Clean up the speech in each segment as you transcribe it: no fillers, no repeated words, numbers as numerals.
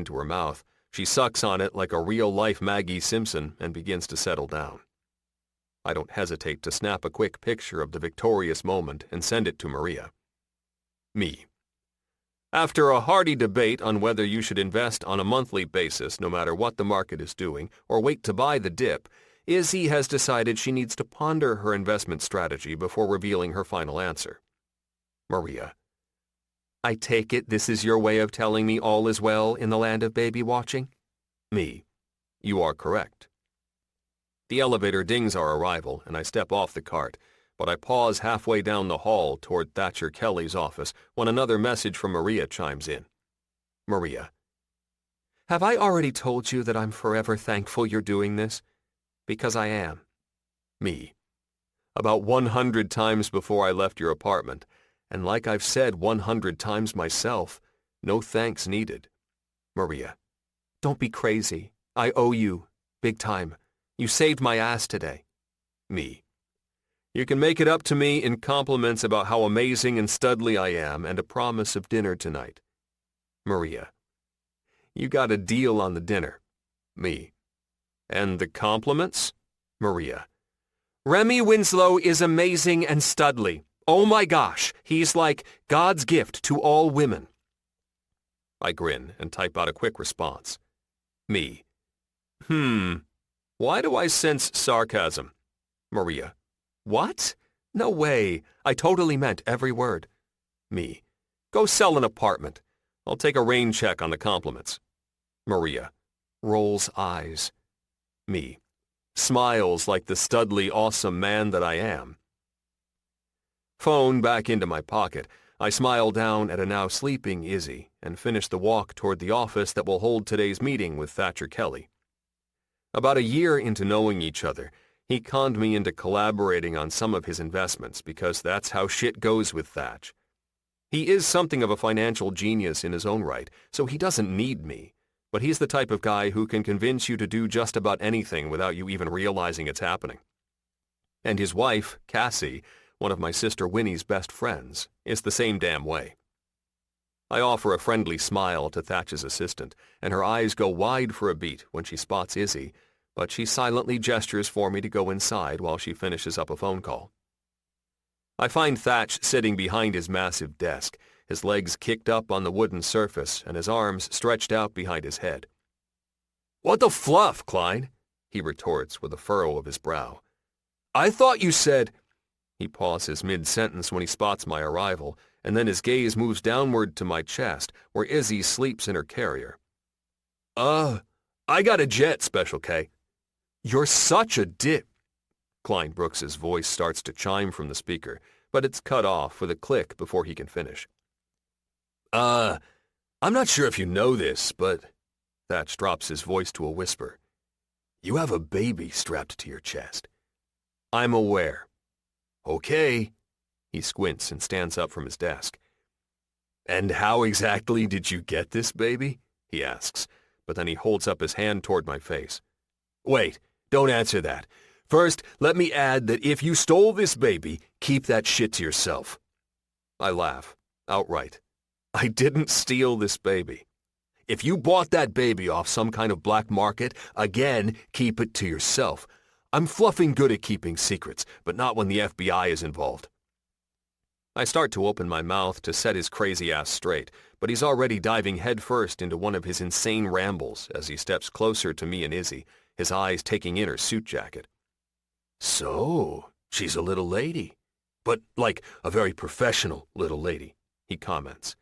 into her mouth. She sucks on it like a real-life Maggie Simpson and begins to settle down. I don't hesitate to snap a quick picture of the victorious moment and send it to Maria. Me. After a hearty debate on whether you should invest on a monthly basis no matter what the market is doing or wait to buy the dip, Izzy has decided she needs to ponder her investment strategy before revealing her final answer. Maria. I take it this is your way of telling me all is well in the land of baby watching? Me. You are correct. The elevator dings our arrival, and I step off the cart, but I pause halfway down the hall toward Thatcher Kelly's office when another message from Maria chimes in. Maria. Have I already told you that I'm forever thankful you're doing this? Because I am. Me. About 100 times before I left your apartment, and like I've said 100 times myself, no thanks needed. Maria. Don't be crazy. I owe you. Big time. You saved my ass today. Me. You can make it up to me in compliments about how amazing and studly I am and a promise of dinner tonight. Maria. You got a deal on the dinner. Me. And the compliments? Maria. Remy Winslow is amazing and studly. Oh my gosh, he's like God's gift to all women. I grin and type out a quick response. Me. Why do I sense sarcasm? Maria. What? No way. I totally meant every word. Me. Go sell an apartment. I'll take a rain check on the compliments. Maria. Rolls eyes. Me. Smiles like the studly, awesome man that I am. Phone back into my pocket, I smile down at a now sleeping Izzy and finish the walk toward the office that will hold today's meeting with Thatcher Kelly. About a year into knowing each other, he conned me into collaborating on some of his investments because that's how shit goes with Thatch. He is something of a financial genius in his own right, so he doesn't need me, but he's the type of guy who can convince you to do just about anything without you even realizing it's happening. And his wife, Cassie, one of my sister Winnie's best friends, is the same damn way. I offer a friendly smile to Thatch's assistant, and her eyes go wide for a beat when she spots Izzy, but she silently gestures for me to go inside while she finishes up a phone call. I find Thatch sitting behind his massive desk, his legs kicked up on the wooden surface and his arms stretched out behind his head. What the fluff, Klein? He retorts with a furrow of his brow. I thought you said... He pauses mid-sentence when he spots my arrival, and then his gaze moves downward to my chest, where Izzy sleeps in her carrier. I got a jet, Special K. You're such a dip. Klein Brooks's voice starts to chime from the speaker, but it's cut off with a click before he can finish. I'm not sure if you know this, but... Thatch drops his voice to a whisper. You have a baby strapped to your chest. I'm aware. Okay. He squints and stands up from his desk. And how exactly did you get this baby? He asks, but then he holds up his hand toward my face. Wait, don't answer that. First, let me add that if you stole this baby, keep that shit to yourself. I laugh, outright. I didn't steal this baby. If you bought that baby off some kind of black market, again, keep it to yourself. I'm fluffing good at keeping secrets, but not when the FBI is involved. I start to open my mouth to set his crazy ass straight, but he's already diving headfirst into one of his insane rambles as he steps closer to me and Izzy, his eyes taking in her suit jacket. So, she's a little lady, but like a very professional little lady, he comments.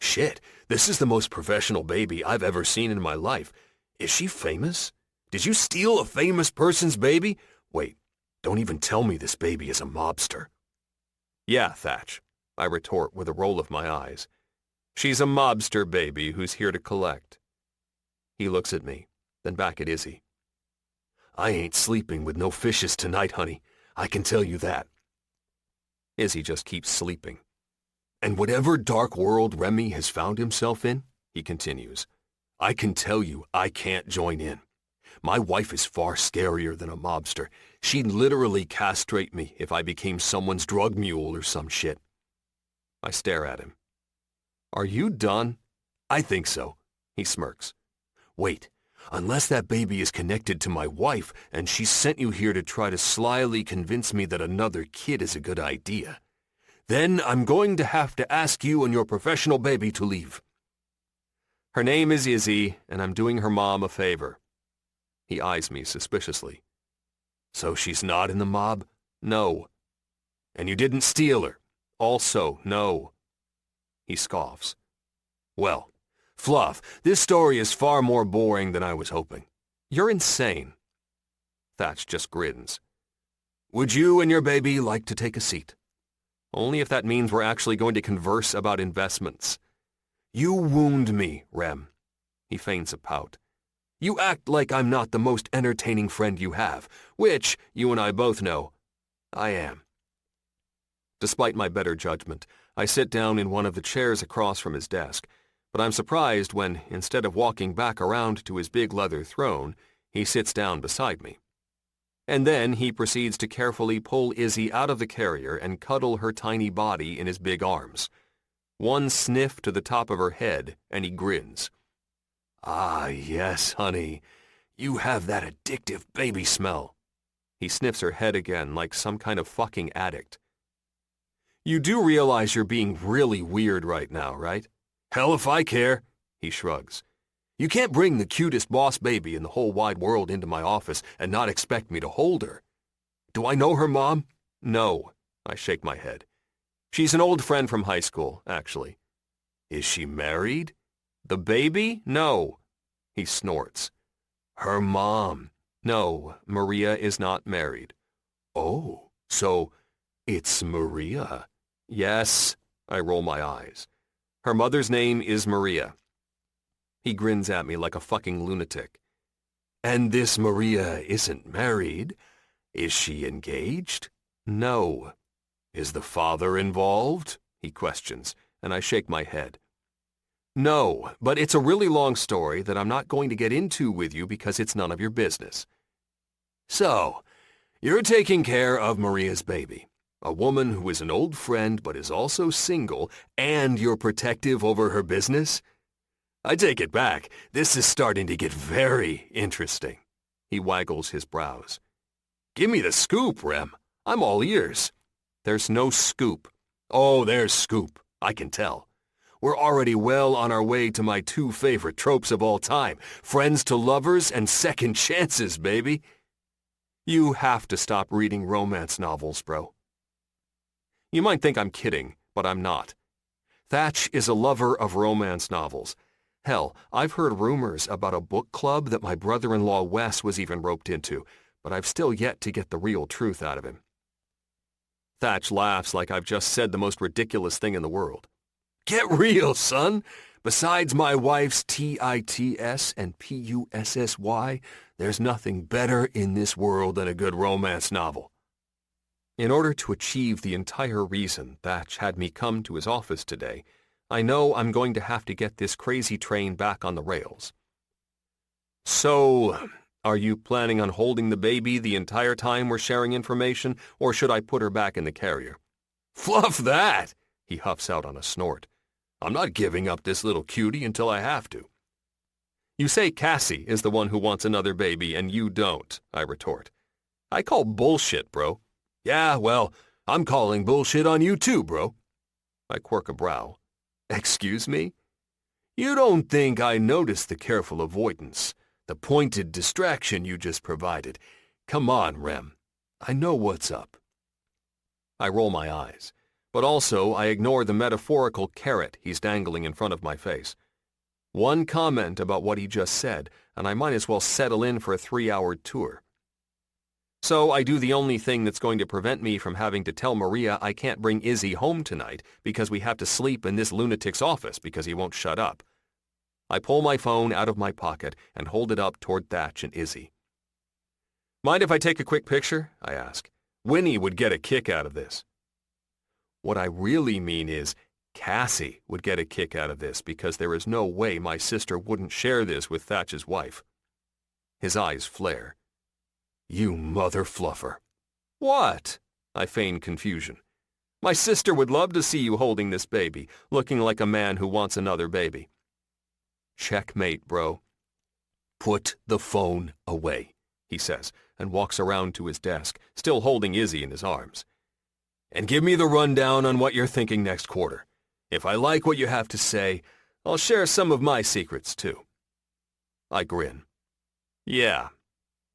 Shit, this is the most professional baby I've ever seen in my life. Is she famous? Did you steal a famous person's baby? Wait, don't even tell me this baby is a mobster. Yeah, Thatch, I retort with a roll of my eyes. She's a mobster baby who's here to collect. He looks at me, then back at Izzy. I ain't sleeping with no fishes tonight, honey. I can tell you that. Izzy just keeps sleeping. And whatever dark world Remy has found himself in, he continues, I can tell you I can't join in. My wife is far scarier than a mobster. She'd literally castrate me if I became someone's drug mule or some shit. I stare at him. Are you done? I think so. He smirks. Wait, unless that baby is connected to my wife and she sent you here to try to slyly convince me that another kid is a good idea, then I'm going to have to ask you and your professional baby to leave. Her name is Izzy, and I'm doing her mom a favor. He eyes me suspiciously. So she's not in the mob? No. And you didn't steal her? Also, no. He scoffs. Well, Fluff, this story is far more boring than I was hoping. You're insane. Thatch just grins. Would you and your baby like to take a seat? Only if that means we're actually going to converse about investments. You wound me, Rem. He feigns a pout. You act like I'm not the most entertaining friend you have, which, you and I both know, I am. Despite my better judgment, I sit down in one of the chairs across from his desk, but I'm surprised when, instead of walking back around to his big leather throne, he sits down beside me. And then he proceeds to carefully pull Izzy out of the carrier and cuddle her tiny body in his big arms. One sniff to the top of her head, and he grins. Ah, yes, honey. You have that addictive baby smell. He sniffs her head again like some kind of fucking addict. You do realize you're being really weird right now, right? Hell if I care, he shrugs. You can't bring the cutest boss baby in the whole wide world into my office and not expect me to hold her. Do I know her mom? No, I shake my head. She's an old friend from high school, actually. Is she married? The baby? No. He snorts. Her mom? No, Maria is not married. Oh, so it's Maria. Yes, I roll my eyes. Her mother's name is Maria. He grins at me like a fucking lunatic. And this Maria isn't married. Is she engaged? No. Is the father involved? He questions, and I shake my head. No, but it's a really long story that I'm not going to get into with you because it's none of your business. So, you're taking care of Maria's baby, a woman who is an old friend but is also single, and you're protective over her business? I take it back. This is starting to get very interesting. He waggles his brows. Give me the scoop, Rem. I'm all ears. There's no scoop. Oh, there's scoop. I can tell. We're already well on our way to my two favorite tropes of all time, friends to lovers and second chances, baby. You have to stop reading romance novels, bro. You might think I'm kidding, but I'm not. Thatch is a lover of romance novels. Hell, I've heard rumors about a book club that my brother-in-law Wes was even roped into, but I've still yet to get the real truth out of him. Thatch laughs like I've just said the most ridiculous thing in the world. Get real, son. Besides my wife's TITS and PUSSY, there's nothing better in this world than a good romance novel. In order to achieve the entire reason Thatch had me come to his office today, I know I'm going to have to get this crazy train back on the rails. So, are you planning on holding the baby the entire time we're sharing information, or should I put her back in the carrier? Fluff that! He huffs out on a snort. I'm not giving up this little cutie until I have to. You say Cassie is the one who wants another baby and you don't, I retort. I call bullshit, bro. Yeah, well, I'm calling bullshit on you too, bro. I quirk a brow. Excuse me? You don't think I noticed the careful avoidance, the pointed distraction you just provided. Come on, Rem. I know what's up. I roll my eyes, but also I ignore the metaphorical carrot he's dangling in front of my face. One comment about what he just said, and I might as well settle in for a 3-hour tour. So I do the only thing that's going to prevent me from having to tell Maria I can't bring Izzy home tonight because we have to sleep in this lunatic's office because he won't shut up. I pull my phone out of my pocket and hold it up toward Thatch and Izzy. Mind if I take a quick picture? I ask. Winnie would get a kick out of this. What I really mean is Cassie would get a kick out of this because there is no way my sister wouldn't share this with Thatch's wife. His eyes flare. You mother fluffer. What? I feign confusion. My sister would love to see you holding this baby, looking like a man who wants another baby. Checkmate, bro. Put the phone away, he says, and walks around to his desk, still holding Izzy in his arms. And give me the rundown on what you're thinking next quarter. If I like what you have to say, I'll share some of my secrets, too. I grin. Yeah,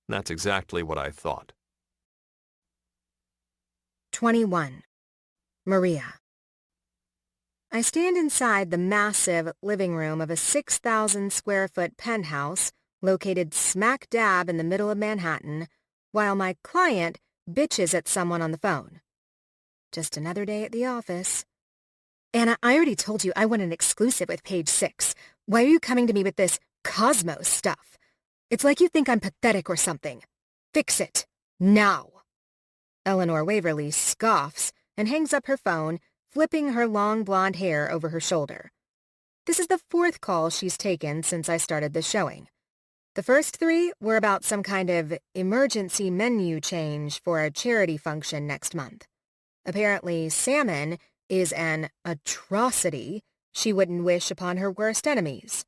that's exactly what I thought. 21. Maria. I stand inside the massive living room of a 6,000-square-foot penthouse located smack dab in the middle of Manhattan, while my client bitches at someone on the phone. Just another day at the office. Anna, I already told you I want an exclusive with Page 6. Why are you coming to me with this Cosmos stuff? It's like you think I'm pathetic or something. Fix it. Now. Eleanor Waverly scoffs and hangs up her phone, flipping her long blonde hair over her shoulder. This is the 4th call she's taken since I started the showing. The first 3 were about some kind of emergency menu change for a charity function next month. Apparently, salmon is an atrocity she wouldn't wish upon her worst enemies.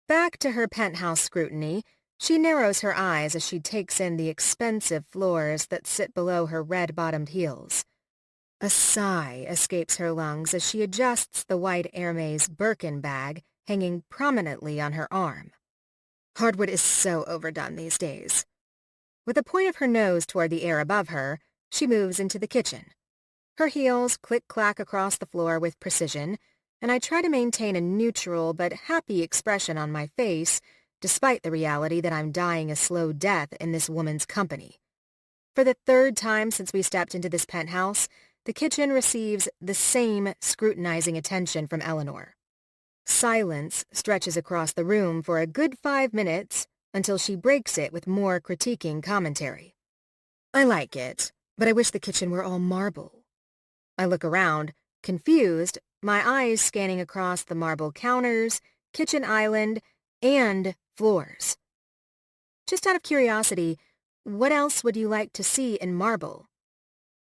Back to her penthouse scrutiny, she narrows her eyes as she takes in the expensive floors that sit below her red-bottomed heels. A sigh escapes her lungs as she adjusts the white Hermes Birkin bag hanging prominently on her arm. Hardwood is so overdone these days. With the point of her nose toward the air above her, she moves into the kitchen. Her heels click-clack across the floor with precision, and I try to maintain a neutral but happy expression on my face, despite the reality that I'm dying a slow death in this woman's company. For the 3rd time since we stepped into this penthouse, the kitchen receives the same scrutinizing attention from Eleanor. Silence stretches across the room for a good 5 minutes until she breaks it with more critiquing commentary. I like it, but I wish the kitchen were all marble. I look around, confused, my eyes scanning across the marble counters, kitchen island, and floors. Just out of curiosity, what else would you like to see in marble?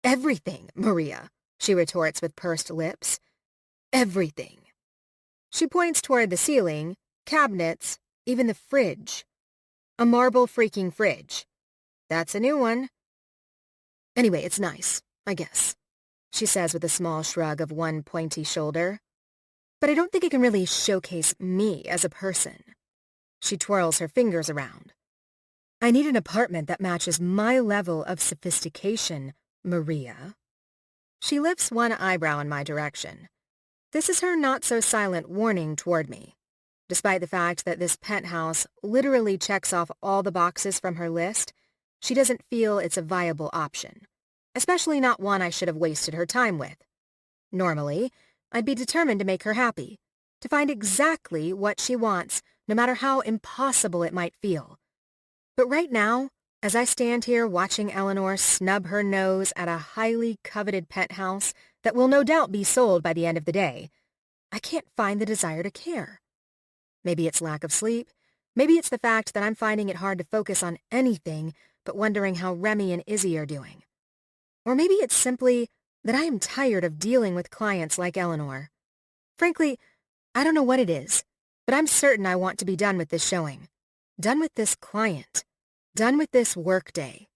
Everything, Maria, she retorts with pursed lips. Everything. She points toward the ceiling, cabinets, even the fridge. A marble freaking fridge. That's a new one. Anyway, it's nice, I guess, she says with a small shrug of one pointy shoulder. But I don't think it can really showcase me as a person. She twirls her fingers around. I need an apartment that matches my level of sophistication, Maria. She lifts one eyebrow in my direction. This is her not-so-silent warning toward me. Despite the fact that this penthouse literally checks off all the boxes from her list, she doesn't feel it's a viable option, especially not one I should have wasted her time with. Normally, I'd be determined to make her happy, to find exactly what she wants, no matter how impossible it might feel. But right now, as I stand here watching Eleanor snub her nose at a highly coveted penthouse that will no doubt be sold by the end of the day, I can't find the desire to care. Maybe it's lack of sleep. Maybe it's the fact that I'm finding it hard to focus on anything but wondering how Remy and Izzy are doing. Or maybe it's simply that I am tired of dealing with clients like Eleanor. Frankly, I don't know what it is, but I'm certain I want to be done with this showing. Done with this client. Done with this workday.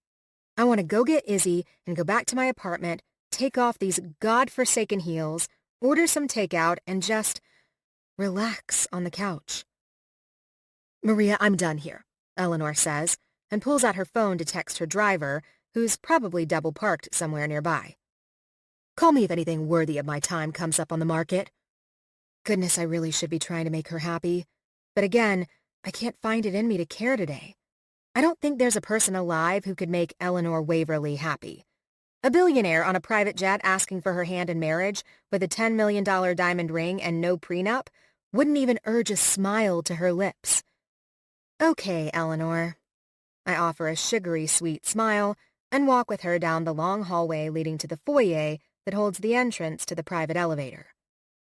I want to go get Izzy and go back to my apartment, take off these godforsaken heels, order some takeout, and just relax on the couch. Maria, I'm done here, Eleanor says, and pulls out her phone to text her driver, who's probably double-parked somewhere nearby. Call me if anything worthy of my time comes up on the market. Goodness, I really should be trying to make her happy. But again, I can't find it in me to care today. I don't think there's a person alive who could make Eleanor Waverly happy. A billionaire on a private jet asking for her hand in marriage with a $10 million diamond ring and no prenup wouldn't even urge a smile to her lips. Okay, Eleanor. I offer a sugary sweet smile and walk with her down the long hallway leading to the foyer that holds the entrance to the private elevator.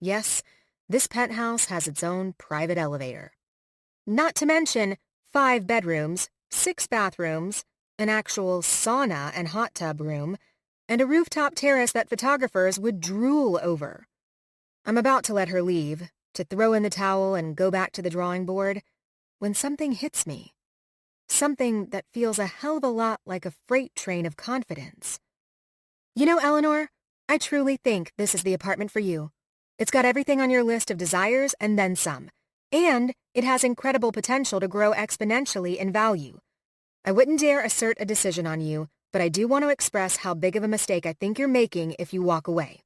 Yes, this penthouse has its own private elevator. Not to mention 5 bedrooms, 6 bathrooms, an actual sauna and hot tub room, and a rooftop terrace that photographers would drool over. I'm about to let her leave, to throw in the towel and go back to the drawing board, when something hits me. Something that feels a hell of a lot like a freight train of confidence. You know, Eleanor, I truly think this is the apartment for you. It's got everything on your list of desires and then some. And it has incredible potential to grow exponentially in value. I wouldn't dare assert a decision on you, but I do want to express how big of a mistake I think you're making if you walk away.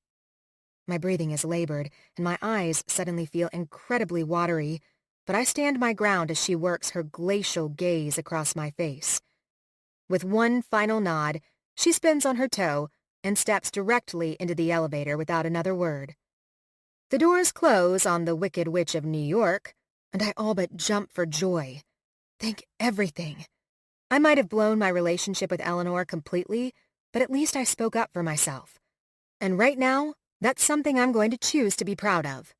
My breathing is labored, and my eyes suddenly feel incredibly watery, but I stand my ground as she works her glacial gaze across my face. With one final nod, she spins on her toe and steps directly into the elevator without another word. The doors close on the Wicked Witch of New York, and I all but jump for joy. Thank everything. I might have blown my relationship with Eleanor completely, but at least I spoke up for myself. And right now, that's something I'm going to choose to be proud of.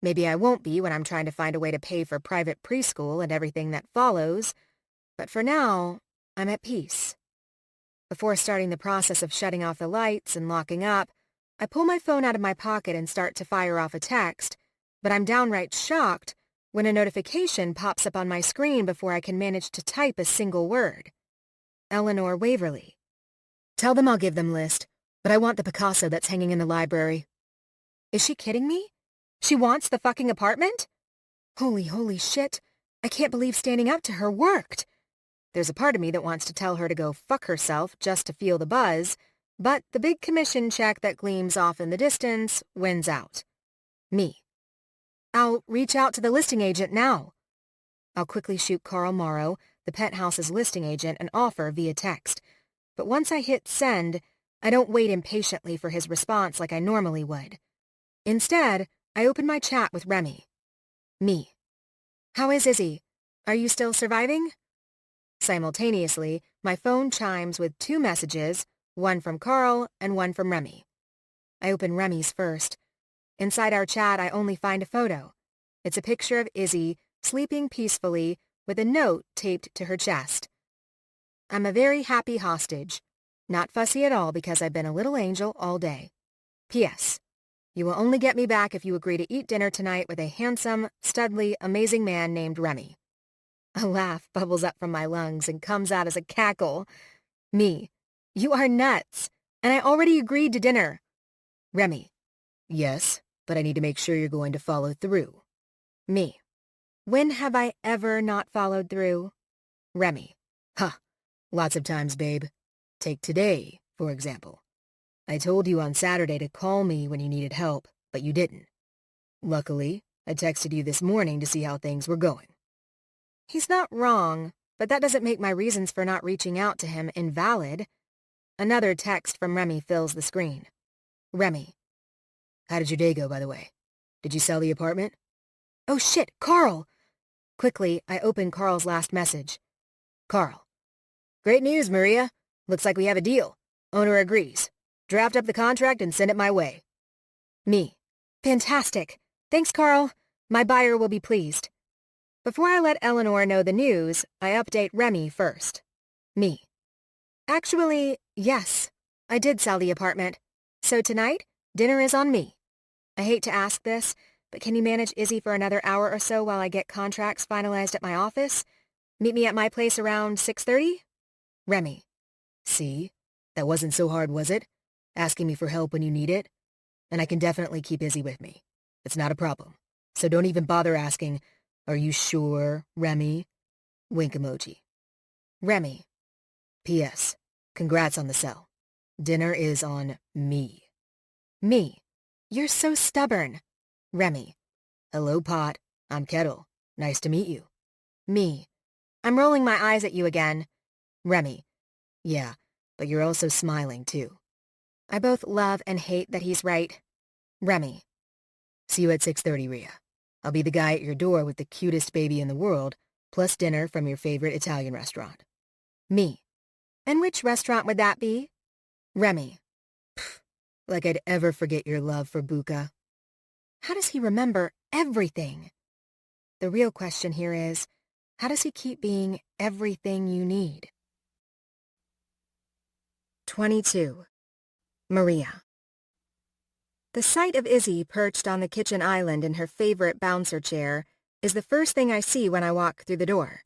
Maybe I won't be when I'm trying to find a way to pay for private preschool and everything that follows, but for now, I'm at peace. Before starting the process of shutting off the lights and locking up, I pull my phone out of my pocket and start to fire off a text, but I'm downright shocked when a notification pops up on my screen before I can manage to type a single word. Eleanor Waverly. Tell them I'll give them list, but I want the Picasso that's hanging in the library. Is she kidding me? She wants the fucking apartment? Holy shit. I can't believe standing up to her worked. There's a part of me that wants to tell her to go fuck herself just to feel the buzz, but the big commission check that gleams off in the distance wins out. Me. I'll reach out to the listing agent now. I'll quickly shoot Carl Morrow, the penthouse's listing agent, an offer via text. But once I hit send, I don't wait impatiently for his response like I normally would. Instead, I open my chat with Remy. Me. How is Izzy? Are you still surviving? Simultaneously, my phone chimes with 2 messages, one from Carl and one from Remy. I open Remy's first. Inside our chat, I only find a photo. It's a picture of Izzy, sleeping peacefully, with a note taped to her chest. I'm a very happy hostage. Not fussy at all because I've been a little angel all day. P.S. You will only get me back if you agree to eat dinner tonight with a handsome, studly, amazing man named Remy. A laugh bubbles up from my lungs and comes out as a cackle. Me. You are nuts. And I already agreed to dinner. Remy. Yes, but I need to make sure you're going to follow through. Me. When have I ever not followed through? Remy. Huh. Lots of times, babe. Take today, for example. I told you on Saturday to call me when you needed help, but you didn't. Luckily, I texted you this morning to see how things were going. He's not wrong, but that doesn't make my reasons for not reaching out to him invalid. Another text from Remy fills the screen. Remy. How did your day go, by the way? Did you sell the apartment? Oh shit, Carl! Quickly, I open Carl's last message. Carl. Great news, Maria. Looks like we have a deal. Owner agrees. Draft up the contract and send it my way. Me. Fantastic. Thanks, Carl. My buyer will be pleased. Before I let Eleanor know the news, I update Remy first. Me. Actually, yes. I did sell the apartment. So tonight, dinner is on me. I hate to ask this, but can you manage Izzy for another hour or so while I get contracts finalized at my office? Meet me at my place around 6:30? Remy. See? That wasn't so hard, was it? Asking me for help when you need it? And I can definitely keep Izzy with me. It's not a problem. So don't even bother asking, are you sure, Remy? Wink emoji. Remy. P.S. Congrats on the sell. Dinner is on me. Me. You're so stubborn. Remy. Hello, Pot. I'm Kettle. Nice to meet you. Me. I'm rolling my eyes at you again. Remy. Yeah, but you're also smiling, too. I both love and hate that he's right. Remy. See you at 6:30, Rhea. I'll be the guy at your door with the cutest baby in the world, plus dinner from your favorite Italian restaurant. Me. And which restaurant would that be? Remy. Pfft, like I'd ever forget your love for Buca. How does he remember everything? The real question here is, how does he keep being everything you need? 22. Maria. The sight of Izzy perched on the kitchen island in her favorite bouncer chair is the first thing I see when I walk through the door.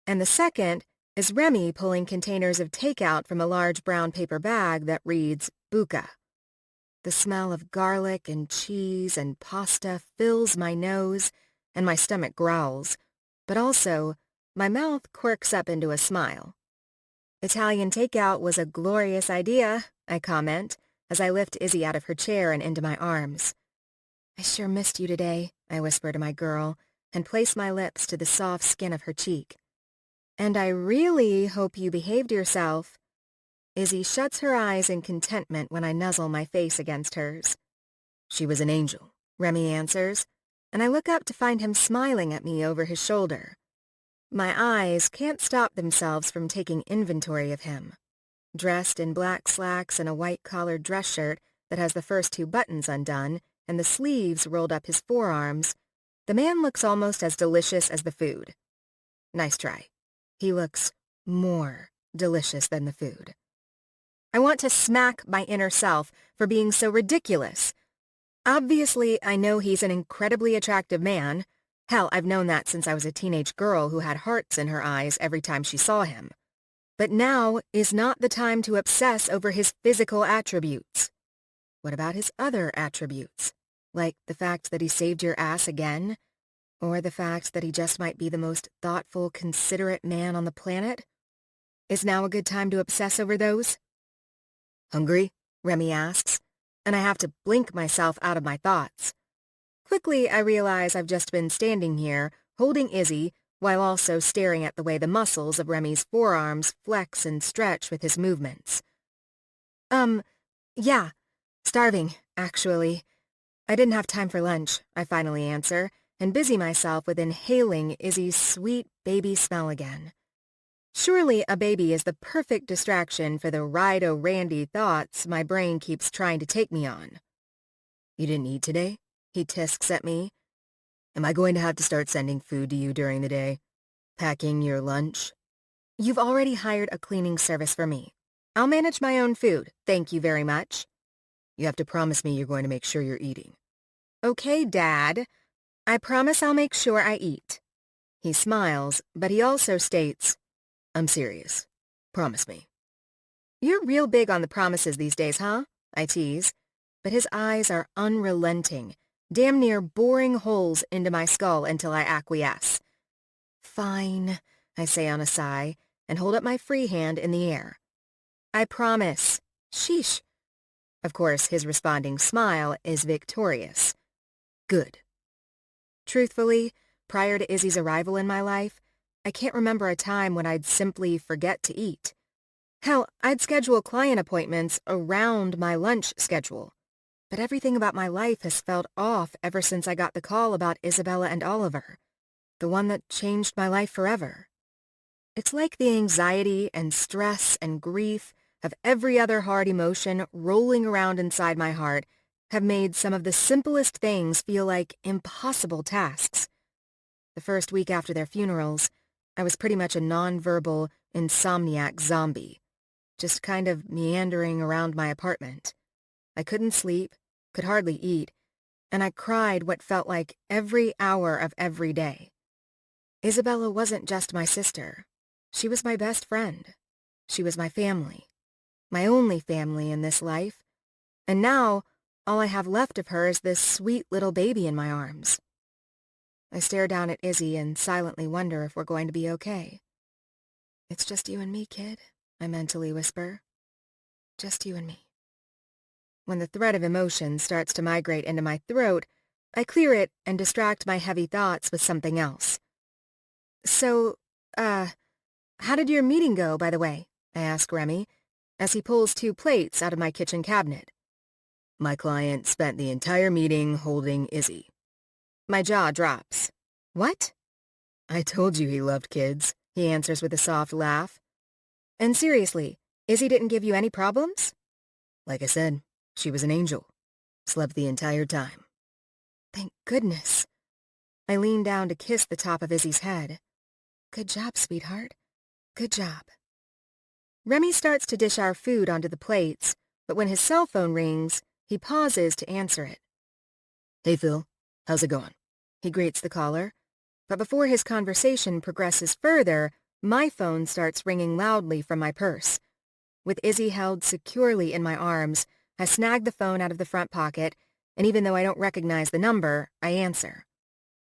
And the second is Remy pulling containers of takeout from a large brown paper bag that reads Buca. The smell of garlic and cheese and pasta fills my nose, and my stomach growls, but also my mouth quirks up into a smile. Italian takeout was a glorious idea, I comment, as I lift Izzy out of her chair and into my arms. I sure missed you today, I whisper to my girl, and place my lips to the soft skin of her cheek. And I really hope you behaved yourself. Izzy shuts her eyes in contentment when I nuzzle my face against hers. She was an angel, Remy answers, and I look up to find him smiling at me over his shoulder. My eyes can't stop themselves from taking inventory of him. Dressed in black slacks and a white-collared dress shirt that has the first 2 buttons undone and the sleeves rolled up his forearms, the man looks almost as delicious as the food. Nice try. He looks more delicious than the food. I want to smack my inner self for being so ridiculous. Obviously, I know he's an incredibly attractive man. Hell, I've known that since I was a teenage girl who had hearts in her eyes every time she saw him. But now is not the time to obsess over his physical attributes. What about his other attributes? Like the fact that he saved your ass again? Or the fact that he just might be the most thoughtful, considerate man on the planet? Is now a good time to obsess over those? Hungry? Remy asks, and I have to blink myself out of my thoughts. Quickly, I realize I've just been standing here, holding Izzy, while also staring at the way the muscles of Remy's forearms flex and stretch with his movements. Yeah, starving, actually. I didn't have time for lunch, I finally answer, and busy myself with inhaling Izzy's sweet baby smell again. Surely a baby is the perfect distraction for the ride-o-randy thoughts my brain keeps trying to take me on. You didn't eat today? He tisks at me. Am I going to have to start sending food to you during the day? Packing your lunch? You've already hired a cleaning service for me. I'll manage my own food, thank you very much. You have to promise me you're going to make sure you're eating. Okay, Dad. I promise I'll make sure I eat. He smiles, but he also states, I'm serious. Promise me. You're real big on the promises these days, huh? I tease, but his eyes are unrelenting, damn near boring holes into my skull until I acquiesce. Fine, I say on a sigh, and hold up my free hand in the air. I promise. Sheesh. Of course, his responding smile is victorious. Good. Truthfully, prior to Izzy's arrival in my life, I can't remember a time when I'd simply forget to eat. Hell, I'd schedule client appointments around my lunch schedule. But everything about my life has felt off ever since I got the call about Isabella and Oliver, the one that changed my life forever. It's like the anxiety and stress and grief of every other hard emotion rolling around inside my heart have made some of the simplest things feel like impossible tasks. The first week after their funerals, I was pretty much a nonverbal, insomniac zombie, just kind of meandering around my apartment. I couldn't sleep, could hardly eat, and I cried what felt like every hour of every day. Isabella wasn't just my sister. She was my best friend. She was my family. My only family in this life. And now, all I have left of her is this sweet little baby in my arms. I stare down at Izzy and silently wonder if we're going to be okay. It's just you and me, kid, I mentally whisper. Just you and me. When the thread of emotion starts to migrate into my throat, I clear it and distract my heavy thoughts with something else. So, how did your meeting go, by the way? I ask Remy, as he pulls 2 plates out of my kitchen cabinet. My client spent the entire meeting holding Izzy. My jaw drops. What? I told you he loved kids, he answers with a soft laugh. And seriously, Izzy didn't give you any problems? Like I said, she was an angel. Slept the entire time. Thank goodness. I lean down to kiss the top of Izzy's head. Good job, sweetheart. Good job. Remy starts to dish our food onto the plates, but when his cell phone rings, He pauses to answer it. "Hey, Phil. How's it going?" He greets the caller. But before his conversation progresses further, my phone starts ringing loudly from my purse. With Izzy held securely in my arms, I snag the phone out of the front pocket, and even though I don't recognize the number, I answer.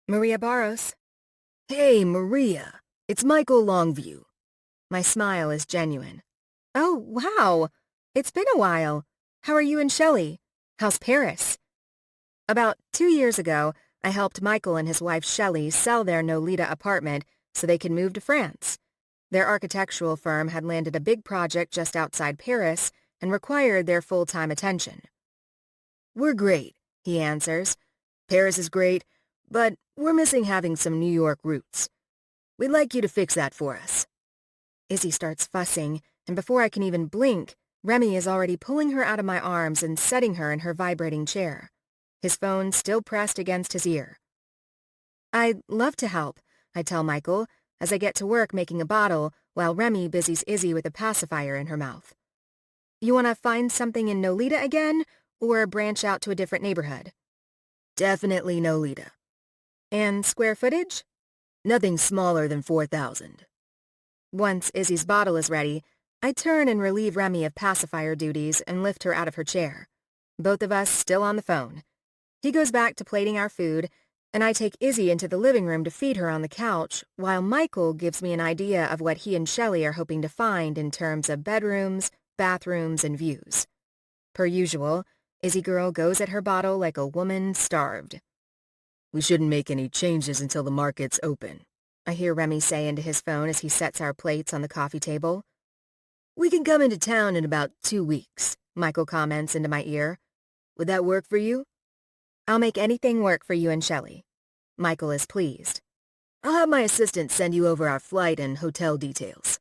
"Maria Barros." "Hey, Maria. It's Michael Longview." My smile is genuine. "Oh, wow. It's been a while. How are you and Shelley? How's Paris?" About 2 years ago, I helped Michael and his wife Shelley sell their Nolita apartment so they could move to France. Their architectural firm had landed a big project just outside Paris and required their full-time attention. "We're great," he answers. "Paris is great, but we're missing having some New York roots. We'd like you to fix that for us." Izzy starts fussing, and before I can even blink, Remy is already pulling her out of my arms and setting her in her vibrating chair, his phone still pressed against his ear. "I'd love to help," I tell Michael, as I get to work making a bottle while Remy busies Izzy with a pacifier in her mouth. "You want to find something in Nolita again, or branch out to a different neighborhood?" "Definitely Nolita." "And square footage?" "Nothing smaller than 4,000. Once Izzy's bottle is ready, I turn and relieve Remy of pacifier duties and lift her out of her chair, both of us still on the phone. He goes back to plating our food, and I take Izzy into the living room to feed her on the couch, while Michael gives me an idea of what he and Shelley are hoping to find in terms of bedrooms, bathrooms, and views. Per usual, Izzy girl goes at her bottle like a woman starved. "We shouldn't make any changes until the market's open," I hear Remy say into his phone as he sets our plates on the coffee table. "We can come into town in about 2 weeks, Michael comments into my ear. "Would that work for you?" "I'll make anything work for you and Shelley." Michael is pleased. "I'll have my assistant send you over our flight and hotel details."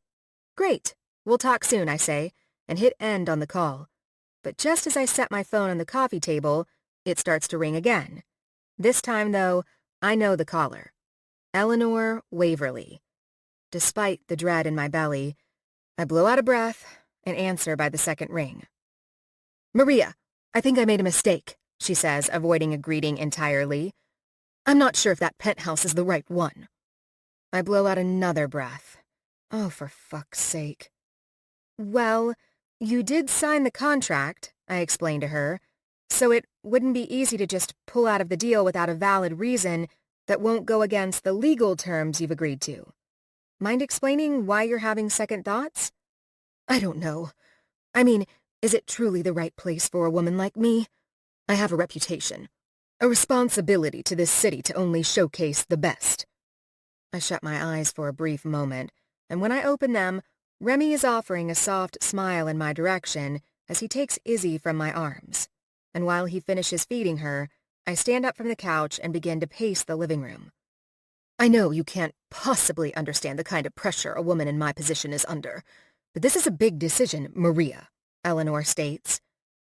"Great. We'll talk soon," I say, and hit end on the call. But just as I set my phone on the coffee table, it starts to ring again. This time, though, I know the caller. Eleanor Waverly. Despite the dread in my belly, I blow out a breath and answer by the second ring. "Maria, I think I made a mistake," she says, avoiding a greeting entirely. "I'm not sure if that penthouse is the right one." I blow out another breath. Oh, for fuck's sake. "Well, you did sign the contract," I explain to her, "so it wouldn't be easy to just pull out of the deal without a valid reason that won't go against the legal terms you've agreed to. Mind explaining why you're having second thoughts?" "I don't know. I mean, is it truly the right place for a woman like me? I have a reputation, a responsibility to this city to only showcase the best." I shut my eyes for a brief moment, and when I open them, Remy is offering a soft smile in my direction as he takes Izzy from my arms. And while he finishes feeding her, I stand up from the couch and begin to pace the living room. "I know you can't possibly understand the kind of pressure a woman in my position is under, but this is a big decision, Maria," Eleanor states.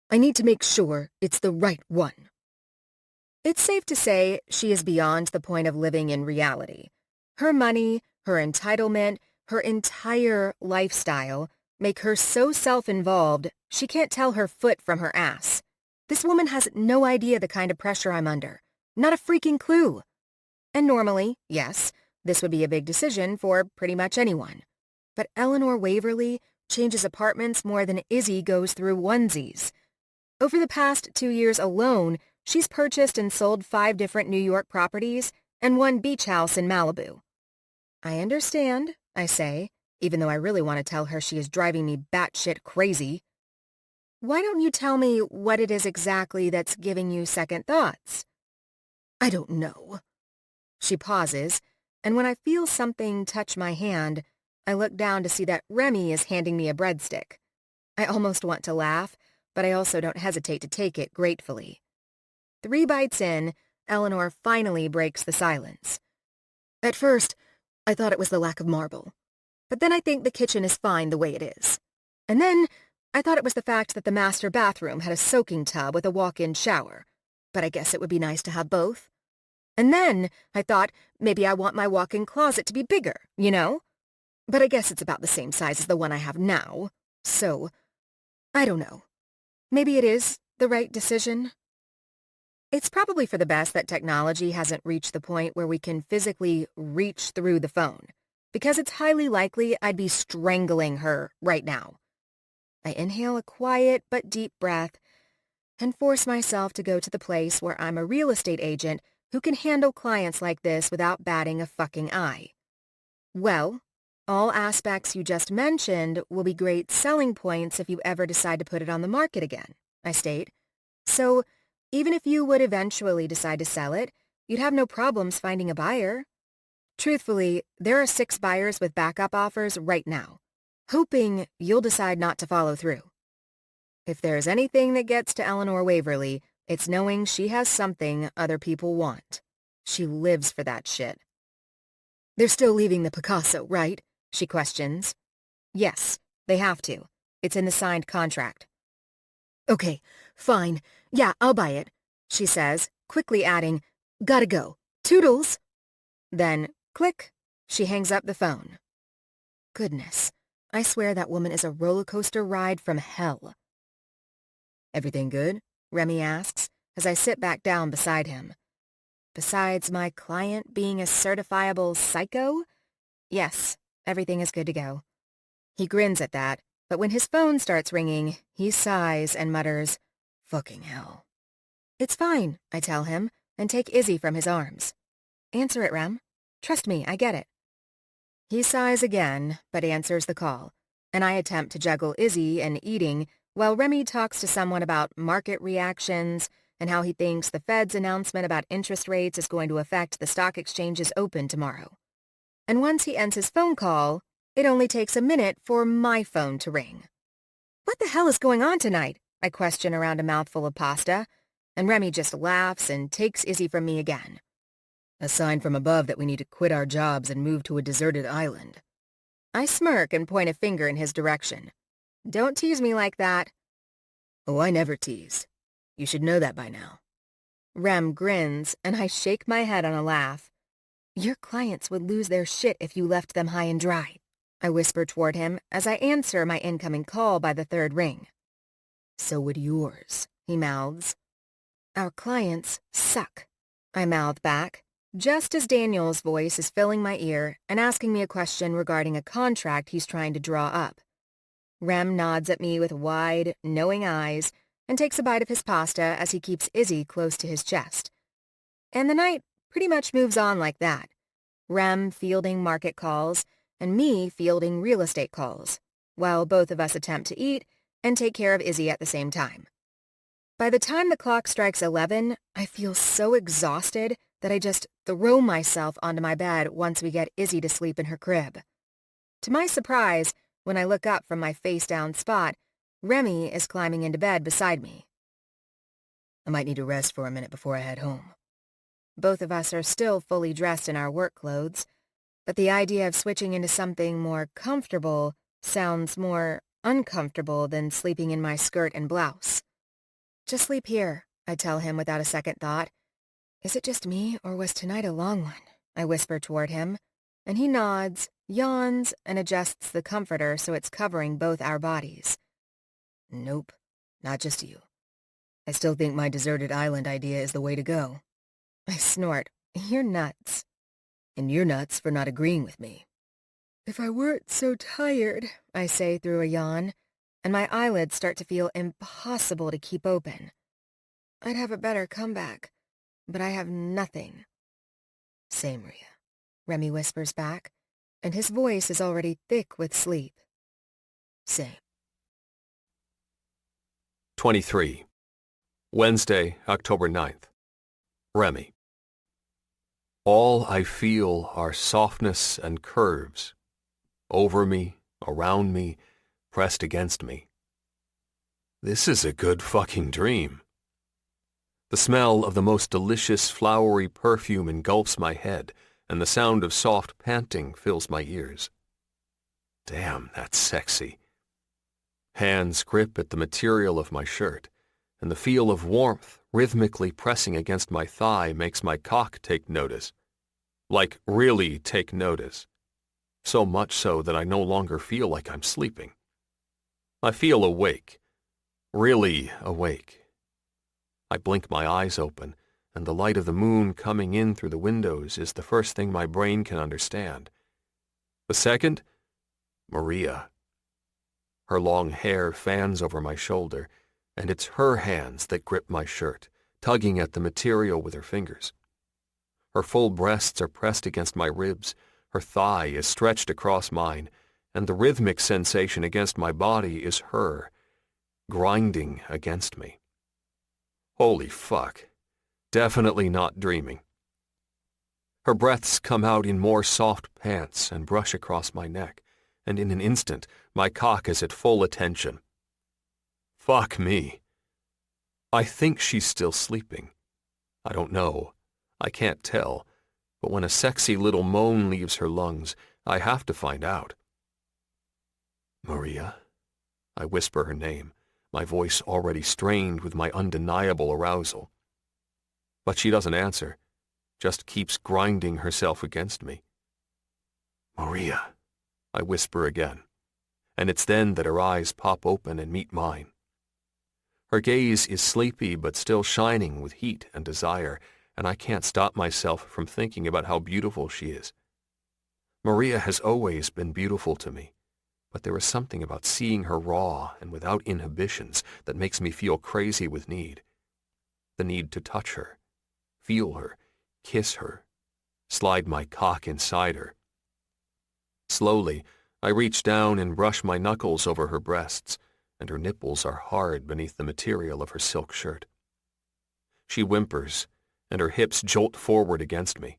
"I need to make sure it's the right one." It's safe to say she is beyond the point of living in reality. Her money, her entitlement, her entire lifestyle make her so self-involved she can't tell her foot from her ass. This woman has no idea the kind of pressure I'm under. Not a freaking clue. And normally, yes, this would be a big decision for pretty much anyone. But Eleanor Waverly changes apartments more than Izzy goes through onesies. Over the past 2 years alone, she's purchased and sold 5 different New York properties and 1 beach house in Malibu. "I understand," I say, even though I really want to tell her she is driving me batshit crazy. "Why don't you tell me what it is exactly that's giving you second thoughts?" "I don't know." She pauses, and when I feel something touch my hand, I look down to see that Remy is handing me a breadstick. I almost want to laugh, but I also don't hesitate to take it gratefully. 3 bites in, Eleanor finally breaks the silence. "At first, I thought it was the lack of marble. But then I think the kitchen is fine the way it is. And then I thought it was the fact that the master bathroom had a soaking tub with a walk-in shower. But I guess it would be nice to have both. And then I thought maybe I want my walk-in closet to be bigger, you know? But I guess it's about the same size as the one I have now. So, I don't know. Maybe it is the right decision? It's probably for the best that technology hasn't reached the point where we can physically reach through the phone, because it's highly likely I'd be strangling her right now. I inhale a quiet but deep breath and force myself to go to the place where I'm a real estate agent who can handle clients like this without batting a fucking eye. Well, all aspects you just mentioned will be great selling points if you ever decide to put it on the market again, I state. So, even if you would eventually decide to sell it, you'd have no problems finding a buyer. Truthfully, there are 6 buyers with backup offers right now, hoping you'll decide not to follow through. If there's anything that gets to Eleanor Waverly, it's knowing she has something other people want. She lives for that shit. They're still leaving the Picasso, right? She questions. Yes, they have to. It's in the signed contract. Okay, fine. Yeah, I'll buy it, she says, quickly adding, gotta go. Toodles! Then, click, she hangs up the phone. Goodness, I swear that woman is a roller coaster ride from hell. Everything good? Remy asks, as I sit back down beside him. Besides my client being a certifiable psycho? Yes, everything is good to go. He grins at that, but when his phone starts ringing, he sighs and mutters, fucking hell. It's fine, I tell him, and take Izzy from his arms. Answer it, Rem. Trust me, I get it. He sighs again, but answers the call, and I attempt to juggle Izzy and eating while Remy talks to someone about market reactions and how he thinks the Fed's announcement about interest rates is going to affect the stock exchange's open tomorrow. And once he ends his phone call, it only takes a minute for my phone to ring. What the hell is going on tonight? I question around a mouthful of pasta, and Remy just laughs and takes Izzy from me again. A sign from above that we need to quit our jobs and move to a deserted island. I smirk and point a finger in his direction. Don't tease me like that. Oh, I never tease. You should know that by now. Rem grins, and I shake my head on a laugh. Your clients would lose their shit if you left them high and dry, I whisper toward him as I answer my incoming call by the 3rd ring. So would yours, he mouths. Our clients suck, I mouth back, just as Daniel's voice is filling my ear and asking me a question regarding a contract he's trying to draw up. Rem nods at me with wide, knowing eyes and takes a bite of his pasta as he keeps Izzy close to his chest. And the night pretty much moves on like that. Rem fielding market calls and me fielding real estate calls, while both of us attempt to eat and take care of Izzy at the same time. By the time the clock strikes 11, I feel so exhausted that I just throw myself onto my bed once we get Izzy to sleep in her crib. To my surprise, when I look up from my face-down spot, Remy is climbing into bed beside me. I might need to rest for a minute before I head home. Both of us are still fully dressed in our work clothes, but the idea of switching into something more comfortable sounds more uncomfortable than sleeping in my skirt and blouse. Just sleep here, I tell him without a second thought. Is it just me, or was tonight a long one? I whisper toward him, and he nods, yawns, and adjusts the comforter so it's covering both our bodies. Nope, not just you. I still think my deserted island idea is the way to go. I snort. You're nuts. And you're nuts for not agreeing with me. If I weren't so tired, I say through a yawn, and my eyelids start to feel impossible to keep open. I'd have a better comeback, but I have nothing. Same, Maria, Remy whispers back, and his voice is already thick with sleep. Same. 23. Wednesday, October 9th. Remy. All I feel are softness and curves. Over me, around me, pressed against me. This is a good fucking dream. The smell of the most delicious flowery perfume engulfs my head, and the sound of soft panting fills my ears. Damn, that's sexy. Hands grip at the material of my shirt, and the feel of warmth rhythmically pressing against my thigh makes my cock take notice. Like, really take notice. So much so that I no longer feel like I'm sleeping. I feel awake. Really awake. I blink my eyes open, and the light of the moon coming in through the windows is the first thing my brain can understand. The second, Maria. Her long hair fans over my shoulder, and it's her hands that grip my shirt, tugging at the material with her fingers. Her full breasts are pressed against my ribs, her thigh is stretched across mine, and the rhythmic sensation against my body is her, grinding against me. Holy fuck. Definitely not dreaming. Her breaths come out in more soft pants and brush across my neck, and in an instant, my cock is at full attention. Fuck me. I think she's still sleeping. I don't know. I can't tell. But when a sexy little moan leaves her lungs, I have to find out. Maria? I whisper her name, my voice already strained with my undeniable arousal. But she doesn't answer, just keeps grinding herself against me. Maria, I whisper again, and it's then that her eyes pop open and meet mine. Her gaze is sleepy but still shining with heat and desire, and I can't stop myself from thinking about how beautiful she is. Maria has always been beautiful to me, but there is something about seeing her raw and without inhibitions that makes me feel crazy with need. The need to touch her, feel her, kiss her, slide my cock inside her. Slowly, I reach down and brush my knuckles over her breasts, and her nipples are hard beneath the material of her silk shirt. She whimpers, and her hips jolt forward against me.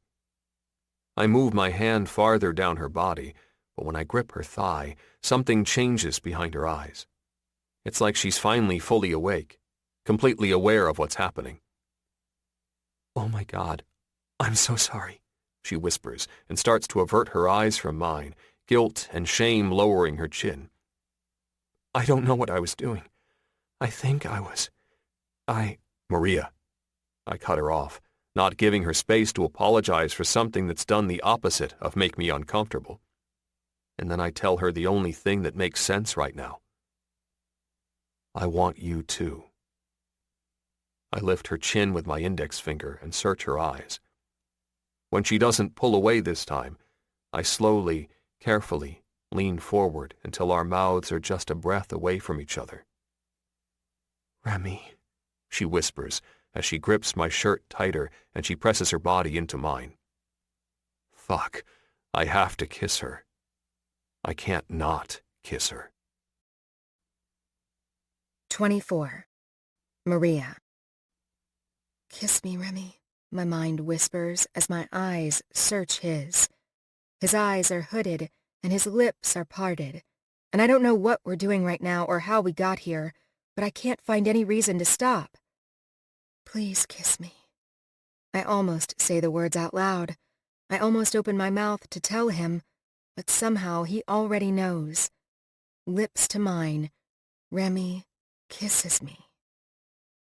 I move my hand farther down her body, but when I grip her thigh, something changes behind her eyes. It's like she's finally fully awake, completely aware of what's happening. Oh my God, I'm so sorry, she whispers and starts to avert her eyes from mine, guilt and shame lowering her chin. I don't know what I was doing. I think I was... Maria. I cut her off, not giving her space to apologize for something that's done the opposite of make me uncomfortable. And then I tell her the only thing that makes sense right now. I want you too. I lift her chin with my index finger and search her eyes. When she doesn't pull away this time, I slowly, carefully lean forward until our mouths are just a breath away from each other. Remy, she whispers as she grips my shirt tighter and she presses her body into mine. Fuck, I have to kiss her. I can't not kiss her. 24. Maria. Kiss me, Remy, my mind whispers as my eyes search his. His eyes are hooded and his lips are parted, and I don't know what we're doing right now or how we got here, but I can't find any reason to stop. Please kiss me. I almost say the words out loud. I almost open my mouth to tell him, but somehow he already knows. Lips to mine, Remy kisses me.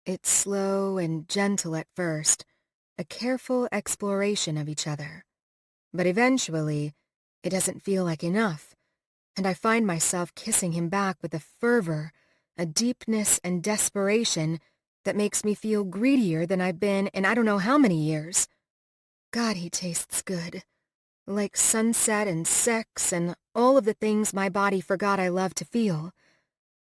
It's slow and gentle at first, a careful exploration of each other. But eventually, it doesn't feel like enough, and I find myself kissing him back with a fervor, a deepness and desperation that makes me feel greedier than I've been in I don't know how many years. God, he tastes good. Like sunset and sex and all of the things my body forgot I love to feel.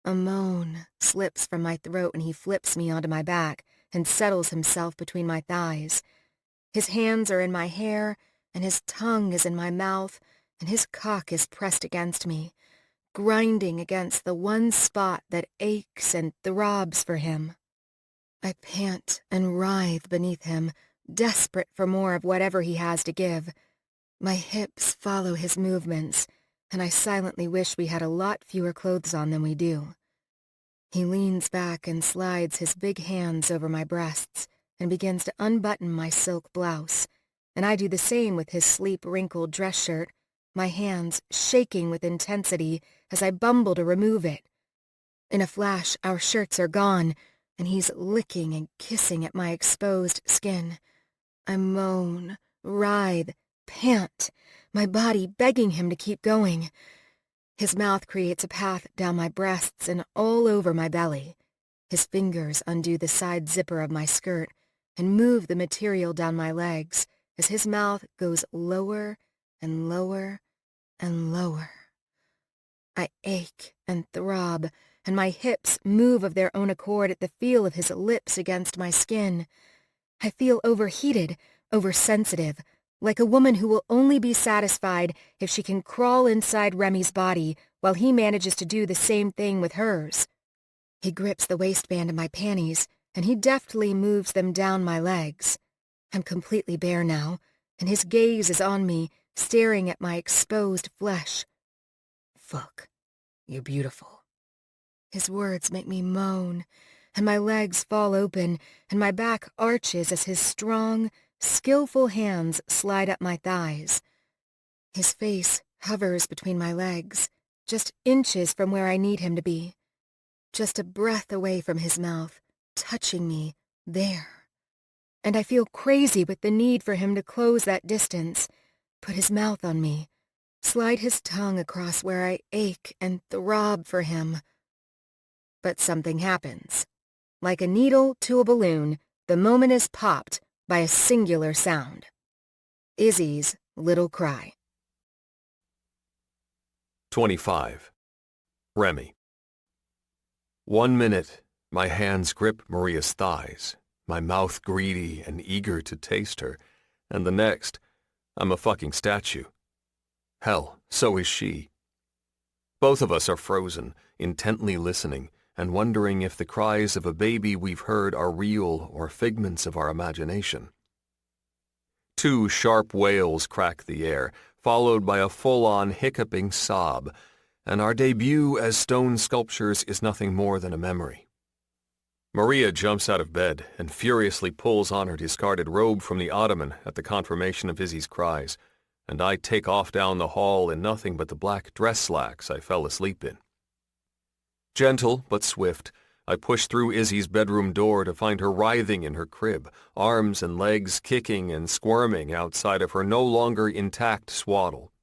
A moan slips from my throat and he flips me onto my back and settles himself between my thighs. His hands are in my hair, and his tongue is in my mouth, and his cock is pressed against me, grinding against the one spot that aches and throbs for him. I pant and writhe beneath him, desperate for more of whatever he has to give. My hips follow his movements, and I silently wish we had a lot fewer clothes on than we do. He leans back and slides his big hands over my breasts and begins to unbutton my silk blouse, and I do the same with his sleep-wrinkled dress shirt, my hands shaking with intensity as I bumble to remove it. In a flash, our shirts are gone, and he's licking and kissing at my exposed skin. I moan, writhe, pant, my body begging him to keep going. His mouth creates a path down my breasts and all over my belly. His fingers undo the side zipper of my skirt and move the material down my legs as his mouth goes lower and lower and lower. I ache and throb, and my hips move of their own accord at the feel of his lips against my skin. I feel overheated, oversensitive, like a woman who will only be satisfied if she can crawl inside Remy's body while he manages to do the same thing with hers. He grips the waistband of my panties, and he deftly moves them down my legs. I'm completely bare now, and his gaze is on me, staring at my exposed flesh. "Fuck, you're beautiful." His words make me moan, and my legs fall open, and my back arches as his strong, skillful hands slide up my thighs. His face hovers between my legs, just inches from where I need him to be. Just a breath away from his mouth, touching me there. And I feel crazy with the need for him to close that distance, put his mouth on me, slide his tongue across where I ache and throb for him. But something happens. Like a needle to a balloon, the moment is popped by a singular sound. Izzy's little cry. 25. Remy. 1 minute, my hands grip Maria's thighs, my mouth greedy and eager to taste her, and the next, I'm a fucking statue. Hell, so is she. Both of us are frozen, intently listening, and wondering if the cries of a baby we've heard are real or figments of our imagination. 2 sharp wails crack the air, followed by a full-on hiccuping sob, and our debut as stone sculptures is nothing more than a memory. Maria jumps out of bed and furiously pulls on her discarded robe from the ottoman at the confirmation of Izzy's cries, and I take off down the hall in nothing but the black dress slacks I fell asleep in. Gentle but swift, I push through Izzy's bedroom door to find her writhing in her crib, arms and legs kicking and squirming outside of her no longer intact swaddle.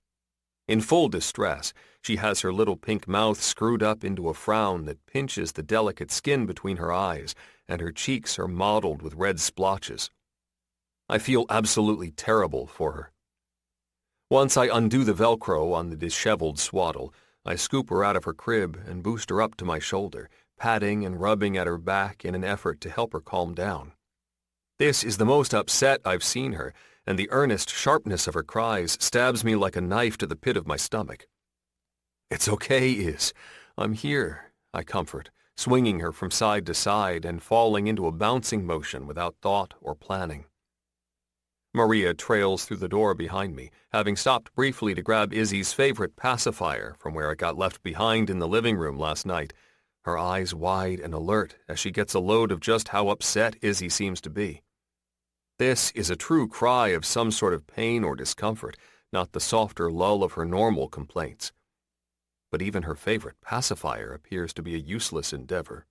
In full distress, she has her little pink mouth screwed up into a frown that pinches the delicate skin between her eyes, and her cheeks are mottled with red splotches. I feel absolutely terrible for her. Once I undo the Velcro on the disheveled swaddle, I scoop her out of her crib and boost her up to my shoulder, patting and rubbing at her back in an effort to help her calm down. This is the most upset I've seen her, and the earnest sharpness of her cries stabs me like a knife to the pit of my stomach. "It's okay, Iz. I'm here," I comfort, swinging her from side to side and falling into a bouncing motion without thought or planning. Maria trails through the door behind me, having stopped briefly to grab Izzy's favorite pacifier from where it got left behind in the living room last night, her eyes wide and alert as she gets a load of just how upset Izzy seems to be. This is a true cry of some sort of pain or discomfort, not the softer lull of her normal complaints. But even her favorite pacifier appears to be a useless endeavor.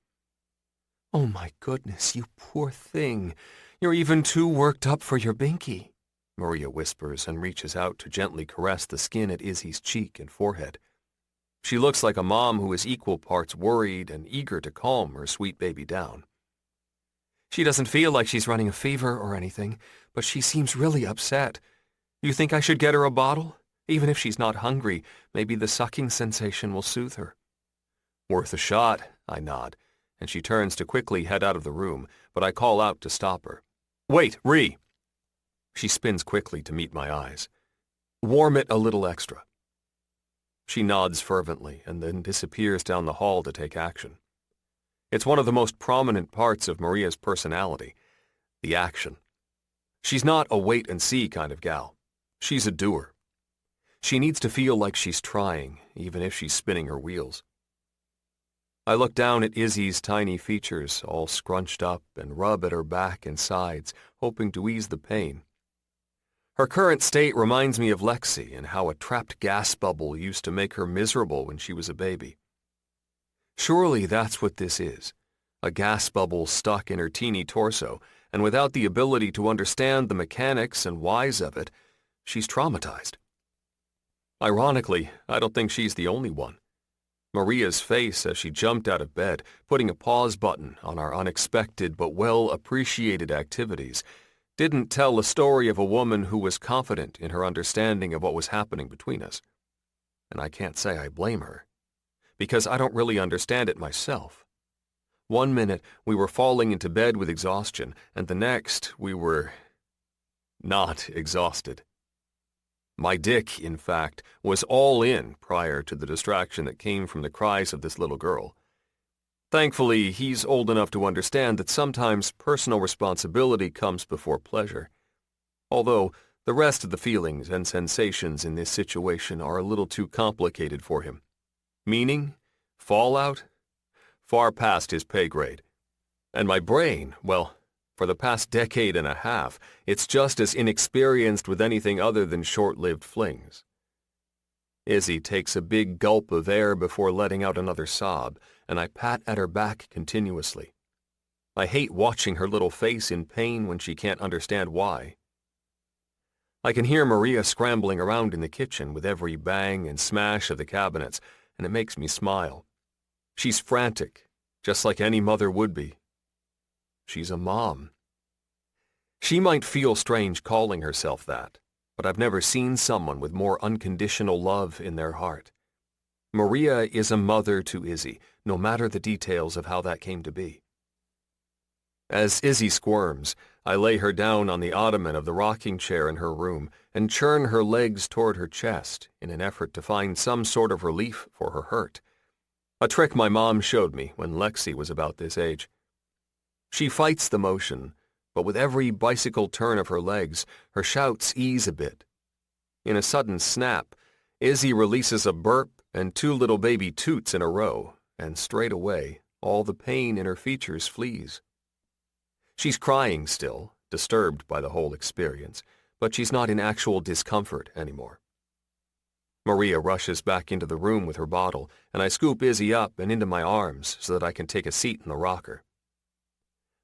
"Oh my goodness, you poor thing. You're even too worked up for your binky," Maria whispers and reaches out to gently caress the skin at Izzy's cheek and forehead. She looks like a mom who is equal parts worried and eager to calm her sweet baby down. "She doesn't feel like she's running a fever or anything, but she seems really upset. You think I should get her a bottle? Even if she's not hungry, maybe the sucking sensation will soothe her." "Worth a shot," I nod, and she turns to quickly head out of the room, but I call out to stop her. "Wait, Ree!" She spins quickly to meet my eyes. "Warm it a little extra." She nods fervently and then disappears down the hall to take action. It's one of the most prominent parts of Maria's personality, the action. She's not a wait-and-see kind of gal. She's a doer. She needs to feel like she's trying, even if she's spinning her wheels. I look down at Izzy's tiny features, all scrunched up, and rub at her back and sides, hoping to ease the pain. Her current state reminds me of Lexi and how a trapped gas bubble used to make her miserable when she was a baby. Surely that's what this is, a gas bubble stuck in her teeny torso, and without the ability to understand the mechanics and whys of it, she's traumatized. Ironically, I don't think she's the only one. Maria's face as she jumped out of bed, putting a pause button on our unexpected but well-appreciated activities, didn't tell a story of a woman who was confident in her understanding of what was happening between us. And I can't say I blame her, because I don't really understand it myself. One minute we were falling into bed with exhaustion, and the next we were not exhausted. My dick, in fact, was all in prior to the distraction that came from the cries of this little girl. Thankfully, he's old enough to understand that sometimes personal responsibility comes before pleasure. Although, the rest of the feelings and sensations in this situation are a little too complicated for him. Meaning? Fallout? Far past his pay grade. And my brain, well, for the past decade and a half, it's just as inexperienced with anything other than short-lived flings. Izzy takes a big gulp of air before letting out another sob, and I pat at her back continuously. I hate watching her little face in pain when she can't understand why. I can hear Maria scrambling around in the kitchen with every bang and smash of the cabinets, and it makes me smile. She's frantic, just like any mother would be. She's a mom. She might feel strange calling herself that, but I've never seen someone with more unconditional love in their heart. Maria is a mother to Izzy, no matter the details of how that came to be. As Izzy squirms, I lay her down on the ottoman of the rocking chair in her room and churn her legs toward her chest in an effort to find some sort of relief for her hurt. A trick my mom showed me when Lexi was about this age. She fights the motion, but with every bicycle turn of her legs, her shouts ease a bit. In a sudden snap, Izzy releases a burp and 2 little baby toots in a row, and straight away, all the pain in her features flees. She's crying still, disturbed by the whole experience, but she's not in actual discomfort anymore. Maria rushes back into the room with her bottle, and I scoop Izzy up and into my arms so that I can take a seat in the rocker.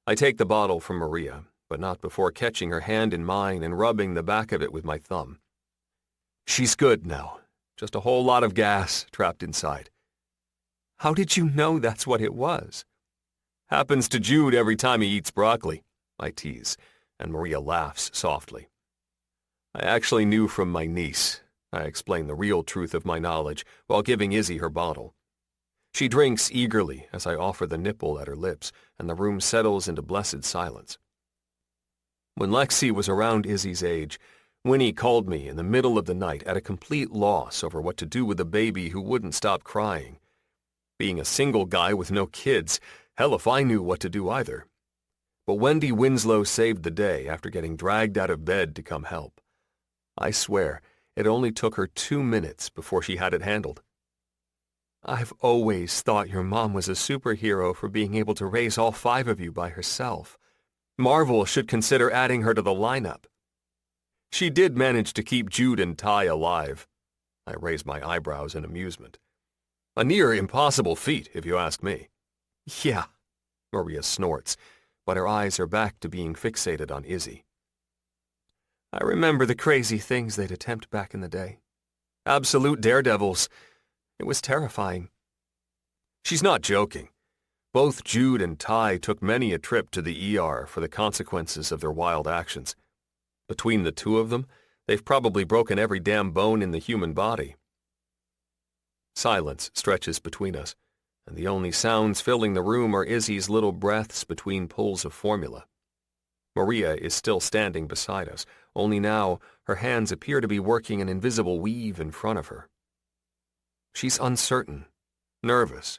I take the bottle from Maria, but not before catching her hand in mine and rubbing the back of it with my thumb. She's good now. Just a whole lot of gas trapped inside. How did you know that's what it was? Happens to Jude every time he eats broccoli, I tease, and Maria laughs softly. I actually knew from my niece. I explain the real truth of my knowledge while giving Izzy her bottle. She drinks eagerly as I offer the nipple at her lips, and the room settles into blessed silence. When Lexi was around Izzy's age, Winnie called me in the middle of the night at a complete loss over what to do with a baby who wouldn't stop crying. Being a single guy with no kids, hell if I knew what to do either. But Wendy Winslow saved the day after getting dragged out of bed to come help. I swear, it only took her 2 minutes before she had it handled. I've always thought your mom was a superhero for being able to raise all 5 of you by herself. Marvel should consider adding her to the lineup. She did manage to keep Jude and Ty alive. I raise my eyebrows in amusement. A near impossible feat, if you ask me. Yeah, Maria snorts, but her eyes are back to being fixated on Izzy. I remember the crazy things they'd attempt back in the day. Absolute daredevils. It was terrifying. She's not joking. Both Jude and Ty took many a trip to the ER for the consequences of their wild actions. Between the 2 of them, they've probably broken every damn bone in the human body. Silence stretches between us, and the only sounds filling the room are Izzy's little breaths between pulls of formula. Maria is still standing beside us, only now her hands appear to be working an invisible weave in front of her. She's uncertain, nervous,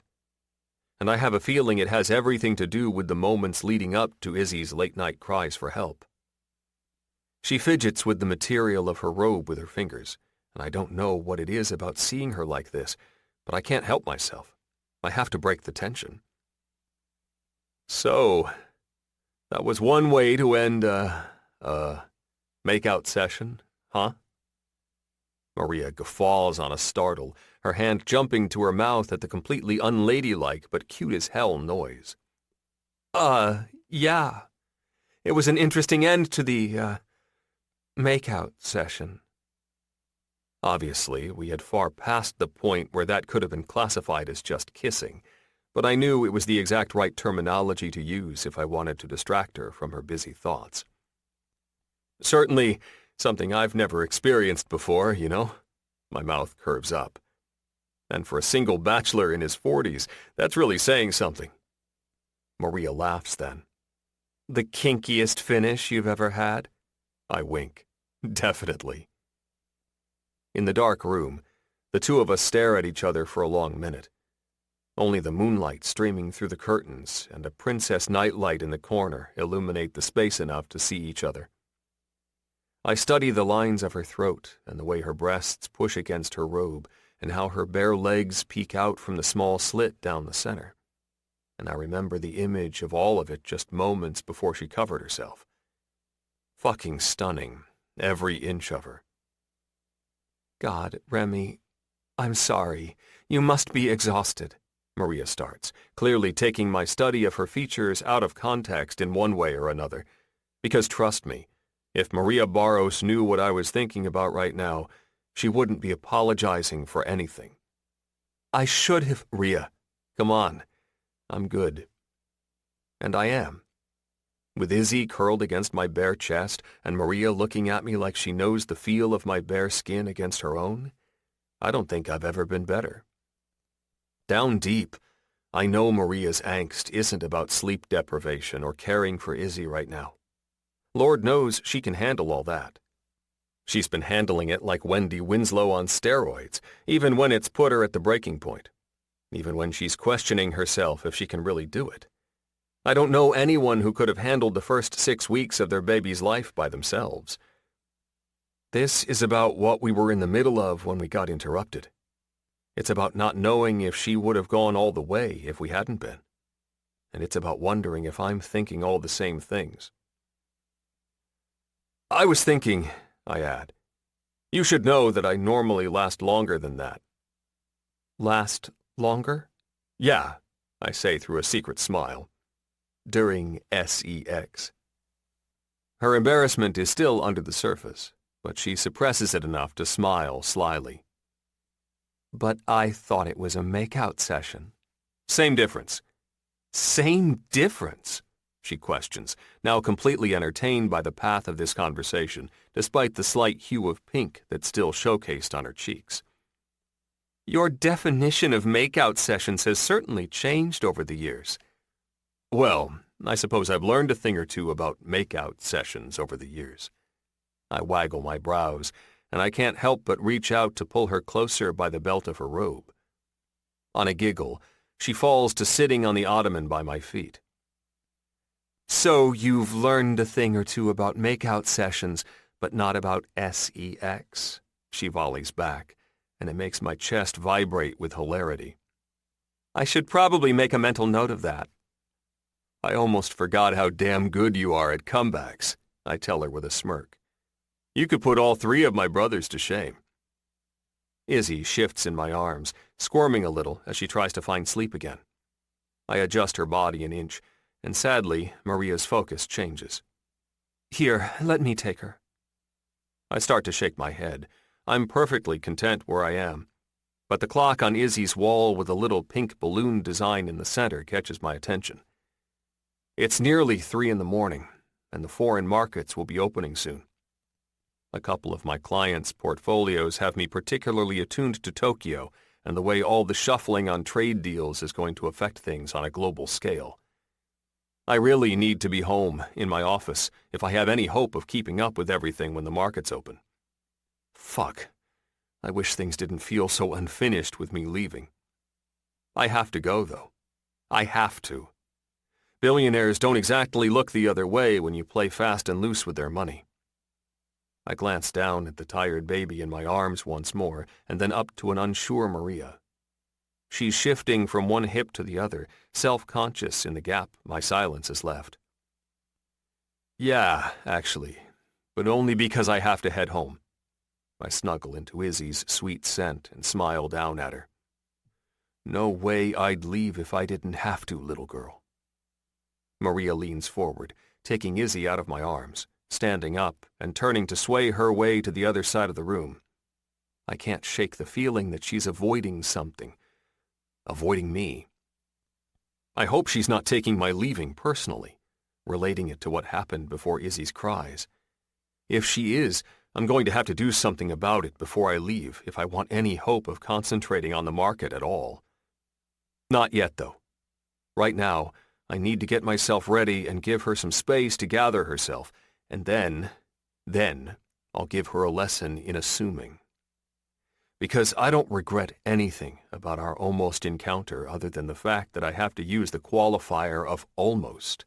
and I have a feeling it has everything to do with the moments leading up to Izzy's late-night cries for help. She fidgets with the material of her robe with her fingers, and I don't know what it is about seeing her like this, but I can't help myself. I have to break the tension. So, that was one way to end a make-out session, huh? Maria guffaws on a startle, her hand jumping to her mouth at the completely unladylike but cute-as-hell noise. Yeah. It was an interesting end to the, make-out session. Obviously, we had far passed the point where that could have been classified as just kissing, but I knew it was the exact right terminology to use if I wanted to distract her from her busy thoughts. Certainly, something I've never experienced before, you know? My mouth curves up. And for a single bachelor in his 40s, that's really saying something. Maria laughs then. The kinkiest finish you've ever had? I wink. Definitely. In the dark room, the two of us stare at each other for a long minute. Only the moonlight streaming through the curtains and a princess nightlight in the corner illuminate the space enough to see each other. I study the lines of her throat and the way her breasts push against her robe and how her bare legs peek out from the small slit down the center. And I remember the image of all of it just moments before she covered herself. Fucking stunning, every inch of her. God, Remy, I'm sorry. You must be exhausted, Maria starts, clearly taking my study of her features out of context in one way or another. Because trust me, if Maria Barros knew what I was thinking about right now, she wouldn't be apologizing for anything. I should have, Rhea. Come on. I'm good. And I am. With Izzy curled against my bare chest and Maria looking at me like she knows the feel of my bare skin against her own, I don't think I've ever been better. Down deep, I know Maria's angst isn't about sleep deprivation or caring for Izzy right now. Lord knows she can handle all that. She's been handling it like Wendy Winslow on steroids, even when it's put her at the breaking point, even when she's questioning herself if she can really do it. I don't know anyone who could have handled the first 6 weeks of their baby's life by themselves. This is about what we were in the middle of when we got interrupted. It's about not knowing if she would have gone all the way if we hadn't been. And it's about wondering if I'm thinking all the same things. I was thinking, I add, you should know that I normally last longer than that. Last longer? Yeah, I say through a secret smile. During sex. Her embarrassment is still under the surface, but she suppresses it enough to smile slyly. But I thought it was a make-out session. Same difference. Same difference? She questions, now completely entertained by the path of this conversation, despite the slight hue of pink that's still showcased on her cheeks. Your definition of make-out sessions has certainly changed over the years. Well, I suppose I've learned a thing or two about make-out sessions over the years. I waggle my brows, and I can't help but reach out to pull her closer by the belt of her robe. On a giggle, she falls to sitting on the ottoman by my feet. So you've learned a thing or two about make-out sessions, but not about sex, she volleys back, and it makes my chest vibrate with hilarity. I should probably make a mental note of that. I almost forgot how damn good you are at comebacks, I tell her with a smirk. You could put all 3 of my brothers to shame. Izzy shifts in my arms, squirming a little as she tries to find sleep again. I adjust her body an inch, and sadly, Maria's focus changes. Here, let me take her. I start to shake my head. I'm perfectly content where I am. But the clock on Izzy's wall with a little pink balloon design in the center catches my attention. It's nearly 3 in the morning, and the foreign markets will be opening soon. A couple of my clients' portfolios have me particularly attuned to Tokyo and the way all the shuffling on trade deals is going to affect things on a global scale. I really need to be home, in my office, if I have any hope of keeping up with everything when the markets open. Fuck. I wish things didn't feel so unfinished with me leaving. I have to go, though. I have to. Billionaires don't exactly look the other way when you play fast and loose with their money. I glance down at the tired baby in my arms once more, and then up to an unsure Maria. She's shifting from one hip to the other, self-conscious in the gap my silence has left. Yeah, actually, but only because I have to head home. I snuggle into Izzy's sweet scent and smile down at her. No way I'd leave if I didn't have to, little girl. Maria leans forward, taking Izzy out of my arms, standing up and turning to sway her way to the other side of the room. I can't shake the feeling that she's avoiding something. Avoiding me. I hope she's not taking my leaving personally, relating it to what happened before Izzy's cries. If she is, I'm going to have to do something about it before I leave if I want any hope of concentrating on the market at all. Not yet, though. Right now, I need to get myself ready and give her some space to gather herself, and then I'll give her a lesson in assuming. Because I don't regret anything about our almost encounter other than the fact that I have to use the qualifier of almost.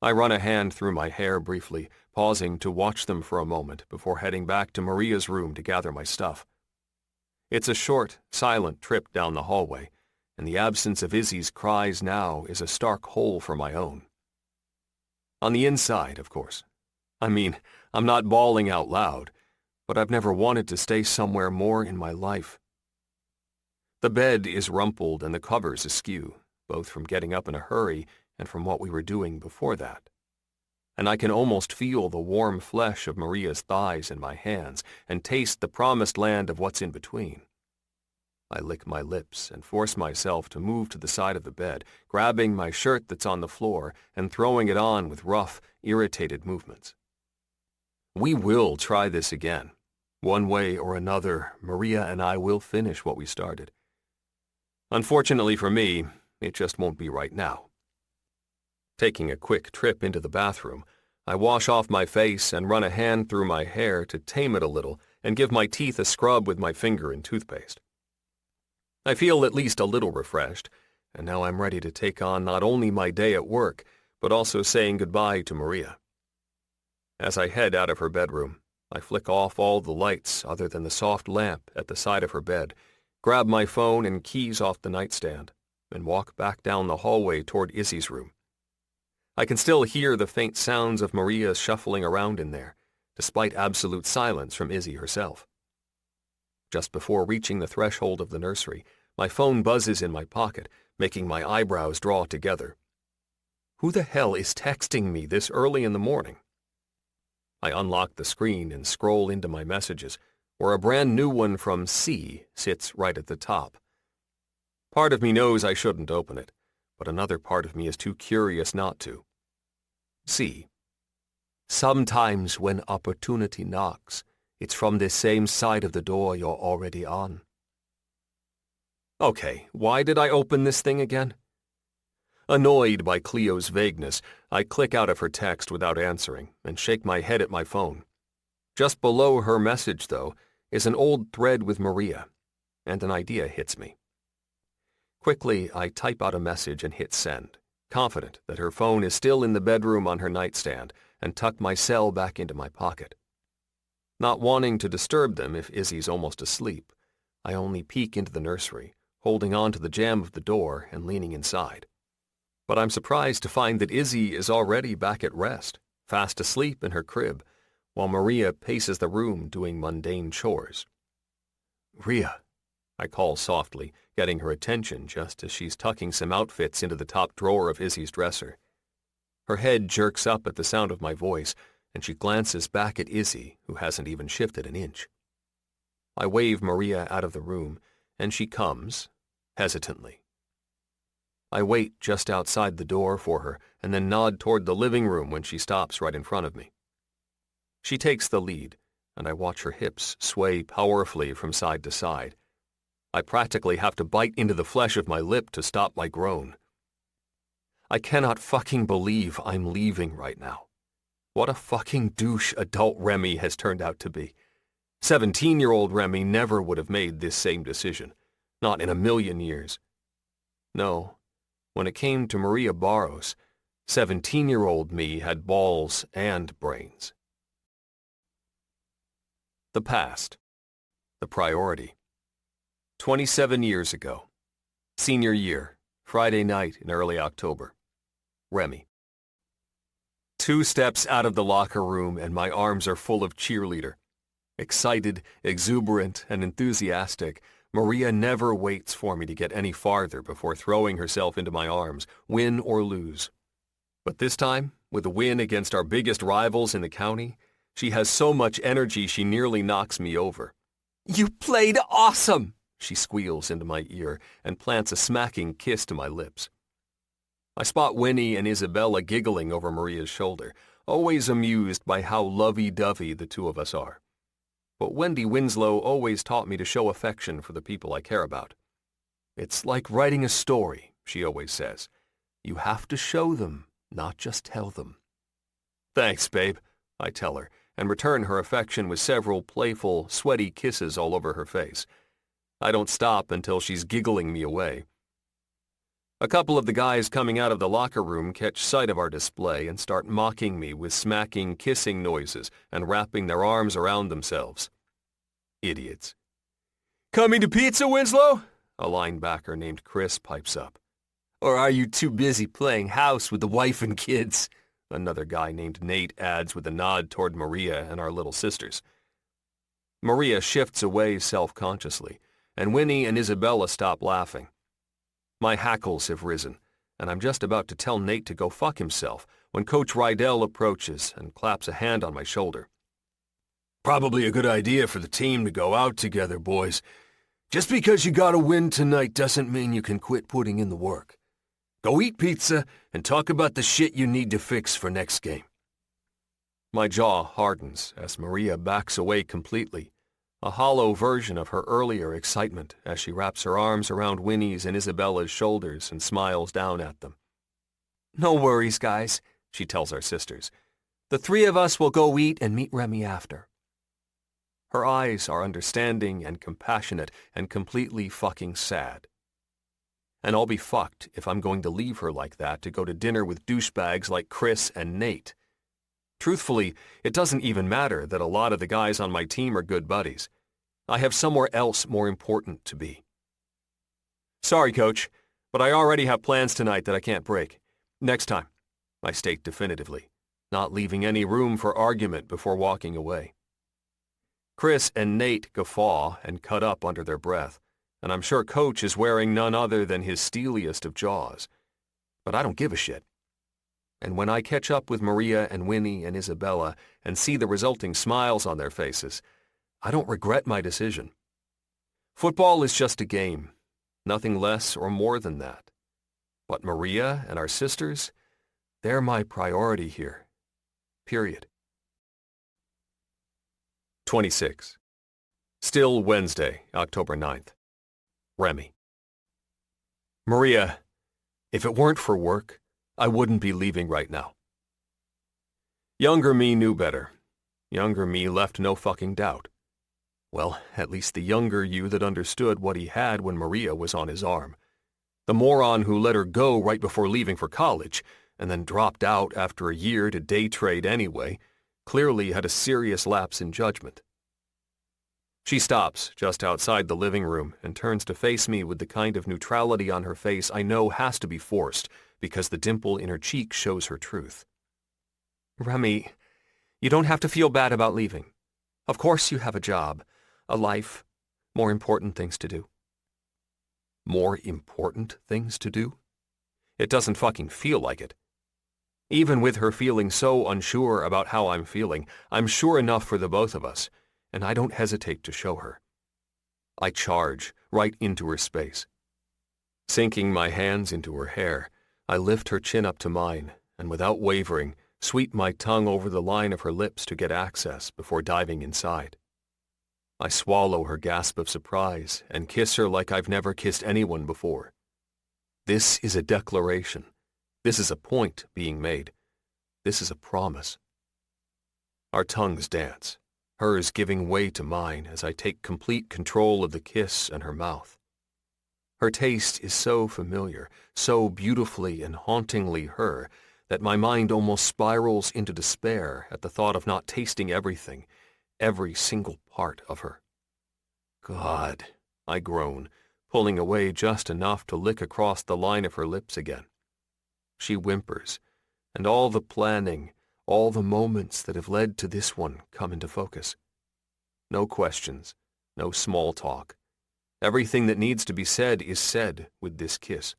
I run a hand through my hair briefly, pausing to watch them for a moment before heading back to Maria's room to gather my stuff. It's a short, silent trip down the hallway, and the absence of Izzy's cries now is a stark hole for my own. On the inside, of course. I mean, I'm not bawling out loud, but I've never wanted to stay somewhere more in my life. The bed is rumpled and the covers askew, both from getting up in a hurry and from what we were doing before that. And I can almost feel the warm flesh of Maria's thighs in my hands and taste the promised land of what's in between. I lick my lips and force myself to move to the side of the bed, grabbing my shirt that's on the floor and throwing it on with rough, irritated movements. We will try this again. One way or another, Maria and I will finish what we started. Unfortunately for me, it just won't be right now. Taking a quick trip into the bathroom, I wash off my face and run a hand through my hair to tame it a little and give my teeth a scrub with my finger and toothpaste. I feel at least a little refreshed, and now I'm ready to take on not only my day at work, but also saying goodbye to Maria. As I head out of her bedroom, I flick off all the lights other than the soft lamp at the side of her bed, grab my phone and keys off the nightstand, and walk back down the hallway toward Izzy's room. I can still hear the faint sounds of Maria shuffling around in there, despite absolute silence from Izzy herself. Just before reaching the threshold of the nursery, my phone buzzes in my pocket, making my eyebrows draw together. Who the hell is texting me this early in the morning? I unlock the screen and scroll into my messages, where a brand new one from C sits right at the top. Part of me knows I shouldn't open it, but another part of me is too curious not to. C. Sometimes when opportunity knocks, it's from the same side of the door you're already on. Okay, why did I open this thing again? Annoyed by Cleo's vagueness, I click out of her text without answering and shake my head at my phone. Just below her message, though, is an old thread with Maria, and an idea hits me. Quickly, I type out a message and hit send, confident that her phone is still in the bedroom on her nightstand, and tuck my cell back into my pocket. Not wanting to disturb them if Izzy's almost asleep, I only peek into the nursery, holding on to the jamb of the door and leaning inside. But I'm surprised to find that Izzy is already back at rest, fast asleep in her crib, while Maria paces the room doing mundane chores. Rhea, I call softly, getting her attention just as she's tucking some outfits into the top drawer of Izzy's dresser. Her head jerks up at the sound of my voice, and she glances back at Izzy, who hasn't even shifted an inch. I wave Maria out of the room, and she comes, hesitantly. I wait just outside the door for her and then nod toward the living room when she stops right in front of me. She takes the lead, and I watch her hips sway powerfully from side to side. I practically have to bite into the flesh of my lip to stop my groan. I cannot fucking believe I'm leaving right now. What a fucking douche adult Remy has turned out to be. 17-year-old Remy never would have made this same decision. Not in a million years. No. When it came to Maria Barros, 17-year-old me had balls and brains. The past. The priority. 27 years ago. Senior year. Friday night in early October. Remy. 2 steps out of the locker room and my arms are full of cheerleader. Excited, exuberant, and enthusiastic, Maria never waits for me to get any farther before throwing herself into my arms, win or lose. But this time, with a win against our biggest rivals in the county, she has so much energy she nearly knocks me over. "You played awesome!" she squeals into my ear and plants a smacking kiss to my lips. I spot Winnie and Isabella giggling over Maria's shoulder, always amused by how lovey-dovey the two of us are. But Wendy Winslow always taught me to show affection for the people I care about. "It's like writing a story," she always says. "You have to show them, not just tell them." "Thanks, babe," I tell her, and return her affection with several playful, sweaty kisses all over her face. I don't stop until she's giggling me away. A couple of the guys coming out of the locker room catch sight of our display and start mocking me with smacking, kissing noises and wrapping their arms around themselves. Idiots. "Coming to pizza, Winslow?" a linebacker named Chris pipes up. "Or are you too busy playing house with the wife and kids?" another guy named Nate adds with a nod toward Maria and our little sisters. Maria shifts away self-consciously, and Winnie and Isabella stop laughing. My hackles have risen, and I'm just about to tell Nate to go fuck himself when Coach Rydell approaches and claps a hand on my shoulder. "Probably a good idea for the team to go out together, boys. Just because you gotta win tonight doesn't mean you can quit putting in the work. Go eat pizza and talk about the shit you need to fix for next game." My jaw hardens as Maria backs away completely, a hollow version of her earlier excitement as she wraps her arms around Winnie's and Isabella's shoulders and smiles down at them. "No worries, guys," she tells our sisters. "The three of us will go eat and meet Remy after." Her eyes are understanding and compassionate and completely fucking sad. And I'll be fucked if I'm going to leave her like that to go to dinner with douchebags like Chris and Nate. Truthfully, it doesn't even matter that a lot of the guys on my team are good buddies. I have somewhere else more important to be. "Sorry, Coach, but I already have plans tonight that I can't break. Next time," I state definitively, not leaving any room for argument before walking away. Chris and Nate guffaw and cut up under their breath, and I'm sure Coach is wearing none other than his steeliest of jaws. But I don't give a shit. And when I catch up with Maria and Winnie and Isabella and see the resulting smiles on their faces, I don't regret my decision. Football is just a game, nothing less or more than that. But Maria and our sisters, they're my priority here. Period. 26. Still Wednesday, October 9th. Remy. "Maria, if it weren't for work, I wouldn't be leaving right now." Younger me knew better. Younger me left no fucking doubt. Well, at least the younger you that understood what he had when Maria was on his arm. The moron who let her go right before leaving for college, and then dropped out after a year to day trade anyway, clearly had a serious lapse in judgment. She stops just outside the living room and turns to face me with the kind of neutrality on her face I know has to be forced because the dimple in her cheek shows her truth. "Remy, you don't have to feel bad about leaving. Of course you have a job, a life, more important things to do." More important things to do? It doesn't fucking feel like it. Even with her feeling so unsure about how I'm feeling, I'm sure enough for the both of us, and I don't hesitate to show her. I charge right into her space. Sinking my hands into her hair, I lift her chin up to mine, and without wavering, sweep my tongue over the line of her lips to get access before diving inside. I swallow her gasp of surprise and kiss her like I've never kissed anyone before. This is a declaration. This is a point being made. This is a promise. Our tongues dance, hers giving way to mine as I take complete control of the kiss and her mouth. Her taste is so familiar, so beautifully and hauntingly her, that my mind almost spirals into despair at the thought of not tasting everything, every single part of her. God, I groan, pulling away just enough to lick across the line of her lips again. She whimpers, and all the planning, all the moments that have led to this one come into focus. No questions, no small talk. Everything that needs to be said is said with this kiss.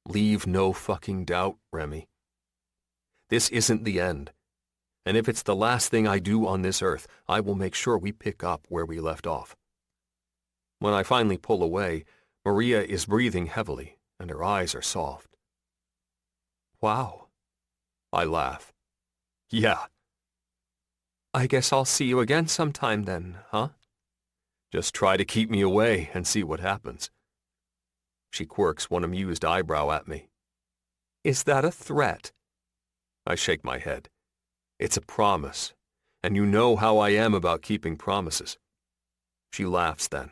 Leave no fucking doubt, Remy. This isn't the end. And if it's the last thing I do on this earth, I will make sure we pick up where we left off. When I finally pull away, Maria is breathing heavily, and her eyes are soft. Wow. I laugh. Yeah. I guess I'll see you again sometime then, huh? Just try to keep me away and see what happens. She quirks one amused eyebrow at me. Is that a threat? I shake my head. It's a promise, and you know how I am about keeping promises. She laughs then.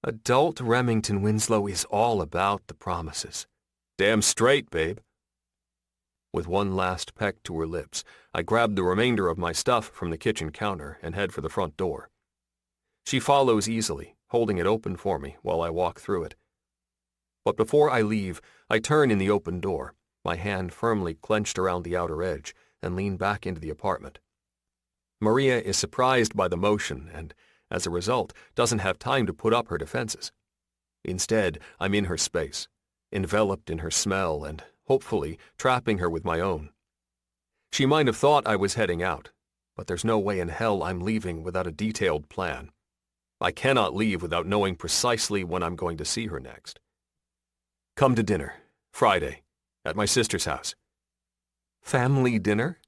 Adult Remington Winslow is all about the promises. Damn straight, babe. With one last peck to her lips, I grab the remainder of my stuff from the kitchen counter and head for the front door. She follows easily, holding it open for me while I walk through it. But before I leave, I turn in the open door, my hand firmly clenched around the outer edge, and lean back into the apartment. Maria is surprised by the motion and, as a result, doesn't have time to put up her defenses. Instead, I'm in her space, enveloped in her smell and, hopefully, trapping her with my own. She might have thought I was heading out, but there's no way in hell I'm leaving without a detailed plan. I cannot leave without knowing precisely when I'm going to see her next. Come to dinner, Friday, at my sister's house. Family dinner?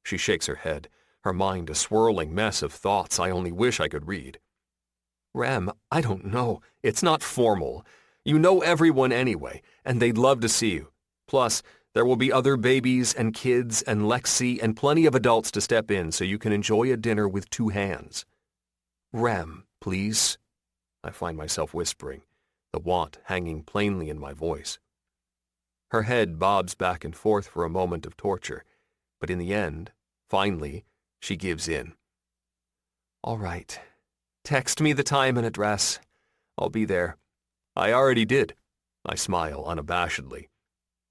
She shakes her head, her mind a swirling mess of thoughts I only wish I could read. Rem, I don't know. It's not formal. You know everyone anyway, and they'd love to see you. Plus, there will be other babies and kids and Lexi and plenty of adults to step in so you can enjoy a dinner with two hands. Rem, please, I find myself whispering, the want hanging plainly in my voice. Her head bobs back and forth for a moment of torture, but in the end, finally, she gives in. All right. Text me the time and address. I'll be there. I already did. I smile unabashedly.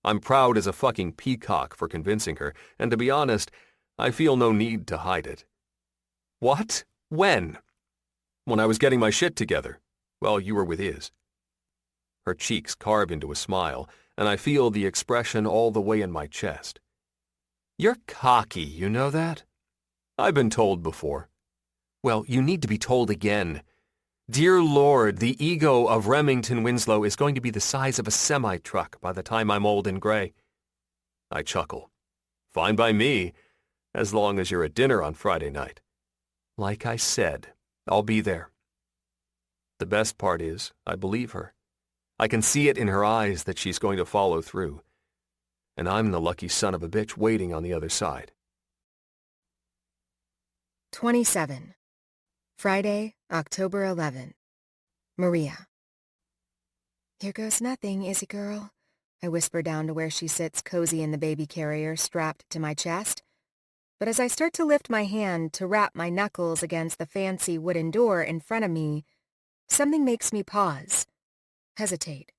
I'm proud as a fucking peacock for convincing her, and to be honest, I feel no need to hide it. What? When? When I was getting my shit together. Well, you were with Iz. Her cheeks carve into a smile, and I feel the expression all the way in my chest. You're cocky, you know that? I've been told before. Well, you need to be told again. Dear Lord, the ego of Remington Winslow is going to be the size of a semi-truck by the time I'm old and gray. I chuckle. Fine by me, as long as you're at dinner on Friday night. Like I said, I'll be there. The best part is, I believe her. I can see it in her eyes that she's going to follow through. And I'm the lucky son of a bitch waiting on the other side. 27. Friday, October 11th. Maria. Here goes nothing, Izzy girl, I whisper down to where she sits cozy in the baby carrier strapped to my chest. But as I start to lift my hand to rap my knuckles against the fancy wooden door in front of me, something makes me pause, hesitate.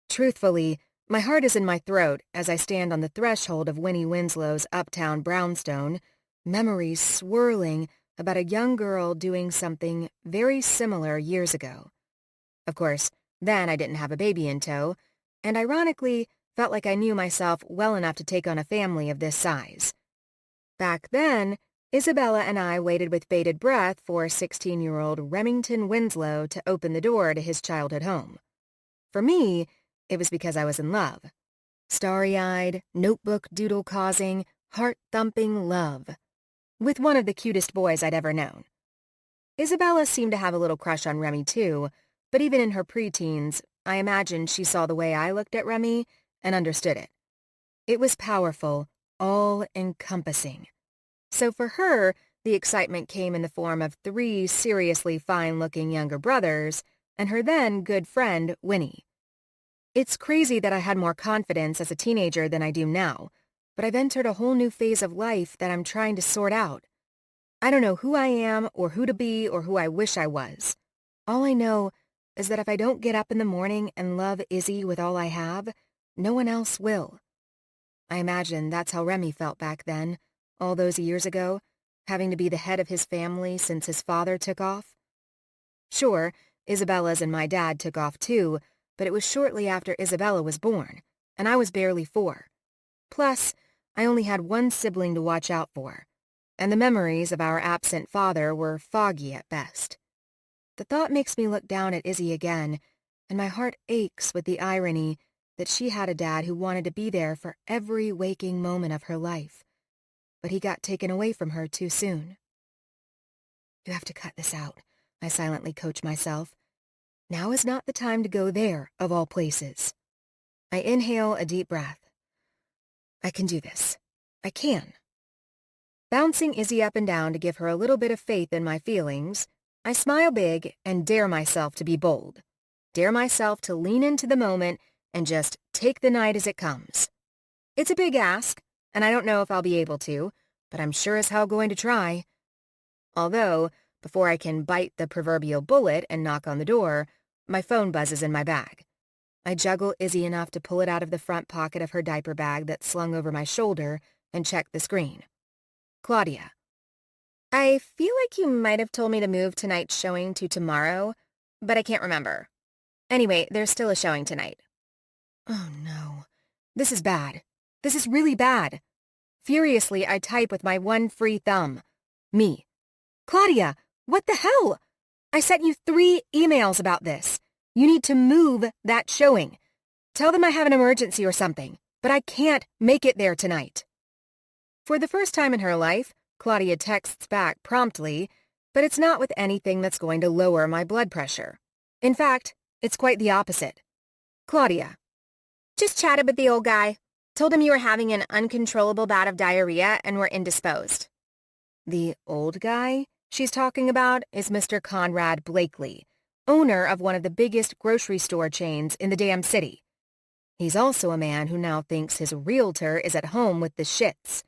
Truthfully, my heart is in my throat as I stand on the threshold of Winnie Winslow's uptown brownstone, memories swirling about a young girl doing something very similar years ago. Of course, then I didn't have a baby in tow, and ironically felt like I knew myself well enough to take on a family of this size. Back then, Isabella and I waited with bated breath for 16-year-old Remington Winslow to open the door to his childhood home. For me, it was because I was in love. Starry-eyed, notebook doodle-causing, heart-thumping love. With one of the cutest boys I'd ever known. Isabella seemed to have a little crush on Remy too, but even in her preteens, I imagined she saw the way I looked at Remy and understood it. It was powerful, all-encompassing. So for her, the excitement came in the form of 3 seriously fine-looking younger brothers and her then good friend, Winnie. It's crazy that I had more confidence as a teenager than I do now, but I've entered a whole new phase of life that I'm trying to sort out. I don't know who I am or who to be or who I wish I was. All I know is that if I don't get up in the morning and love Izzy with all I have, no one else will. I imagine that's how Remy felt back then, all those years ago, having to be the head of his family since his father took off. Sure, Isabella's and my dad took off too, but it was shortly after Isabella was born, and I was barely 4. Plus, I only had one sibling to watch out for, and the memories of our absent father were foggy at best. The thought makes me look down at Izzy again, and my heart aches with the irony that she had a dad who wanted to be there for every waking moment of her life, but he got taken away from her too soon. You have to cut this out, I silently coach myself. Now is not the time to go there, of all places. I inhale a deep breath. I can do this. I can. Bouncing Izzy up and down to give her a little bit of faith in my feelings, I smile big and dare myself to be bold. Dare myself to lean into the moment and just take the night as it comes. It's a big ask, and I don't know if I'll be able to, but I'm sure as hell going to try. Although, before I can bite the proverbial bullet and knock on the door, my phone buzzes in my bag. I juggle Izzy enough to pull it out of the front pocket of her diaper bag that's slung over my shoulder and check the screen. Claudia. I feel like you might have told me to move tonight's showing to tomorrow, but I can't remember. Anyway, there's still a showing tonight. Oh no. This is bad. This is really bad. Furiously, I type with my one free thumb. Me. Claudia, what the hell? I sent you 3 emails about this. You need to move that showing. Tell them I have an emergency or something, but I can't make it there tonight. For the first time in her life, Claudia texts back promptly, but it's not with anything that's going to lower my blood pressure. In fact, it's quite the opposite. Claudia. Just chatted with the old guy. Told him you were having an uncontrollable bout of diarrhea and were indisposed. The old guy she's talking about is Mr. Conrad Blakely, owner of one of the biggest grocery store chains in the damn city. He's also a man who now thinks his realtor is at home with the shits.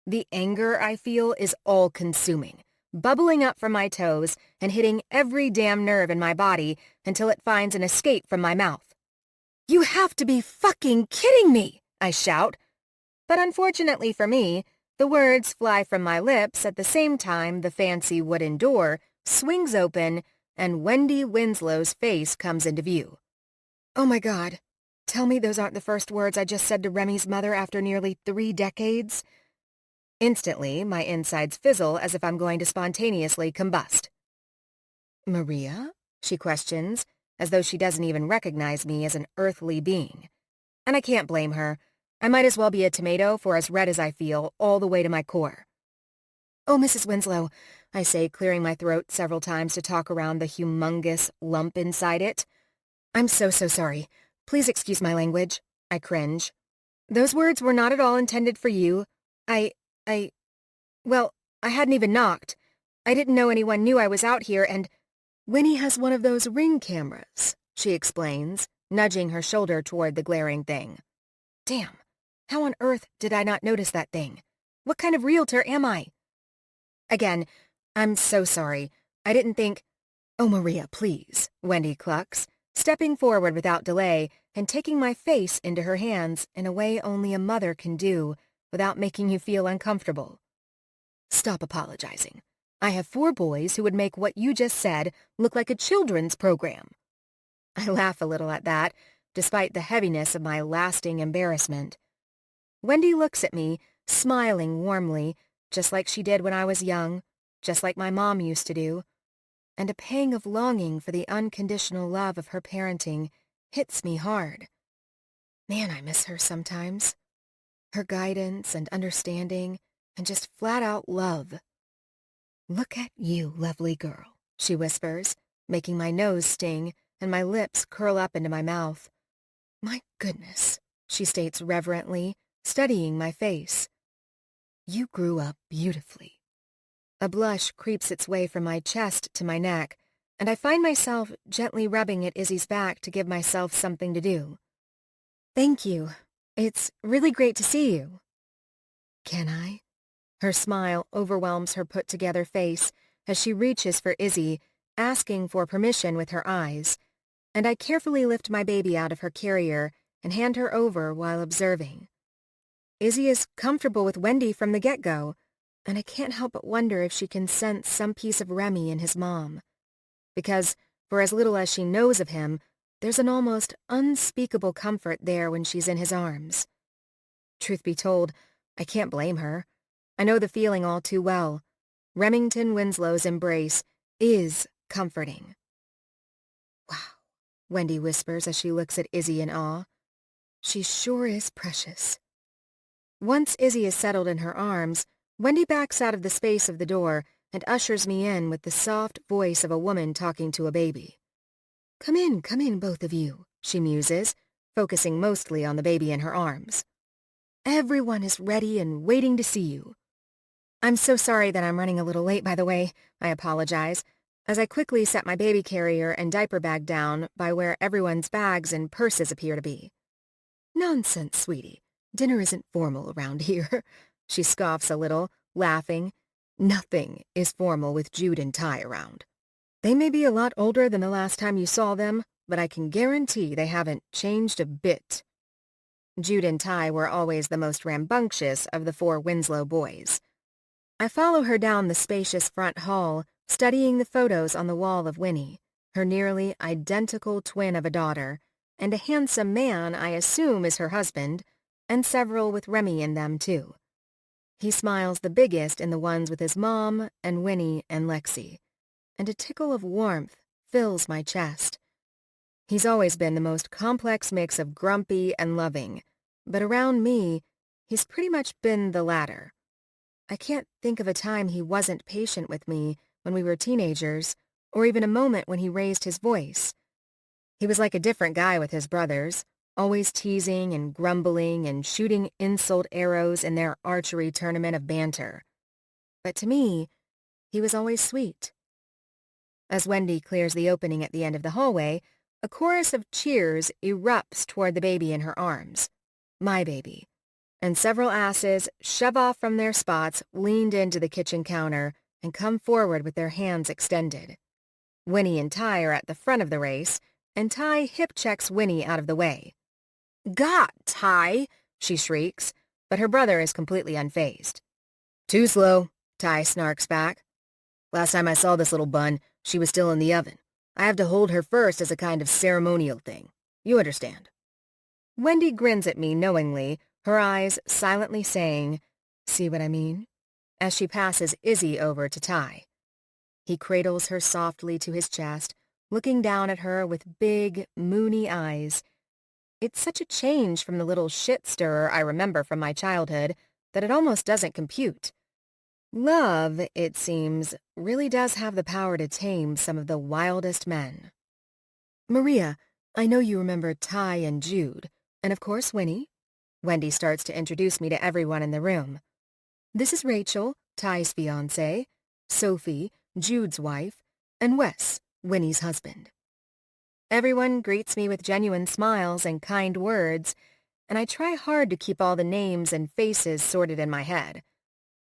The anger I feel is all-consuming, bubbling up from my toes and hitting every damn nerve in my body until it finds an escape from my mouth. You have to be fucking kidding me, I shout. But unfortunately for me, the words fly from my lips at the same time the fancy wooden door swings open and Wendy Winslow's face comes into view. Oh my God, tell me those aren't the first words I just said to Remy's mother after nearly 3 decades? Instantly, my insides fizzle as if I'm going to spontaneously combust. Maria? She questions, as though she doesn't even recognize me as an earthly being. And I can't blame her. I might as well be a tomato for as red as I feel, all the way to my core. Oh, Mrs. Winslow, I say, clearing my throat several times to talk around the humongous lump inside it. I'm so sorry. Please excuse my language. I cringe. Those words were not at all intended for you. Well, I hadn't even knocked. I didn't know anyone knew I was out here, and Winnie has one of those Ring cameras, she explains, nudging her shoulder toward the glaring thing. Damn, how on earth did I not notice that thing? What kind of realtor am I? Again, I'm so sorry. I didn't think... Oh, Maria, please, Wendy clucks, stepping forward without delay and taking my face into her hands in a way only a mother can do without making you feel uncomfortable. Stop apologizing. I have 4 boys who would make what you just said look like a children's program. I laugh a little at that, despite the heaviness of my lasting embarrassment. Wendy looks at me, smiling warmly, just like she did when I was young, just like my mom used to do, and a pang of longing for the unconditional love of her parenting hits me hard. Man, I miss her sometimes. Her guidance and understanding and just flat-out love. Look at you, lovely girl, she whispers, making my nose sting and my lips curl up into my mouth. My goodness, she states reverently, studying my face. You grew up beautifully. A blush creeps its way from my chest to my neck, and I find myself gently rubbing at Izzy's back to give myself something to do. Thank you. It's really great to see you. Can I? Her smile overwhelms her put-together face as she reaches for Izzy, asking for permission with her eyes, and I carefully lift my baby out of her carrier and hand her over while observing. Izzy is comfortable with Wendy from the get-go, and I can't help but wonder if she can sense some piece of Remy in his mom. Because, for as little as she knows of him, there's an almost unspeakable comfort there when she's in his arms. Truth be told, I can't blame her. I know the feeling all too well. Remington Winslow's embrace is comforting. Wow, Wendy whispers as she looks at Izzy in awe. She sure is precious. Once Izzy is settled in her arms, Wendy backs out of the space of the door and ushers me in with the soft voice of a woman talking to a baby. Come in, both of you, she muses, focusing mostly on the baby in her arms. Everyone is ready and waiting to see you. I'm so sorry that I'm running a little late, by the way. I apologize, as I quickly set my baby carrier and diaper bag down by where everyone's bags and purses appear to be. Nonsense, sweetie. Dinner isn't formal around here. She scoffs a little, laughing. Nothing is formal with Jude and Ty around. They may be a lot older than the last time you saw them, but I can guarantee they haven't changed a bit. Jude and Ty were always the most rambunctious of the 4 Winslow boys. I follow her down the spacious front hall, studying the photos on the wall of Winnie, her nearly identical twin of a daughter, and a handsome man I assume is her husband, and several with Remy in them, too. He smiles the biggest in the ones with his mom and Winnie and Lexi, and a tickle of warmth fills my chest. He's always been the most complex mix of grumpy and loving, but around me, he's pretty much been the latter. I can't think of a time he wasn't patient with me when we were teenagers, or even a moment when he raised his voice. He was like a different guy with his brothers, always teasing and grumbling and shooting insult arrows in their archery tournament of banter. But to me, he was always sweet. As Wendy clears the opening at the end of the hallway, a chorus of cheers erupts toward the baby in her arms. My baby. And several asses shove off from their spots, leaned into the kitchen counter, and come forward with their hands extended. Winnie and Ty are at the front of the race, and Ty hip-checks Winnie out of the way. "God, Ty!" she shrieks, but her brother is completely unfazed. "Too slow," Ty snarks back. "Last time I saw this little bun, she was still in the oven. I have to hold her first as a kind of ceremonial thing. You understand." Wendy grins at me knowingly, her eyes silently saying, "See what I mean?" as she passes Izzy over to Ty. He cradles her softly to his chest, looking down at her with big, moony eyes. It's such a change from the little shit-stirrer I remember from my childhood that it almost doesn't compute. Love, it seems, really does have the power to tame some of the wildest men. "Maria, I know you remember Ty and Jude, and of course Winnie." Wendy starts to introduce me to everyone in the room. "This is Rachel, Ty's fiancé, Sophie, Jude's wife, and Wes, Winnie's husband." Everyone greets me with genuine smiles and kind words, and I try hard to keep all the names and faces sorted in my head.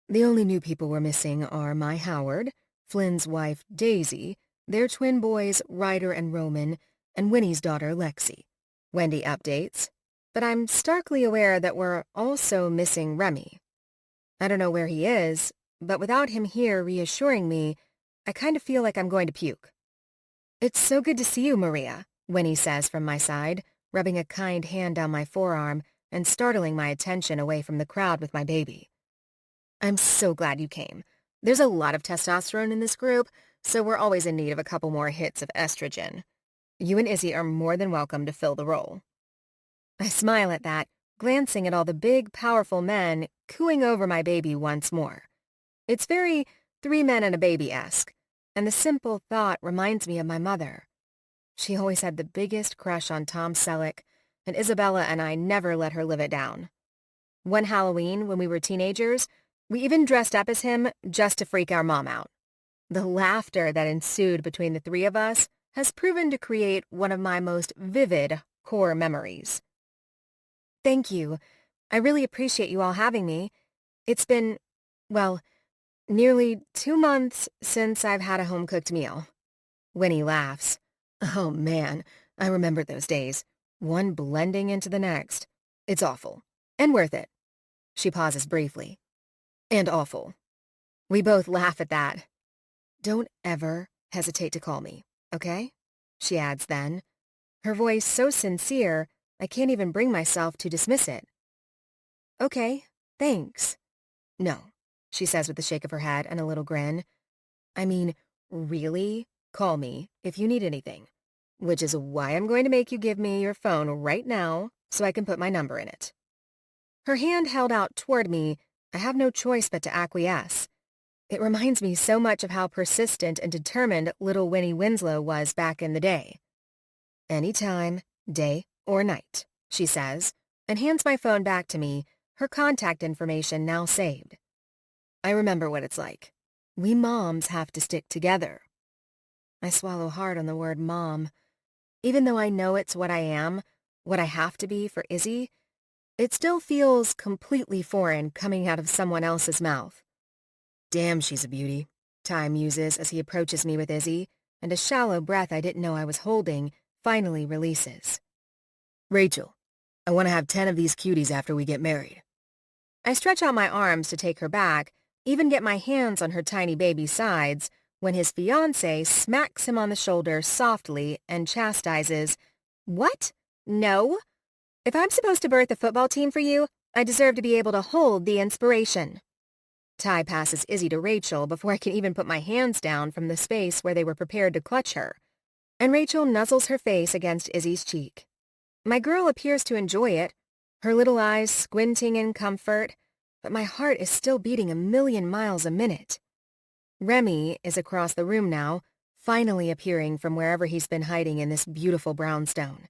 The only new people we're missing are my Howard, Flynn's wife Daisy, their twin boys Ryder and Roman, and Winnie's daughter Lexi. Wendy updates, but I'm starkly aware that we're also missing Remy. I don't know where he is, but without him here reassuring me, I kind of feel like I'm going to puke. "It's so good to see you, Maria," Winnie says from my side, rubbing a kind hand down my forearm and startling my attention away from the crowd with my baby. "I'm so glad you came. There's a lot of testosterone in this group, so we're always in need of a couple more hits of estrogen. You and Izzy are more than welcome to fill the role." I smile at that, glancing at all the big, powerful men cooing over my baby once more. It's very 3 men and a baby-esque, and the simple thought reminds me of my mother. She always had the biggest crush on Tom Selleck, and Isabella and I never let her live it down. One Halloween, when we were teenagers, we even dressed up as him just to freak our mom out. The laughter that ensued between the 3 of us has proven to create one of my most vivid core memories. "Thank you. I really appreciate you all having me. It's been, well, nearly 2 months since I've had a home-cooked meal." Winnie laughs. "Oh, man, I remember those days. One blending into the next. It's awful. And worth it." She pauses briefly. "And awful." We both laugh at that. "Don't ever hesitate to call me, okay?" she adds then, her voice so sincere I can't even bring myself to dismiss it. "Okay, Thanks. No, she says with a shake of her head and a little grin. I mean, really? Call me if you need anything. Which is why I'm going to make you give me your phone right now so I can put my number in it. Her hand held out toward me, I have no choice but to acquiesce. It reminds me so much of how persistent and determined little Winnie Winslow was back in the day. Anytime, day or night, she says, and hands my phone back to me, her contact information now saved. I remember what it's like. We moms have to stick together. I swallow hard on the word mom. Even though I know it's what I am, what I have to be for Izzy, it still feels completely foreign coming out of someone else's mouth. Damn, she's a beauty, Ty muses as he approaches me with Izzy, and a shallow breath I didn't know I was holding finally releases. Rachel, I want to have 10 of these cuties after we get married. I stretch out my arms to take her back, even get my hands on her tiny baby sides, when his fiancé smacks him on the shoulder softly and chastises, What? No? If I'm supposed to birth a football team for you, I deserve to be able to hold the inspiration. Ty passes Izzy to Rachel before I can even put my hands down from the space where they were prepared to clutch her, and Rachel nuzzles her face against Izzy's cheek. My girl appears to enjoy it, her little eyes squinting in comfort, but my heart is still beating 1,000,000 miles a minute. Remy is across the room now, finally appearing from wherever he's been hiding in this beautiful brownstone.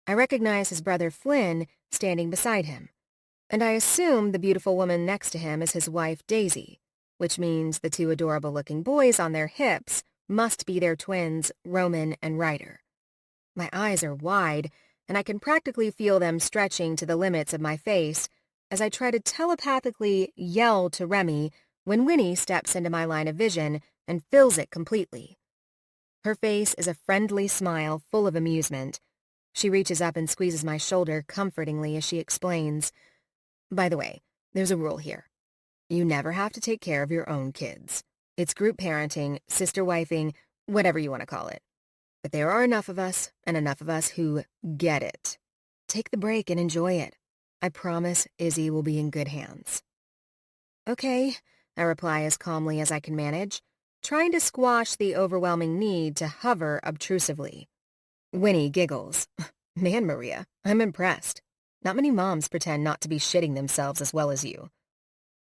I recognize his brother Flynn standing beside him, and I assume the beautiful woman next to him is his wife Daisy, which means the two adorable-looking boys on their hips must be their twins, Roman and Ryder. My eyes are wide, and I can practically feel them stretching to the limits of my face as I try to telepathically yell to Remy when Winnie steps into my line of vision and fills it completely. Her face is a friendly smile full of amusement. She reaches up and squeezes my shoulder comfortingly as she explains, By the way, there's a rule here. You never have to take care of your own kids. It's group parenting, sister-wifing, whatever you want to call it. But there are enough of us, and enough of us who get it. Take the break and enjoy it. I promise Izzy will be in good hands. Okay, I reply as calmly as I can manage, trying to squash the overwhelming need to hover obtrusively. Winnie giggles. Man, Maria, I'm impressed. Not many moms pretend not to be shitting themselves as well as you.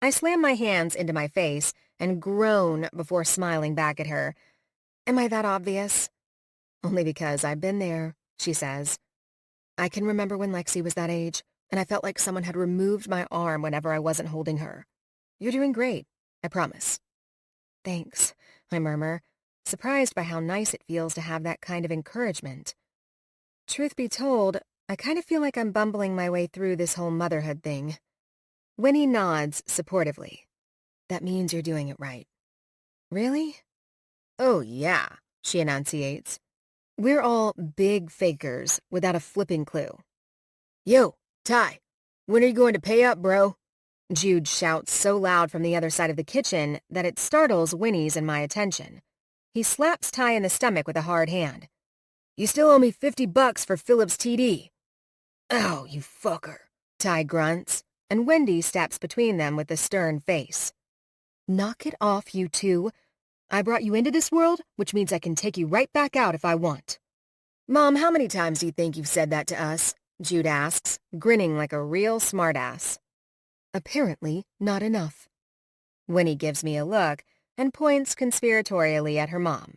I slam my hands into my face and groan before smiling back at her. Am I that obvious? Only because I've been there, she says. I can remember when Lexi was that age, and I felt like someone had removed my arm whenever I wasn't holding her. You're doing great, I promise. Thanks, I murmur, surprised by how nice it feels to have that kind of encouragement. Truth be told, I kind of feel like I'm bumbling my way through this whole motherhood thing. Winnie nods supportively. That means you're doing it right. Really? Oh, yeah, she enunciates. We're all big fakers without a flipping clue. Yo, Ty, when are you going to pay up, bro? Jude shouts so loud from the other side of the kitchen that it startles Winnie's and my attention. He slaps Ty in the stomach with a hard hand. You still owe me $50 for Philip's TD. Oh, you fucker, Ty grunts, and Wendy steps between them with a stern face. Knock it off, you two. I brought you into this world, which means I can take you right back out if I want. Mom, how many times do you think you've said that to us? Jude asks, grinning like a real smartass. Apparently not enough. Winnie gives me a look and points conspiratorially at her mom.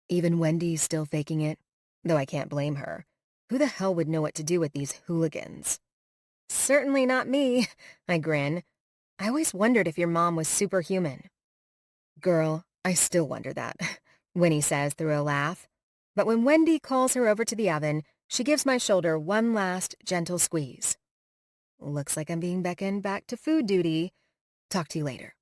Even Wendy's still faking it, though I can't blame her. Who the hell would know what to do with these hooligans? Certainly not me, I grin. I always wondered if your mom was superhuman. Girl, I still wonder that, Winnie says through a laugh. But when Wendy calls her over to the oven, she gives my shoulder one last gentle squeeze. Looks like I'm being beckoned back to food duty. Talk to you later.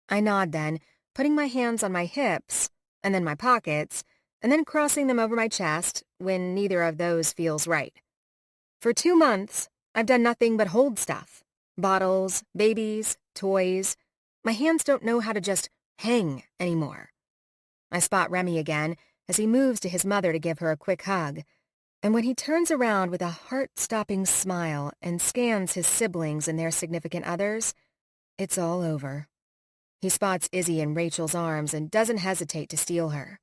I nod then, putting my hands on my hips, and then my pockets, and then crossing them over my chest when neither of those feels right. For 2 months, I've done nothing but hold stuff. Bottles, babies, toys. My hands don't know how to just hang anymore. I spot Remy again as he moves to his mother to give her a quick hug. And when he turns around with a heart-stopping smile and scans his siblings and their significant others, it's all over. He spots Izzy in Rachel's arms and doesn't hesitate to steal her.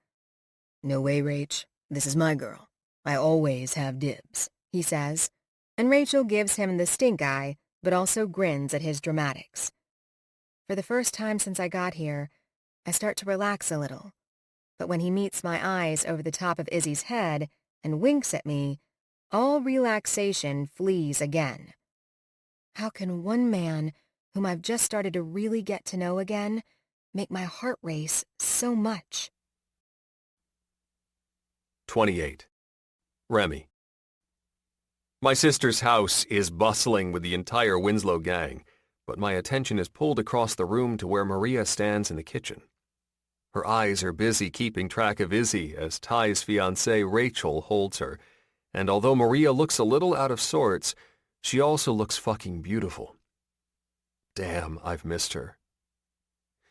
"No way, Rach. This is my girl. I always have dibs," he says, and Rachel gives him the stink eye, but also grins at his dramatics. For the first time since I got here, I start to relax a little. But when he meets my eyes over the top of Izzy's head and winks at me, all relaxation flees again. How can one man, whom I've just started to really get to know again, make my heart race so much? 28. Remy. My sister's house is bustling with the entire Winslow gang, but my attention is pulled across the room to where Maria stands in the kitchen. Her eyes are busy keeping track of Izzy as Ty's fiancée Rachel holds her, and although Maria looks a little out of sorts, she also looks fucking beautiful. Damn, I've missed her.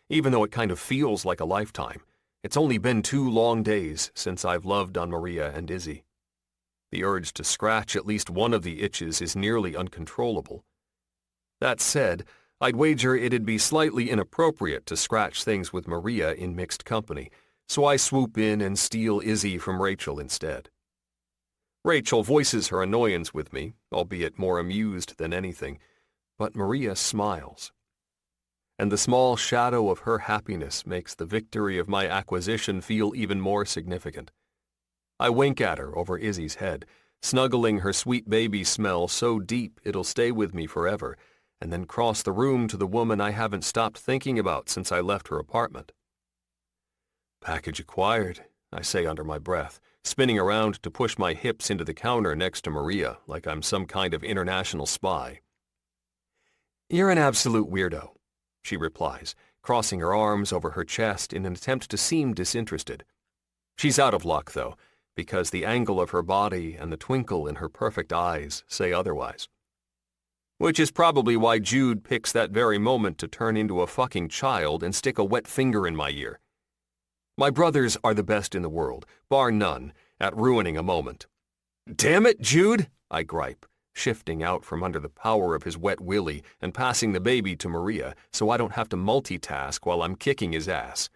Even though it kind of feels like a lifetime, it's only been 2 long days since I've loved on Maria and Izzy. The urge to scratch at least one of the itches is nearly uncontrollable. That said, I'd wager it'd be slightly inappropriate to scratch things with Maria in mixed company, so I swoop in and steal Izzy from Rachel instead. Rachel voices her annoyance with me, albeit more amused than anything, but Maria smiles. And the small shadow of her happiness makes the victory of my acquisition feel even more significant. I wink at her over Izzy's head, snuggling her sweet baby smell so deep it'll stay with me forever, and then cross the room to the woman I haven't stopped thinking about since I left her apartment. "Package acquired," I say under my breath, spinning around to push my hips into the counter next to Maria like I'm some kind of international spy. "You're an absolute weirdo," she replies, crossing her arms over her chest in an attempt to seem disinterested. She's out of luck, though, because the angle of her body and the twinkle in her perfect eyes say otherwise. Which is probably why Jude picks that very moment to turn into a fucking child and stick a wet finger in my ear. My brothers are the best in the world, bar none, at ruining a moment. "Damn it, Jude," I gripe, shifting out from under the power of his wet willy and passing the baby to Maria so I don't have to multitask while I'm kicking his ass.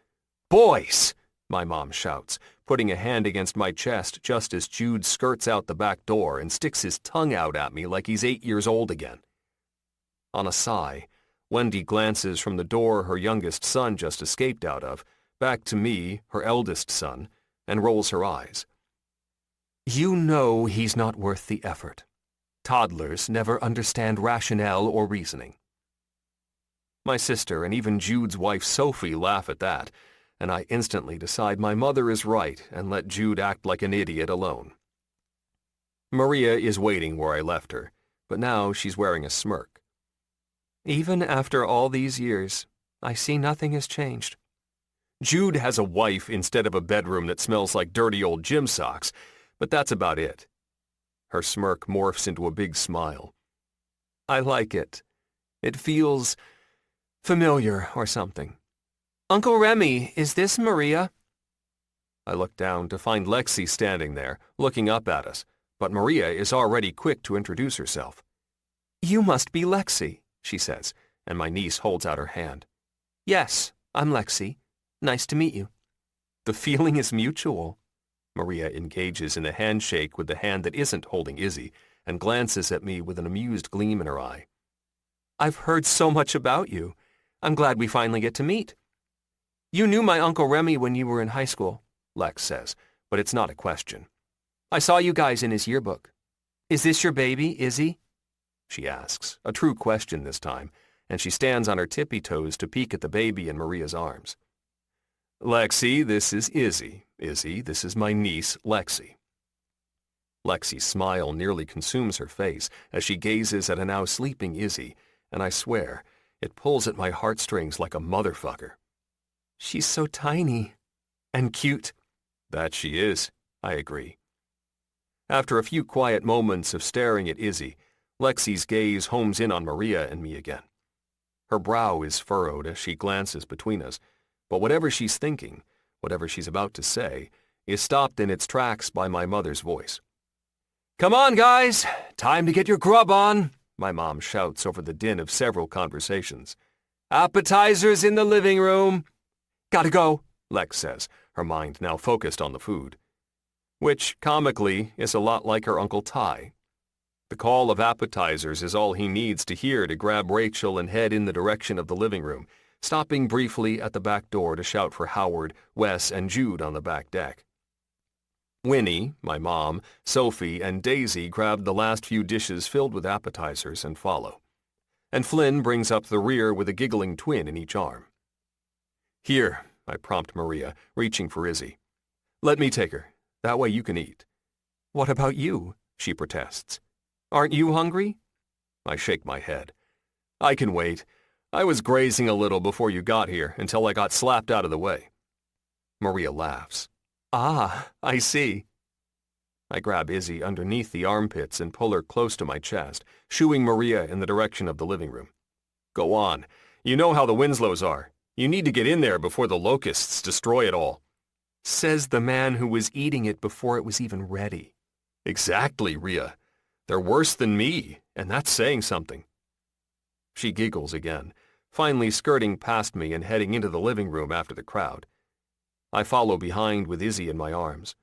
"Boys!" my mom shouts, putting a hand against my chest just as Jude skirts out the back door and sticks his tongue out at me like he's 8 years old again. On a sigh, Wendy glances from the door her youngest son just escaped out of, back to me, her eldest son, and rolls her eyes. "You know he's not worth the effort. Toddlers never understand rationale or reasoning." My sister and even Jude's wife Sophie laugh at that, and I instantly decide my mother is right and let Jude act like an idiot alone. Maria is waiting where I left her, but now she's wearing a smirk. "Even after all these years, I see nothing has changed. Jude has a wife instead of a bedroom that smells like dirty old gym socks, but that's about it." Her smirk morphs into a big smile. "I like it. It feels familiar or something. Uncle Remy, is this Maria?" I look down to find Lexi standing there, looking up at us, but Maria is already quick to introduce herself. "You must be Lexi," she says, and my niece holds out her hand. "Yes, I'm Lexi. Nice to meet you." "The feeling is mutual." Maria engages in a handshake with the hand that isn't holding Izzy and glances at me with an amused gleam in her eye. "I've heard so much about you. I'm glad we finally get to meet." "You knew my Uncle Remy when you were in high school," Lex says, but it's not a question. "I saw you guys in his yearbook. Is this your baby, Izzy?" she asks, a true question this time, and she stands on her tippy toes to peek at the baby in Maria's arms. "Lexi, this is Izzy. Izzy, this is my niece, Lexi." Lexi's smile nearly consumes her face as she gazes at a now sleeping Izzy, and I swear, it pulls at my heartstrings like a motherfucker. "She's so tiny. And cute." "That she is," I agree. After a few quiet moments of staring at Izzy, Lexi's gaze homes in on Maria and me again. Her brow is furrowed as she glances between us, but whatever she's thinking, whatever she's about to say, is stopped in its tracks by my mother's voice. "Come on, guys! Time to get your grub on!" my mom shouts over the din of several conversations. "Appetizers in the living room!" "Gotta go," Lex says, her mind now focused on the food. Which, comically, is a lot like her Uncle Ty. The call of appetizers is all he needs to hear to grab Rachel and head in the direction of the living room, stopping briefly at the back door to shout for Howard, Wes, and Jude on the back deck. Winnie, my mom, Sophie, and Daisy grab the last few dishes filled with appetizers and follow. And Flynn brings up the rear with a giggling twin in each arm. "Here," I prompt Maria, reaching for Izzy. "Let me take her. That way you can eat." "What about you?" she protests. "Aren't you hungry?" I shake my head. "I can wait. I was grazing a little before you got here until I got slapped out of the way." Maria laughs. "Ah, I see." I grab Izzy underneath the armpits and pull her close to my chest, shooing Maria in the direction of the living room. "Go on. You know how the Winslows are. You need to get in there before the locusts destroy it all." Says the man who was eating it before it was even ready. "Exactly, Rhea. They're worse than me, and that's saying something." She giggles again, finally skirting past me and heading into the living room after the crowd. I follow behind with Izzy in my arms.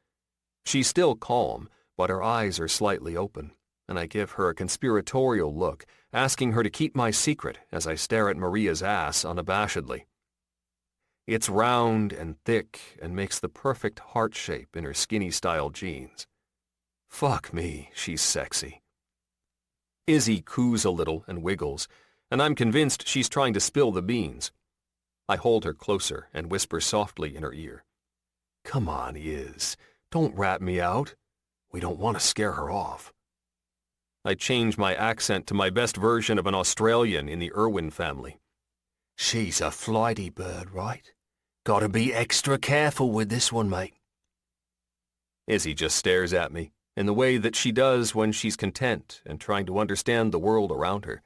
She's still calm, but her eyes are slightly open, and I give her a conspiratorial look, asking her to keep my secret as I stare at Maria's ass unabashedly. It's round and thick and makes the perfect heart shape in her skinny-style jeans. Fuck me, she's sexy. Izzy coos a little and wiggles, and I'm convinced she's trying to spill the beans. I hold her closer and whisper softly in her ear. "Come on, Iz. Don't rat me out. We don't want to scare her off." I change my accent to my best version of an Australian in the Irwin family. "She's a flighty bird, right? Gotta be extra careful with this one, mate." Izzy just stares at me in the way that she does when she's content and trying to understand the world around her.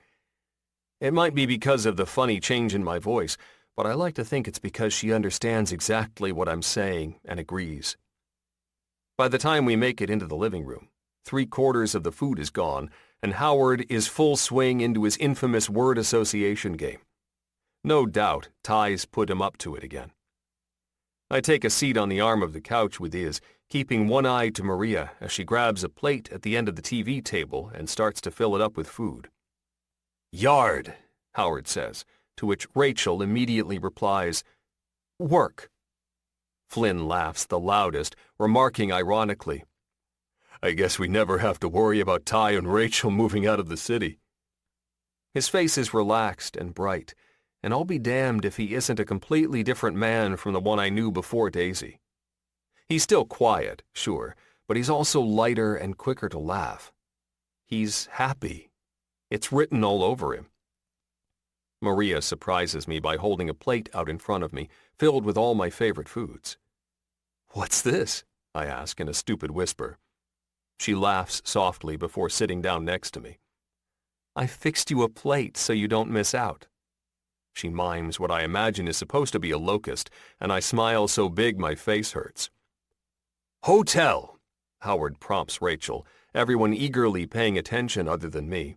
It might be because of the funny change in my voice, but I like to think it's because she understands exactly what I'm saying and agrees. By the time we make it into the living room, 3/4 of the food is gone, and Howard is full swing into his infamous word association game. No doubt Ty's put him up to it again. I take a seat on the arm of the couch with Iz, keeping one eye to Maria as she grabs a plate at the end of the TV table and starts to fill it up with food. "Yard," Howard says, to which Rachel immediately replies, "Work." Flynn laughs the loudest, remarking ironically, "I guess we never have to worry about Ty and Rachel moving out of the city." His face is relaxed and bright, and I'll be damned if he isn't a completely different man from the one I knew before Daisy. He's still quiet, sure, but he's also lighter and quicker to laugh. He's happy. It's written all over him. Maria surprises me by holding a plate out in front of me, filled with all my favorite foods. "What's this?" I ask in a stupid whisper. She laughs softly before sitting down next to me. "I fixed you a plate so you don't miss out." She mimes what I imagine is supposed to be a locust, and I smile so big my face hurts. "Hotel," Howard prompts Rachel, everyone eagerly paying attention other than me.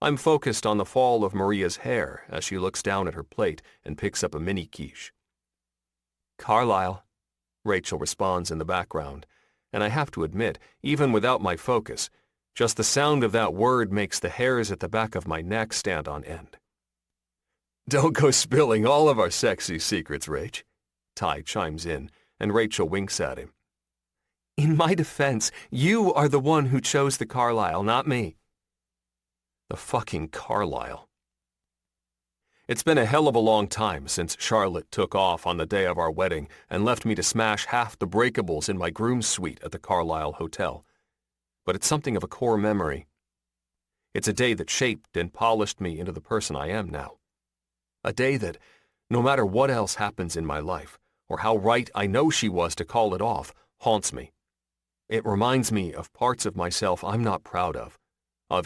I'm focused on the fall of Maria's hair as she looks down at her plate and picks up a mini quiche. "Carlisle," Rachel responds in the background, and I have to admit, even without my focus, just the sound of that word makes the hairs at the back of my neck stand on end. "Don't go spilling all of our sexy secrets, Rach," Ty chimes in, and Rachel winks at him. "In my defense, you are the one who chose the Carlisle, not me." The fucking Carlisle. It's been a hell of a long time since Charlotte took off on the day of our wedding and left me to smash half the breakables in my groom's suite at the Carlisle Hotel. But it's something of a core memory. It's a day that shaped and polished me into the person I am now. A day that, no matter what else happens in my life, or how right I know she was to call it off, haunts me. It reminds me of parts of myself I'm not proud of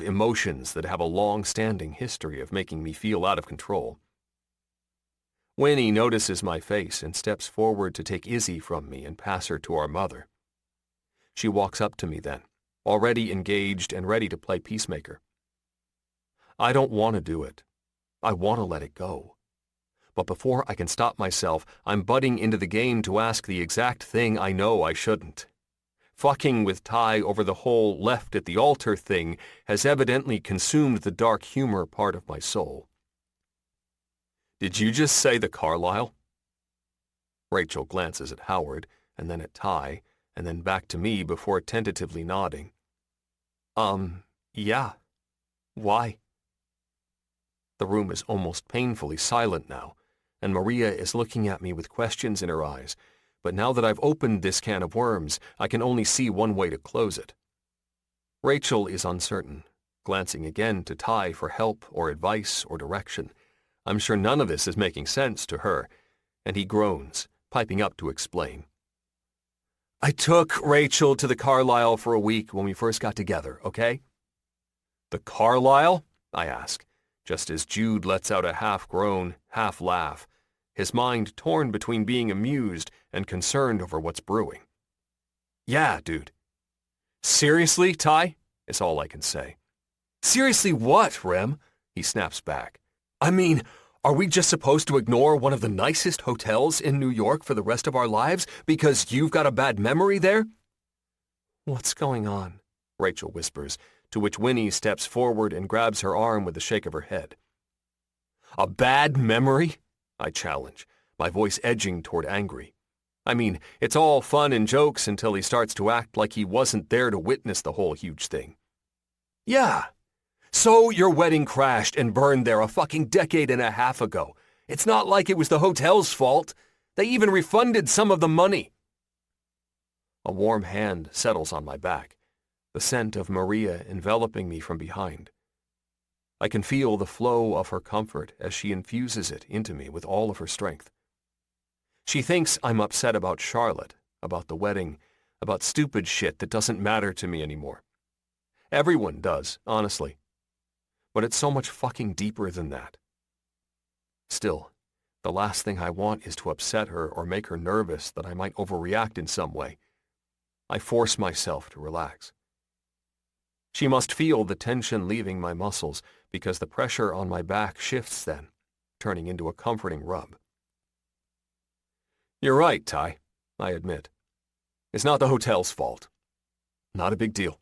emotions that have a long-standing history of making me feel out of control. Winnie notices my face and steps forward to take Izzy from me and pass her to our mother. She walks up to me then, already engaged and ready to play peacemaker. I don't want to do it. I want to let it go. But before I can stop myself, I'm butting into the game to ask the exact thing I know I shouldn't. Fucking with Ty over the whole left at the altar thing has evidently consumed the dark humor part of my soul. Did you just say the Carlisle? Rachel glances at Howard, and then at Ty, and then back to me before tentatively nodding. Yeah. Why? The room is almost painfully silent now, and Maria is looking at me with questions in her eyes, but now that I've opened this can of worms, I can only see one way to close it. Rachel is uncertain, glancing again to Ty for help or advice or direction. I'm sure none of this is making sense to her, and he groans, piping up to explain. I took Rachel to the Carlisle for a week when we first got together, okay? The Carlisle? I ask, just as Jude lets out a half-groan, half-laugh, his mind torn between being amused and concerned over what's brewing. Yeah, dude. Seriously, Ty? Is all I can say. Seriously what, Rem? He snaps back. I mean, are we just supposed to ignore one of the nicest hotels in New York for the rest of our lives because you've got a bad memory there? What's going on? Rachel whispers, to which Winnie steps forward and grabs her arm with a shake of her head. A bad memory? I challenge, my voice edging toward angry. I mean, it's all fun and jokes until he starts to act like he wasn't there to witness the whole huge thing. Yeah. So your wedding crashed and burned there a fucking decade and a half ago. It's not like it was the hotel's fault. They even refunded some of the money. A warm hand settles on my back, the scent of Maria enveloping me from behind. I can feel the flow of her comfort as she infuses it into me with all of her strength. She thinks I'm upset about Charlotte, about the wedding, about stupid shit that doesn't matter to me anymore. Everyone does, honestly. But it's so much fucking deeper than that. Still, the last thing I want is to upset her or make her nervous that I might overreact in some way. I force myself to relax. She must feel the tension leaving my muscles because the pressure on my back shifts then, turning into a comforting rub. You're right, Ty, I admit. It's not the hotel's fault. Not a big deal.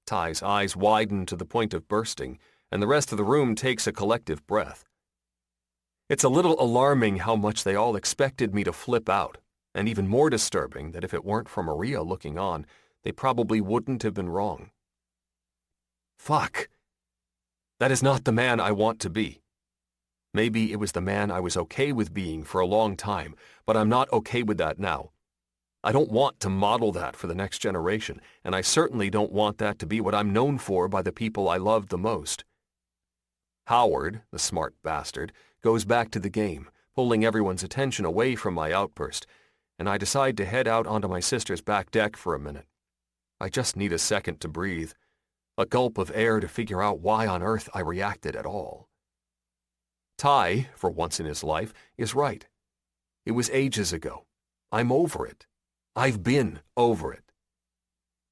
Ty's eyes widen to the point of bursting, and the rest of the room takes a collective breath. It's a little alarming how much they all expected me to flip out, and even more disturbing that if it weren't for Maria looking on, they probably wouldn't have been wrong. Fuck. That is not the man I want to be. Maybe it was the man I was okay with being for a long time, but I'm not okay with that now. I don't want to model that for the next generation, and I certainly don't want that to be what I'm known for by the people I loved the most. Howard, the smart bastard, goes back to the game, pulling everyone's attention away from my outburst, and I decide to head out onto my sister's back deck for a minute. I just need a second to breathe, a gulp of air to figure out why on earth I reacted at all. Ty, for once in his life, is right. It was ages ago. I'm over it. I've been over it.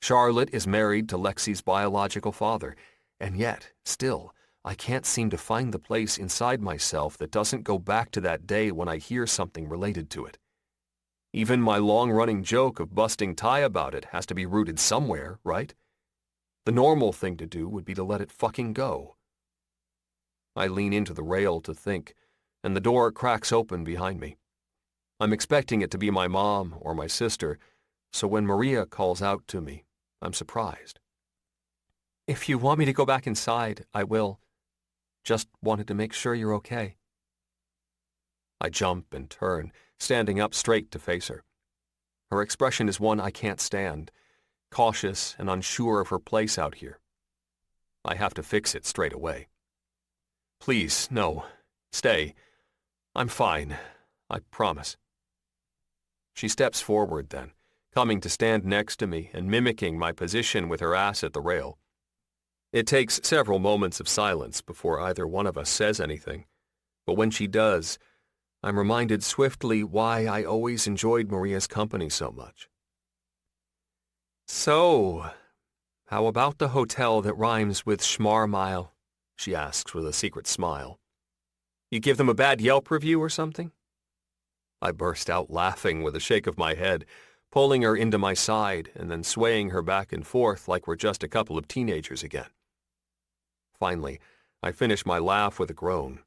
Charlotte is married to Lexi's biological father, and yet, still, I can't seem to find the place inside myself that doesn't go back to that day when I hear something related to it. Even my long-running joke of busting Ty about it has to be rooted somewhere, right? The normal thing to do would be to let it fucking go. I lean into the rail to think, and the door cracks open behind me. I'm expecting it to be my mom or my sister, so when Maria calls out to me, I'm surprised. If you want me to go back inside, I will. Just wanted to make sure you're okay. I jump and turn, standing up straight to face her. Her expression is one I can't stand, cautious and unsure of her place out here. I have to fix it straight away. Please, no. Stay. I'm fine. I promise. She steps forward then, coming to stand next to me and mimicking my position with her ass at the rail. It takes several moments of silence before either one of us says anything, but when she does, I'm reminded swiftly why I always enjoyed Maria's company so much. So, how about the hotel that rhymes with Schmarmile? She asks with a secret smile. You give them a bad Yelp review or something? I burst out laughing with a shake of my head, pulling her into my side and then swaying her back and forth like we're just a couple of teenagers again. Finally, I finish my laugh with a groan.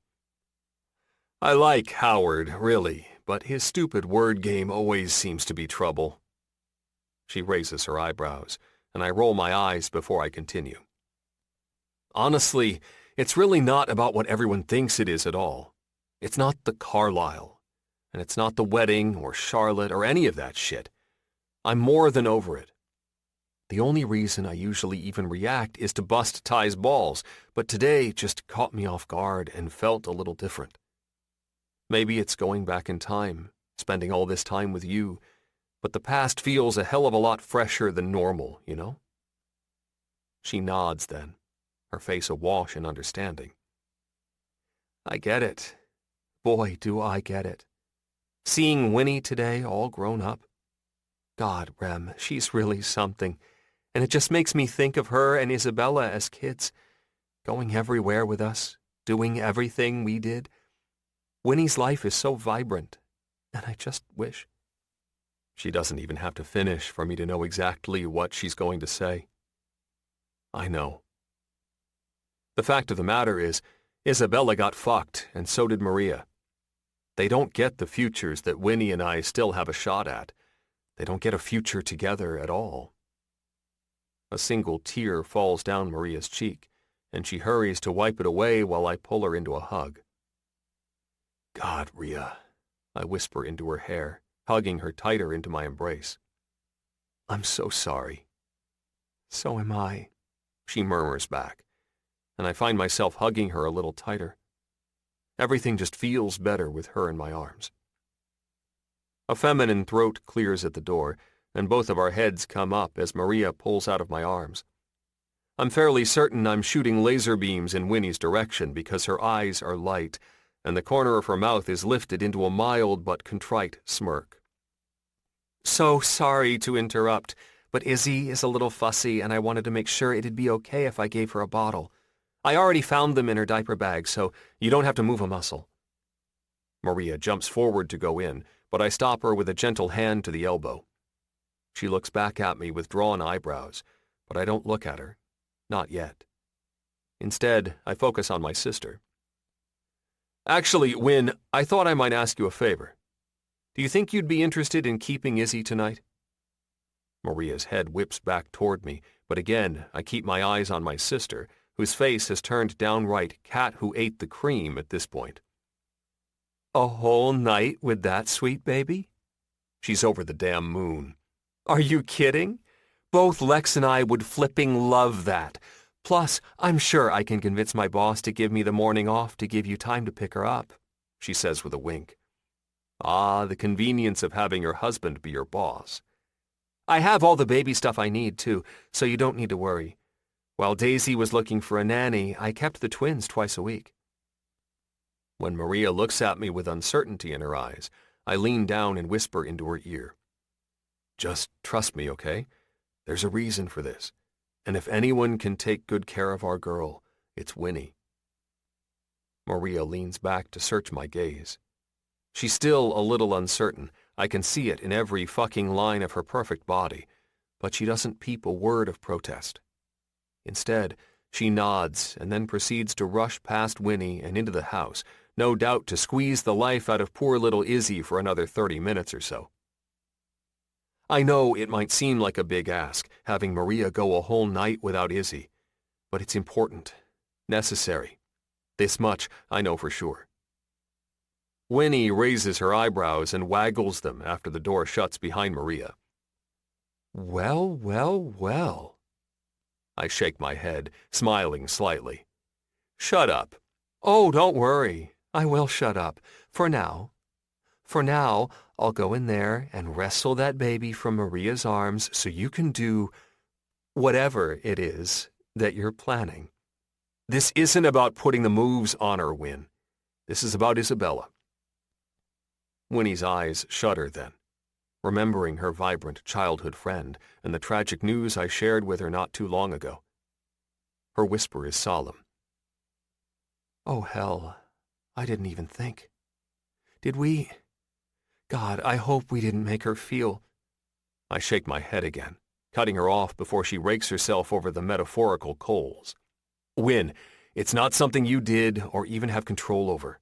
I like Howard, really, but his stupid word game always seems to be trouble. She raises her eyebrows, and I roll my eyes before I continue. Honestly, it's really not about what everyone thinks it is at all. It's not the Carlisle, and it's not the wedding or Charlotte or any of that shit. I'm more than over it. The only reason I usually even react is to bust Ty's balls, but today just caught me off guard and felt a little different. Maybe it's going back in time, spending all this time with you, but the past feels a hell of a lot fresher than normal, you know? She nods then, her face awash in understanding. I get it. Boy, do I get it. Seeing Winnie today all grown up. God, Rem, she's really something, and it just makes me think of her and Isabella as kids, going everywhere with us, doing everything we did. Winnie's life is so vibrant, and I just wish. She doesn't even have to finish for me to know exactly what she's going to say. I know. The fact of the matter is, Isabella got fucked, and so did Maria. They don't get the futures that Winnie and I still have a shot at. They don't get a future together at all. A single tear falls down Maria's cheek, and she hurries to wipe it away while I pull her into a hug. God, Rhea, I whisper into her hair, hugging her tighter into my embrace. I'm so sorry. So am I, she murmurs back, and I find myself hugging her a little tighter. Everything just feels better with her in my arms. A feminine throat clears at the door, and both of our heads come up as Maria pulls out of my arms. I'm fairly certain I'm shooting laser beams in Winnie's direction because her eyes are light, and the corner of her mouth is lifted into a mild but contrite smirk. So sorry to interrupt, but Izzy is a little fussy, and I wanted to make sure it'd be okay if I gave her a bottle. I already found them in her diaper bag, so you don't have to move a muscle. Maria jumps forward to go in, but I stop her with a gentle hand to the elbow. She looks back at me with drawn eyebrows, but I don't look at her. Not yet. Instead, I focus on my sister. Actually, Win, I thought I might ask you a favor. Do you think you'd be interested in keeping Izzy tonight? Maria's head whips back toward me, but again, I keep my eyes on my sister, whose face has turned downright cat who ate the cream at this point. A whole night with that sweet baby? She's over the damn moon. Are you kidding? Both Lex and I would flipping love that. Plus, I'm sure I can convince my boss to give me the morning off to give you time to pick her up, she says with a wink. Ah, the convenience of having your husband be your boss. I have all the baby stuff I need, too, so you don't need to worry. While Daisy was looking for a nanny, I kept the twins twice a week. When Maria looks at me with uncertainty in her eyes, I lean down and whisper into her ear. Just trust me, okay? There's a reason for this. And if anyone can take good care of our girl, it's Winnie. Maria leans back to search my gaze. She's still a little uncertain. I can see it in every fucking line of her perfect body, but she doesn't peep a word of protest. Instead, she nods and then proceeds to rush past Winnie and into the house, no doubt to squeeze the life out of poor little Izzy for another 30 minutes or so. I know it might seem like a big ask, having Maria go a whole night without Izzy, but it's important, necessary. This much I know for sure. Winnie raises her eyebrows and waggles them after the door shuts behind Maria. Well, well, well. I shake my head, smiling slightly. Shut up. Oh, don't worry. I will shut up. For now. For now, I'll go in there and wrestle that baby from Maria's arms so you can do whatever it is that you're planning. This isn't about putting the moves on her, Win. This is about Isabella. Winnie's eyes shudder then. remembering her vibrant childhood friend and the tragic news I shared with her not too long ago. Her whisper is solemn. "Oh, hell, I didn't even think. Did we? God, I hope we didn't make her feel—" I shake my head again, cutting her off before she rakes herself over the metaphorical coals. "Win, it's not something you did or even have control over.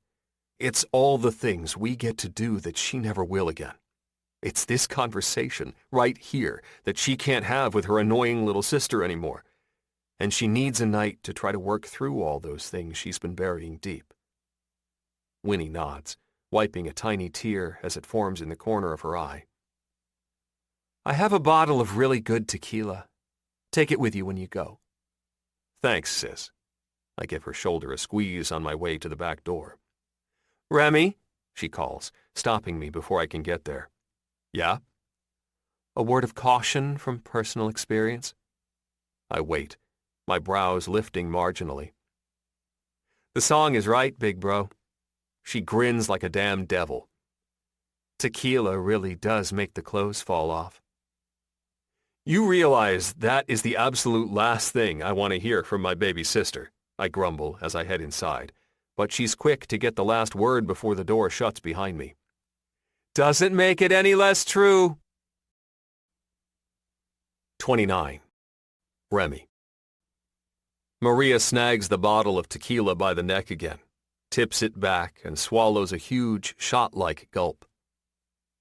It's all the things we get to do that she never will again. It's this conversation, right here, that she can't have with her annoying little sister anymore. And she needs a night to try to work through all those things she's been burying deep." Winnie nods, wiping a tiny tear as it forms in the corner of her eye. "I have a bottle of really good tequila. Take it with you when you go." "Thanks, sis." I give her shoulder a squeeze on my way to the back door. "Remy," she calls, stopping me before I can get there. "Yeah?" "A word of caution from personal experience." I wait, my brows lifting marginally. "The song is right, big bro." She grins like a damn devil. "Tequila really does make the clothes fall off." "You realize that is the absolute last thing I want to hear from my baby sister," I grumble as I head inside, but she's quick to get the last word before the door shuts behind me. "Doesn't make it any less true." 29. Remy. Maria snags the bottle of tequila by the neck again, tips it back, and swallows a huge, shot-like gulp.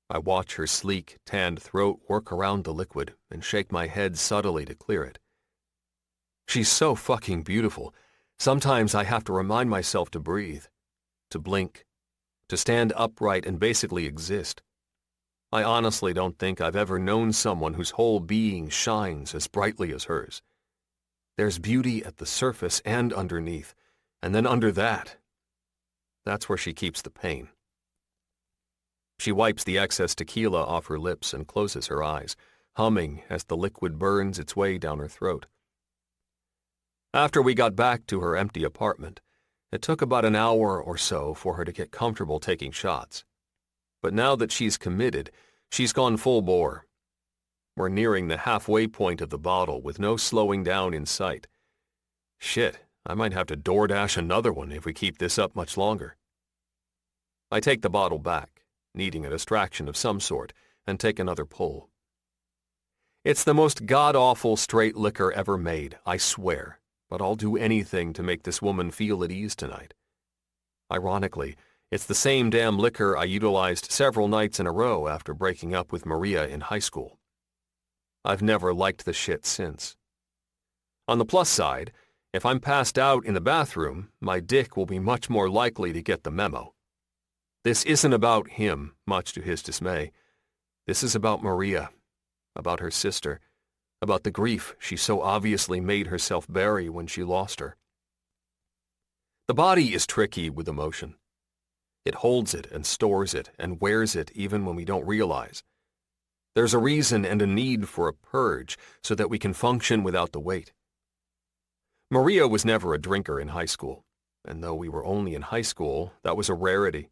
I watch her sleek, tanned throat work around the liquid and shake my head subtly to clear it. She's so fucking beautiful. Sometimes I have to remind myself to breathe, to blink, to stand upright and basically exist. I honestly don't think I've ever known someone whose whole being shines as brightly as hers. There's beauty at the surface and underneath, and then under that. That's where she keeps the pain. She wipes the excess tequila off her lips and closes her eyes, humming as the liquid burns its way down her throat. After we got back to her empty apartment, it took about an hour or so for her to get comfortable taking shots. But now that she's committed, she's gone full bore. We're nearing the halfway point of the bottle with no slowing down in sight. Shit, I might have to DoorDash another one if we keep this up much longer. I take the bottle back, needing a distraction of some sort, and take another pull. It's the most god-awful straight liquor ever made, I swear, but I'll do anything to make this woman feel at ease tonight. Ironically, it's the same damn liquor I utilized several nights in a row after breaking up with Maria in high school. I've never liked the shit since. On the plus side, if I'm passed out in the bathroom, my dick will be much more likely to get the memo. This isn't about him, much to his dismay. This is about Maria, about her sister, about the grief she so obviously made herself bury when she lost her. The body is tricky with emotion. It holds it and stores it and wears it even when we don't realize. There's a reason and a need for a purge so that we can function without the weight. Maria was never a drinker in high school, and though we were only in high school, that was a rarity.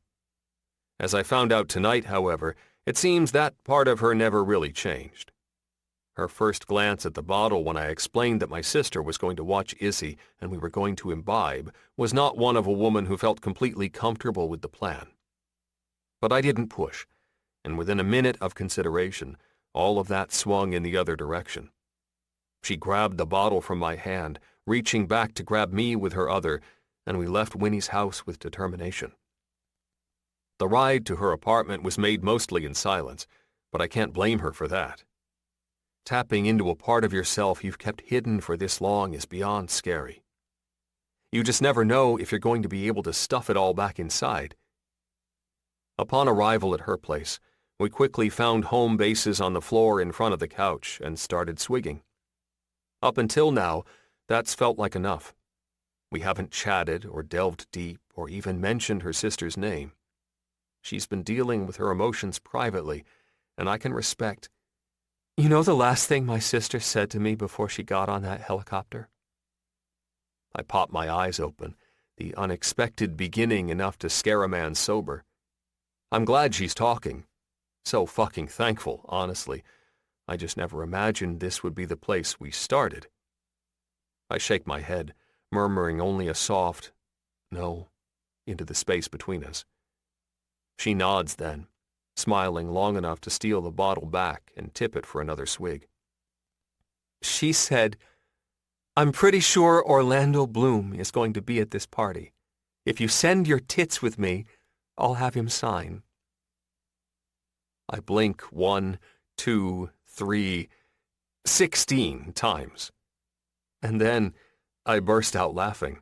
As I found out tonight, however, it seems that part of her never really changed. Her first glance at the bottle when I explained that my sister was going to watch Izzy and we were going to imbibe was not one of a woman who felt completely comfortable with the plan. But I didn't push, and within a minute of consideration, all of that swung in the other direction. She grabbed the bottle from my hand, reaching back to grab me with her other, and we left Winnie's house with determination. The ride to her apartment was made mostly in silence, but I can't blame her for that. Tapping into a part of yourself you've kept hidden for this long is beyond scary. You just never know if you're going to be able to stuff it all back inside. Upon arrival at her place, we quickly found home bases on the floor in front of the couch and started swigging. Up until now, that's felt like enough. We haven't chatted or delved deep or even mentioned her sister's name. She's been dealing with her emotions privately, and I can respect. You know the last thing my sister said to me before she got on that helicopter? I pop my eyes open, the unexpected beginning enough to scare a man sober. I'm glad she's talking. So fucking thankful, honestly. I just never imagined this would be the place we started. I shake my head, murmuring only a soft, no, into the space between us. She nods then, smiling long enough to steal the bottle back and tip it for another swig. She said, "I'm pretty sure Orlando Bloom is going to be at this party. If you send your tits with me, I'll have him sign." I blink 1, 2, 3, 16 times. And then I burst out laughing.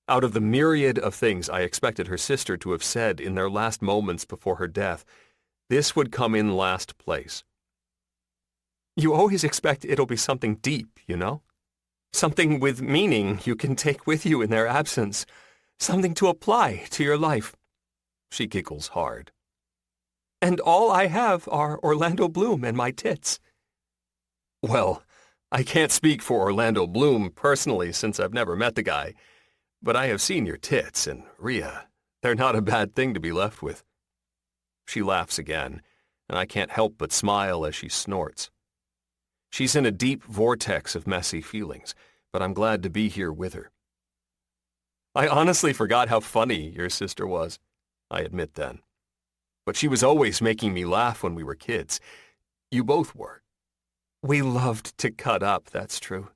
Out of the myriad of things I expected her sister to have said in their last moments before her death, this would come in last place. You always expect it'll be something deep, you know? Something with meaning you can take with you in their absence. Something to apply to your life. She giggles hard. And all I have are Orlando Bloom and my tits. Well, I can't speak for Orlando Bloom personally since I've never met the guy, but I have seen your tits, and Rhea, they're not a bad thing to be left with. She laughs again, and I can't help but smile as she snorts. She's in a deep vortex of messy feelings, but I'm glad to be here with her. I honestly forgot how funny your sister was, I admit then. But she was always making me laugh when we were kids. You both were. We loved to cut up, that's true.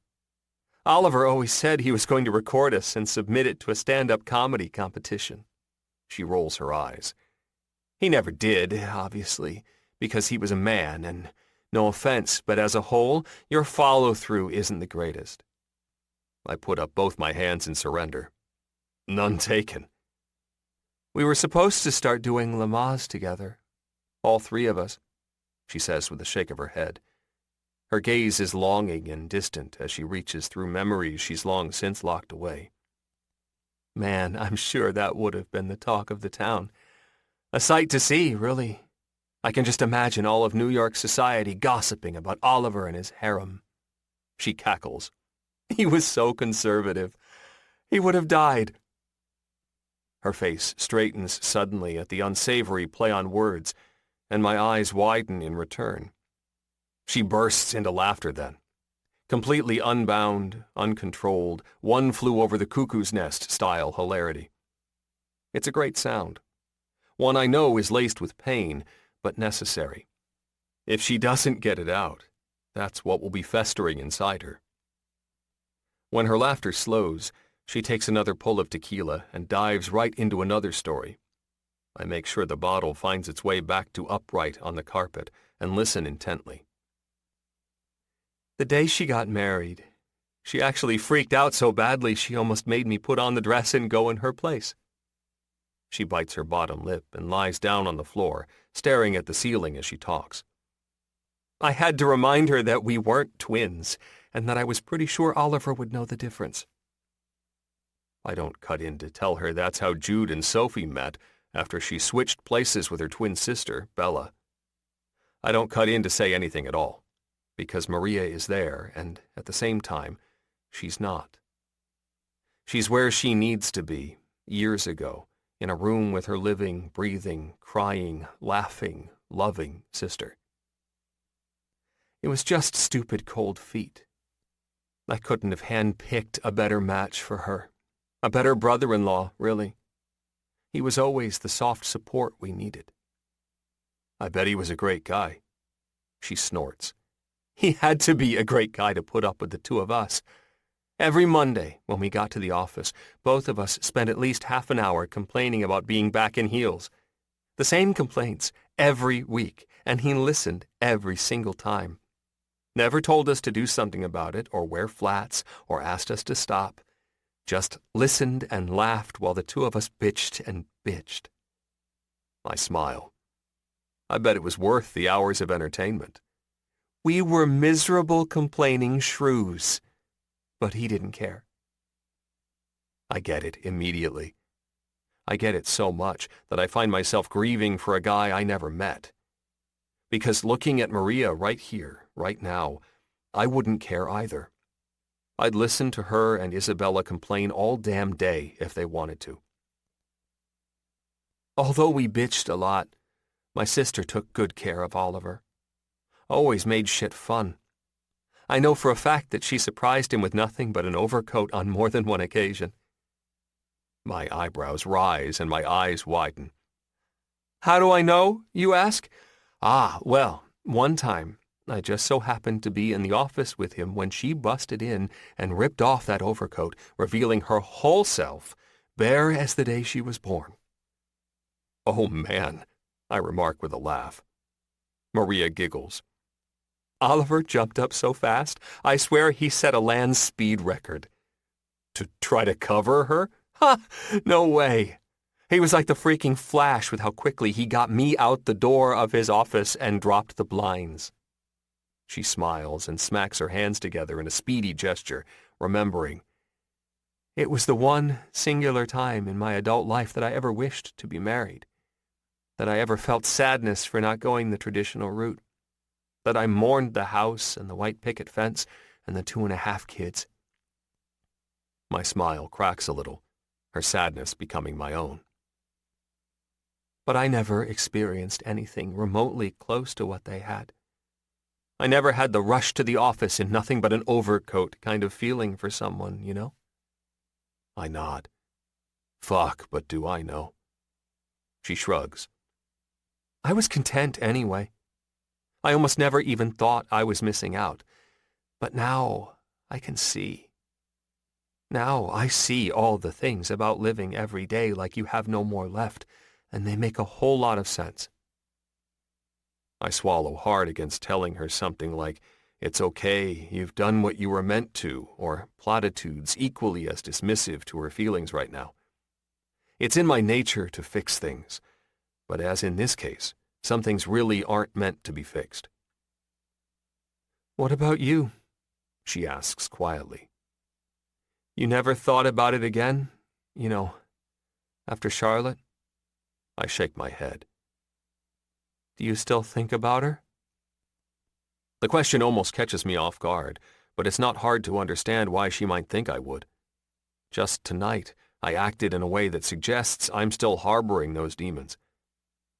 Oliver always said he was going to record us and submit it to a stand-up comedy competition. She rolls her eyes. He never did, obviously, because he was a man, and no offense, but as a whole, your follow-through isn't the greatest. I put up both my hands in surrender. None taken. We were supposed to start doing Lamaze together. All three of us, she says with a shake of her head. Her gaze is longing and distant as she reaches through memories she's long since locked away. Man, I'm sure that would have been the talk of the town. A sight to see, really. I can just imagine all of New York society gossiping about Oliver and his harem. She cackles. He was so conservative. He would have died. Her face straightens suddenly at the unsavory play on words, and my eyes widen in return. She bursts into laughter then. Completely unbound, uncontrolled, one flew over the cuckoo's nest style hilarity. It's a great sound. One I know is laced with pain, but necessary. If she doesn't get it out, that's what will be festering inside her. When her laughter slows, she takes another pull of tequila and dives right into another story. I make sure the bottle finds its way back to upright on the carpet and listen intently. The day she got married, she actually freaked out so badly she almost made me put on the dress and go in her place. She bites her bottom lip and lies down on the floor, staring at the ceiling as she talks. I had to remind her that we weren't twins, and that I was pretty sure Oliver would know the difference. I don't cut in to tell her that's how Jude and Sophie met after she switched places with her twin sister, Bella. I don't cut in to say anything at all, because Maria is there, and at the same time, she's not. She's where she needs to be, years ago, in a room with her living, breathing, crying, laughing, loving sister. It was just stupid cold feet. I couldn't have handpicked a better match for her. A better brother-in-law, really. He was always the soft support we needed. I bet he was a great guy. She snorts. He had to be a great guy to put up with the two of us. Every Monday, when we got to the office, both of us spent at least half an hour complaining about being back in heels. The same complaints every week, and he listened every single time. Never told us to do something about it, or wear flats, or asked us to stop. Just listened and laughed while the two of us bitched and bitched. I smile. I bet it was worth the hours of entertainment. We were miserable, complaining shrews. But he didn't care. I get it immediately. I get it so much that I find myself grieving for a guy I never met. Because looking at Maria right here, right now, I wouldn't care either. I'd listen to her and Isabella complain all damn day if they wanted to. Although we bitched a lot, My sister took good care of Oliver. Always made shit fun. I know for a fact that she surprised him with nothing but an overcoat on more than one occasion. My eyebrows rise and my eyes widen. How do I know, you ask? Well, one time, I just so happened to be in the office with him when she busted in and ripped off that overcoat, revealing her whole self, bare as the day she was born. Oh, man, I remark with a laugh. Maria giggles. Oliver jumped up so fast, I swear he set a land speed record. To try to cover her? Ha! No way. He was like the freaking Flash with how quickly he got me out the door of his office and dropped the blinds. She smiles and smacks her hands together in a speedy gesture, remembering. It was the one singular time in my adult life that I ever wished to be married, that I ever felt sadness for not going the traditional route, that I mourned the house and the white picket fence and the 2.5 kids. My smile cracks a little, her sadness becoming my own. But I never experienced anything remotely close to what they had. I never had the rush to the office in nothing but an overcoat kind of feeling for someone, you know? I nod. Fuck, but do I know. She shrugs. I was content anyway. I almost never even thought I was missing out. But now I can see. Now I see all the things about living every day like you have no more left, and they make a whole lot of sense. I swallow hard against telling her something like, it's okay, you've done what you were meant to, or platitudes equally as dismissive to her feelings right now. It's in my nature to fix things, but as in this case, some things really aren't meant to be fixed. What about you? She asks quietly. You never thought about it again? You know, after Charlotte? I shake my head. Do you still think about her? The question almost catches me off guard, but it's not hard to understand why she might think I would. Just tonight, I acted in a way that suggests I'm still harboring those demons.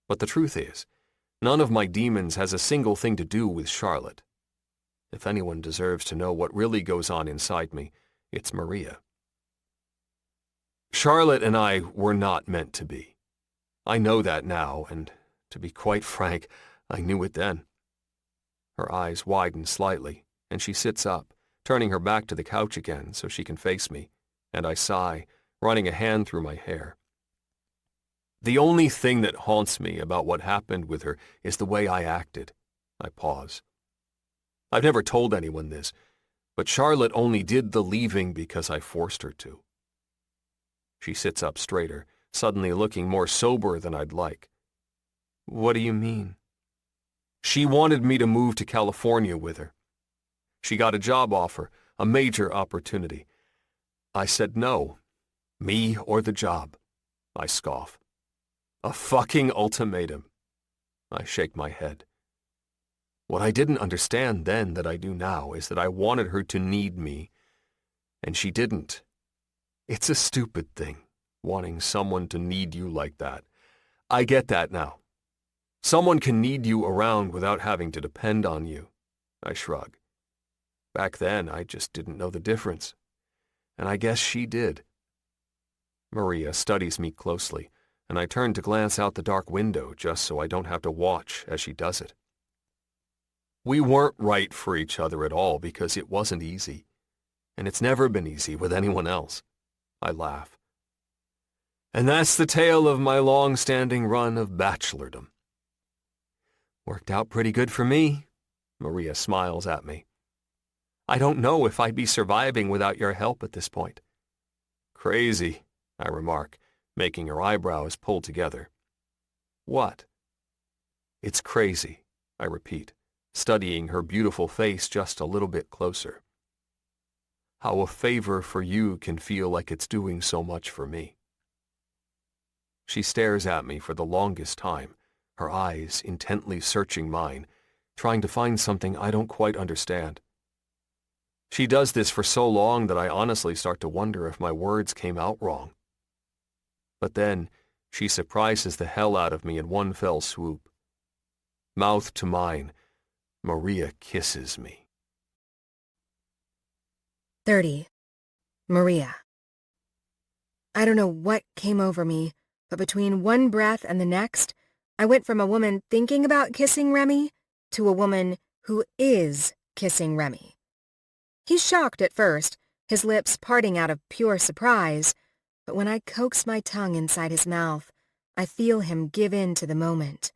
But the truth is, none of my demons has a single thing to do with Charlotte. If anyone deserves to know what really goes on inside me, it's Maria. Charlotte and I were not meant to be. I know that now, and to be quite frank, I knew it then. Her eyes widen slightly, and she sits up, turning her back to the couch again so she can face me, and I sigh, running a hand through my hair. The only thing that haunts me about what happened with her is the way I acted. I pause. I've never told anyone this, but Charlotte only did the leaving because I forced her to. She sits up straighter, suddenly looking more sober than I'd like. What do you mean? She wanted me to move to California with her. She got a job offer, a major opportunity. I said no. Me or the job. I scoff. A fucking ultimatum. I shake my head. What I didn't understand then that I do now is that I wanted her to need me, and she didn't. It's a stupid thing, wanting someone to need you like that. I get that now. Someone can need you around without having to depend on you. I shrug. Back then, I just didn't know the difference. And I guess she did. Maria studies me closely, and I turn to glance out the dark window just so I don't have to watch as she does it. We weren't right for each other at all because it wasn't easy. And it's never been easy with anyone else. I laugh. And that's the tale of my long-standing run of bachelordom. Worked out pretty good for me, Maria smiles at me. I don't know if I'd be surviving without your help at this point. Crazy, I remark, making her eyebrows pull together. What? It's crazy, I repeat, studying her beautiful face just a little bit closer. How a favor for you can feel like it's doing so much for me. She stares at me for the longest time, her eyes intently searching mine, trying to find something I don't quite understand. She does this for so long that I honestly start to wonder if my words came out wrong. But then, she surprises the hell out of me in one fell swoop. Mouth to mine, Maria kisses me. 30. Maria. I don't know what came over me, but between one breath and the next, I went from a woman thinking about kissing Remy to a woman who is kissing Remy. He's shocked at first, his lips parting out of pure surprise, but when I coax my tongue inside his mouth, I feel him give in to the moment.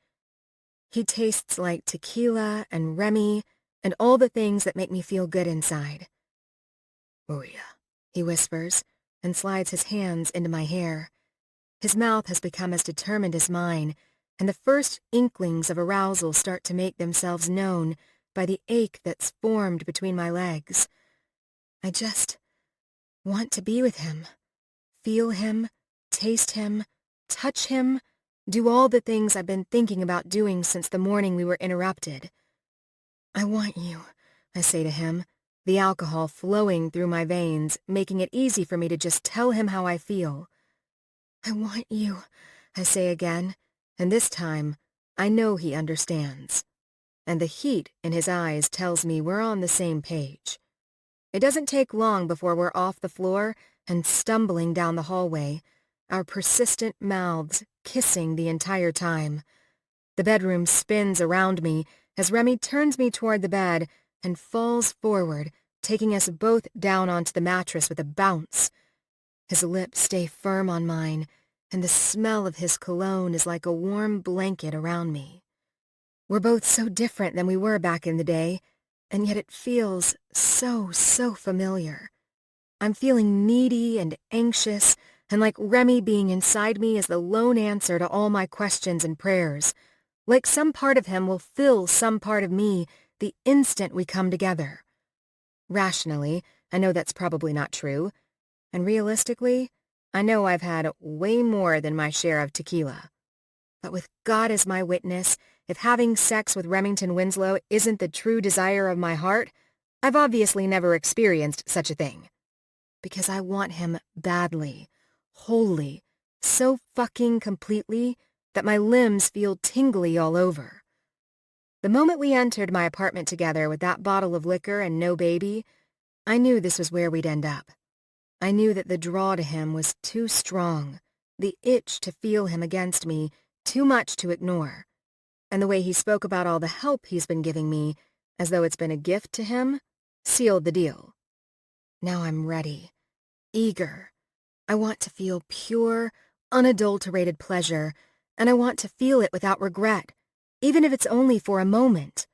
He tastes like tequila and Remy and all the things that make me feel good inside. "Maria," he whispers, and slides his hands into my hair. His mouth has become as determined as mine, and the first inklings of arousal start to make themselves known by the ache that's formed between my legs. I just want to be with him, feel him, taste him, touch him, do all the things I've been thinking about doing since the morning we were interrupted. "I want you," I say to him, the alcohol flowing through my veins, making it easy for me to just tell him how I feel. "I want you," I say again, and this time I know he understands. And the heat in his eyes tells me we're on the same page. It doesn't take long before we're off the floor and stumbling down the hallway, our persistent mouths kissing the entire time. The bedroom spins around me as Remy turns me toward the bed and falls forward, taking us both down onto the mattress with a bounce. His lips stay firm on mine, and the smell of his cologne is like a warm blanket around me. We're both so different than we were back in the day, and yet it feels so familiar. I'm feeling needy and anxious, and like Remy being inside me is the lone answer to all my questions and prayers. Like some part of him will fill some part of me the instant we come together. Rationally, I know that's probably not true, and realistically, I know I've had way more than my share of tequila. But with God as my witness, if having sex with Remington Winslow isn't the true desire of my heart, I've obviously never experienced such a thing. Because I want him badly, wholly, so fucking completely that my limbs feel tingly all over. The moment we entered my apartment together with that bottle of liquor and no baby, I knew this was where we'd end up. I knew that the draw to him was too strong, the itch to feel him against me too much to ignore. And the way he spoke about all the help he's been giving me, as though it's been a gift to him, sealed the deal. Now I'm ready, eager. I want to feel pure, unadulterated pleasure, and I want to feel it without regret, even if it's only for a moment.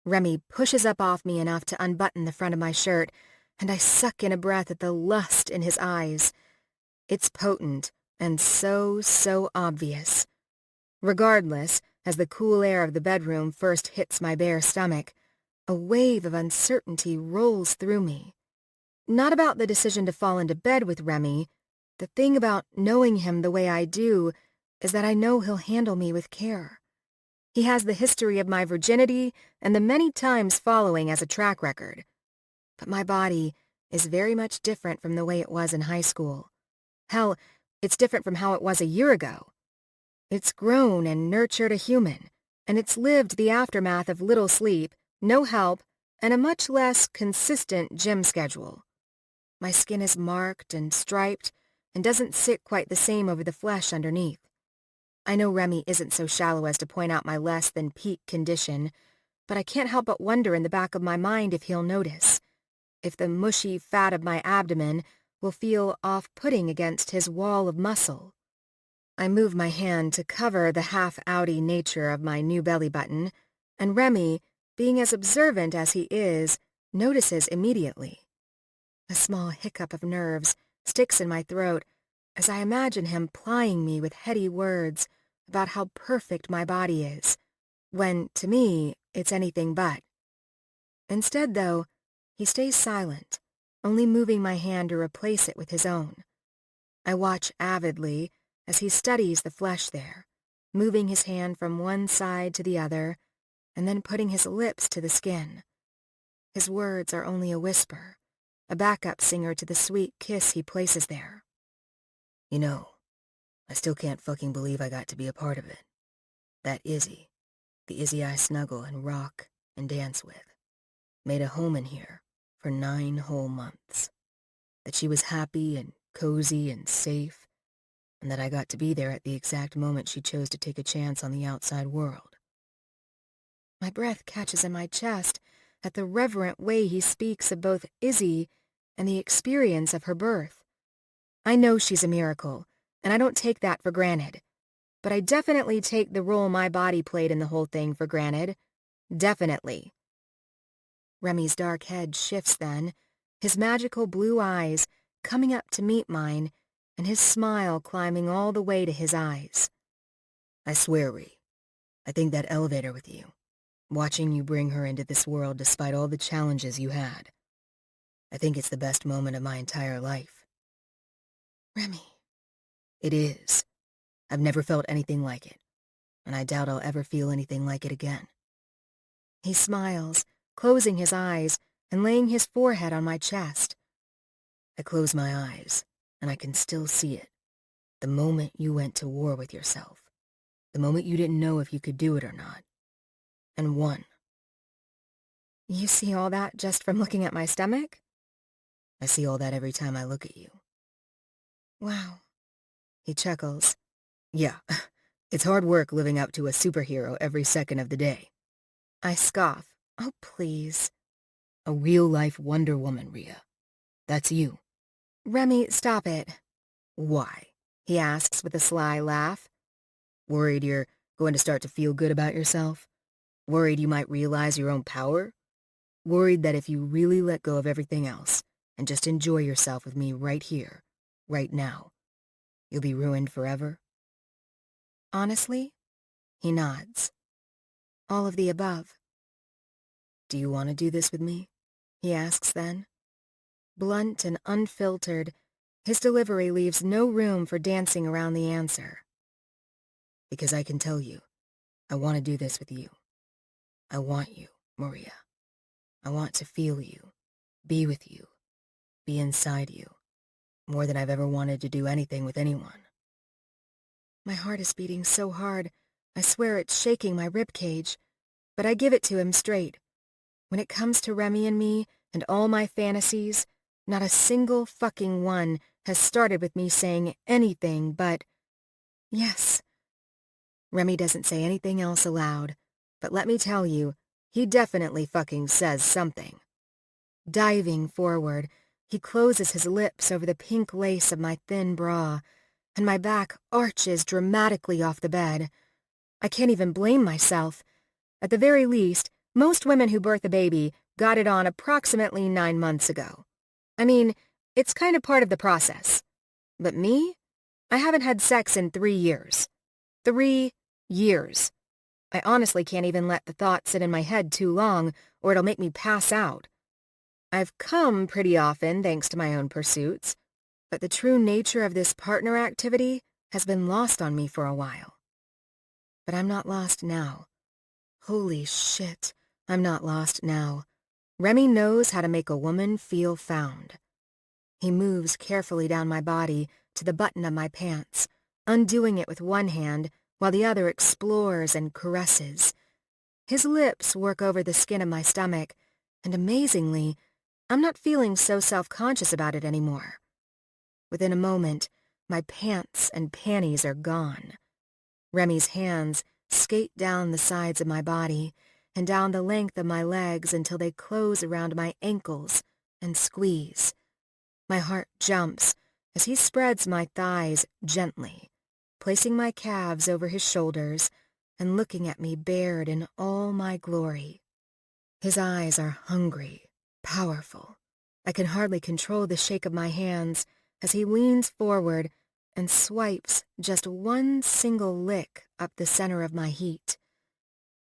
Remy pushes up off me enough to unbutton the front of my shirt, and I suck in a breath at the lust in his eyes. It's potent and so obvious. Regardless, as the cool air of the bedroom first hits my bare stomach, a wave of uncertainty rolls through me. Not about the decision to fall into bed with Remy. The thing about knowing him the way I do is that I know he'll handle me with care. He has the history of my virginity and the many times following as a track record. But my body is very much different from the way it was in high school. Hell, it's different from how it was a year ago. It's grown and nurtured a human, and it's lived the aftermath of little sleep, no help, and a much less consistent gym schedule. My skin is marked and striped and doesn't sit quite the same over the flesh underneath. I know Remy isn't so shallow as to point out my less than peak condition, but I can't help but wonder in the back of my mind if he'll notice, if the mushy fat of my abdomen will feel off-putting against his wall of muscle. I move my hand to cover the half-outy nature of my new belly button, and Remy, being as observant as he is, notices immediately. A small hiccup of nerves sticks in my throat as I imagine him plying me with heady words about how perfect my body is, when, to me, it's anything but. Instead, though, he stays silent, only moving my hand to replace it with his own. I watch avidly as he studies the flesh there, moving his hand from one side to the other, and then putting his lips to the skin. His words are only a whisper, a backup singer to the sweet kiss he places there. "You know, I still can't fucking believe I got to be a part of it. That Izzy, The Izzy I snuggle and rock and dance with. Made a home in here for 9 whole months. That she was happy and cozy and safe, and that I got to be there at the exact moment she chose to take a chance on the outside world. My breath catches in my chest at the reverent way he speaks of both Izzy and the experience of her birth. I know she's a miracle, and I don't take that for granted. But I definitely take the role my body played in the whole thing for granted. Definitely. Remy's dark head shifts then, his magical blue eyes coming up to meet mine, and his smile climbing all the way to his eyes. I swear, Ree, I think that elevator with you, watching you bring her into this world despite all the challenges you had, I think it's the best moment of my entire life. Remy. It is. I've never felt anything like it, and I doubt I'll ever feel anything like it again. He smiles, closing his eyes and laying his forehead on my chest. I close my eyes, and I can still see it. The moment you went to war with yourself. The moment you didn't know if you could do it or not. And won. You see all that just from looking at my stomach? I see all that every time I look at you. Wow. He chuckles. Yeah, it's hard work living up to a superhero every second of the day. I scoff. Oh, please. A real-life Wonder Woman, Rhea. That's you. Remy, stop it. Why? He asks with a sly laugh. Worried you're going to start to feel good about yourself? Worried you might realize your own power? Worried that if you really let go of everything else and just enjoy yourself with me right here, right now, you'll be ruined forever? Honestly? He nods. All of the above. Do you want to do this with me? He asks then. Blunt and unfiltered, his delivery leaves no room for dancing around the answer. Because I can tell you, I want to do this with you. I want you, Maria. I want to feel you, be with you, be inside you, more than I've ever wanted to do anything with anyone. My heart is beating so hard, I swear it's shaking my ribcage, but I give it to him straight. When it comes to Remy and me and all my fantasies, not a single fucking one has started with me saying anything but, yes. Remy doesn't say anything else aloud, but let me tell you, he definitely fucking says something. Diving forward, he closes his lips over the pink lace of my thin bra, and my back arches dramatically off the bed. I can't even blame myself. At the very least, most women who birth a baby got it on approximately 9 months ago. I mean, it's kind of part of the process. But me? I haven't had sex in 3 years. 3 years. I honestly can't even let the thought sit in my head too long, or it'll make me pass out. I've come pretty often thanks to my own pursuits, but the true nature of this partner activity has been lost on me for a while. But I'm not lost now. Holy shit, I'm not lost now. Remy knows how to make a woman feel found. He moves carefully down my body to the button of my pants, undoing it with one hand while the other explores and caresses. His lips work over the skin of my stomach, and amazingly, I'm not feeling so self-conscious about it anymore. Within a moment, my pants and panties are gone. Remy's hands skate down the sides of my body and down the length of my legs until they close around my ankles and squeeze. My heart jumps as he spreads my thighs gently, placing my calves over his shoulders and looking at me bared in all my glory. His eyes are hungry, powerful. I can hardly control the shake of my hands as he leans forward and swipes just one single lick up the center of my heat.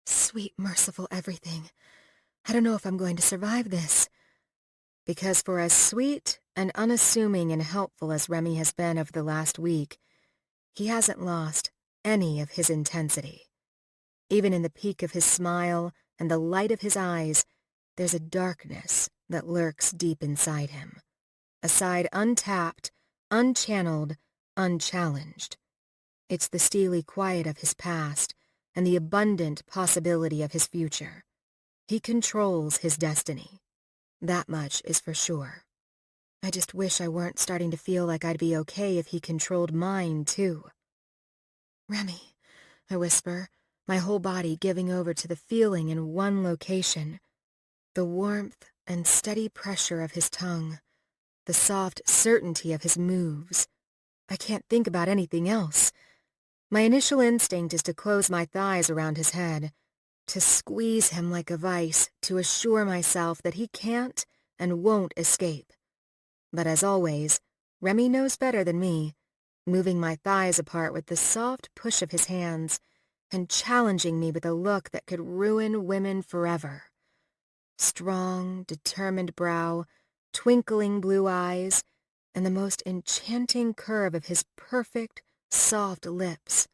Sweet, merciful everything. I don't know if I'm going to survive this. Because for as sweet and unassuming and helpful as Remy has been over the last week, he hasn't lost any of his intensity. Even in the peak of his smile and the light of his eyes, there's a darkness that lurks deep inside him. A side untapped, unchanneled, unchallenged. It's the steely quiet of his past, and the abundant possibility of his future. He controls his destiny. That much is for sure. I just wish I weren't starting to feel like I'd be okay if he controlled mine, too. "Remy," I whisper, my whole body giving over to the feeling in one location. The warmth and steady pressure of his tongue. The soft certainty of his moves. I can't think about anything else. My initial instinct is to close my thighs around his head, to squeeze him like a vice, to assure myself that he can't and won't escape. But as always, Remy knows better than me, moving my thighs apart with the soft push of his hands and challenging me with a look that could ruin women forever. Strong, determined brow, twinkling blue eyes, and the most enchanting curve of his perfect, soft lips.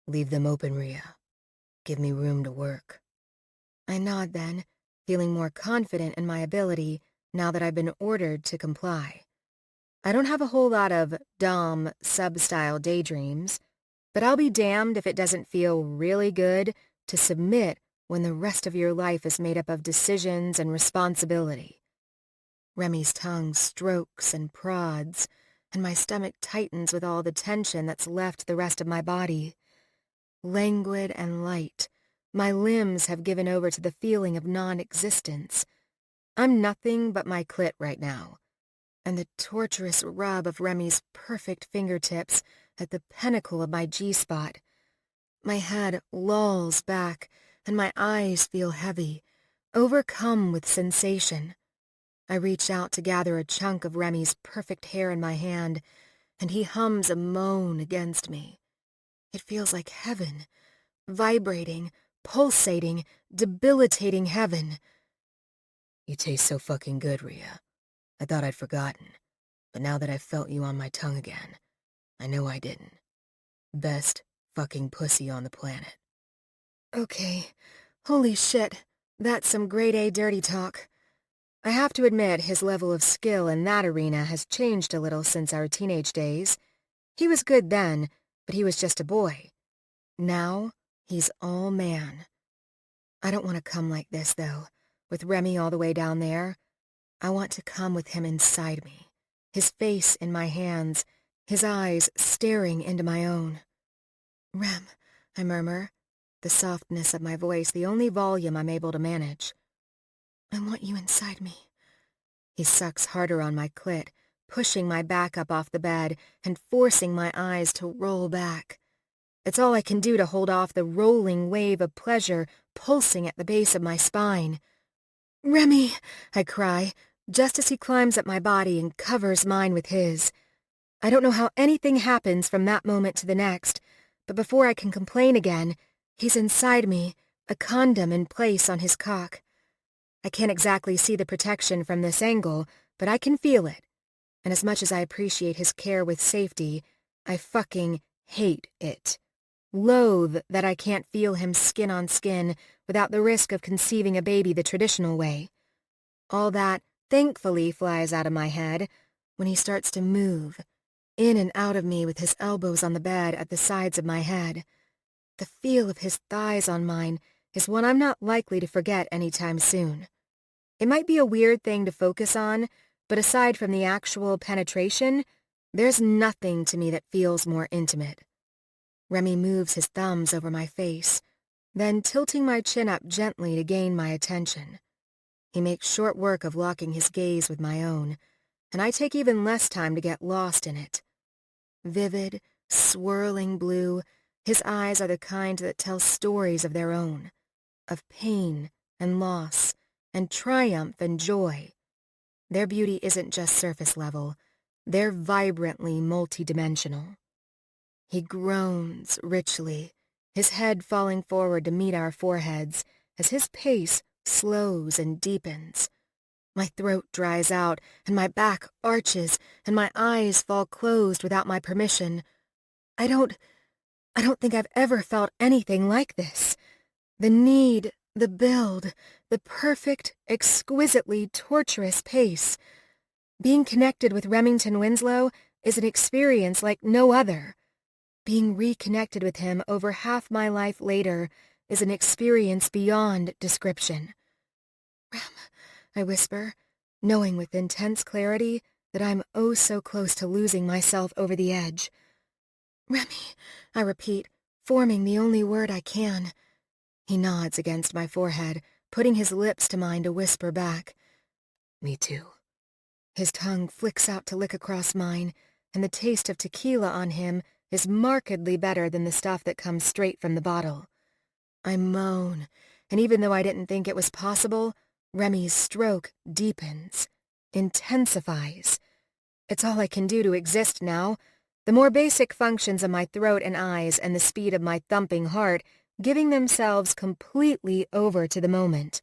"Leave them open, Rhea. Give me room to work." I nod then, feeling more confident in my ability now that I've been ordered to comply. I don't have a whole lot of Dom sub-style daydreams, but I'll be damned if it doesn't feel really good to submit when the rest of your life is made up of decisions and responsibility. Remy's tongue strokes and prods, and my stomach tightens with all the tension that's left the rest of my body. Languid and light, my limbs have given over to the feeling of non-existence. I'm nothing but my clit right now, and the torturous rub of Remy's perfect fingertips at the pinnacle of my G-spot. My head lolls back, and my eyes feel heavy, overcome with sensation. I reach out to gather a chunk of Remy's perfect hair in my hand, and he hums a moan against me. It feels like heaven, vibrating, pulsating, debilitating heaven. "You taste so fucking good, Rhea. I thought I'd forgotten, but now that I've felt you on my tongue again, I know I didn't. Best fucking pussy on the planet." Okay, holy shit, that's some grade A dirty talk. I have to admit his level of skill in that arena has changed a little since our teenage days. He was good then, but he was just a boy. Now, he's all man. I don't want to come like this, though, with Remy all the way down there. I want to come with him inside me, his face in my hands, his eyes staring into my own. "Rem," I murmur, the softness of my voice the only volume I'm able to manage. "I want you inside me." He sucks harder on my clit, pushing my back up off the bed and forcing my eyes to roll back. It's all I can do to hold off the rolling wave of pleasure pulsing at the base of my spine. "Remy," I cry, just as he climbs up my body and covers mine with his. I don't know how anything happens from that moment to the next, but before I can complain again, he's inside me, a condom in place on his cock. I can't exactly see the protection from this angle, but I can feel it. And as much as I appreciate his care with safety, I fucking hate it. Loathe that I can't feel him skin on skin without the risk of conceiving a baby the traditional way. All that thankfully flies out of my head when he starts to move, in and out of me with his elbows on the bed at the sides of my head. The feel of his thighs on mine is one I'm not likely to forget anytime soon. It might be a weird thing to focus on, but aside from the actual penetration, there's nothing to me that feels more intimate. Remy moves his thumbs over my face, then tilting my chin up gently to gain my attention. He makes short work of locking his gaze with my own, and I take even less time to get lost in it. Vivid, swirling blue, his eyes are the kind that tell stories of their own, of pain and loss, and triumph and joy. Their beauty isn't just surface level, they're vibrantly multidimensional. He groans richly, his head falling forward to meet our foreheads as his pace slows and deepens. My throat dries out, and my back arches, and my eyes fall closed without my permission. I don't think I've ever felt anything like this. The need, the build, the perfect, exquisitely torturous pace. Being connected with Remington Winslow is an experience like no other. Being reconnected with him over half my life later is an experience beyond description. Rem, I whisper, knowing with intense clarity that I'm oh so close to losing myself over the edge. Remy, I repeat, forming the only word I can. He nods against my forehead, putting his lips to mine to whisper back. Me too. His tongue flicks out to lick across mine, and the taste of tequila on him is markedly better than the stuff that comes straight from the bottle. I moan, and even though I didn't think it was possible, Remy's stroke deepens, intensifies. It's all I can do to exist now. The more basic functions of my throat and eyes and the speed of my thumping heart giving themselves completely over to the moment.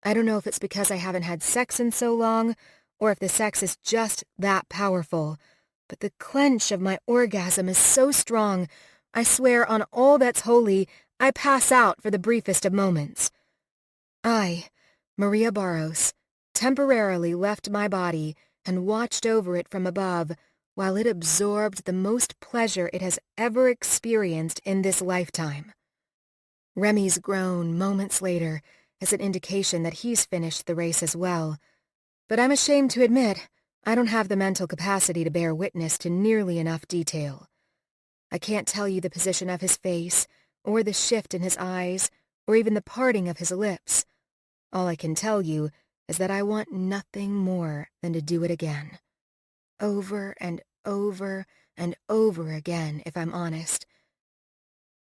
I don't know if it's because I haven't had sex in so long, or if the sex is just that powerful, but the clench of my orgasm is so strong, I swear on all that's holy, I pass out for the briefest of moments. I, Maria Barros, temporarily left my body and watched over it from above while it absorbed the most pleasure it has ever experienced in this lifetime. Remy's groan moments later is an indication that he's finished the race as well, but I'm ashamed to admit I don't have the mental capacity to bear witness to nearly enough detail. I can't tell you the position of his face, or the shift in his eyes, or even the parting of his lips. All I can tell you is that I want nothing more than to do it again. Over and over and over again, if I'm honest.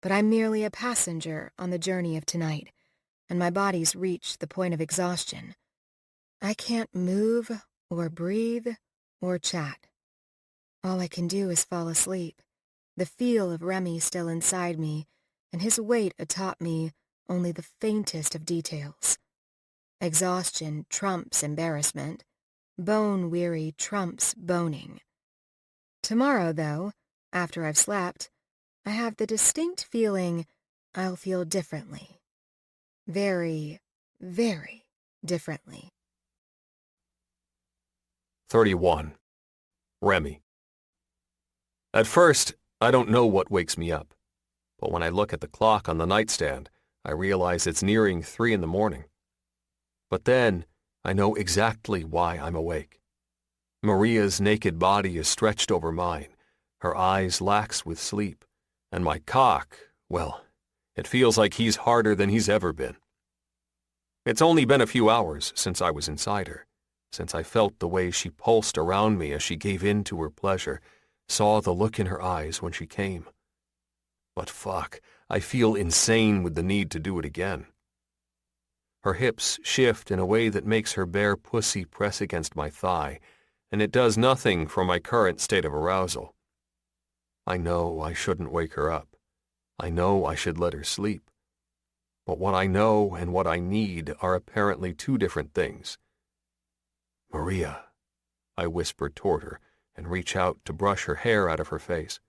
But I'm merely a passenger on the journey of tonight, and my body's reached the point of exhaustion. I can't move or breathe or chat. All I can do is fall asleep, the feel of Remy still inside me, and his weight atop me only the faintest of details. Exhaustion trumps embarrassment. Bone-weary trumps boning. Tomorrow, though, after I've slept, I have the distinct feeling I'll feel differently. Very, very differently. 31. Remy. At first, I don't know what wakes me up, but when I look at the clock on the nightstand, I realize it's nearing 3 in the morning. But then, I know exactly why I'm awake. Maria's naked body is stretched over mine, her eyes lax with sleep, and my cock, well, it feels like he's harder than he's ever been. It's only been a few hours since I was inside her, since I felt the way she pulsed around me as she gave in to her pleasure, saw the look in her eyes when she came. But fuck, I feel insane with the need to do it again. Her hips shift in a way that makes her bare pussy press against my thigh, and it does nothing for my current state of arousal. I know I shouldn't wake her up. I know I should let her sleep. But what I know and what I need are apparently two different things. Maria, I whisper toward her and reach out to brush her hair out of her face.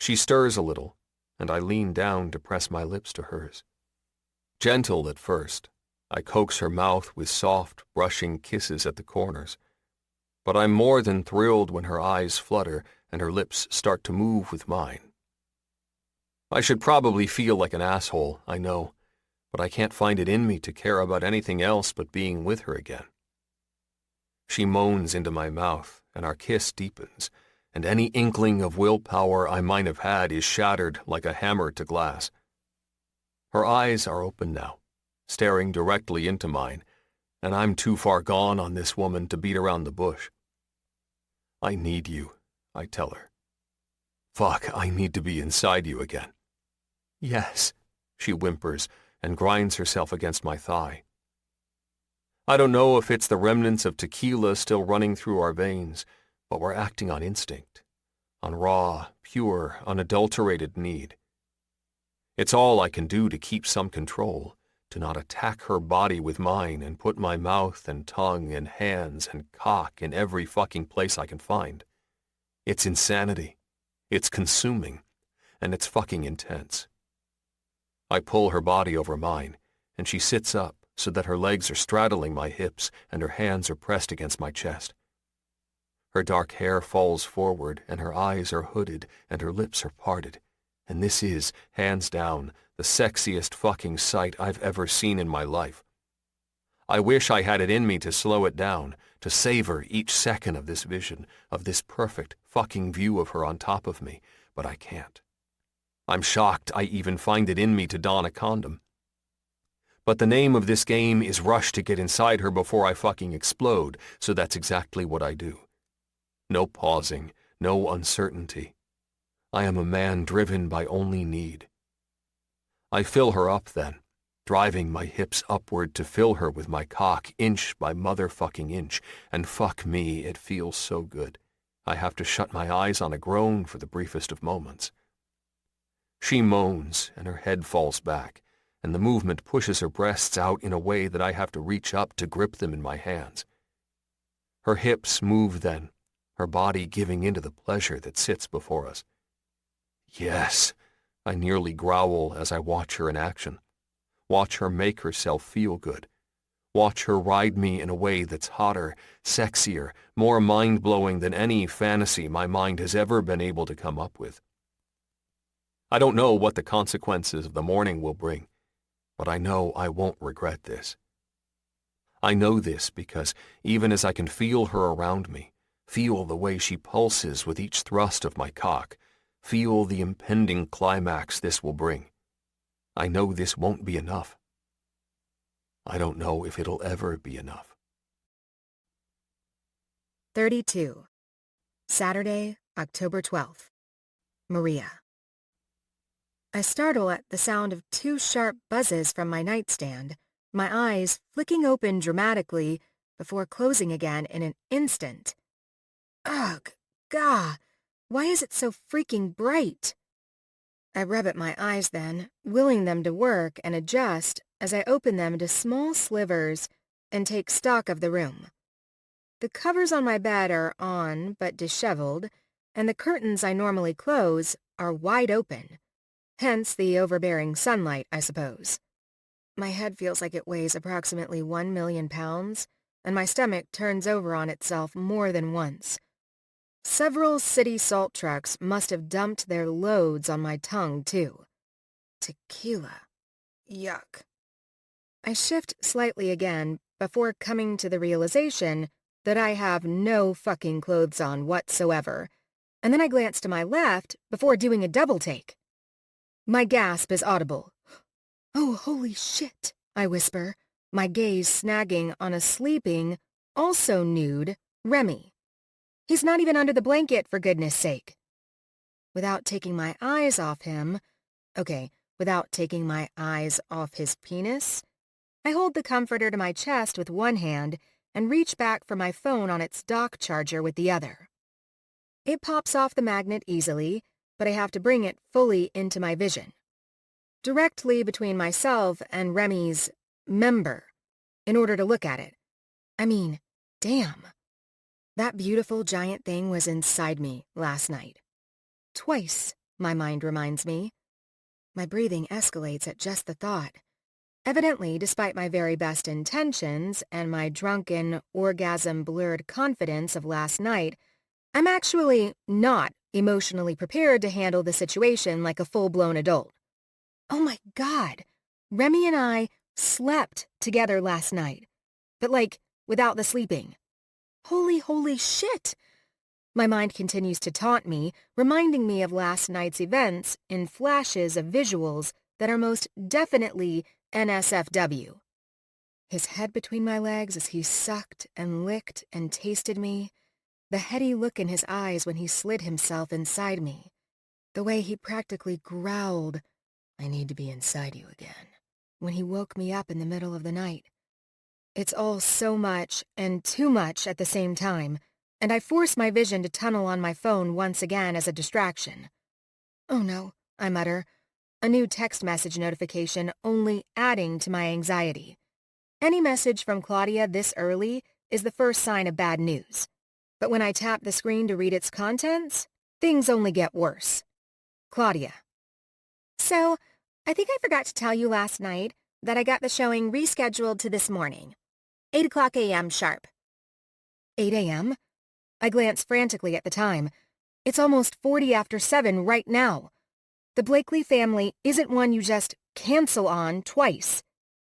She stirs a little, and I lean down to press my lips to hers. Gentle at first, I coax her mouth with soft, brushing kisses at the corners. But I'm more than thrilled when her eyes flutter and her lips start to move with mine. I should probably feel like an asshole, I know, but I can't find it in me to care about anything else but being with her again. She moans into my mouth, and our kiss deepens, and any inkling of willpower I might have had is shattered like a hammer to glass. Her eyes are open now, staring directly into mine, and I'm too far gone on this woman to beat around the bush. I need you, I tell her. Fuck, I need to be inside you again. Yes, she whimpers and grinds herself against my thigh. I don't know if it's the remnants of tequila still running through our veins, but we're acting on instinct, on raw, pure, unadulterated need. It's all I can do to keep some control, to not attack her body with mine and put my mouth and tongue and hands and cock in every fucking place I can find. It's insanity. It's consuming. And it's fucking intense. I pull her body over mine, and she sits up so that her legs are straddling my hips and her hands are pressed against my chest. Her dark hair falls forward, and her eyes are hooded, and her lips are parted. And this is, hands down, the sexiest fucking sight I've ever seen in my life. I wish I had it in me to slow it down, to savor each second of this vision, of this perfect fucking view of her on top of me, but I can't. I'm shocked I even find it in me to don a condom. But the name of this game is rush to get inside her before I fucking explode, so that's exactly what I do. No pausing, no uncertainty. I am a man driven by only need. I fill her up then, driving my hips upward to fill her with my cock inch by motherfucking inch, and fuck me, it feels so good. I have to shut my eyes on a groan for the briefest of moments. She moans, and her head falls back, and the movement pushes her breasts out in a way that I have to reach up to grip them in my hands. Her hips move then, her body giving into the pleasure that sits before us. Yes, I nearly growl as I watch her in action. Watch her make herself feel good. Watch her ride me in a way that's hotter, sexier, more mind-blowing than any fantasy my mind has ever been able to come up with. I don't know what the consequences of the morning will bring, but I know I won't regret this. I know this because even as I can feel her around me, feel the way she pulses with each thrust of my cock, feel the impending climax this will bring, I know this won't be enough. I don't know if it'll ever be enough. 32. Saturday, October 12th. Maria. I startle at the sound of 2 sharp buzzes from my nightstand, my eyes flicking open dramatically before closing again in an instant. Ugh, gah, why is it so freaking bright? I rub at my eyes then, willing them to work and adjust as I open them to small slivers and take stock of the room. The covers on my bed are on but disheveled, and the curtains I normally close are wide open. Hence the overbearing sunlight, I suppose. My head feels like it weighs approximately 1 million pounds, and my stomach turns over on itself more than once. Several city salt trucks must have dumped their loads on my tongue, too. Tequila. Yuck. I shift slightly again before coming to the realization that I have no fucking clothes on whatsoever, and then I glance to my left before doing a double take. My gasp is audible. Oh, holy shit, I whisper, my gaze snagging on a sleeping, also nude, Remy. He's not even under the blanket, for goodness sake. Without taking my eyes off him, without taking my eyes off his penis, I hold the comforter to my chest with one hand and reach back for my phone on its dock charger with the other. It pops off the magnet easily, but I have to bring it fully into my vision, directly between myself and Remy's member, in order to look at it. I mean, damn. That beautiful giant thing was inside me last night. Twice, my mind reminds me. My breathing escalates at just the thought. Evidently, despite my very best intentions and my drunken, orgasm-blurred confidence of last night, I'm actually not emotionally prepared to handle the situation like a full-blown adult. Oh my God, Remy and I slept together last night, but without the sleeping. Holy shit! My mind continues to taunt me, reminding me of last night's events in flashes of visuals that are most definitely NSFW. His head between my legs as he sucked and licked and tasted me, the heady look in his eyes when he slid himself inside me, the way he practically growled, "I need to be inside you again," when he woke me up in the middle of the night. It's all so much and too much at the same time, and I force my vision to tunnel on my phone once again as a distraction. Oh no, I mutter, a new text message notification only adding to my anxiety. Any message from Claudia this early is the first sign of bad news. But when I tap the screen to read its contents, things only get worse. Claudia. So, I think I forgot to tell you last night that I got the showing rescheduled to this morning. 8 o'clock a.m. sharp. 8 a.m.? I glance frantically at the time. It's almost 40 after 7 right now. The Blakely family isn't one you just cancel on twice.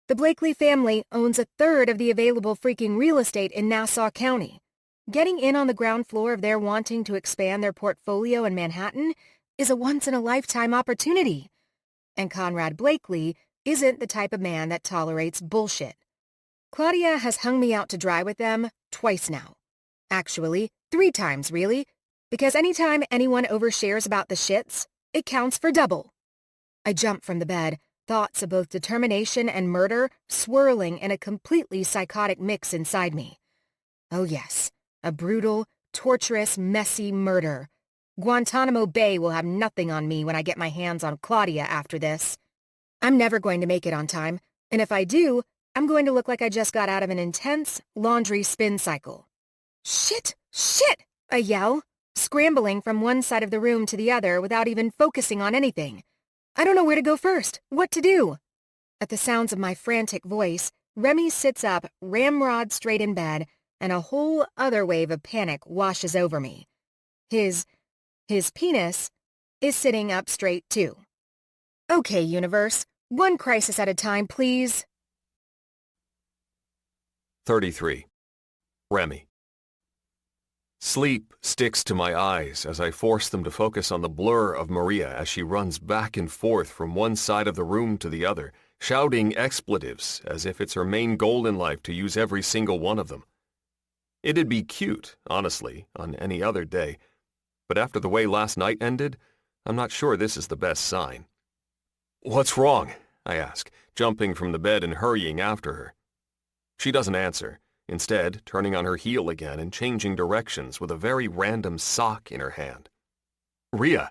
The Blakely family owns a third of the available freaking real estate in Nassau County. Getting in on the ground floor of their wanting to expand their portfolio in Manhattan is a once-in-a-lifetime opportunity. And Conrad Blakely isn't the type of man that tolerates bullshit. Claudia has hung me out to dry with them twice now. Actually, 3 times, really, because anytime anyone overshares about the shits, it counts for double. I jump from the bed, thoughts of both determination and murder swirling in a completely psychotic mix inside me. Oh yes, a brutal, torturous, messy murder. Guantanamo Bay will have nothing on me when I get my hands on Claudia after this. I'm never going to make it on time, and if I do, I'm going to look like I just got out of an intense laundry spin cycle. Shit! Shit! I yell, scrambling from one side of the room to the other without even focusing on anything. I don't know where to go first, what to do. At the sounds of my frantic voice, Remy sits up, ramrod straight in bed, and a whole other wave of panic washes over me. His penis is sitting up straight too. Okay, universe, one crisis at a time, please. 33. Remy. Sleep sticks to my eyes as I force them to focus on the blur of Maria as she runs back and forth from one side of the room to the other, shouting expletives as if it's her main goal in life to use every single one of them. It'd be cute, honestly, on any other day, but after the way last night ended, I'm not sure this is the best sign. "What's wrong?" I ask, jumping from the bed and hurrying after her. She doesn't answer, instead turning on her heel again and changing directions with a very random sock in her hand. "Rhea!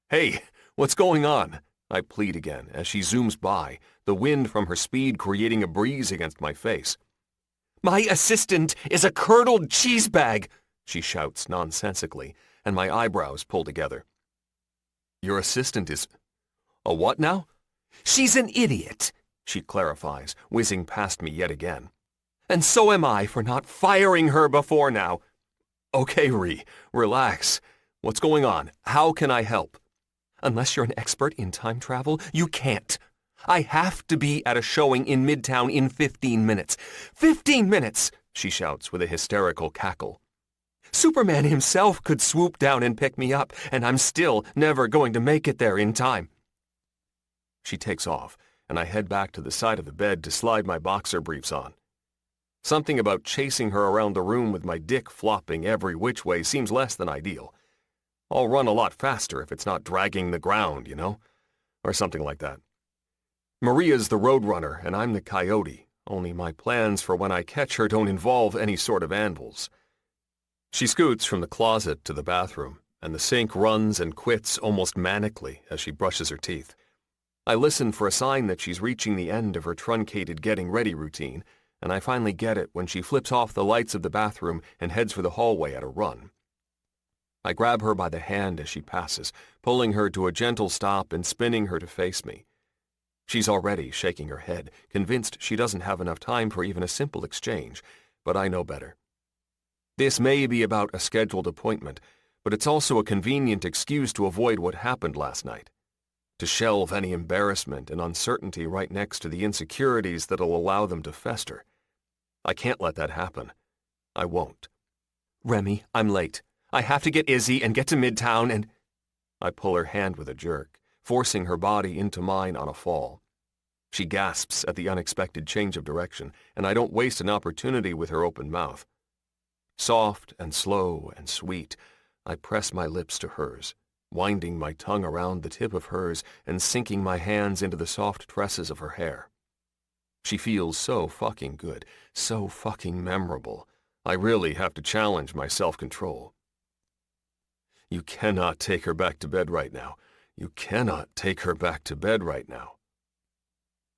Hey, what's going on?" I plead again as she zooms by, the wind from her speed creating a breeze against my face. "My assistant is a curdled cheese bag!" she shouts nonsensically, and my eyebrows pull together. "Your assistant is... a what now?" "She's an idiot," she clarifies, whizzing past me yet again. "And so am I for not firing her before now." "Okay, Rhea, relax. What's going on? How can I help?" "Unless you're an expert in time travel, you can't. I have to be at a showing in Midtown in 15 minutes. 15 minutes, she shouts with a hysterical cackle. Superman himself could swoop down and pick me up, and I'm still never going to make it there in time. She takes off, and I head back to the side of the bed to slide my boxer briefs on. Something about chasing her around the room with my dick flopping every which way seems less than ideal. I'll run a lot faster if it's not dragging the ground, you know? Or something like that. Maria's the roadrunner, and I'm the coyote, only my plans for when I catch her don't involve any sort of anvils. She scoots from the closet to the bathroom, and the sink runs and quits almost manically as she brushes her teeth. I listen for a sign that she's reaching the end of her truncated getting ready routine, and I finally get it when she flips off the lights of the bathroom and heads for the hallway at a run. I grab her by the hand as she passes, pulling her to a gentle stop and spinning her to face me. She's already shaking her head, convinced she doesn't have enough time for even a simple exchange, but I know better. This may be about a scheduled appointment, but it's also a convenient excuse to avoid what happened last night. To shelve any embarrassment and uncertainty right next to the insecurities that'll allow them to fester. I can't let that happen. I won't. Remy, I'm late. I have to get Izzy and get to Midtown and... I pull her hand with a jerk, forcing her body into mine on a fall. She gasps at the unexpected change of direction, and I don't waste an opportunity with her open mouth. Soft and slow and sweet, I press my lips to hers, winding my tongue around the tip of hers and sinking my hands into the soft tresses of her hair. She feels so fucking good, so fucking memorable. I really have to challenge my self-control. You cannot take her back to bed right now. You cannot take her back to bed right now.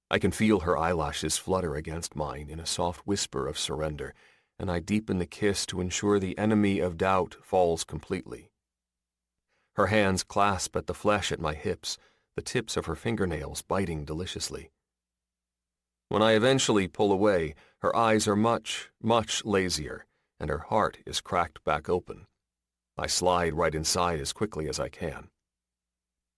I can feel her eyelashes flutter against mine in a soft whisper of surrender, and I deepen the kiss to ensure the enemy of doubt falls completely. Her hands clasp at the flesh at my hips, the tips of her fingernails biting deliciously. When I eventually pull away, her eyes are much, much lazier, and her heart is cracked back open. I slide right inside as quickly as I can.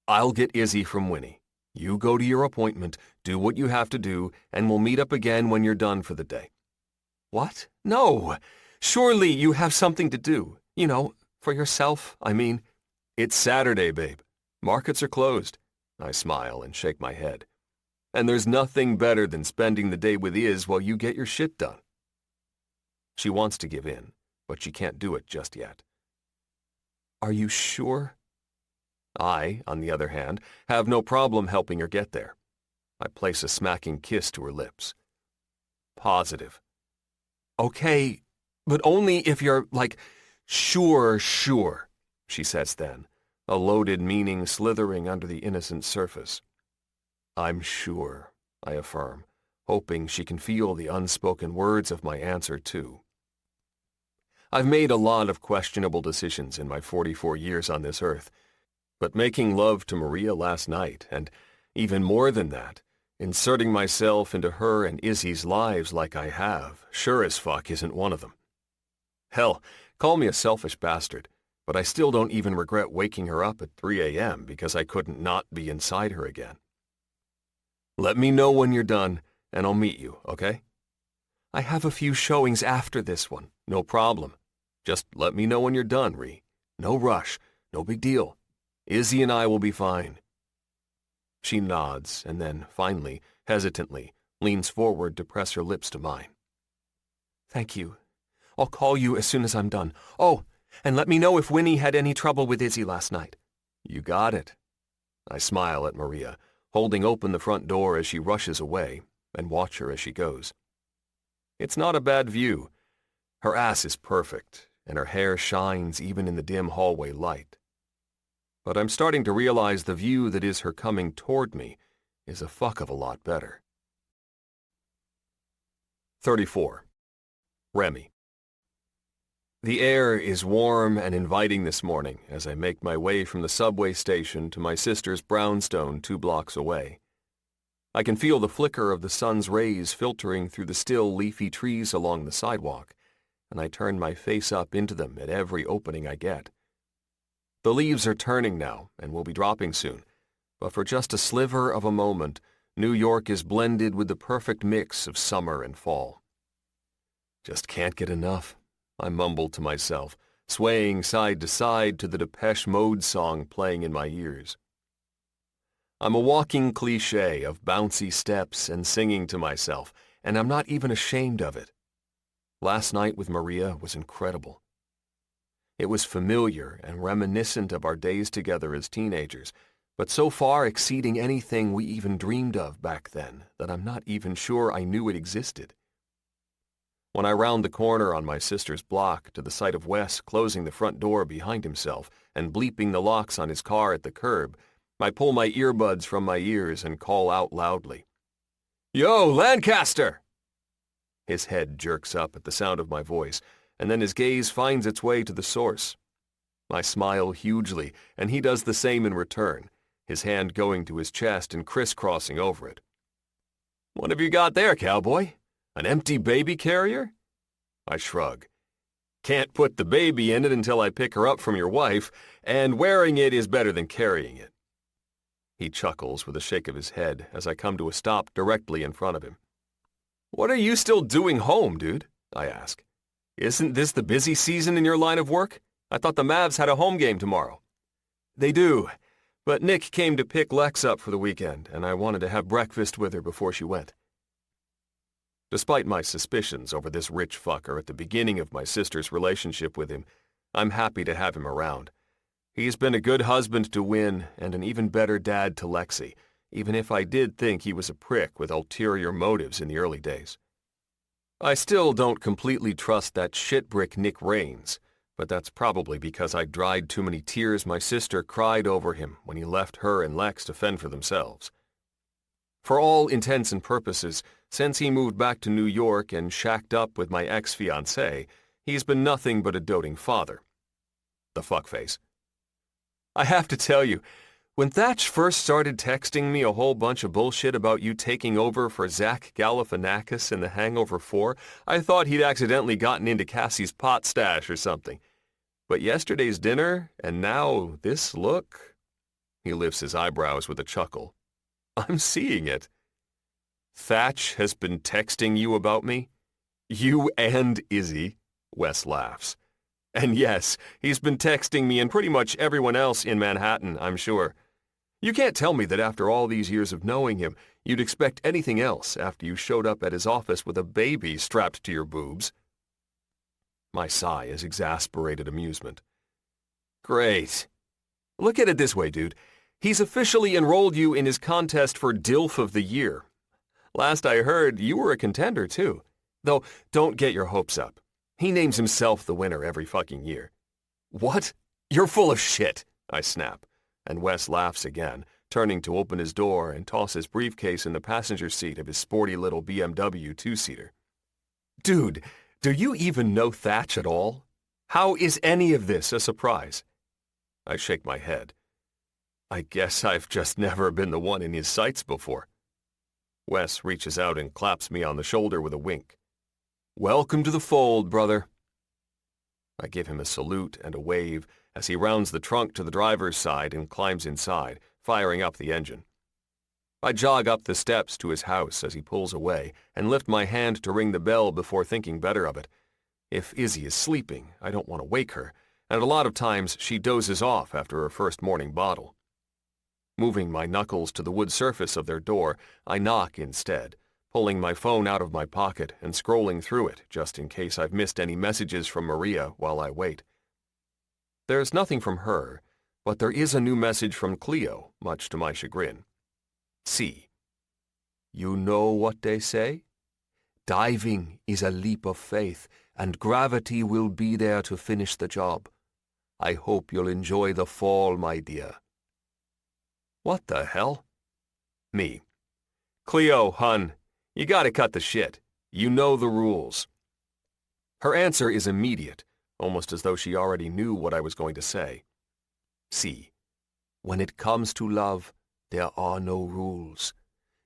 I'll get Izzy from Winnie. You go to your appointment, do what you have to do, and we'll meet up again when you're done for the day. What? No! Surely you have something to do. You know, for yourself, I mean. It's Saturday, babe. Markets are closed. I smile and shake my head. And there's nothing better than spending the day with Iz while you get your shit done. She wants to give in, but she can't do it just yet. Are you sure? I, on the other hand, have no problem helping her get there. I place a smacking kiss to her lips. Positive. Okay, but only if you're, sure, she says then, a loaded meaning slithering under the innocent surface. I'm sure, I affirm, hoping she can feel the unspoken words of my answer too. I've made a lot of questionable decisions in my 44 years on this earth, but making love to Maria last night, and even more than that, inserting myself into her and Izzy's lives like I have, sure as fuck isn't one of them. Hell, call me a selfish bastard, but I still don't even regret waking her up at 3 a.m. because I couldn't not be inside her again. Let me know when you're done, and I'll meet you, okay? I have a few showings after this one, no problem. Just let me know when you're done, Ree. No rush, no big deal. Izzy and I will be fine. She nods and then, finally, hesitantly, leans forward to press her lips to mine. Thank you. I'll call you as soon as I'm done. Oh, and let me know if Winnie had any trouble with Izzy last night. You got it. I smile at Maria, holding open the front door as she rushes away, and watch her as she goes. It's not a bad view. Her ass is perfect, and her hair shines even in the dim hallway light. But I'm starting to realize the view that is her coming toward me is a fuck of a lot better. 34. Remy. The air is warm and inviting this morning as I make my way from the subway station to my sister's brownstone 2 blocks away. I can feel the flicker of the sun's rays filtering through the still leafy trees along the sidewalk, and I turn my face up into them at every opening I get. The leaves are turning now and will be dropping soon, but for just a sliver of a moment, New York is blended with the perfect mix of summer and fall. Just can't get enough, I mumble to myself, swaying side to side to the Depeche Mode song playing in my ears. I'm a walking cliché of bouncy steps and singing to myself, and I'm not even ashamed of it. Last night with Maria was incredible. It was familiar and reminiscent of our days together as teenagers, but so far exceeding anything we even dreamed of back then that I'm not even sure I knew it existed. When I round the corner on my sister's block to the sight of Wes closing the front door behind himself and bleeping the locks on his car at the curb, I pull my earbuds from my ears and call out loudly, "Yo, Lancaster!" His head jerks up at the sound of my voice, and then his gaze finds its way to the source. I smile hugely, and he does the same in return, his hand going to his chest and crisscrossing over it. "What have you got there, cowboy? An empty baby carrier?" I shrug. "Can't put the baby in it until I pick her up from your wife, and wearing it is better than carrying it." He chuckles with a shake of his head as I come to a stop directly in front of him. "What are you still doing home, dude?" I ask. "Isn't this the busy season in your line of work? I thought the Mavs had a home game tomorrow." "They do, but Nick came to pick Lex up for the weekend, and I wanted to have breakfast with her before she went." Despite my suspicions over this rich fucker at the beginning of my sister's relationship with him, I'm happy to have him around. He's been a good husband to Win and an even better dad to Lexi, even if I did think he was a prick with ulterior motives in the early days. I still don't completely trust that shitbrick Nick Raines, but that's probably because I dried too many tears my sister cried over him when he left her and Lex to fend for themselves. For all intents and purposes, since he moved back to New York and shacked up with my ex-fiancée, he's been nothing but a doting father. The fuckface. I have to tell you, When Thatch first started texting me a whole bunch of bullshit about you taking over for Zach Galifianakis in The Hangover 4, I thought he'd accidentally gotten into Cassie's pot stash or something. But yesterday's dinner, and now this look? He lifts his eyebrows with a chuckle. I'm seeing it. Thatch has been texting you about me? You and Izzy? Wes laughs. And yes, he's been texting me and pretty much everyone else in Manhattan, I'm sure. You can't tell me that after all these years of knowing him, you'd expect anything else after you showed up at his office with a baby strapped to your boobs. My sigh is exasperated amusement. Great. Look at it this way, dude. He's officially enrolled you in his contest for DILF of the Year. Last I heard, you were a contender, too. Though, don't get your hopes up. He names himself the winner every fucking year. What? You're full of shit, I snap. And Wes laughs again, turning to open his door and toss his briefcase in the passenger seat of his sporty little BMW two-seater. Dude, do you even know Thatch at all? How is any of this a surprise? I shake my head. I guess I've just never been the one in his sights before. Wes reaches out and claps me on the shoulder with a wink. Welcome to the fold, brother. I give him a salute and a wave as he rounds the trunk to the driver's side and climbs inside, firing up the engine. I jog up the steps to his house as he pulls away and lift my hand to ring the bell before thinking better of it. If Izzy is sleeping, I don't want to wake her, and a lot of times she dozes off after her first morning bottle. Moving my knuckles to the wood surface of their door, I knock instead, pulling my phone out of my pocket and scrolling through it just in case I've missed any messages from Maria while I wait. There's nothing from her, but there is a new message from Cleo, much to my chagrin. See. You know what they say? Diving is a leap of faith, and gravity will be there to finish the job. I hope you'll enjoy the fall, my dear. What the hell? Me. Cleo, hun, you gotta cut the shit. You know the rules. Her answer is immediate, almost as though she already knew what I was going to say. See, when it comes to love, there are no rules.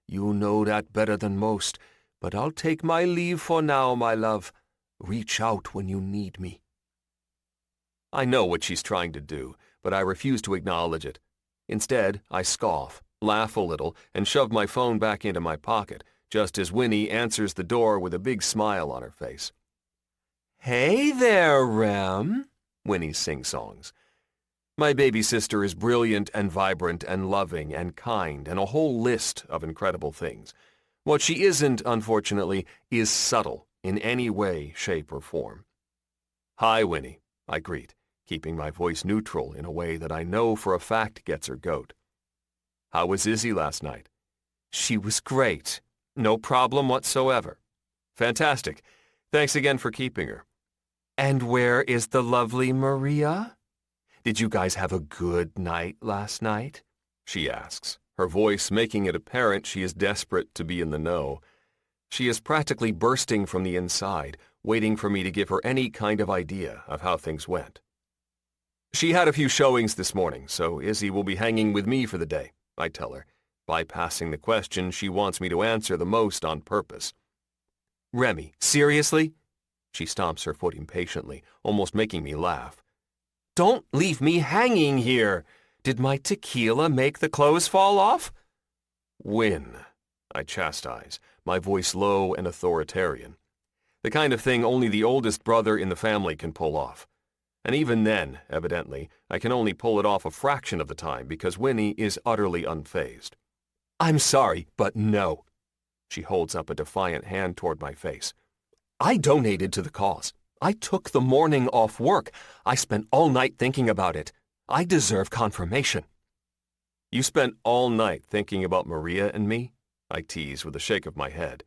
You know that better than most, but I'll take my leave for now, my love. Reach out when you need me. I know what she's trying to do, but I refuse to acknowledge it. Instead, I scoff, laugh a little, and shove my phone back into my pocket, just as Winnie answers the door with a big smile on her face. Hey there, Rem, Winnie sing-songs. My baby sister is brilliant and vibrant and loving and kind and a whole list of incredible things. What she isn't, unfortunately, is subtle in any way, shape, or form. Hi, Winnie, I greet, keeping my voice neutral in a way that I know for a fact gets her goat. How was Izzy last night? She was great. No problem whatsoever. Fantastic. Thanks again for keeping her. And where is the lovely Maria? Did you guys have a good night last night? She asks, her voice making it apparent she is desperate to be in the know. She is practically bursting from the inside, waiting for me to give her any kind of idea of how things went. She had a few showings this morning, so Izzy will be hanging with me for the day, I tell her, bypassing the question she wants me to answer the most on purpose. Remy, seriously? She stomps her foot impatiently, almost making me laugh. Don't leave me hanging here! Did my tequila make the clothes fall off? Win, I chastise, my voice low and authoritarian. The kind of thing only the oldest brother in the family can pull off. And even then, evidently, I can only pull it off a fraction of the time because Winnie is utterly unfazed. I'm sorry, but no. She holds up a defiant hand toward my face. I donated to the cause. I took the morning off work. I spent all night thinking about it. I deserve confirmation. You spent all night thinking about Maria and me? I tease with a shake of my head.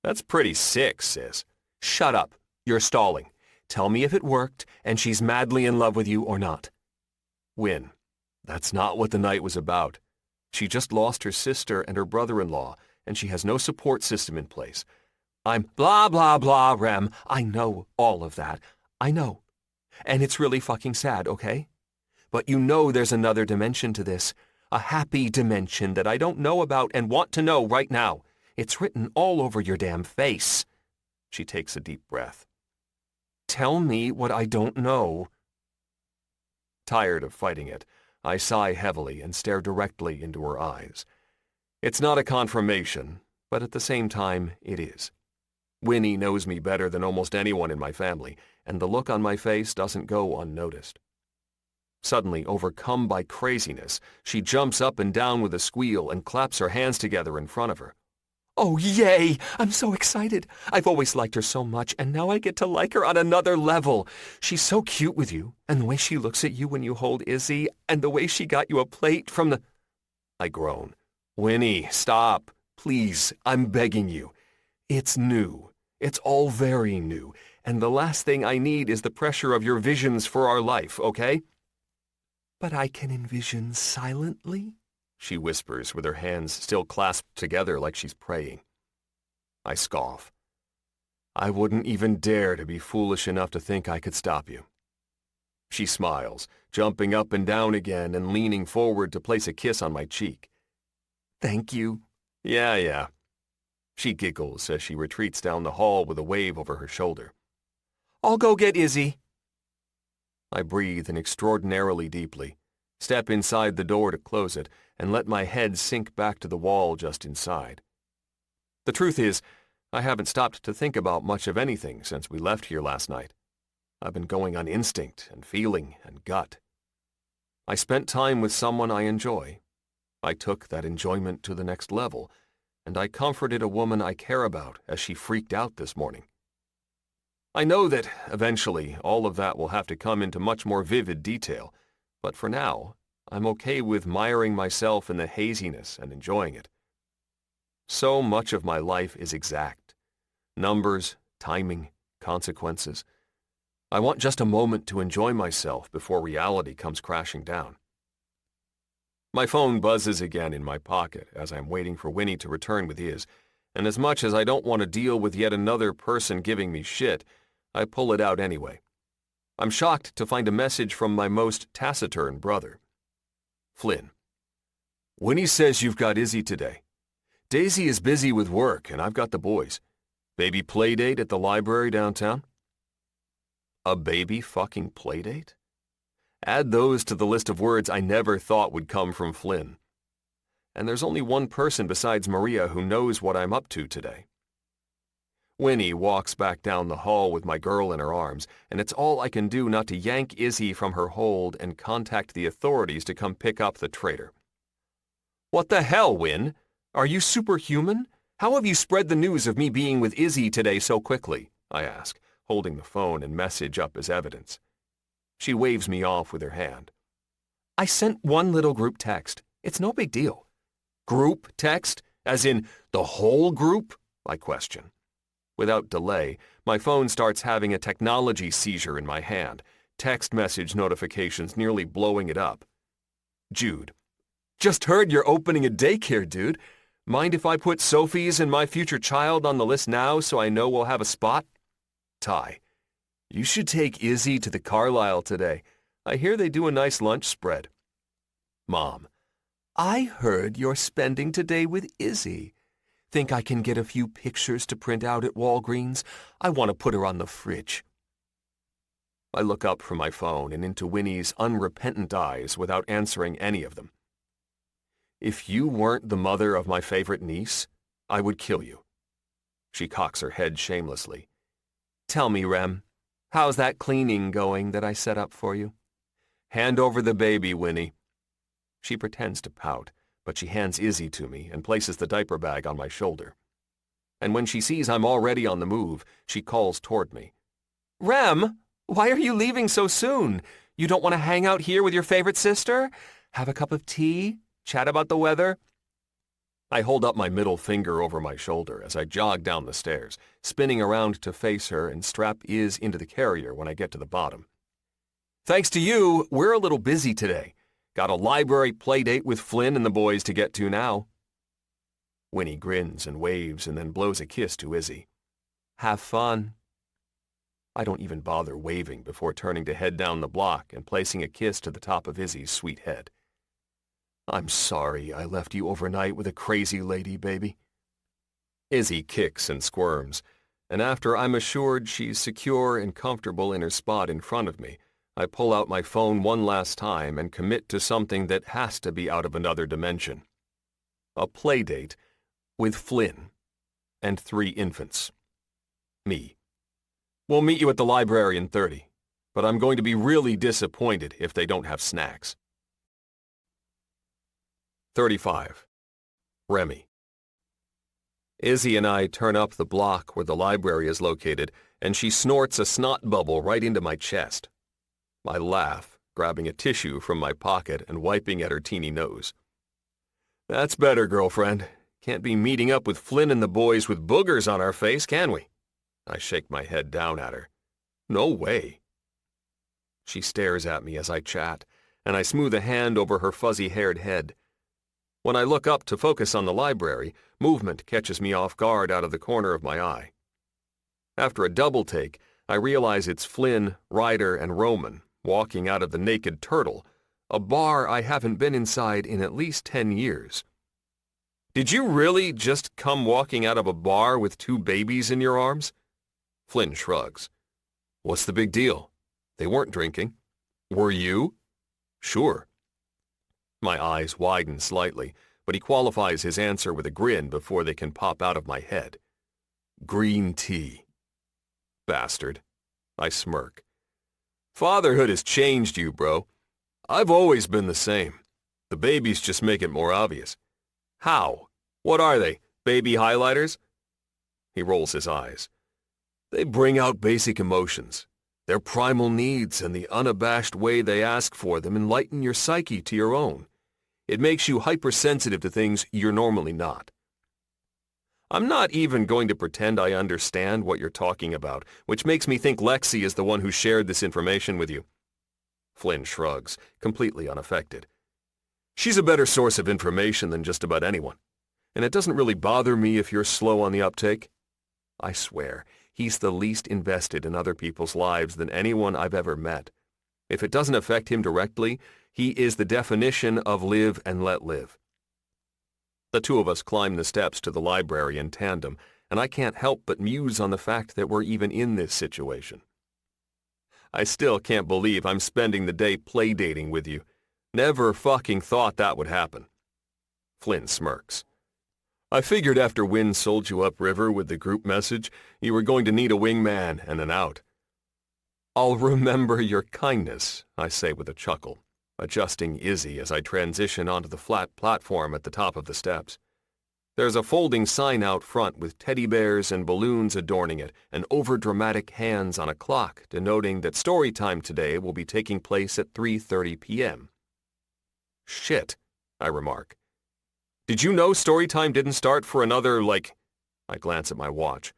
That's pretty sick, sis. Shut up. You're stalling. Tell me if it worked and she's madly in love with you or not. Win. That's not what the night was about. She just lost her sister and her brother-in-law, and she has no support system in place. I'm blah, blah, blah, Rem. I know all of that. I know. And it's really fucking sad, okay? But you know there's another dimension to this. A happy dimension that I don't know about and want to know right now. It's written all over your damn face. She takes a deep breath. Tell me what I don't know. Tired of fighting it, I sigh heavily and stare directly into her eyes. It's not a confirmation, but at the same time, it is. Winnie knows me better than almost anyone in my family, and the look on my face doesn't go unnoticed. Suddenly, overcome by craziness, she jumps up and down with a squeal and claps her hands together in front of her. Oh, yay! I'm so excited. I've always liked her so much, and now I get to like her on another level. She's so cute with you, and the way she looks at you when you hold Izzy, and the way she got you a plate from the... I groan. Winnie, stop. Please, I'm begging you. It's new. It's all very new, and the last thing I need is the pressure of your visions for our life, okay? But I can envision silently, she whispers with her hands still clasped together like she's praying. I scoff. I wouldn't even dare to be foolish enough to think I could stop you. She smiles, jumping up and down again and leaning forward to place a kiss on my cheek. Thank you. Yeah. She giggles as she retreats down the hall with a wave over her shoulder. I'll go get Izzy. I breathe in extraordinarily deeply, step inside the door to close it, and let my head sink back to the wall just inside. The truth is, I haven't stopped to think about much of anything since we left here last night. I've been going on instinct and feeling and gut. I spent time with someone I enjoy. I took that enjoyment to the next level, and I comforted a woman I care about as she freaked out this morning. I know that, eventually, all of that will have to come into much more vivid detail, but for now, I'm okay with miring myself in the haziness and enjoying it. So much of my life is exact. Numbers, timing, consequences. I want just a moment to enjoy myself before reality comes crashing down. My phone buzzes again in my pocket as I'm waiting for Winnie to return with his, and as much as I don't want to deal with yet another person giving me shit, I pull it out anyway. I'm shocked to find a message from my most taciturn brother. Flynn. Winnie says you've got Izzy today. Daisy is busy with work and I've got the boys. Baby play date at the library downtown? A baby fucking play date? Add those to the list of words I never thought would come from Flynn. And there's only one person besides Maria who knows what I'm up to today. Winnie walks back down the hall with my girl in her arms, and it's all I can do not to yank Izzy from her hold and contact the authorities to come pick up the traitor. What the hell, Win? Are you superhuman? How have you spread the news of me being with Izzy today so quickly? I ask, holding the phone and message up as evidence. She waves me off with her hand. I sent one little group text. It's no big deal. Group text? As in the whole group? I question. Without delay, my phone starts having a technology seizure in my hand, text message notifications nearly blowing it up. Jude. Just heard you're opening a daycare, dude. Mind if I put Sophie's and my future child on the list now so I know we'll have a spot? Ty. You should take Izzy to the Carlisle today. I hear they do a nice lunch spread. Mom. I heard you're spending today with Izzy. Think I can get a few pictures to print out at Walgreens? I want to put her on the fridge. I look up from my phone and into Winnie's unrepentant eyes without answering any of them. If you weren't the mother of my favorite niece, I would kill you. She cocks her head shamelessly. Tell me, Rem, how's that cleaning going that I set up for you? Hand over the baby, Winnie. She pretends to pout, but she hands Izzy to me and places the diaper bag on my shoulder. And when she sees I'm already on the move, she calls toward me. Rem, why are you leaving so soon? You don't want to hang out here with your favorite sister? Have a cup of tea? Chat about the weather? I hold up my middle finger over my shoulder as I jog down the stairs, spinning around to face her and strap Iz into the carrier when I get to the bottom. Thanks to you, we're a little busy today. Got a library play date with Flynn and the boys to get to now. Winnie grins and waves and then blows a kiss to Izzy. Have fun. I don't even bother waving before turning to head down the block and placing a kiss to the top of Izzy's sweet head. I'm sorry I left you overnight with a crazy lady, baby. Izzy kicks and squirms, and after I'm assured she's secure and comfortable in her spot in front of me, I pull out my phone one last time and commit to something that has to be out of another dimension. A play date with Flynn and 3 infants. Me. We'll meet you at the library in 30, but I'm going to be really disappointed if they don't have snacks. 35. Remy. Izzy and I turn up the block where the library is located, and she snorts a snot bubble right into my chest. I laugh, grabbing a tissue from my pocket and wiping at her teeny nose. That's better, girlfriend. Can't be meeting up with Flynn and the boys with boogers on our face, can we? I shake my head down at her. No way. She stares at me as I chat, and I smooth a hand over her fuzzy-haired head. When I look up to focus on the library, movement catches me off guard out of the corner of my eye. After a double take, I realize it's Flynn, Ryder, and Roman walking out of the Naked Turtle, a bar I haven't been inside in at least 10 years. Did you really just come walking out of a bar with 2 babies in your arms? Flynn shrugs. What's the big deal? They weren't drinking. Were you? Sure. My eyes widen slightly, but he qualifies his answer with a grin before they can pop out of my head. Green tea. Bastard. I smirk. Fatherhood has changed you, bro. I've always been the same. The babies just make it more obvious. How? What are they? Baby highlighters? He rolls his eyes. They bring out basic emotions. Their primal needs and the unabashed way they ask for them enlighten your psyche to your own. It makes you hypersensitive to things you're normally not. I'm not even going to pretend I understand what you're talking about, which makes me think Lexi is the one who shared this information with you. Flynn shrugs, completely unaffected. She's a better source of information than just about anyone, and it doesn't really bother me if you're slow on the uptake. I swear, he's the least invested in other people's lives than anyone I've ever met. If it doesn't affect him directly, he is the definition of live and let live. The 2 of us climb the steps to the library in tandem, and I can't help but muse on the fact that we're even in this situation. I still can't believe I'm spending the day playdating with you. Never fucking thought that would happen. Flynn smirks. I figured after Wynn sold you upriver with the group message, you were going to need a wingman and an out. I'll remember your kindness, I say with a chuckle, adjusting Izzy as I transition onto the flat platform at the top of the steps. There's a folding sign out front with teddy bears and balloons adorning it and overdramatic hands on a clock denoting that story time today will be taking place at 3:30 p.m. Shit, I remark. Did you know story time didn't start for another, I glance at my watch.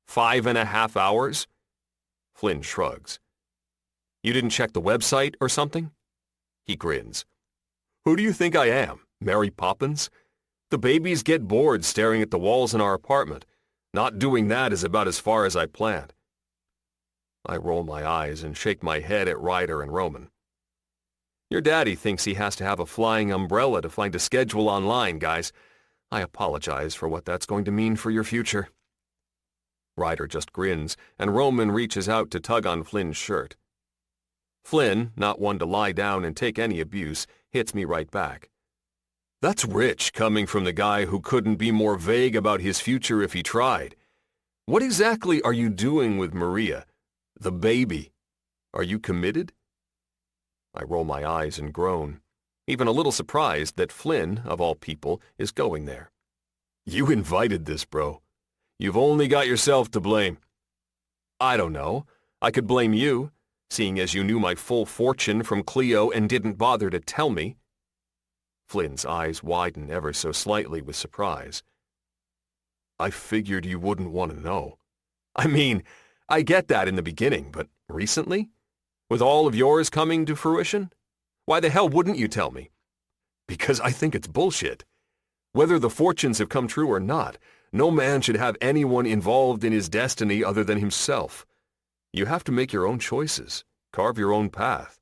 5.5 hours? Flynn shrugs. You didn't check the website or something? He grins. Who do you think I am, Mary Poppins? The babies get bored staring at the walls in our apartment. Not doing that is about as far as I planned. I roll my eyes and shake my head at Ryder and Roman. Your daddy thinks he has to have a flying umbrella to find a schedule online, guys. I apologize for what that's going to mean for your future. Ryder just grins, and Roman reaches out to tug on Flynn's shirt. Flynn, not one to lie down and take any abuse, hits me right back. That's rich coming from the guy who couldn't be more vague about his future if he tried. What exactly are you doing with Maria, the baby? Are you committed? I roll my eyes and groan, even a little surprised that Flynn, of all people, is going there. You invited this, bro. You've only got yourself to blame. I don't know. I could blame you, seeing as you knew my full fortune from Cleo and didn't bother to tell me. Flynn's eyes widen ever so slightly with surprise. I figured you wouldn't want to know. I mean, I get that in the beginning, but recently? With all of yours coming to fruition? Why the hell wouldn't you tell me? Because I think it's bullshit. Whether the fortunes have come true or not, no man should have anyone involved in his destiny other than himself. You have to make your own choices, carve your own path.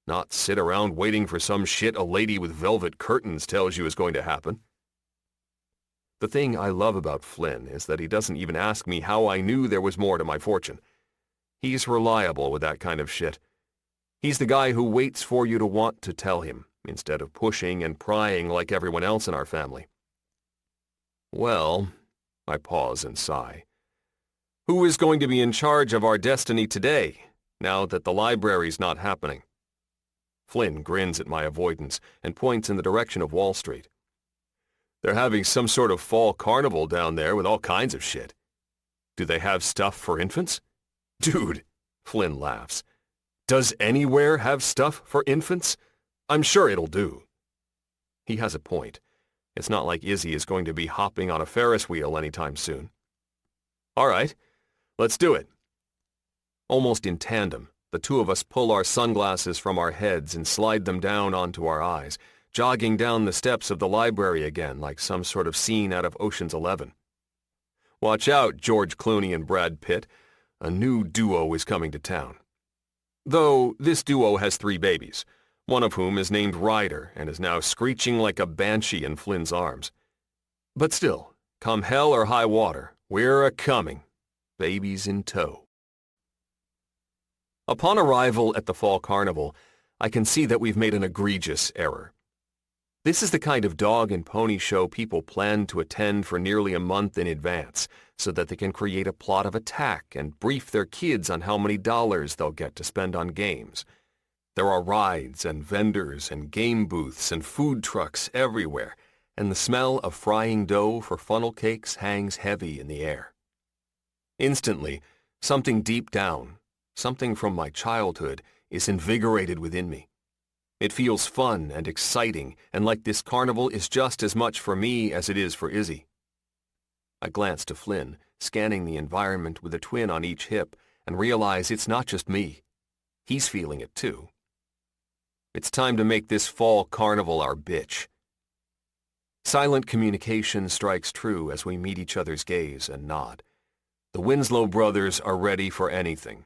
not sit around waiting for some shit a lady with velvet curtains tells you is going to happen. The thing I love about Flynn is that he doesn't even ask me how I knew there was more to my fortune. He's reliable with that kind of shit. He's the guy who waits for you to want to tell him, instead of pushing and prying like everyone else in our family. Well, I pause and sigh. Who is going to be in charge of our destiny today, now that the library's not happening? Flynn grins at my avoidance and points in the direction of Wall Street. They're having some sort of fall carnival down there with all kinds of shit. Do they have stuff for infants? Dude, Flynn laughs. Does anywhere have stuff for infants? I'm sure it'll do. He has a point. It's not like Izzy is going to be hopping on a Ferris wheel anytime soon. All right, let's do it. Almost in tandem, the two of us pull our sunglasses from our heads and slide them down onto our eyes, jogging down the steps of the library again like some sort of scene out of Ocean's 11. Watch out, George Clooney and Brad Pitt. A new duo is coming to town. Though this duo has 3 babies, one of whom is named Ryder and is now screeching like a banshee in Flynn's arms. But still, come hell or high water, we're a-coming, babies in tow. Upon arrival at the Fall Carnival, I can see that we've made an egregious error. This is the kind of dog and pony show people plan to attend for nearly a month in advance, so that they can create a plot of attack and brief their kids on how many dollars they'll get to spend on games. There are rides and vendors and game booths and food trucks everywhere, and the smell of frying dough for funnel cakes hangs heavy in the air. Instantly, something deep down, something from my childhood, is invigorated within me. It feels fun and exciting, and like this carnival is just as much for me as it is for Izzy. I glance to Flynn, scanning the environment with a twin on each hip, and realize it's not just me. He's feeling it too. It's time to make this fall carnival our bitch. Silent communication strikes true as we meet each other's gaze and nod. The Winslow brothers are ready for anything.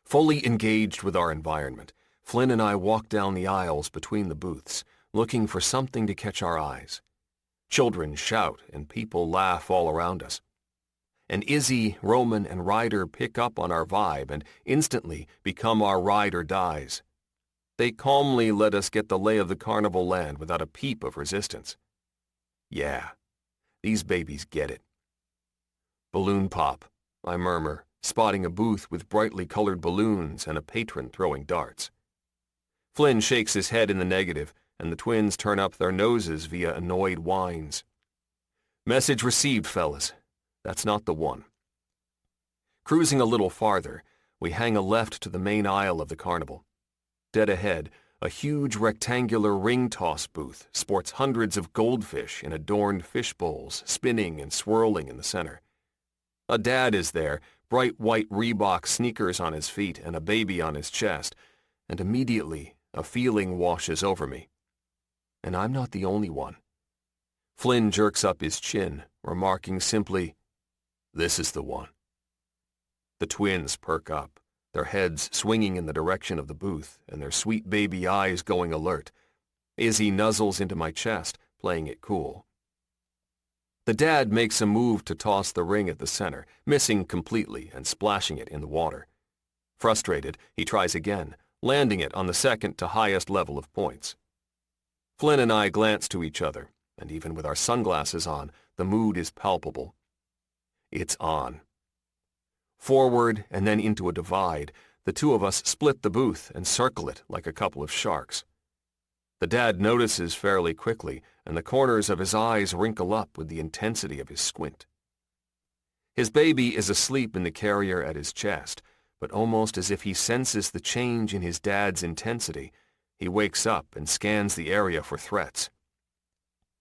Fully engaged with our environment, Flynn and I walk down the aisles between the booths, looking for something to catch our eyes. Children shout and people laugh all around us. And Izzy, Roman, and Ryder pick up on our vibe and instantly become our ride or dies. They calmly let us get the lay of the carnival land without a peep of resistance. Yeah, these babies get it. Balloon pop, I murmur, spotting a booth with brightly colored balloons and a patron throwing darts. Flynn shakes his head in the negative, and the twins turn up their noses via annoyed whines. Message received, fellas. That's not the one. Cruising a little farther, we hang a left to the main aisle of the carnival. Dead ahead, a huge rectangular ring toss booth sports hundreds of goldfish in adorned fish bowls spinning and swirling in the center. A dad is there, bright white Reebok sneakers on his feet and a baby on his chest, and immediately a feeling washes over me. And I'm not the only one. Flynn jerks up his chin, remarking simply, "This is the one." The twins perk up, their heads swinging in the direction of the booth and their sweet baby eyes going alert. Izzy nuzzles into my chest, playing it cool. The dad makes a move to toss the ring at the center, missing completely and splashing it in the water. Frustrated, he tries again, landing it on the second to highest level of points. Flynn and I glance to each other, and even with our sunglasses on, the mood is palpable. It's on. Forward and then into a divide, the two of us split the booth and circle it like a couple of sharks. The dad notices fairly quickly, and the corners of his eyes wrinkle up with the intensity of his squint. His baby is asleep in the carrier at his chest, but almost as if he senses the change in his dad's intensity, he wakes up and scans the area for threats.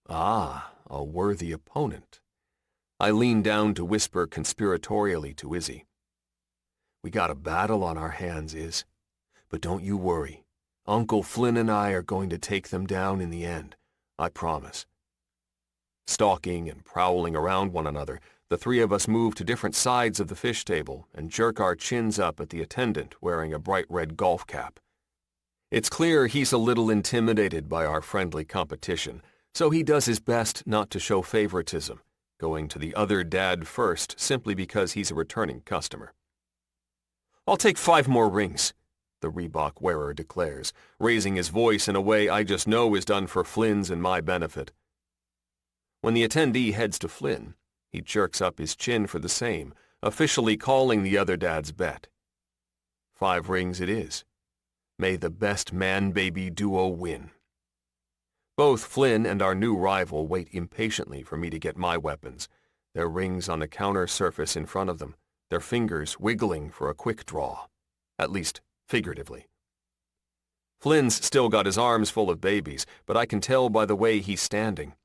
Ah, a worthy opponent. I lean down to whisper conspiratorially to Izzy. We got a battle on our hands, Iz. But don't you worry. Uncle Flynn and I are going to take them down in the end. I promise. Stalking and prowling around one another, the three of us move to different sides of the fish table and jerk our chins up at the attendant wearing a bright red golf cap. It's clear he's a little intimidated by our friendly competition, so he does his best not to show favoritism, going to the other dad first simply because he's a returning customer. "I'll take 5 more rings," the Reebok wearer declares, raising his voice in a way I just know is done for Flynn's and my benefit. When the attendee heads to Flynn, he jerks up his chin for the same, officially calling the other dad's bet. 5 rings it is. May the best man-baby duo win. Both Flynn and our new rival wait impatiently for me to get my weapons, their rings on the counter surface in front of them, their fingers wiggling for a quick draw, at least figuratively. Flynn's still got his arms full of babies, but I can tell by the way he's standing.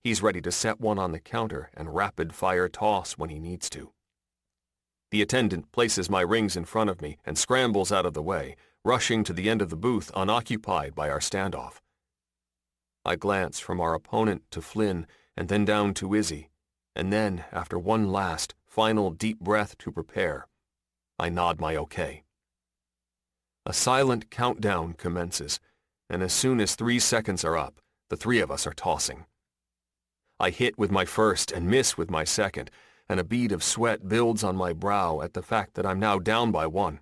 He's ready to set one on the counter and rapid-fire toss when he needs to. The attendant places my rings in front of me and scrambles out of the way, rushing to the end of the booth unoccupied by our standoff. I glance from our opponent to Flynn and then down to Izzy, and then, after one last, final deep breath to prepare, I nod my okay. A silent countdown commences, and as soon as 3 seconds are up, the 3 of us are tossing. I hit with my first and miss with my second, and a bead of sweat builds on my brow at the fact that I'm now down by 1.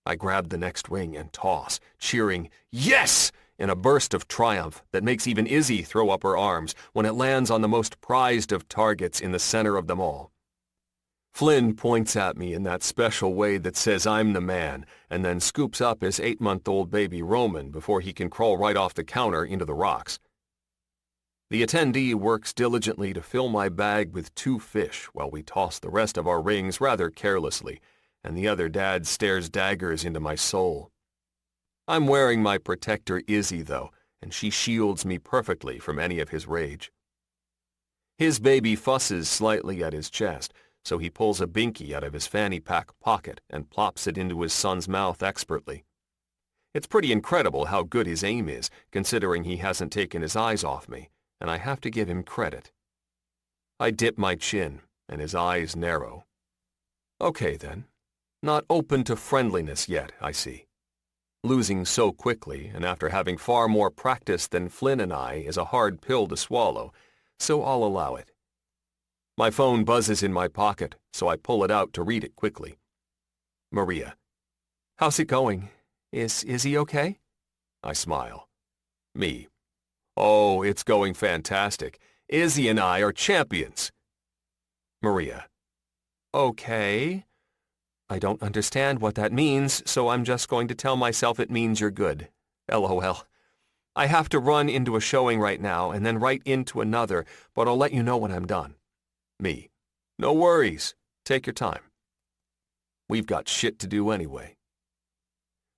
I grab the next ring and toss, cheering, "Yes!" in a burst of triumph that makes even Izzy throw up her arms when it lands on the most prized of targets in the center of them all. Flynn points at me in that special way that says I'm the man, and then scoops up his 8-month-old baby Roman before he can crawl right off the counter into the rocks. The attendee works diligently to fill my bag with 2 fish while we toss the rest of our rings rather carelessly, and the other dad stares daggers into my soul. I'm wearing my protector Izzy, though, and she shields me perfectly from any of his rage. His baby fusses slightly at his chest, so he pulls a binky out of his fanny pack pocket and plops it into his son's mouth expertly. It's pretty incredible how good his aim is, considering he hasn't taken his eyes off me, and I have to give him credit. I dip my chin, and his eyes narrow. Okay, then. Not open to friendliness yet, I see. Losing so quickly, and after having far more practice than Flynn and I, is a hard pill to swallow, so I'll allow it. My phone buzzes in my pocket, so I pull it out to read it quickly. Maria. "How's it going? Is he okay?" I smile. Me. "Oh, it's going fantastic. Izzy and I are champions." Maria. "Okay. I don't understand what that means, so I'm just going to tell myself it means you're good. LOL. I have to run into a showing right now and then right into another, but I'll let you know when I'm done." Me. "No worries. Take your time. We've got shit to do anyway."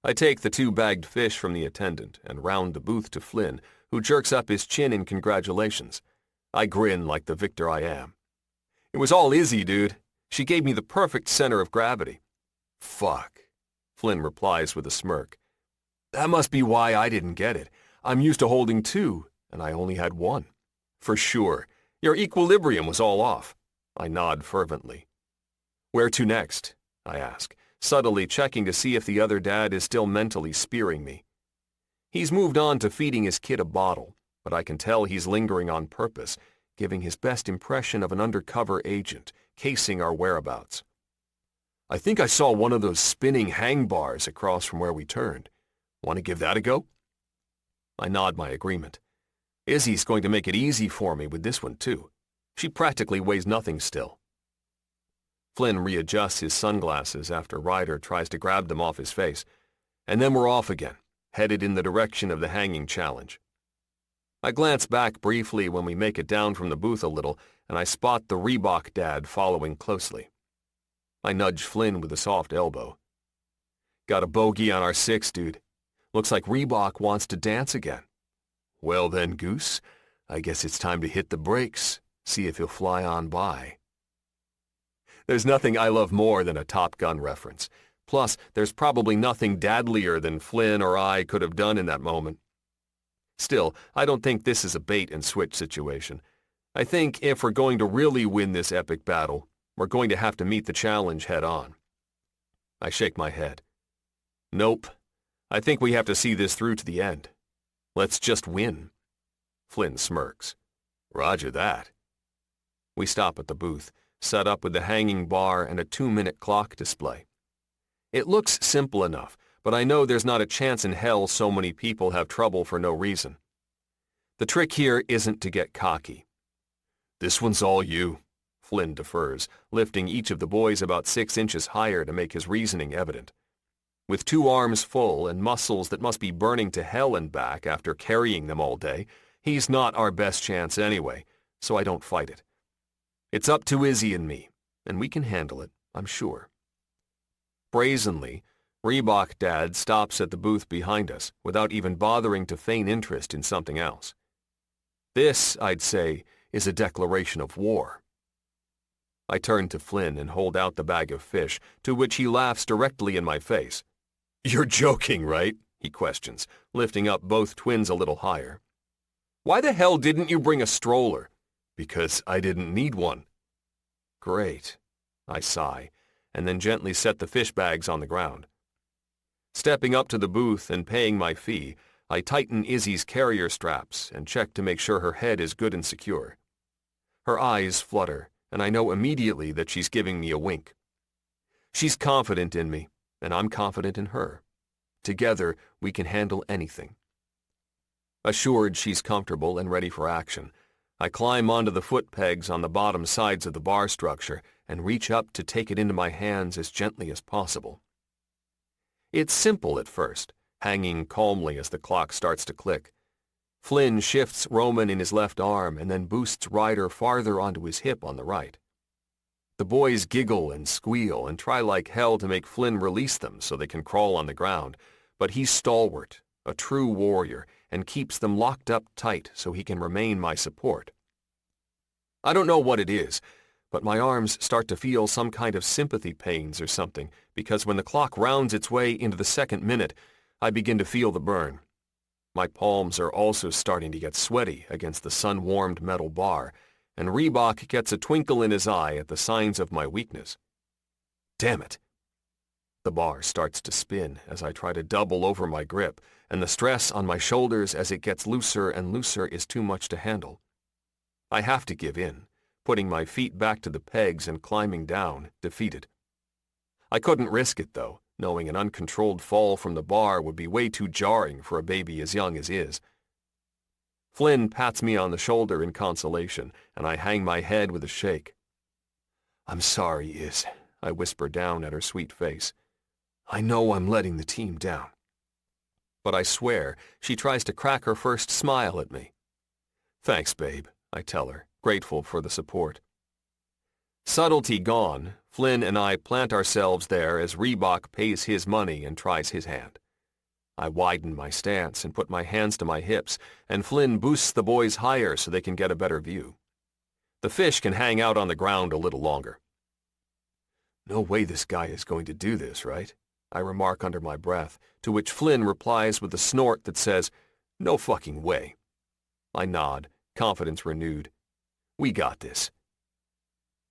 I take the 2 bagged fish from the attendant and round the booth to Flynn, who jerks up his chin in congratulations. I grin like the victor I am. "It was all Izzy, dude. She gave me the perfect center of gravity." "Fuck," Flynn replies with a smirk. "That must be why I didn't get it. I'm used to holding 2, and I only had 1. For sure. Your equilibrium was all off." I nod fervently. "Where to next?" I ask, subtly checking to see if the other dad is still mentally spearing me. He's moved on to feeding his kid a bottle, but I can tell he's lingering on purpose, giving his best impression of an undercover agent, casing our whereabouts. "I think I saw one of those spinning hang bars across from where we turned. Want to give that a go?" I nod my agreement. Izzy's going to make it easy for me with this one, too. She practically weighs nothing still. Flynn readjusts his sunglasses after Ryder tries to grab them off his face, and then we're off again, headed in the direction of the hanging challenge. I glance back briefly when we make it down from the booth a little, and I spot the Reebok dad following closely. I nudge Flynn with a soft elbow. "Got a bogey on our 6, dude. Looks like Reebok wants to dance again." "Well then, Goose, I guess it's time to hit the brakes, see if he'll fly on by." There's nothing I love more than a Top Gun reference. Plus, there's probably nothing dadlier than Flynn or I could have done in that moment. Still, I don't think this is a bait-and-switch situation. I think if we're going to really win this epic battle, we're going to have to meet the challenge head-on. I shake my head. Nope. I think we have to see this through to the end. Let's just win. Flynn smirks. Roger that. We stop at the booth, set up with the hanging bar and a 2-minute clock display. It looks simple enough, but I know there's not a chance in hell so many people have trouble for no reason. The trick here isn't to get cocky. This one's all you, Flynn defers, lifting each of the boys about 6 inches higher to make his reasoning evident. With 2 arms full and muscles that must be burning to hell and back after carrying them all day, he's not our best chance anyway, so I don't fight it. It's up to Izzy and me, and we can handle it, I'm sure. Brazenly, Reebok Dad stops at the booth behind us without even bothering to feign interest in something else. This, I'd say, is a declaration of war. I turn to Flynn and hold out the bag of fish, to which he laughs directly in my face. You're joking, right? He questions, lifting up both twins a little higher. Why the hell didn't you bring a stroller? Because I didn't need one. Great, I sigh, and then gently set the fish bags on the ground. Stepping up to the booth and paying my fee, I tighten Izzy's carrier straps and check to make sure her head is good and secure. Her eyes flutter, and I know immediately that she's giving me a wink. She's confident in me, and I'm confident in her. Together, we can handle anything. Assured she's comfortable and ready for action, I climb onto the foot pegs on the bottom sides of the bar structure and reach up to take it into my hands as gently as possible. It's simple at first, hanging calmly as the clock starts to click. Flynn shifts Roman in his left arm and then boosts Ryder farther onto his hip on the right. The boys giggle and squeal and try like hell to make Flynn release them so they can crawl on the ground, but he's stalwart, a true warrior, and keeps them locked up tight so he can remain my support. I don't know what it is, but my arms start to feel some kind of sympathy pains or something, because when the clock rounds its way into the second minute, I begin to feel the burn. My palms are also starting to get sweaty against the sun-warmed metal bar, and Reebok gets a twinkle in his eye at the signs of my weakness. Damn it! The bar starts to spin as I try to double over my grip, and the stress on my shoulders as it gets looser and looser is too much to handle. I have to give in, putting my feet back to the pegs and climbing down, defeated. I couldn't risk it, though, knowing an uncontrolled fall from the bar would be way too jarring for a baby as young as Iz. Flynn pats me on the shoulder in consolation, and I hang my head with a shake. I'm sorry, Iz, I whisper down at her sweet face. I know I'm letting the team down. But I swear she tries to crack her first smile at me. Thanks, babe, I tell her, grateful for the support. Subtlety gone, Flynn and I plant ourselves there as Reebok pays his money and tries his hand. I widen my stance and put my hands to my hips, and Flynn boosts the boys higher so they can get a better view. The fish can hang out on the ground a little longer. No way this guy is going to do this, right? I remark under my breath, to which Flynn replies with a snort that says, no fucking way. I nod, confidence renewed. We got this.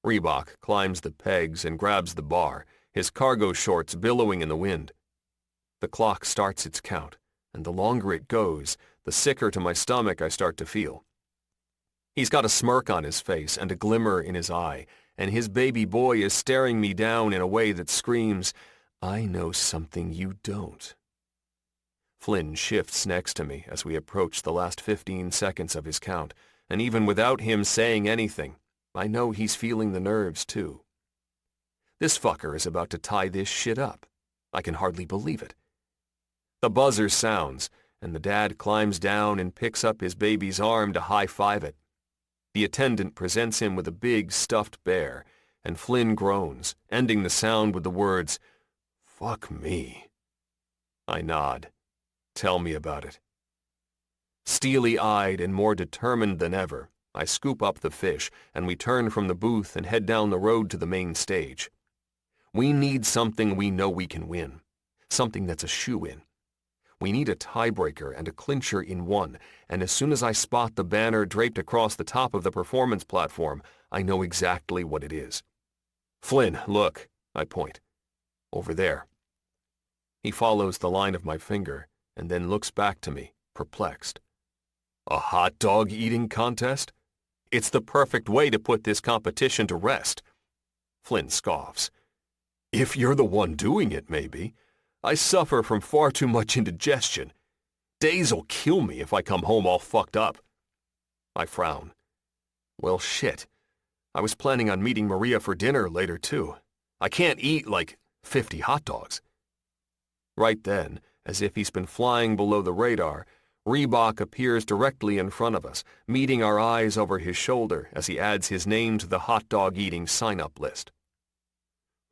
Reebok climbs the pegs and grabs the bar, his cargo shorts billowing in the wind. The clock starts its count, and the longer it goes, the sicker to my stomach I start to feel. He's got a smirk on his face and a glimmer in his eye, and his baby boy is staring me down in a way that screams, I know something you don't. Flynn shifts next to me as we approach the last 15 seconds of his count, and even without him saying anything, I know he's feeling the nerves too. This fucker is about to tie this shit up. I can hardly believe it. The buzzer sounds, and the dad climbs down and picks up his baby's arm to high-five it. The attendant presents him with a big stuffed bear, and Flynn groans, ending the sound with the words, Fuck me. I nod. Tell me about it. Steely-eyed and more determined than ever, I scoop up the fish, and we turn from the booth and head down the road to the main stage. We need something we know we can win, something that's a shoe-in. We need a tiebreaker and a clincher in one, and as soon as I spot the banner draped across the top of the performance platform, I know exactly what it is. Flynn, look, I point. Over there. He follows the line of my finger and then looks back to me, perplexed. A hot dog eating contest? It's the perfect way to put this competition to rest. Flynn scoffs. If you're the one doing it, maybe. I suffer from far too much indigestion. Days'll kill me if I come home all fucked up. I frown. Well, shit. I was planning on meeting Maria for dinner later, too. I can't eat like 50 hot dogs. Right then, as if he's been flying below the radar, Reebok appears directly in front of us, meeting our eyes over his shoulder as he adds his name to the hot dog-eating sign-up list.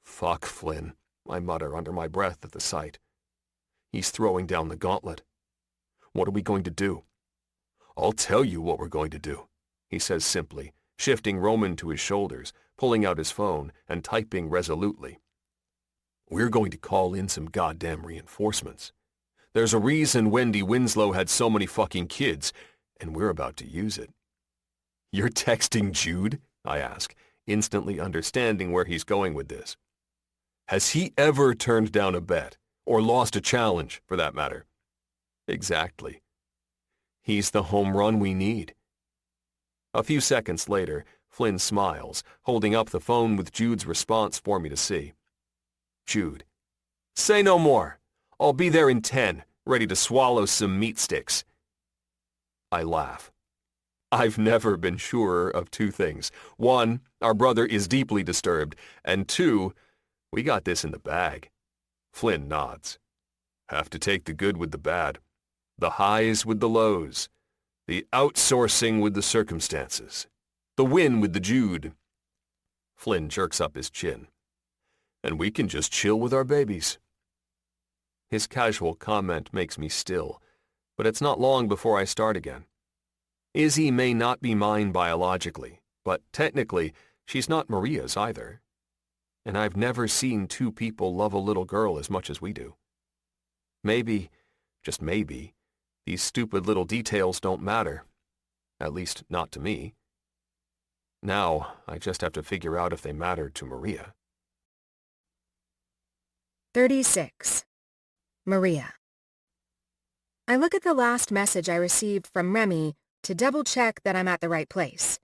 Fuck, Flynn, I mutter under my breath at the sight. He's throwing down the gauntlet. What are we going to do? I'll tell you what we're going to do, he says simply, shifting Roman to his shoulders, pulling out his phone and typing resolutely. We're going to call in some goddamn reinforcements. There's a reason Wendy Winslow had so many fucking kids, and we're about to use it. You're texting Jude? I ask, instantly understanding where he's going with this. Has he ever turned down a bet, or lost a challenge, for that matter? Exactly. He's the home run we need. A few seconds later, Flynn smiles, holding up the phone with Jude's response for me to see. Jude. Say no more. I'll be there in 10, ready to swallow some meat sticks. I laugh. I've never been surer of two things. One, our brother is deeply disturbed, and two, we got this in the bag. Flynn nods. Have to take the good with the bad, the highs with the lows, the outsourcing with the circumstances, the win with the Jude. Flynn jerks up his chin. And we can just chill with our babies. His casual comment makes me still, but it's not long before I start again. Izzy may not be mine biologically, but technically, she's not Maria's either. And I've never seen two people love a little girl as much as we do. Maybe, just maybe, these stupid little details don't matter. At least, not to me. Now, I just have to figure out if they matter to Maria. 36. Maria. I look at the last message I received from Remy to double-check that I'm at the right place.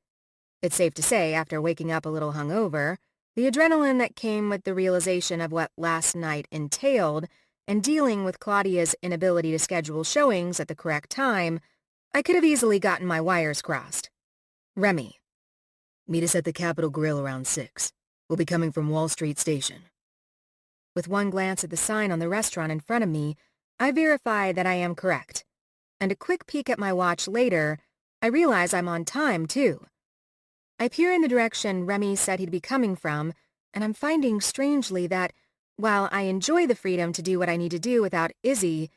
It's safe to say, after waking up a little hungover, the adrenaline that came with the realization of what last night entailed and dealing with Claudia's inability to schedule showings at the correct time, I could have easily gotten my wires crossed. Remy. Meet us at the Capitol Grill around 6. We'll be coming from Wall Street Station. With one glance at the sign on the restaurant in front of me, I verify that I am correct. And a quick peek at my watch later, I realize I'm on time, too. I peer in the direction Remy said he'd be coming from, and I'm finding strangely that, while I enjoy the freedom to do what I need to do without Izzy,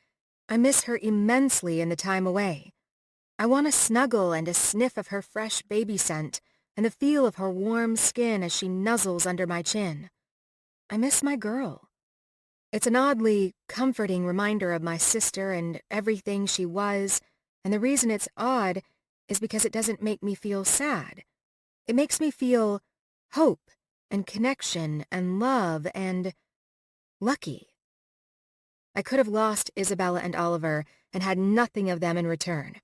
I miss her immensely in the time away. I want a snuggle and a sniff of her fresh baby scent, and the feel of her warm skin as she nuzzles under my chin. I miss my girl. It's an oddly comforting reminder of my sister and everything she was, and the reason it's odd is because it doesn't make me feel sad. It makes me feel hope and connection and love and lucky. I could have lost Isabella and Oliver and had nothing of them in return.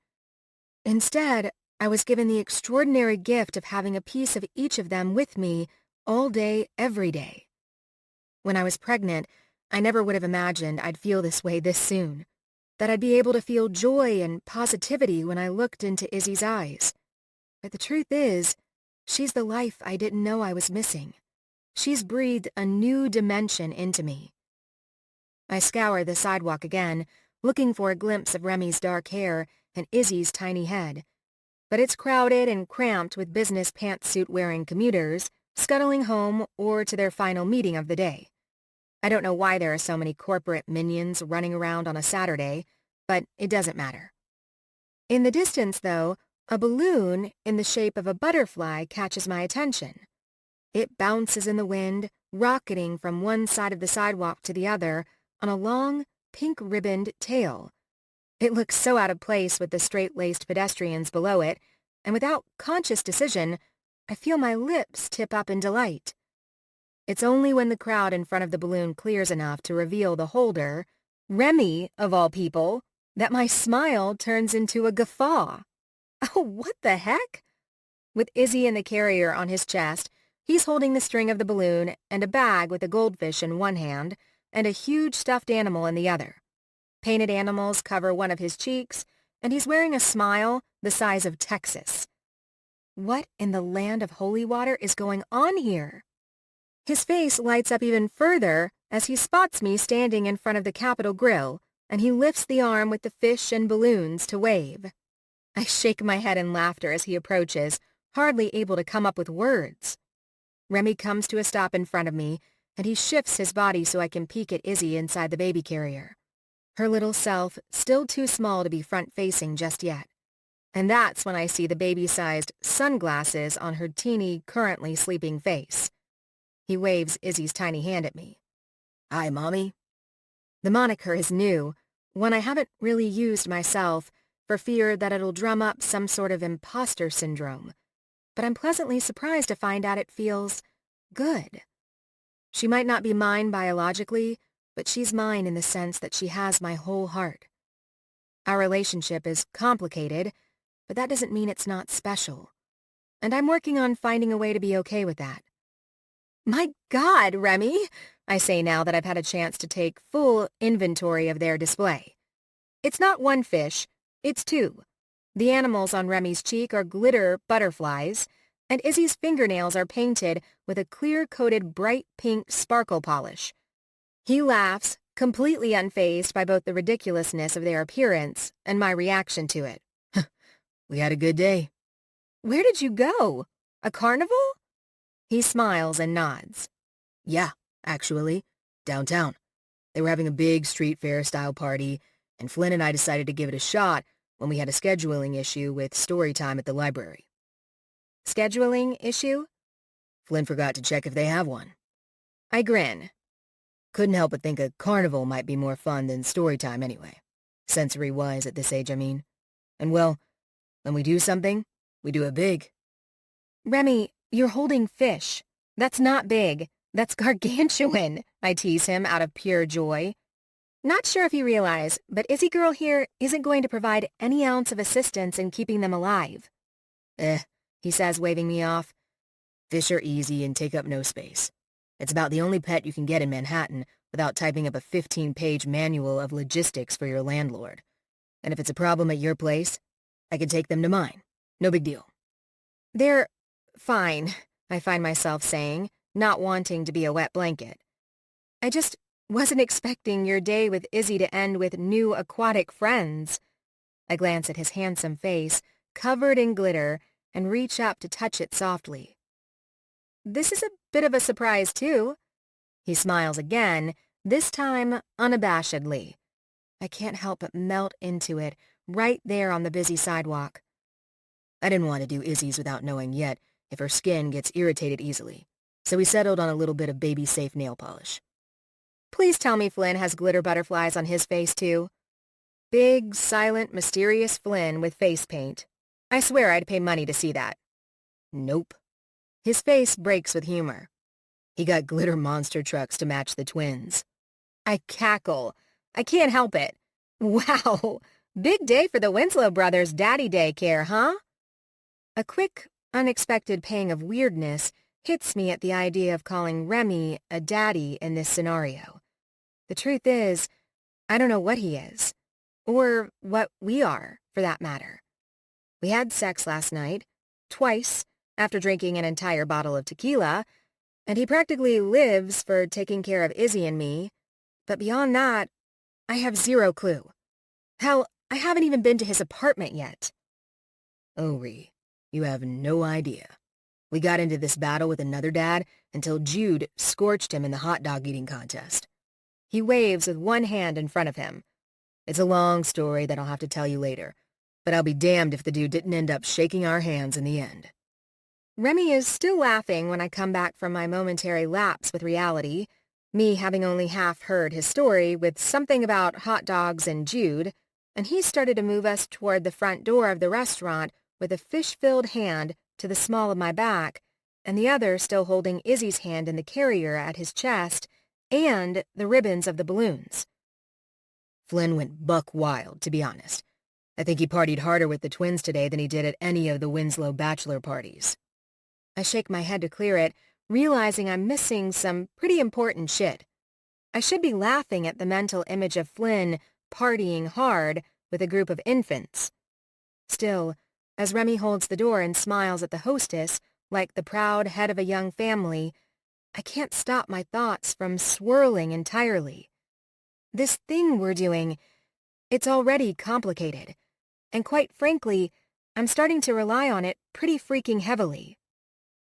Instead, I was given the extraordinary gift of having a piece of each of them with me all day, every day. When I was pregnant, I never would have imagined I'd feel this way this soon, that I'd be able to feel joy and positivity when I looked into Izzy's eyes. But the truth is, she's the life I didn't know I was missing. She's breathed a new dimension into me. I scour the sidewalk again, looking for a glimpse of Remy's dark hair and Izzy's tiny head. But it's crowded and cramped with business pantsuit-wearing commuters, scuttling home or to their final meeting of the day. I don't know why there are so many corporate minions running around on a Saturday, but it doesn't matter. In the distance, though, a balloon in the shape of a butterfly catches my attention. It bounces in the wind, rocketing from one side of the sidewalk to the other on a long, pink-ribboned tail. It looks so out of place with the straight-laced pedestrians below it, and without conscious decision, I feel my lips tip up in delight. It's only when the crowd in front of the balloon clears enough to reveal the holder, Remy, of all people, that my smile turns into a guffaw. Oh, what the heck? With Izzy in the carrier on his chest, he's holding the string of the balloon and a bag with a goldfish in one hand and a huge stuffed animal in the other. Painted animals cover one of his cheeks, and he's wearing a smile the size of Texas. What in the land of holy water is going on here? His face lights up even further as he spots me standing in front of the Capitol grill, and he lifts the arm with the fish and balloons to wave. I shake my head in laughter as he approaches, hardly able to come up with words. Remy comes to a stop in front of me, and he shifts his body so I can peek at Izzy inside the baby carrier. Her little self still too small to be front-facing just yet. And that's when I see the baby-sized sunglasses on her teeny, currently sleeping face. He waves Izzy's tiny hand at me. "Hi, Mommy." The moniker is new, one I haven't really used myself, for fear that it'll drum up some sort of imposter syndrome. But I'm pleasantly surprised to find out it feels good. She might not be mine biologically, but she's mine in the sense that she has my whole heart. Our relationship is complicated, but that doesn't mean it's not special. And I'm working on finding a way to be okay with that. "My God, Remy," I say now that I've had a chance to take full inventory of their display. It's not one fish, it's two. The animals on Remy's cheek are glitter butterflies, and Izzy's fingernails are painted with a clear-coated bright pink sparkle polish. He laughs, completely unfazed by both the ridiculousness of their appearance and my reaction to it. "We had a good day." "Where did you go? A carnival?" He smiles and nods. "Yeah, actually, downtown. They were having a big street fair-style party, and Flynn and I decided to give it a shot when we had a scheduling issue with story time at the library." "Scheduling issue?" "Flynn forgot to check if they have one." I grin. Couldn't help but think a carnival might be more fun than story time anyway. Sensory-wise at this age, I mean. And well, when we do something, we do it big. "Remy, you're holding fish. That's not big. That's gargantuan," I tease him out of pure joy. Not sure if you realize, but Izzy Girl here isn't going to provide any ounce of assistance in keeping them alive. He says, waving me off. "Fish are easy and take up no space. It's about the only pet you can get in Manhattan without typing up a 15-page manual of logistics for your landlord. And if it's a problem at your place, I can take them to mine. No big deal." "They're fine," I find myself saying, not wanting to be a wet blanket. "I just wasn't expecting your day with Izzy to end with new aquatic friends." I glance at his handsome face, covered in glitter, and reach up to touch it softly. "This is a bit of a surprise, too." He smiles again, this time unabashedly. I can't help but melt into it, right there on the busy sidewalk. "I didn't want to do Izzy's without knowing yet if her skin gets irritated easily, so we settled on a little bit of baby-safe nail polish." Please tell me Flynn has glitter butterflies on his face, too. Big, silent, mysterious Flynn with face paint. I swear I'd pay money to see that. Nope. His face breaks with humor. He got glitter monster trucks to match the twins. I cackle. I can't help it. Wow, big day for the Winslow brothers' daddy daycare, huh? A quick, unexpected pang of weirdness hits me at the idea of calling Remy a daddy in this scenario. The truth is, I don't know what he is, or what we are, for that matter. We had sex last night, twice, after drinking an entire bottle of tequila, and he practically lives for taking care of Izzy and me, but beyond that, I have zero clue. Hell, I haven't even been to his apartment yet. Oh, Ree, you have no idea. We got into this battle with another dad until Jude scorched him in the hot dog eating contest. He waves with one hand in front of him. It's a long story that I'll have to tell you later, but I'll be damned if the dude didn't end up shaking our hands in the end. Remy is still laughing when I come back from my momentary lapse with reality, me having only half heard his story with something about hot dogs and Jude, and he started to move us toward the front door of the restaurant with a fish-filled hand to the small of my back, and the other still holding Izzy's hand in the carrier at his chest and the ribbons of the balloons. Flynn went buck wild, to be honest. I think he partied harder with the twins today than he did at any of the Winslow bachelor parties. I shake my head to clear it, realizing I'm missing some pretty important shit. I should be laughing at the mental image of Flynn partying hard with a group of infants. Still, as Remy holds the door and smiles at the hostess like the proud head of a young family, I can't stop my thoughts from swirling entirely. This thing we're doing, it's already complicated, and quite frankly, I'm starting to rely on it pretty freaking heavily.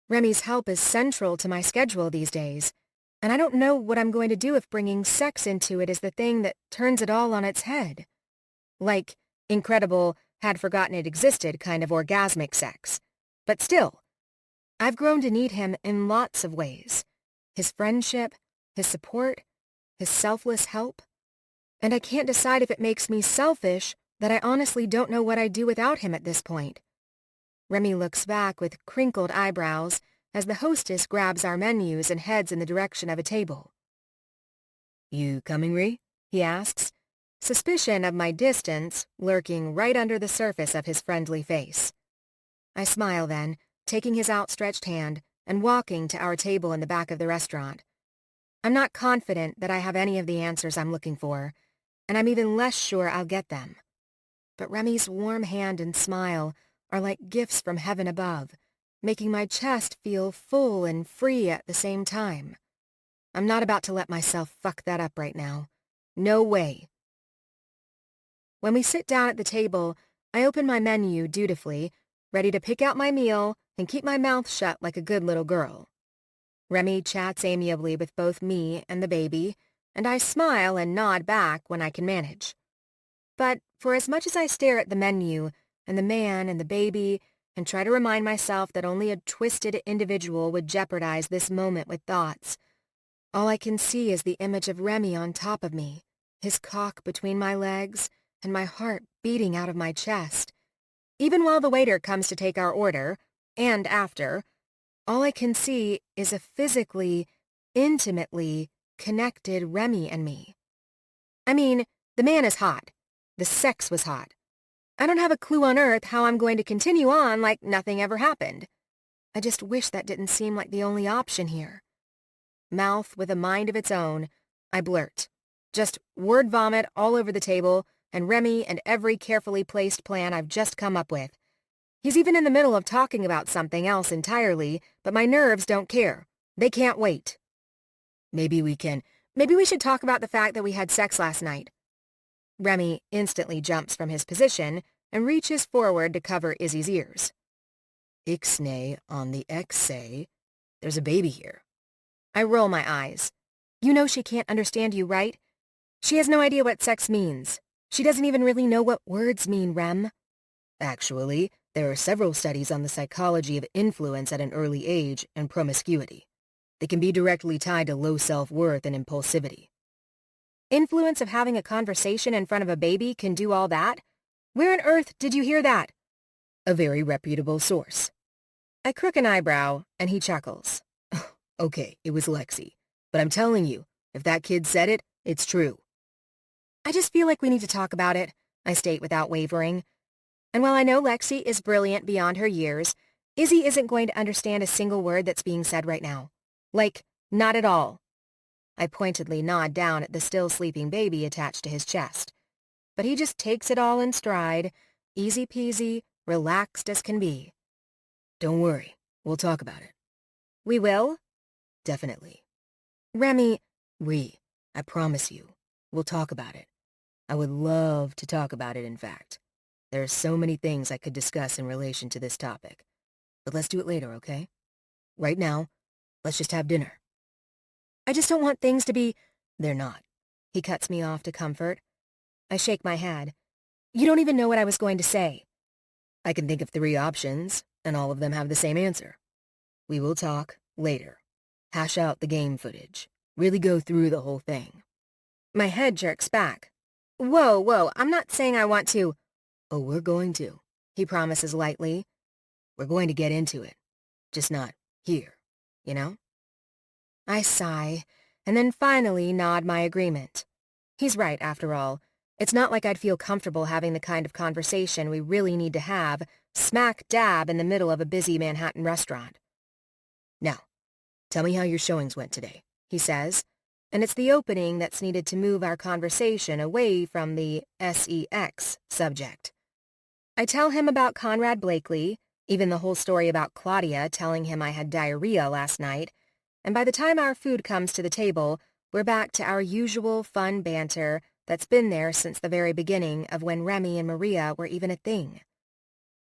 Remy's help is central to my schedule these days, and I don't know what I'm going to do if bringing sex into it is the thing that turns it all on its head. Like, incredible, had forgotten it existed kind of orgasmic sex. But still, I've grown to need him in lots of ways. His friendship, his support, his selfless help. And I can't decide if it makes me selfish that I honestly don't know what I'd do without him at this point. Remy looks back with crinkled eyebrows as the hostess grabs our menus and heads in the direction of a table. "You coming, Ree?" he asks, suspicion of my distance lurking right under the surface of his friendly face. I smile then, taking his outstretched hand and walking to our table in the back of the restaurant. I'm not confident that I have any of the answers I'm looking for, and I'm even less sure I'll get them. But Remy's warm hand and smile are like gifts from heaven above, making my chest feel full and free at the same time. I'm not about to let myself fuck that up right now. No way. When we sit down at the table, I open my menu dutifully, ready to pick out my meal and keep my mouth shut like a good little girl. Remy chats amiably with both me and the baby, and I smile and nod back when I can manage. But for as much as I stare at the menu and the man and the baby and try to remind myself that only a twisted individual would jeopardize this moment with thoughts, all I can see is the image of Remy on top of me, his cock between my legs, and my heart beating out of my chest. Even while the waiter comes to take our order, and after, all I can see is a physically, intimately connected Remy and me. I mean, the man is hot. The sex was hot. I don't have a clue on earth how I'm going to continue on like nothing ever happened. I just wish that didn't seem like the only option here. Mouth with a mind of its own, I blurt. Just word vomit all over the table, and Remy and every carefully placed plan I've just come up with. He's even in the middle of talking about something else entirely, but my nerves don't care. They can't wait. Maybe we should talk about the fact that we had sex last night. Remy instantly jumps from his position and reaches forward to cover Izzy's ears. Ixnay on the X-say, there's a baby here. I roll my eyes. You know she can't understand you, right? She has no idea what sex means. She doesn't even really know what words mean, Rem. Actually, there are several studies on the psychology of influence at an early age and promiscuity. They can be directly tied to low self-worth and impulsivity. Influence of having a conversation in front of a baby can do all that? Where on earth did you hear that? A very reputable source. I crook an eyebrow, and he chuckles. Okay, it was Lexi. But I'm telling you, if that kid said it, it's true. I just feel like we need to talk about it, I state without wavering. And while I know Lexi is brilliant beyond her years, Izzy isn't going to understand a single word that's being said right now. Like, not at all. I pointedly nod down at the still sleeping baby attached to his chest. But he just takes it all in stride, easy peasy, relaxed as can be. Don't worry, we'll talk about it. We will? Definitely. Remy, I promise you, we'll talk about it. I would love to talk about it, in fact. There are so many things I could discuss in relation to this topic. But let's do it later, okay? Right now, let's just have dinner. I just don't want things to be... They're not. He cuts me off to comfort. I shake my head. You don't even know what I was going to say. I can think of 3 options, and all of them have the same answer. We will talk later. Hash out the game footage. Really go through the whole thing. My head jerks back. Whoa, I'm not saying I want to... Oh, we're going to, he promises lightly. We're going to get into it. Just not here, you know? I sigh, and then finally nod my agreement. He's right, after all. It's not like I'd feel comfortable having the kind of conversation we really need to have smack dab in the middle of a busy Manhattan restaurant. "Now, tell me how your showings went today," he says, and it's the opening that's needed to move our conversation away from the sex subject. I tell him about Conrad Blakely, even the whole story about Claudia telling him I had diarrhea last night, and by the time our food comes to the table, we're back to our usual fun banter that's been there since the very beginning of when Remy and Maria were even a thing.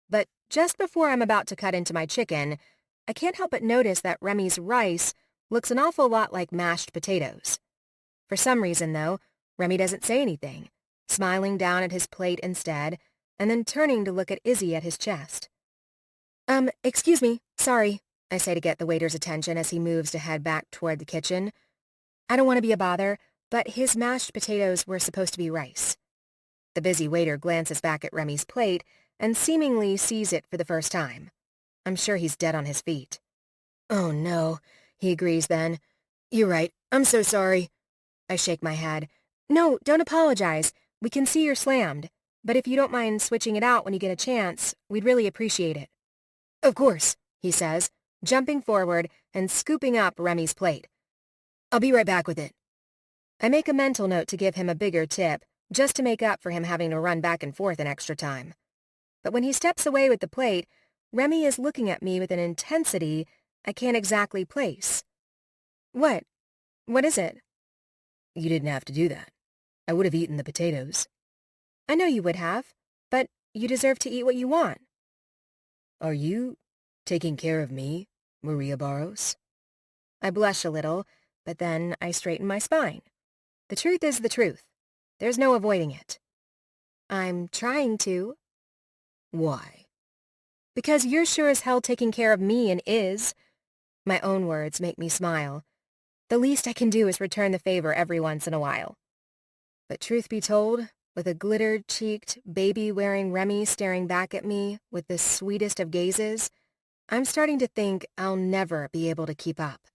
But just before I'm about to cut into my chicken, I can't help but notice that Remy's rice looks an awful lot like mashed potatoes. For some reason, though, Remy doesn't say anything, smiling down at his plate instead, and then turning to look at Izzy at his chest. Excuse me, sorry," I say to get the waiter's attention as he moves to head back toward the kitchen. I don't want to be a bother, but his mashed potatoes were supposed to be rice. The busy waiter glances back at Remy's plate and seemingly sees it for the first time. I'm sure he's dead on his feet. "Oh, no," he agrees then. "You're right. I'm so sorry." I shake my head. "No, don't apologize. We can see you're slammed. But if you don't mind switching it out when you get a chance, we'd really appreciate it." "Of course," he says, jumping forward and scooping up Remy's plate. "I'll be right back with it." I make a mental note to give him a bigger tip, just to make up for him having to run back and forth an extra time. But when he steps away with the plate, Remy is looking at me with an intensity I can't exactly place. "What? What is it?" "You didn't have to do that. I would have eaten the potatoes." "I know you would have, but you deserve to eat what you want." "Are you taking care of me, Maria Barros?" I blush a little, but then I straighten my spine. The truth is the truth. There's no avoiding it. "I'm trying to." "Why?" "Because you're sure as hell taking care of me and Iz." My own words make me smile. The least I can do is return the favor every once in a while. But truth be told, with a glitter-cheeked, baby-wearing Remy staring back at me with the sweetest of gazes, I'm starting to think I'll never be able to keep up.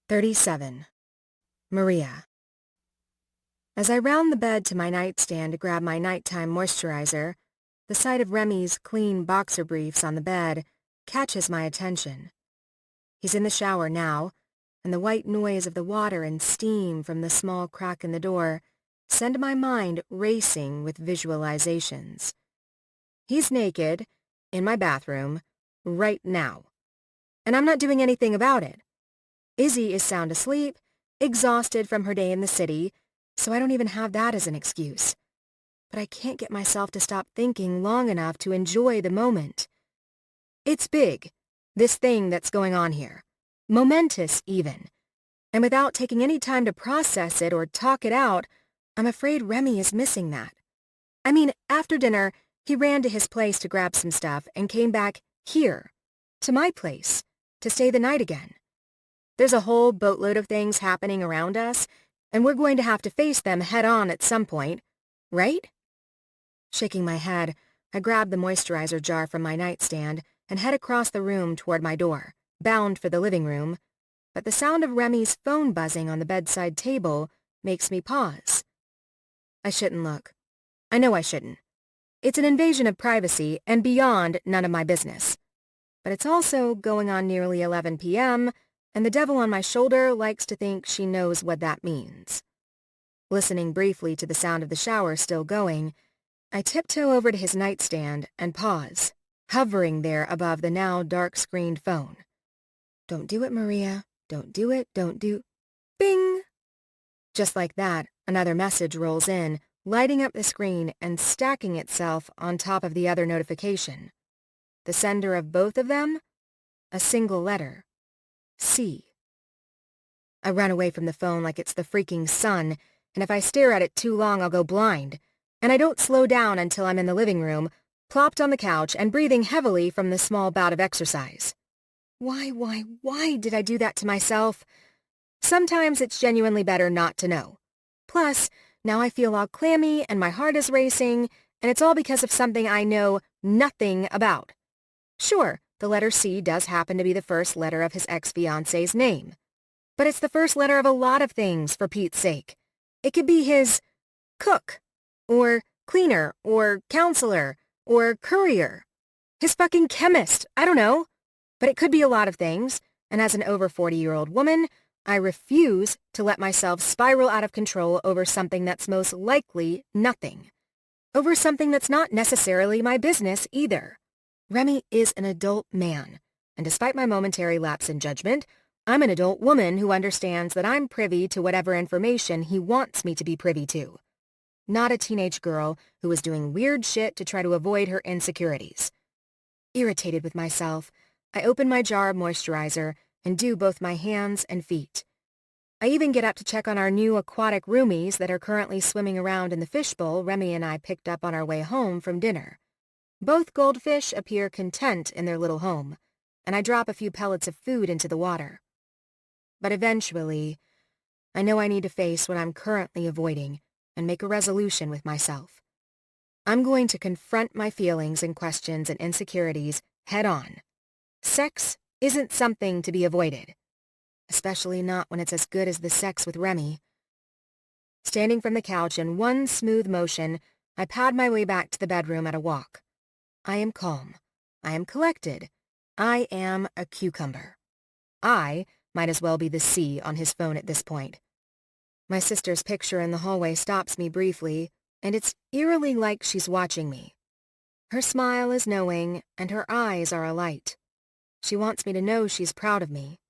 37. Maria. As I round the bed to my nightstand to grab my nighttime moisturizer, the sight of Remy's clean boxer briefs on the bed catches my attention. He's in the shower now, and the white noise of the water and steam from the small crack in the door send my mind racing with visualizations. He's naked, in my bathroom, right now. And I'm not doing anything about it. Izzy is sound asleep, exhausted from her day in the city, so I don't even have that as an excuse. But I can't get myself to stop thinking long enough to enjoy the moment. It's big, this thing that's going on here. Momentous, even. And without taking any time to process it or talk it out, I'm afraid Remy is missing that. I mean, after dinner, he ran to his place to grab some stuff and came back here, to my place, to stay the night again. There's a whole boatload of things happening around us, and we're going to have to face them head-on at some point, right? Shaking my head, I grab the moisturizer jar from my nightstand and head across the room toward my door, bound for the living room, but the sound of Remy's phone buzzing on the bedside table makes me pause. I shouldn't look. I know I shouldn't. It's an invasion of privacy and beyond none of my business. But it's also going on nearly 11 p.m., and the devil on my shoulder likes to think she knows what that means. Listening briefly to the sound of the shower still going, I tiptoe over to his nightstand and pause, hovering there above the now dark-screened phone. Don't do it, Maria. Don't do it. Don't do... Bing! Just like that, another message rolls in, lighting up the screen and stacking itself on top of the other notification. The sender of both of them? A single letter. C. I run away from the phone like it's the freaking sun, and if I stare at it too long, I'll go blind. And I don't slow down until I'm in the living room, plopped on the couch and breathing heavily from the small bout of exercise. Why did I do that to myself? Sometimes it's genuinely better not to know. Plus, now I feel all clammy and my heart is racing, and it's all because of something I know nothing about. Sure, the letter C does happen to be the first letter of his ex-fiancé's name. But it's the first letter of a lot of things, for Pete's sake. It could be his cook, or cleaner, or counselor, or courier. His fucking chemist, I don't know. But it could be a lot of things, and as an over 40-year-old woman, I refuse to let myself spiral out of control over something that's most likely nothing. Over something that's not necessarily my business either. Remy is an adult man, and despite my momentary lapse in judgment, I'm an adult woman who understands that I'm privy to whatever information he wants me to be privy to. Not a teenage girl who is doing weird shit to try to avoid her insecurities. Irritated with myself, I open my jar of moisturizer and do both my hands and feet. I even get up to check on our new aquatic roomies that are currently swimming around in the fishbowl Remy and I picked up on our way home from dinner. Both goldfish appear content in their little home, and I drop a few pellets of food into the water. But eventually, I know I need to face what I'm currently avoiding and make a resolution with myself. I'm going to confront my feelings and questions and insecurities head on. Sex isn't something to be avoided, especially not when it's as good as the sex with Remy. Standing from the couch in one smooth motion, I pad my way back to the bedroom at a walk. I am calm. I am collected. I am a cucumber. I might as well be the C on his phone at this point. My sister's picture in the hallway stops me briefly, and it's eerily like she's watching me. Her smile is knowing, and her eyes are alight. She wants me to know she's proud of me.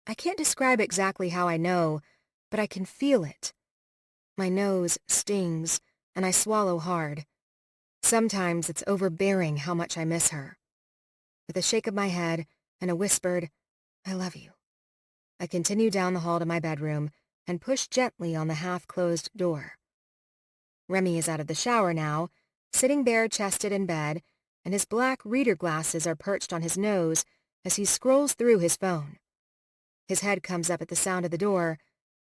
I can't describe exactly how I know, but I can feel it. My nose stings, and I swallow hard. Sometimes it's overbearing how much I miss her. With a shake of my head and a whispered, "I love you," I continue down the hall to my bedroom and push gently on the half-closed door. Remy is out of the shower now, sitting bare-chested in bed, and his black reader glasses are perched on his nose as he scrolls through his phone. His head comes up at the sound of the door,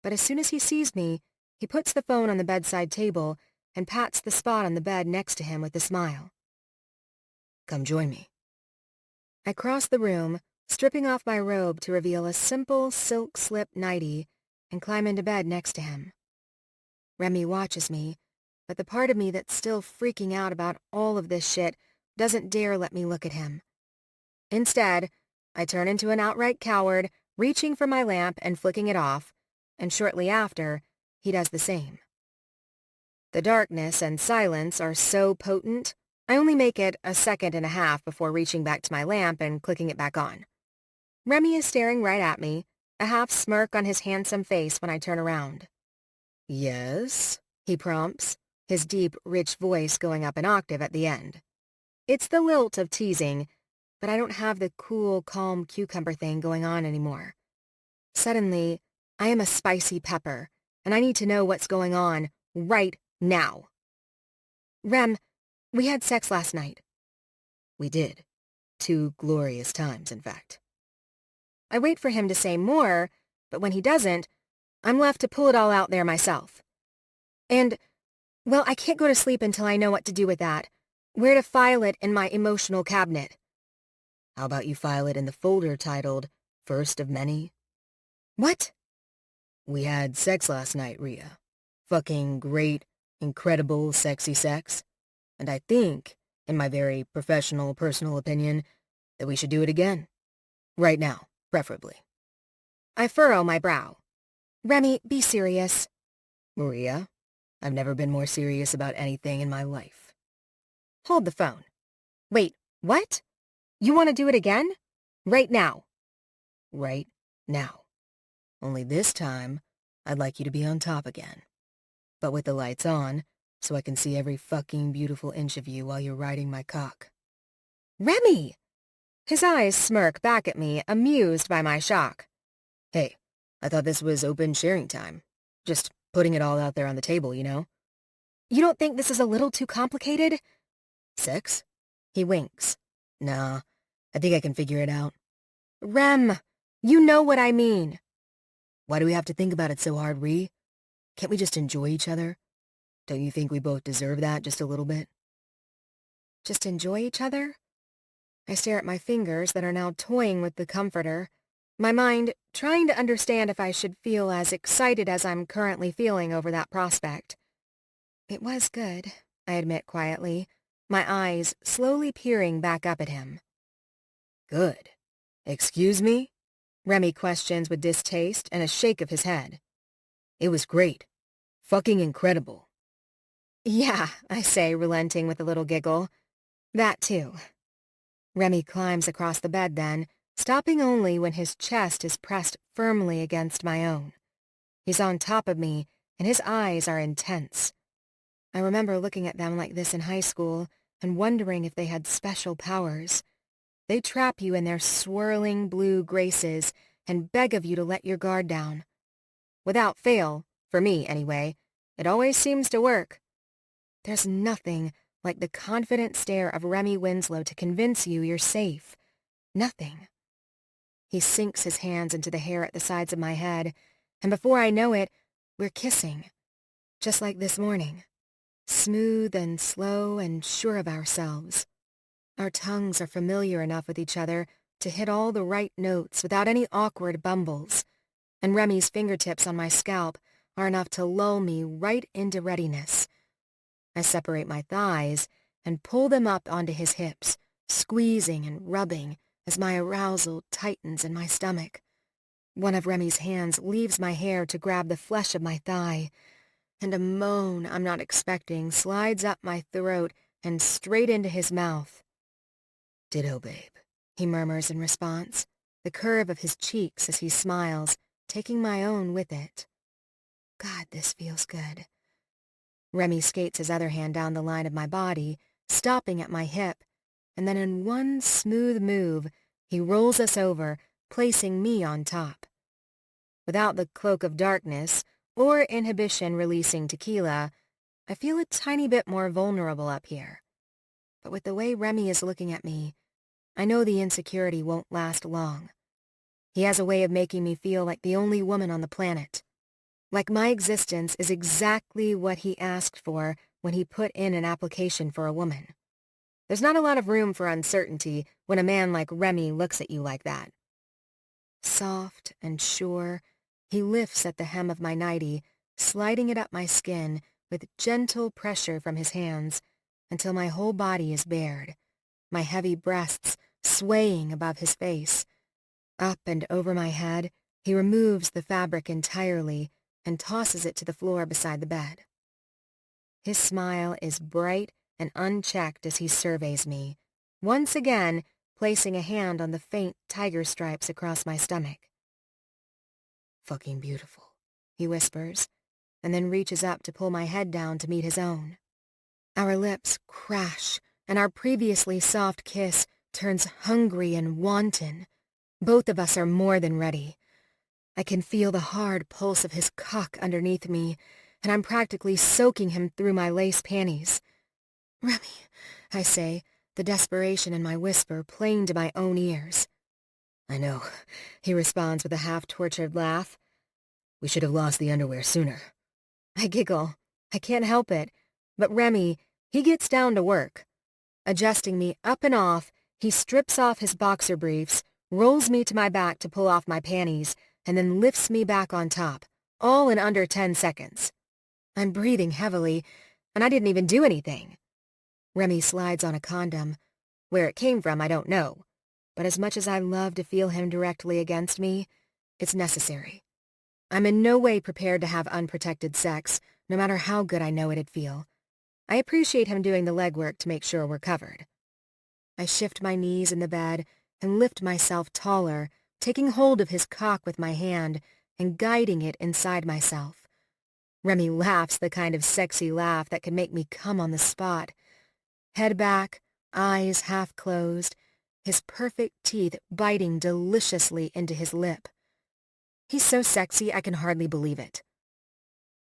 but as soon as he sees me, he puts the phone on the bedside table and pats the spot on the bed next to him with a smile. "Come join me." I cross the room, stripping off my robe to reveal a simple silk slip nightie, and climb into bed next to him. Remy watches me, but the part of me that's still freaking out about all of this shit doesn't dare let me look at him. Instead, I turn into an outright coward, reaching for my lamp and flicking it off, and shortly after, he does the same. The darkness and silence are so potent, I only make it a second and a half before reaching back to my lamp and clicking it back on. Remy is staring right at me, a half smirk on his handsome face when I turn around. "Yes?" he prompts, his deep, rich voice going up an octave at the end. It's the lilt of teasing, but I don't have the cool, calm cucumber thing going on anymore. Suddenly, I am a spicy pepper, and I need to know what's going on right now. "Rem, we had sex last night." "We did. 2 glorious times, in fact." I wait for him to say more, but when he doesn't, I'm left to pull it all out there myself. And, well, I can't go to sleep until I know what to do with that, where to file it in my emotional cabinet. "How about you file it in the folder titled First of Many?" "What?" "We had sex last night, Rhea. Fucking great, incredible, sexy sex. And I think, in my very professional, personal opinion, that we should do it again. Right now, preferably." I furrow my brow. "Remy, be serious." "Maria, I've never been more serious about anything in my life." Hold the phone. "Wait, what? You want to do it again? Right now?" "Right now. Only this time, I'd like you to be on top again. But with the lights on, so I can see every fucking beautiful inch of you while you're riding my cock." "Remy!" His eyes smirk back at me, amused by my shock. "Hey, I thought this was open sharing time. Just putting it all out there on the table, you know?" "You don't think this is a little too complicated?" "Sex?" He winks. "Nah, I think I can figure it out." "Rem, you know what I mean." "Why do we have to think about it so hard, Ree? Can't we just enjoy each other? Don't you think we both deserve that just a little bit?" Just enjoy each other? I stare at my fingers that are now toying with the comforter. my mind trying to understand if I should feel as excited as I'm currently feeling over that prospect. It was good, I admit quietly, my eyes slowly peering back up at him. Good. Excuse me? Remy questions with distaste and a shake of his head. It was great. Fucking incredible. Yeah, I say, relenting with a little giggle. That too. Remy climbs across the bed then, stopping only when his chest is pressed firmly against my own. He's on top of me, and his eyes are intense. I remember looking at them like this in high school and wondering if they had special powers. They trap you in their swirling blue graces and beg of you to let your guard down. Without fail, for me anyway, it always seems to work. There's nothing like the confident stare of Remy Winslow to convince you you're safe. Nothing. He sinks his hands into the hair at the sides of my head, and before I know it, we're kissing. Just like this morning. Smooth and slow and sure of ourselves. Our tongues are familiar enough with each other to hit all the right notes without any awkward bumbles, and Remy's fingertips on my scalp are enough to lull me right into readiness. I separate my thighs and pull them up onto his hips, squeezing and rubbing as my arousal tightens in my stomach. One of Remy's hands leaves my hair to grab the flesh of my thigh, and a moan I'm not expecting slides up my throat and straight into his mouth. Ditto, babe, he murmurs in response, the curve of his cheeks as he smiles, taking my own with it. God, this feels good. Remy skates his other hand down the line of my body, stopping at my hip, and then in one smooth move, he rolls us over, placing me on top. Without the cloak of darkness, or inhibition-releasing tequila, I feel a tiny bit more vulnerable up here. But with the way Remy is looking at me, I know the insecurity won't last long. He has a way of making me feel like the only woman on the planet. Like my existence is exactly what he asked for when he put in an application for a woman. There's not a lot of room for uncertainty when a man like Remy looks at you like that. Soft and sure, he lifts at the hem of my nightie, sliding it up my skin with gentle pressure from his hands until my whole body is bared, my heavy breasts swaying above his face. Up and over my head, he removes the fabric entirely and tosses it to the floor beside the bed. His smile is bright and unchecked as he surveys me, once again placing a hand on the faint tiger stripes across my stomach. Fucking beautiful, he whispers, and then reaches up to pull my head down to meet his own. Our lips crash, and our previously soft kiss turns hungry and wanton. Both of us are more than ready. I can feel the hard pulse of his cock underneath me, and I'm practically soaking him through my lace panties. Remy, I say, the desperation in my whisper plain to my own ears. I know, he responds with a half-tortured laugh. We should have lost the underwear sooner. I giggle. I can't help it. But Remy, he gets down to work. Adjusting me up and off, he strips off his boxer briefs, rolls me to my back to pull off my panties, and then lifts me back on top, all in under 10 seconds. I'm breathing heavily, and I didn't even do anything. Remy slides on a condom. Where it came from, I don't know. But as much as I love to feel him directly against me, it's necessary. I'm in no way prepared to have unprotected sex, no matter how good I know it'd feel. I appreciate him doing the legwork to make sure we're covered. I shift my knees in the bed and lift myself taller, taking hold of his cock with my hand and guiding it inside myself. Remy laughs the kind of sexy laugh that can make me come on the spot. Head back, eyes half closed, his perfect teeth biting deliciously into his lip. He's so sexy I can hardly believe it.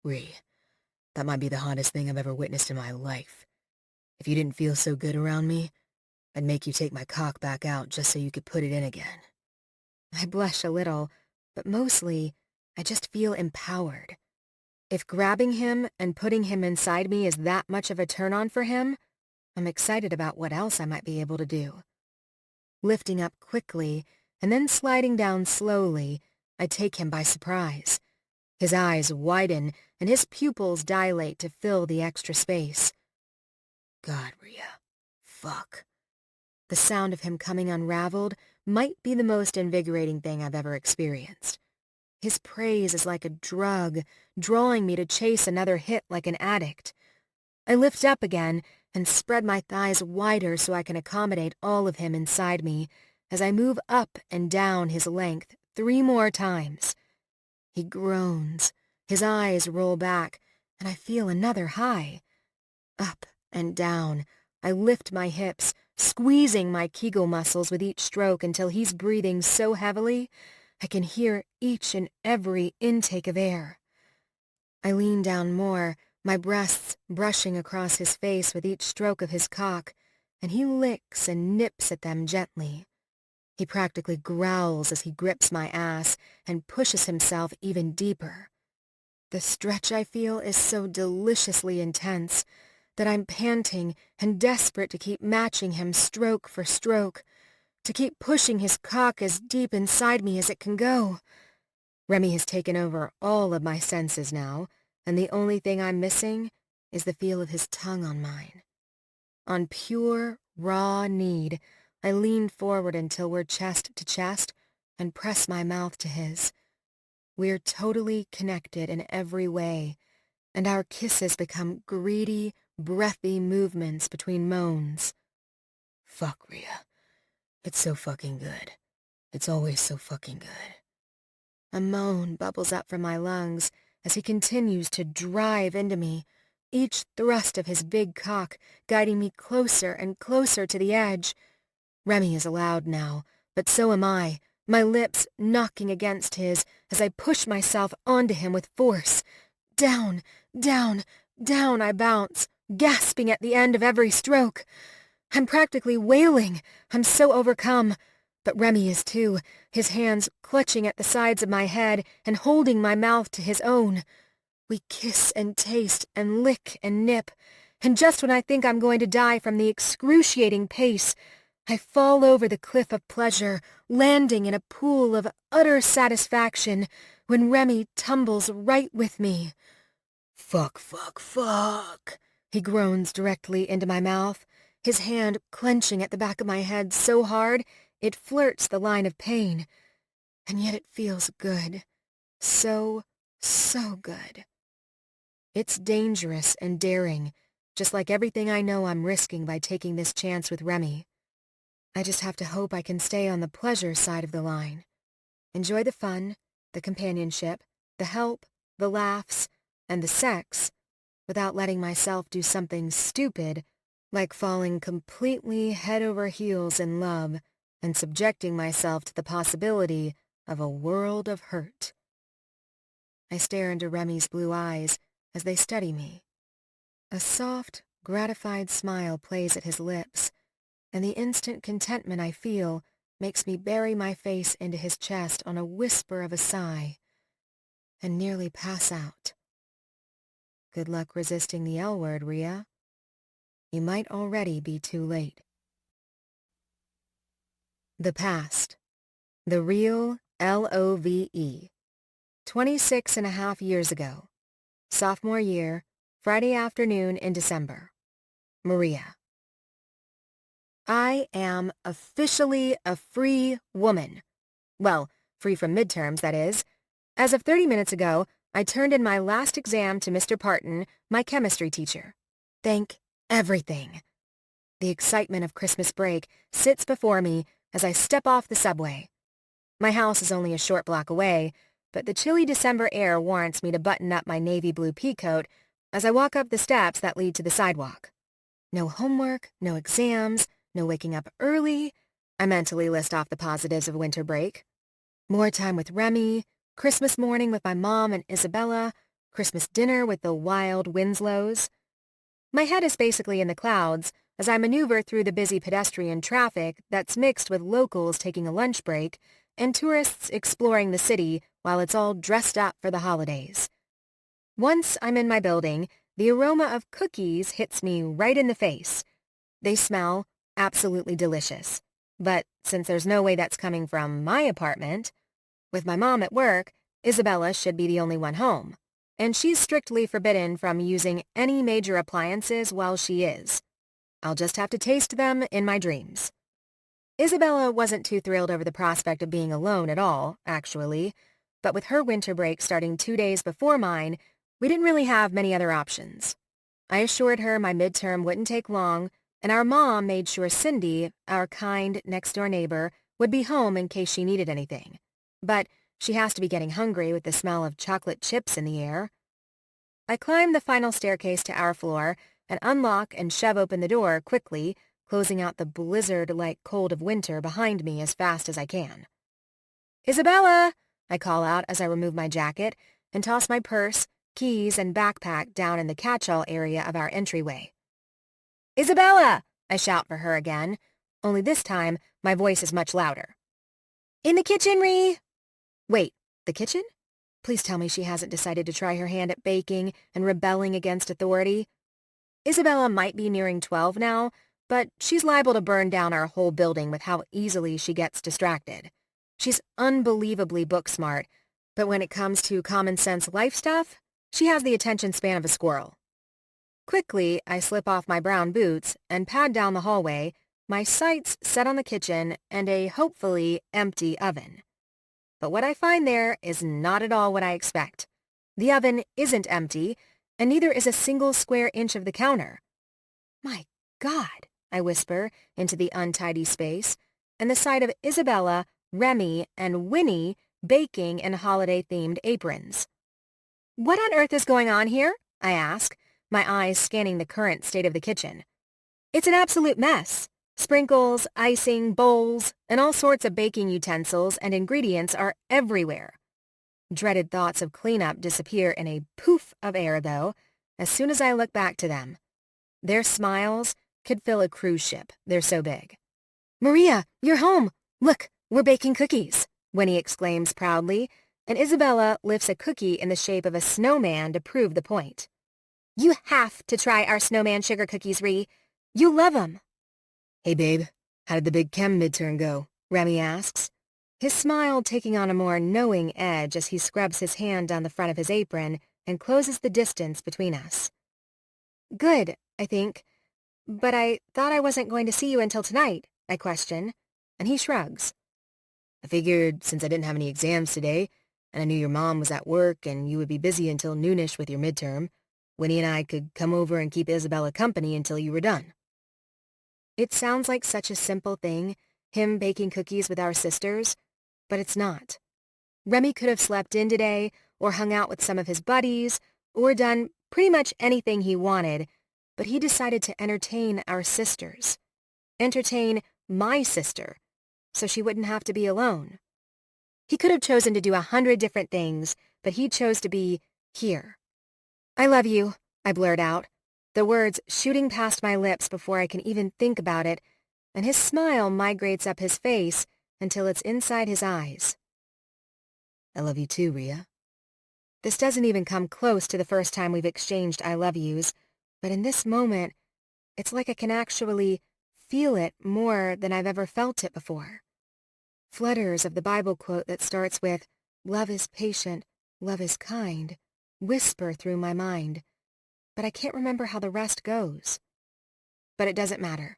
Ree, that might be the hottest thing I've ever witnessed in my life. If you didn't feel so good around me, I'd make you take my cock back out just so you could put it in again. I blush a little, but mostly, I just feel empowered. If grabbing him and putting him inside me is that much of a turn-on for him, I'm excited about what else I might be able to do. Lifting up quickly, and then sliding down slowly, I take him by surprise. His eyes widen, and his pupils dilate to fill the extra space. God, Rhea. Fuck. The sound of him coming unraveled might be the most invigorating thing I've ever experienced. His praise is like a drug, drawing me to chase another hit like an addict. I lift up again and spread my thighs wider so I can accommodate all of him inside me as I move up and down his length 3 more times. He groans, his eyes roll back, and I feel another high. Up and down, I lift my hips, squeezing my Kegel muscles with each stroke until he's breathing so heavily I can hear each and every intake of air. I lean down more, my breasts brushing across his face with each stroke of his cock, and he licks and nips at them gently. He practically growls as he grips my ass and pushes himself even deeper. The stretch I feel is so deliciously intense that I'm panting and desperate to keep matching him stroke for stroke, to keep pushing his cock as deep inside me as it can go. Remy has taken over all of my senses now, and the only thing I'm missing is the feel of his tongue on mine. On pure, raw need, I lean forward until we're chest to chest and press my mouth to his. We're totally connected in every way, and our kisses become greedy, breathy movements between moans. Fuck, Rhea. It's so fucking good. It's always so fucking good. A moan bubbles up from my lungs as he continues to drive into me, each thrust of his big cock guiding me closer and closer to the edge. Remy is loud now, but so am I, my lips knocking against his as I push myself onto him with force. Down, down, down I bounce, gasping at the end of every stroke. I'm practically wailing. I'm so overcome. But Remy is too, his hands clutching at the sides of my head and holding my mouth to his own. We kiss and taste and lick and nip, and just when I think I'm going to die from the excruciating pace, I fall over the cliff of pleasure, landing in a pool of utter satisfaction when Remy tumbles right with me. Fuck, fuck, fuck, he groans directly into my mouth, his hand clenching at the back of my head so hard it flirts the line of pain. And yet it feels good. So, so good. It's dangerous and daring, just like everything I know I'm risking by taking this chance with Remy. I just have to hope I can stay on the pleasure side of the line. Enjoy the fun, the companionship, the help, the laughs, and the sex, without letting myself do something stupid, like falling completely head over heels in love and subjecting myself to the possibility of a world of hurt. I stare into Remy's blue eyes as they study me. A soft, gratified smile plays at his lips, and the instant contentment I feel makes me bury my face into his chest on a whisper of a sigh and nearly pass out. Good luck resisting the L word, Rhea. You might already be too late. The past. The real LOVE. 26.5 years ago. Sophomore year, Friday afternoon in December. Maria. I am officially a free woman. Well, free from midterms, that is. As of 30 minutes ago, I turned in my last exam to Mr. Parton, my chemistry teacher. Thank everything. The excitement of Christmas break sits before me as I step off the subway. My house is only a short block away, but the chilly December air warrants me to button up my navy blue peacoat as I walk up the steps that lead to the sidewalk. No homework, no exams, no waking up early. I mentally list off the positives of winter break. More time with Remy, Christmas morning with my mom and Isabella, Christmas dinner with the wild Winslows. My head is basically in the clouds as I maneuver through the busy pedestrian traffic that's mixed with locals taking a lunch break and tourists exploring the city while it's all dressed up for the holidays. Once I'm in my building, the aroma of cookies hits me right in the face. They smell absolutely delicious. But since there's no way that's coming from my apartment, with my mom at work, Isabella should be the only one home, and she's strictly forbidden from using any major appliances while she is. I'll just have to taste them in my dreams. Isabella wasn't too thrilled over the prospect of being alone at all, actually, but with her winter break starting 2 days before mine, we didn't really have many other options. I assured her my midterm wouldn't take long, and our mom made sure Cindy, our kind next-door neighbor, would be home in case she needed anything. But she has to be getting hungry with the smell of chocolate chips in the air. I climb the final staircase to our floor and unlock and shove open the door quickly, closing out the blizzard-like cold of winter behind me as fast as I can. "Isabella!" I call out as I remove my jacket and toss my purse, keys, and backpack down in the catch-all area of our entryway. "Isabella!" I shout for her again, only this time my voice is much louder. "In the kitchen, Ree!" Wait, the kitchen? Please tell me she hasn't decided to try her hand at baking and rebelling against authority. Isabella might be nearing 12 now, but she's liable to burn down our whole building with how easily she gets distracted. She's unbelievably book-smart, but when it comes to common-sense life stuff, she has the attention span of a squirrel. Quickly, I slip off my brown boots and pad down the hallway, my sights set on the kitchen and a hopefully empty oven. But what I find there is not at all what I expect. The oven isn't empty, and neither is a single square inch of the counter. "My God," I whisper into the untidy space, and the sight of Isabella, Remy, and Winnie baking in holiday-themed aprons. "What on earth is going on here?" I ask, my eyes scanning the current state of the kitchen. It's an absolute mess. Sprinkles, icing, bowls, and all sorts of baking utensils and ingredients are everywhere. Dreaded thoughts of cleanup disappear in a poof of air, though, as soon as I look back to them. Their smiles could fill a cruise ship, they're so big. "Maria, you're home! Look, we're baking cookies!" Winnie exclaims proudly, and Isabella lifts a cookie in the shape of a snowman to prove the point. "You have to try our snowman sugar cookies, Ree. You'll love 'em." "Hey, babe, how did the big chem midterm go?" Remy asks, his smile taking on a more knowing edge as he scrubs his hand down the front of his apron and closes the distance between us. "Good, I think. But I thought I wasn't going to see you until tonight," I question, and he shrugs. "I figured since I didn't have any exams today, and I knew your mom was at work and you would be busy until noonish with your midterm, Winnie and I could come over and keep Isabella company until you were done." It sounds like such a simple thing, him baking cookies with our sisters, but it's not. Remy could have slept in today, or hung out with some of his buddies, or done pretty much anything he wanted, but he decided to entertain our sisters. Entertain my sister, so she wouldn't have to be alone. He could have chosen to do 100 different things, but he chose to be here. "I love you," I blurt out, the words shooting past my lips before I can even think about it, and his smile migrates up his face until it's inside his eyes. "I love you too, Rhea." This doesn't even come close to the first time we've exchanged I love yous, but in this moment, it's like I can actually feel it more than I've ever felt it before. Flutters of the Bible quote that starts with, "Love is patient, love is kind," whisper through my mind, but I can't remember how the rest goes. But it doesn't matter,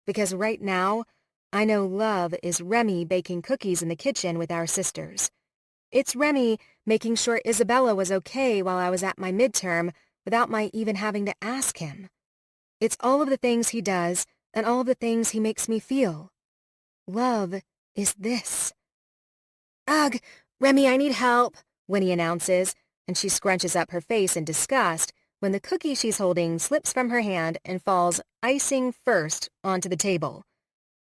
because right now, I know love is Remy baking cookies in the kitchen with our sisters. It's Remy making sure Isabella was okay while I was at my midterm without my even having to ask him. It's all of the things he does and all of the things he makes me feel. Love is this. "Ugh, Remy, I need help," Winnie announces, and she scrunches up her face in disgust when the cookie she's holding slips from her hand and falls icing first onto the table.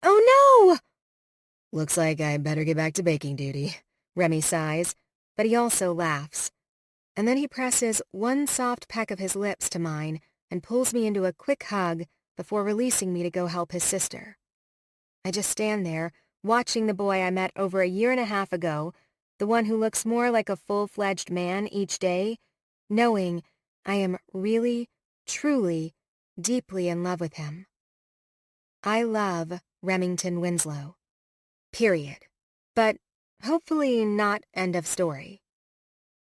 "Oh no!" "Looks like I better get back to baking duty," Remy sighs, but he also laughs. And then he presses one soft peck of his lips to mine and pulls me into a quick hug before releasing me to go help his sister. I just stand there, watching the boy I met over a year and a half ago, the one who looks more like a full-fledged man each day, knowing I am really, truly, deeply in love with him. I love Remington Winslow. Period. But hopefully not end of story.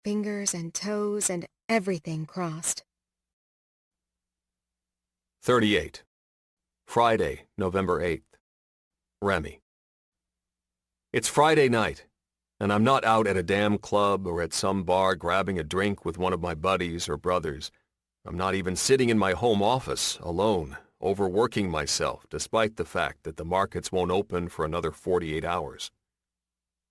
Fingers and toes and everything crossed. 38. Friday, November 8th. Remy. It's Friday night, and I'm not out at a damn club or at some bar grabbing a drink with one of my buddies or brothers. I'm not even sitting in my home office, alone, overworking myself despite the fact that the markets won't open for another 48 hours.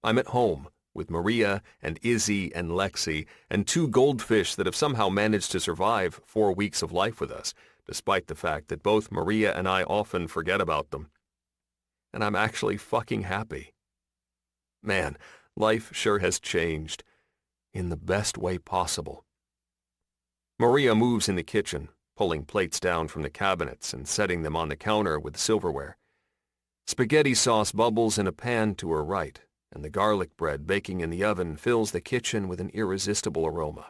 I'm at home with Maria and Izzy and Lexi and 2 goldfish that have somehow managed to survive 4 weeks of life with us, despite the fact that both Maria and I often forget about them. And I'm actually fucking happy. Man, life sure has changed, in the best way possible. Maria moves in the kitchen, pulling plates down from the cabinets and setting them on the counter with silverware. Spaghetti sauce bubbles in a pan to her right, and the garlic bread baking in the oven fills the kitchen with an irresistible aroma.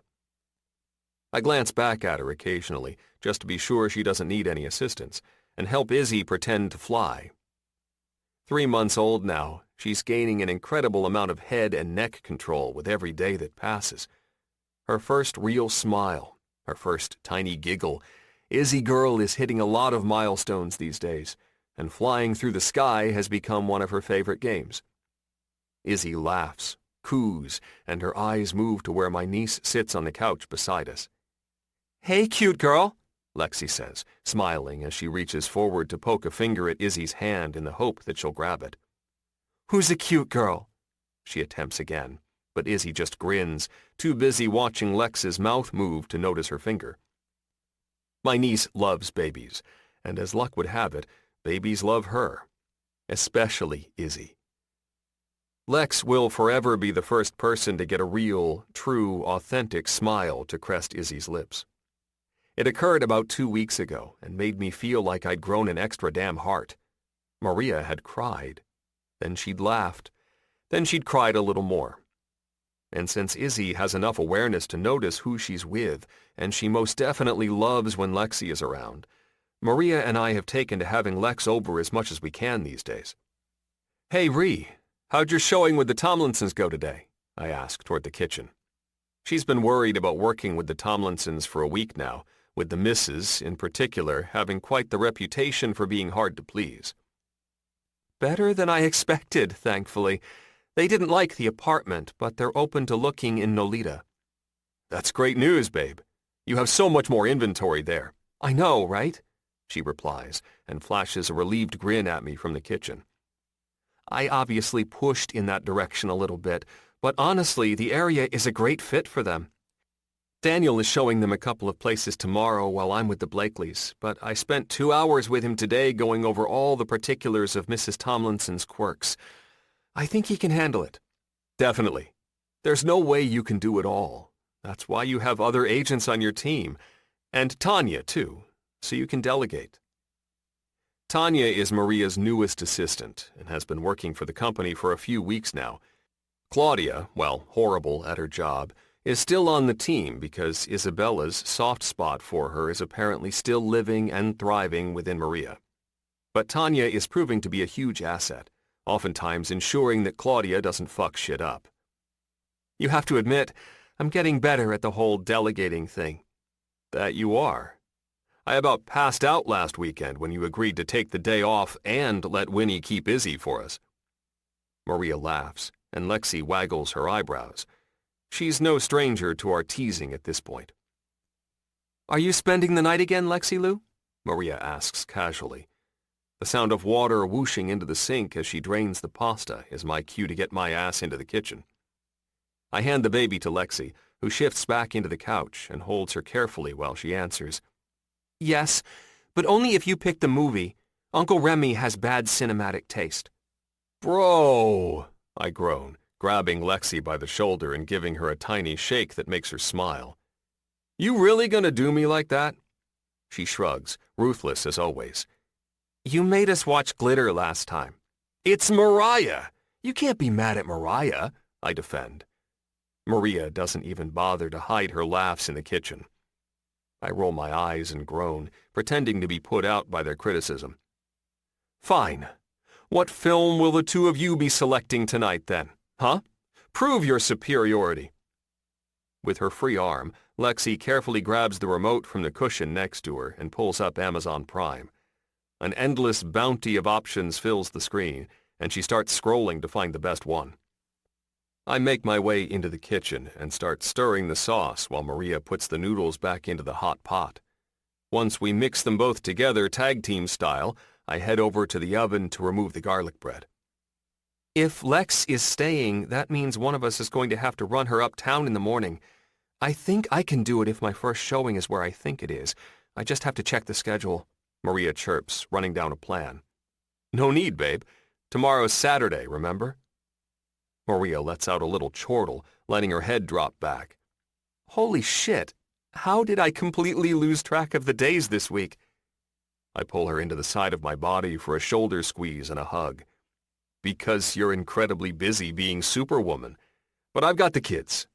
I glance back at her occasionally, just to be sure she doesn't need any assistance, and help Izzy pretend to fly. 3 months old now, she's gaining an incredible amount of head and neck control with every day that passes. Her first real smile, her first tiny giggle. Izzy girl is hitting a lot of milestones these days, and flying through the sky has become one of her favorite games. Izzy laughs, coos, and her eyes move to where my niece sits on the couch beside us. "Hey, cute girl," Lexi says, smiling as she reaches forward to poke a finger at Izzy's hand in the hope that she'll grab it. "Who's a cute girl?" She attempts again, but Izzy just grins, too busy watching Lex's mouth move to notice her finger. My niece loves babies, and as luck would have it, babies love her, especially Izzy. Lex will forever be the first person to get a real, true, authentic smile to crest Izzy's lips. It occurred about 2 weeks ago and made me feel like I'd grown an extra damn heart. Maria had cried. Then she'd laughed. Then she'd cried a little more. And since Izzy has enough awareness to notice who she's with, and she most definitely loves when Lexi is around, Maria and I have taken to having Lex over as much as we can these days. "Hey, Ree, how'd your showing with the Tomlinsons go today?" I asked toward the kitchen. She's been worried about working with the Tomlinsons for a week now, with the missus, in particular, having quite the reputation for being hard to please. "Better than I expected, thankfully. They didn't like the apartment, but they're open to looking in Nolita." "That's great news, babe. You have so much more inventory there." "I know, right?" she replies, and flashes a relieved grin at me from the kitchen. I obviously pushed in that direction a little bit, but honestly, the area is a great fit for them. Daniel is showing them a couple of places tomorrow while I'm with the Blakeleys, but I spent 2 hours with him today going over all the particulars of Mrs. Tomlinson's quirks. I think he can handle it. Definitely. There's no way you can do it all. That's why you have other agents on your team. And Tanya, too, so you can delegate. Tanya is Maria's newest assistant and has been working for the company for a few weeks now. Claudia, well, horrible at her job, is still on the team because Isabella's soft spot for her is apparently still living and thriving within Maria. But Tanya is proving to be a huge asset, oftentimes ensuring that Claudia doesn't fuck shit up. You have to admit, I'm getting better at the whole delegating thing. That you are. I about passed out last weekend when you agreed to take the day off and let Winnie keep Izzy for us. Maria laughs, and Lexi waggles her eyebrows. She's no stranger to our teasing at this point. "Are you spending the night again, Lexi Lou?" Maria asks casually. The sound of water whooshing into the sink as she drains the pasta is my cue to get my ass into the kitchen. I hand the baby to Lexi, who shifts back into the couch and holds her carefully while she answers. "Yes, but only if you pick the movie. Uncle Remy has bad cinematic taste." "Bro," I groan, grabbing Lexi by the shoulder and giving her a tiny shake that makes her smile. "You really gonna do me like that?" She shrugs, ruthless as always. "You made us watch Glitter last time." "It's Mariah! You can't be mad at Mariah," I defend. Maria doesn't even bother to hide her laughs in the kitchen. I roll my eyes and groan, pretending to be put out by their criticism. "Fine. What film will the two of you be selecting tonight then, huh? Prove your superiority. With her free arm, Lexi carefully grabs the remote from the cushion next to her and pulls up Amazon Prime. An endless bounty of options fills the screen, and she starts scrolling to find the best one. I make my way into the kitchen and start stirring the sauce while Maria puts the noodles back into the hot pot. Once we mix them both together tag team style, I head over to the oven to remove the garlic bread. If Lex is staying, that means one of us is going to have to run her uptown in the morning. I think I can do it if my first showing is where I think it is. I just have to check the schedule, Maria chirps, running down a plan. No need, babe. Tomorrow's Saturday, remember? Maria lets out a little chortle, letting her head drop back. Holy shit! How did I completely lose track of the days this week? I pull her into the side of my body for a shoulder squeeze and a hug. Because you're incredibly busy being Superwoman. But I've got the kids.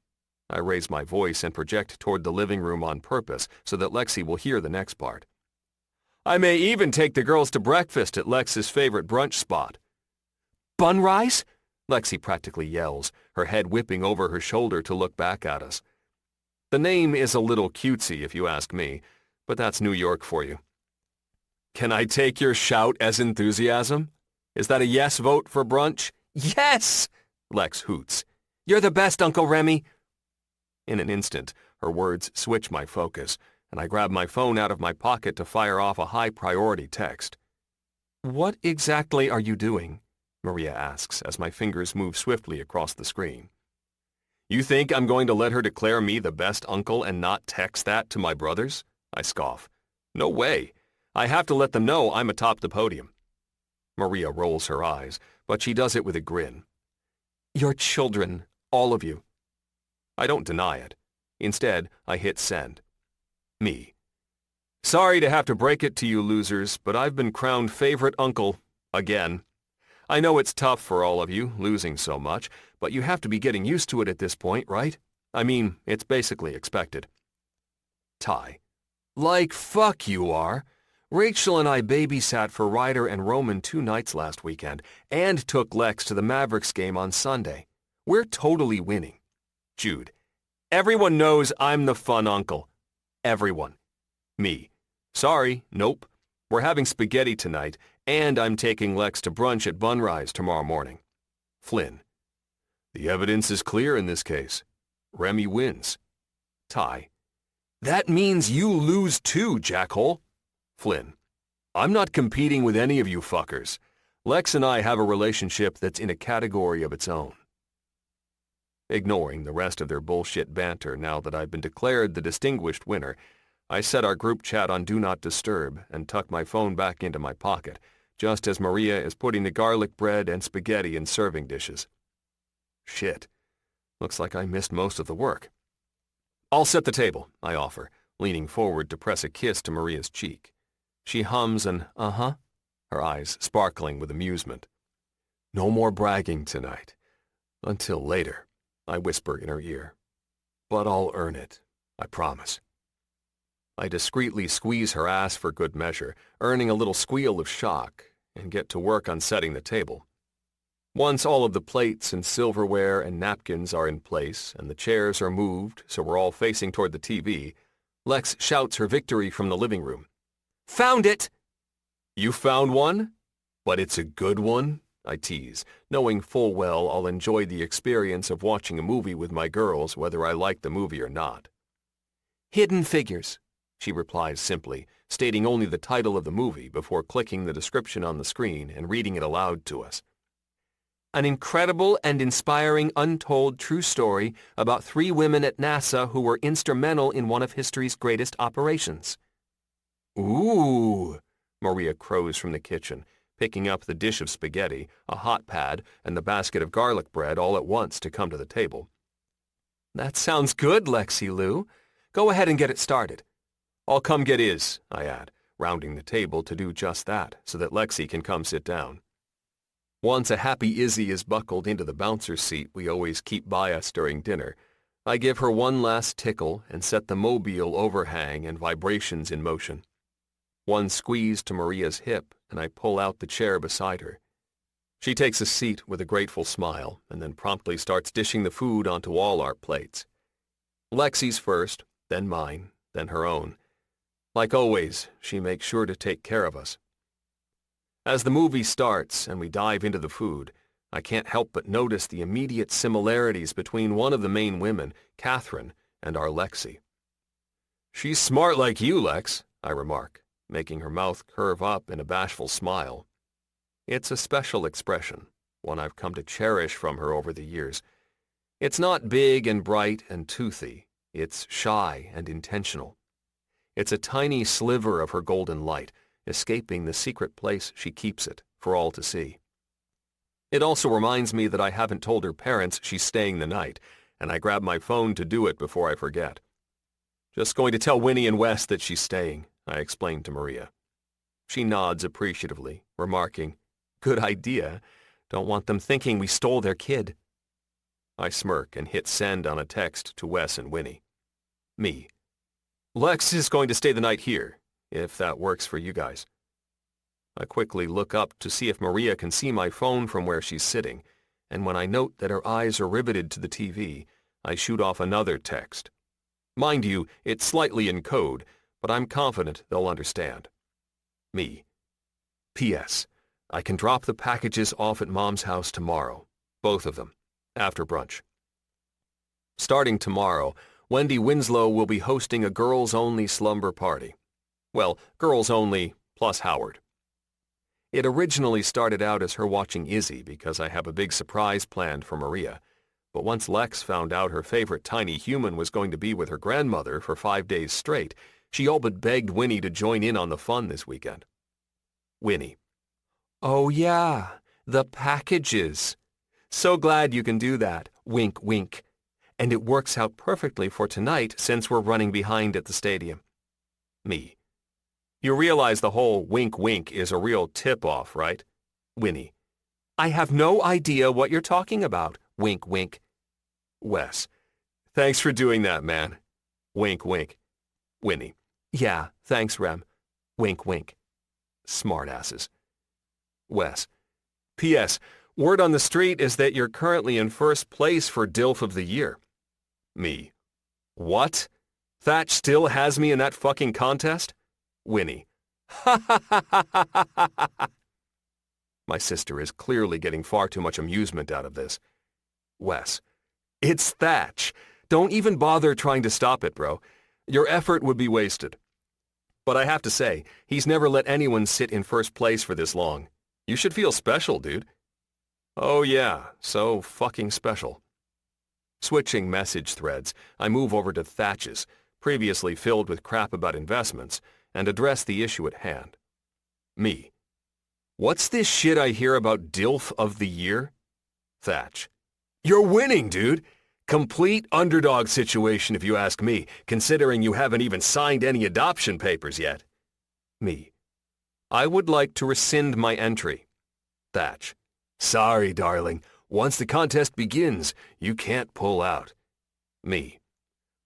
I raise my voice and project toward the living room on purpose so that Lexi will hear the next part. I may even take the girls to breakfast at Lex's favorite brunch spot. Bunrise? Lexi practically yells, her head whipping over her shoulder to look back at us. The name is a little cutesy if you ask me, but that's New York for you. Can I take your shout as enthusiasm? Is that a yes vote for brunch? Yes! Lex hoots. You're the best, Uncle Remy. In an instant, her words switch my focus, and I grab my phone out of my pocket to fire off a high-priority text. What exactly are you doing? Maria asks as my fingers move swiftly across the screen. You think I'm going to let her declare me the best uncle and not text that to my brothers? I scoff. No way. I have to let them know I'm atop the podium. Maria rolls her eyes, but she does it with a grin. You're children, all of you. I don't deny it. Instead, I hit send. Me. Sorry to have to break it to you losers, but I've been crowned favorite uncle, again. I know it's tough for all of you, losing so much, but you have to be getting used to it at this point, right? I mean, it's basically expected. Ty. Like fuck you are. Rachel and I babysat for Ryder and Roman 2 nights last weekend and took Lex to the Mavericks game on Sunday. We're totally winning. Jude. Everyone knows I'm the fun uncle. Everyone. Me. Sorry, nope. We're having spaghetti tonight, and I'm taking Lex to brunch at Bunrise tomorrow morning. Flynn. The evidence is clear in this case. Remy wins. Ty. That means you lose too, jackhole. Flynn. I'm not competing with any of you fuckers. Lex and I have a relationship that's in a category of its own. Ignoring the rest of their bullshit banter now that I've been declared the distinguished winner, I set our group chat on Do Not Disturb and tuck my phone back into my pocket, just as Maria is putting the garlic bread and spaghetti in serving dishes. Shit. Looks like I missed most of the work. I'll set the table, I offer, leaning forward to press a kiss to Maria's cheek. She hums an uh-huh, her eyes sparkling with amusement. No more bragging tonight. Until later, I whisper in her ear. But I'll earn it, I promise. I discreetly squeeze her ass for good measure, earning a little squeal of shock, and get to work on setting the table. Once all of the plates and silverware and napkins are in place and the chairs are moved so we're all facing toward the TV, Lex shouts her victory from the living room. Found it! You found one? But it's a good one? I tease, knowing full well I'll enjoy the experience of watching a movie with my girls whether I like the movie or not. Hidden Figures, she replies simply, stating only the title of the movie before clicking the description on the screen and reading it aloud to us. An incredible and inspiring untold true story about 3 women at NASA who were instrumental in one of history's greatest operations. Ooh, Maria crows from the kitchen, picking up the dish of spaghetti, a hot pad, and the basket of garlic bread all at once to come to the table. That sounds good, Lexi Lou. Go ahead and get it started. I'll come get his, I add, rounding the table to do just that so that Lexi can come sit down. Once a happy Izzy is buckled into the bouncer seat we always keep by us during dinner, I give her one last tickle and set the mobile overhang and vibrations in motion. One squeeze to Maria's hip and I pull out the chair beside her. She takes a seat with a grateful smile and then promptly starts dishing the food onto all our plates. Lexi's first, then mine, then her own. Like always, she makes sure to take care of us. As the movie starts and we dive into the food, I can't help but notice the immediate similarities between one of the main women, Catherine, and our Lexi. "She's smart like you, Lex," I remark, making her mouth curve up in a bashful smile. It's a special expression, one I've come to cherish from her over the years. It's not big and bright and toothy. It's shy and intentional. It's a tiny sliver of her golden light, escaping the secret place she keeps it for all to see. It also reminds me that I haven't told her parents she's staying the night, and I grab my phone to do it before I forget. "Just going to tell Winnie and Wes that she's staying," I explain to Maria. She nods appreciatively, remarking, "Good idea. Don't want them thinking we stole their kid." I smirk and hit send on a text to Wes and Winnie. Me. "Lex is going to stay the night here, if that works for you guys." I quickly look up to see if Maria can see my phone from where she's sitting, and when I note that her eyes are riveted to the TV, I shoot off another text. Mind you, it's slightly in code, but I'm confident they'll understand. Me. "P.S. I can drop the packages off at Mom's house tomorrow, both of them, after brunch." Starting tomorrow, Wendy Winslow will be hosting a girls-only slumber party. Well, girls only plus Howard. It originally started out as her watching Izzy because I have a big surprise planned for Maria, but once Lex found out her favorite tiny human was going to be with her grandmother for 5 days straight, she all but begged Winnie to join in on the fun this weekend. Winnie. "Oh yeah, the packages. So glad you can do that, wink wink. And it works out perfectly for tonight since we're running behind at the stadium." Me. "You realize the whole wink wink is a real tip-off, right?" Winnie. "I have no idea what you're talking about, wink wink." Wes. "Thanks for doing that, man. Wink wink." Winnie. "Yeah, thanks, Rem. Wink wink." Smartasses. Wes. "P.S. Word on the street is that you're currently in first place for DILF of the Year." Me. "What? Thatch still has me in that fucking contest?" Winnie. "Ha ha ha ha ha ha ha." My sister is clearly getting far too much amusement out of this. Wes. "It's Thatch. Don't even bother trying to stop it, bro. Your effort would be wasted. But I have to say, he's never let anyone sit in first place for this long. You should feel special, dude." Oh yeah, so fucking special. Switching message threads, I move over to Thatch's, previously filled with crap about investments, and address the issue at hand. Me. "What's this shit I hear about DILF of the Year?" Thatch. "You're winning, dude. Complete underdog situation if you ask me, considering you haven't even signed any adoption papers yet." Me. "I would like to rescind my entry." Thatch. "Sorry, darling. Once the contest begins, you can't pull out." Me.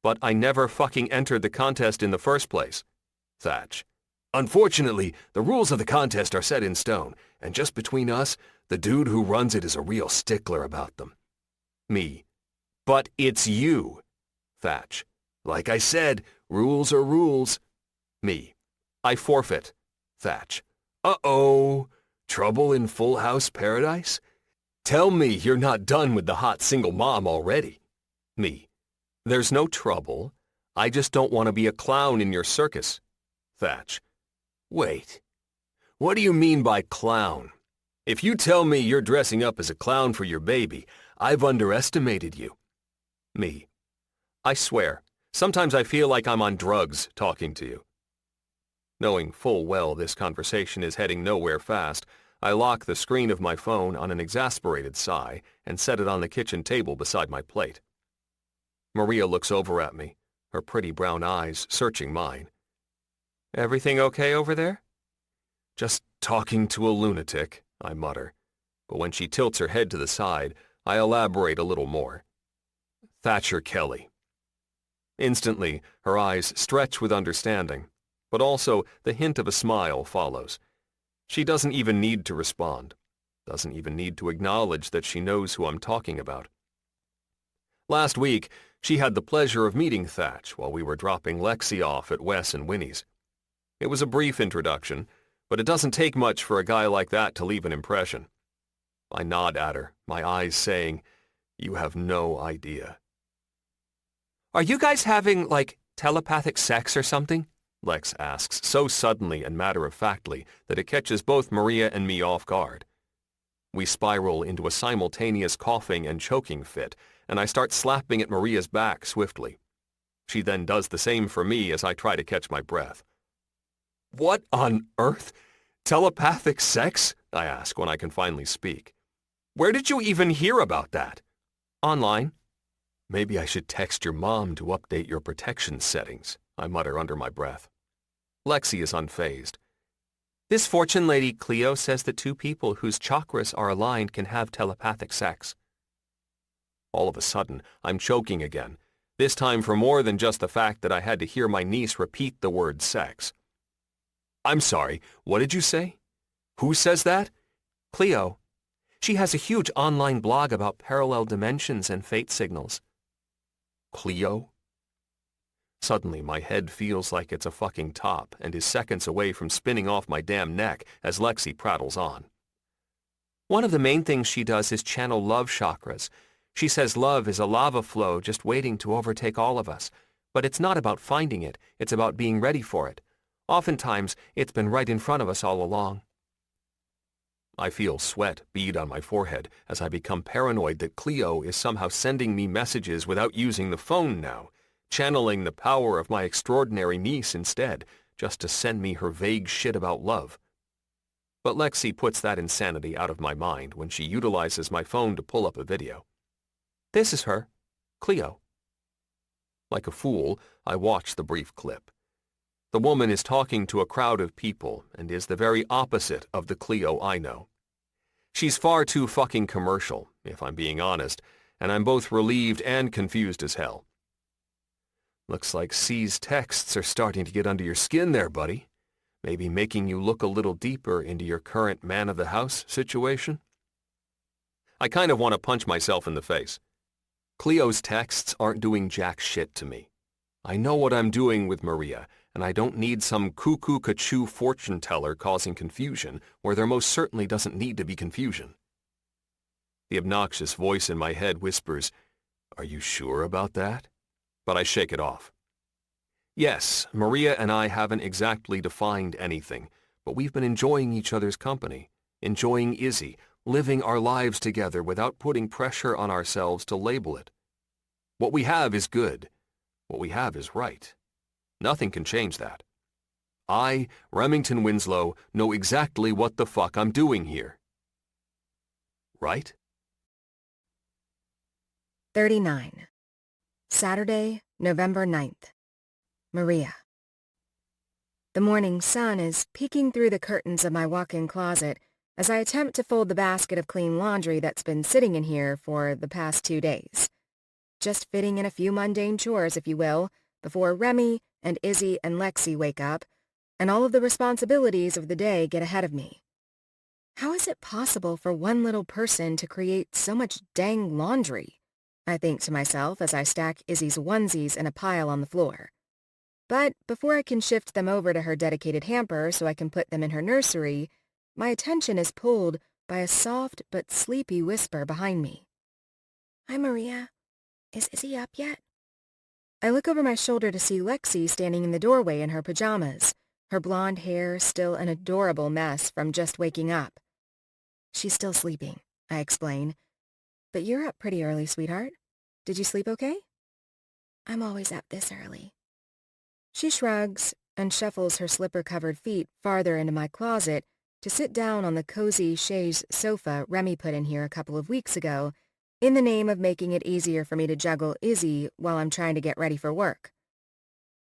"But I never fucking entered the contest in the first place." Thatch. "Unfortunately, the rules of the contest are set in stone, and just between us, the dude who runs it is a real stickler about them." Me. "But it's you." Thatch. "Like I said, rules are rules." Me. "I forfeit." Thatch. "Uh-oh. Trouble in Full House Paradise? Tell me you're not done with the hot single mom already." Me. "There's no trouble. I just don't want to be a clown in your circus." Thatch. "Wait. What do you mean by clown? If you tell me you're dressing up as a clown for your baby, I've underestimated you." Me. "I swear, sometimes I feel like I'm on drugs talking to you." Knowing full well this conversation is heading nowhere fast, I lock the screen of my phone on an exasperated sigh and set it on the kitchen table beside my plate. Maria looks over at me, her pretty brown eyes searching mine. "Everything okay over there?" "Just talking to a lunatic," I mutter, but when she tilts her head to the side, I elaborate a little more. "Thatcher Kelly." Instantly, her eyes stretch with understanding, but also the hint of a smile follows. She doesn't even need to respond. Doesn't even need to acknowledge that she knows who I'm talking about. Last week, she had the pleasure of meeting Thatch while we were dropping Lexi off at Wes and Winnie's. It was a brief introduction, but it doesn't take much for a guy like that to leave an impression. I nod at her, my eyes saying, "You have no idea." "Are you guys having, telepathic sex or something?" Lex asks so suddenly and matter-of-factly that it catches both Maria and me off guard. We spiral into a simultaneous coughing and choking fit, and I start slapping at Maria's back swiftly. She then does the same for me as I try to catch my breath. "What on earth? Telepathic sex?" I ask when I can finally speak. "Where did you even hear about that?" "Online." "Maybe I should text your mom to update your protection settings," I mutter under my breath. Lexi is unfazed. "This fortune lady Cleo says that two people whose chakras are aligned can have telepathic sex." All of a sudden, I'm choking again, this time for more than just the fact that I had to hear my niece repeat the word sex. "I'm sorry, what did you say? Who says that?" "Cleo. She has a huge online blog about parallel dimensions and fate signals." "Cleo?" Suddenly, my head feels like it's a fucking top and is seconds away from spinning off my damn neck as Lexi prattles on. "One of the main things she does is channel love chakras. She says love is a lava flow just waiting to overtake all of us. But it's not about finding it, it's about being ready for it. Oftentimes, it's been right in front of us all along." I feel sweat bead on my forehead as I become paranoid that Cleo is somehow sending me messages without using the phone now, channeling the power of my extraordinary niece instead, just to send me her vague shit about love. But Lexi puts that insanity out of my mind when she utilizes my phone to pull up a video. "This is her, Cleo." Like a fool, I watch the brief clip. The woman is talking to a crowd of people and is the very opposite of the Cleo I know. She's far too fucking commercial, if I'm being honest, and I'm both relieved and confused as hell. "Looks like C's texts are starting to get under your skin there, buddy. Maybe making you look a little deeper into your current man-of-the-house situation?" I kind of want to punch myself in the face. Cleo's texts aren't doing jack shit to me. I know what I'm doing with Maria, and I don't need some cuckoo-cachoo fortune teller causing confusion where there most certainly doesn't need to be confusion. The obnoxious voice in my head whispers, "Are you sure about that?" But I shake it off. Yes, Maria and I haven't exactly defined anything, but we've been enjoying each other's company, enjoying Izzy, living our lives together without putting pressure on ourselves to label it. What we have is good. What we have is right. Nothing can change that. I, Remington Winslow, know exactly what the fuck I'm doing here. Right? 39. Saturday, November 9th. Maria. The morning sun is peeking through the curtains of my walk-in closet as I attempt to fold the basket of clean laundry that's been sitting in here for the past 2 days. Just fitting in a few mundane chores, if you will, before Remy and Izzy and Lexi wake up, and all of the responsibilities of the day get ahead of me. How is it possible for one little person to create so much dang laundry? I think to myself as I stack Izzy's onesies in a pile on the floor. But before I can shift them over to her dedicated hamper so I can put them in her nursery, my attention is pulled by a soft but sleepy whisper behind me. "Hi, Maria. Is Izzy up yet?" I look over my shoulder to see Lexi standing in the doorway in her pajamas, her blonde hair still an adorable mess from just waking up. "She's still sleeping," I explain. "But you're up pretty early, sweetheart. Did you sleep okay?" "I'm always up this early." She shrugs and shuffles her slipper-covered feet farther into my closet to sit down on the cozy chaise sofa Remy put in here a couple of weeks ago in the name of making it easier for me to juggle Izzy while I'm trying to get ready for work.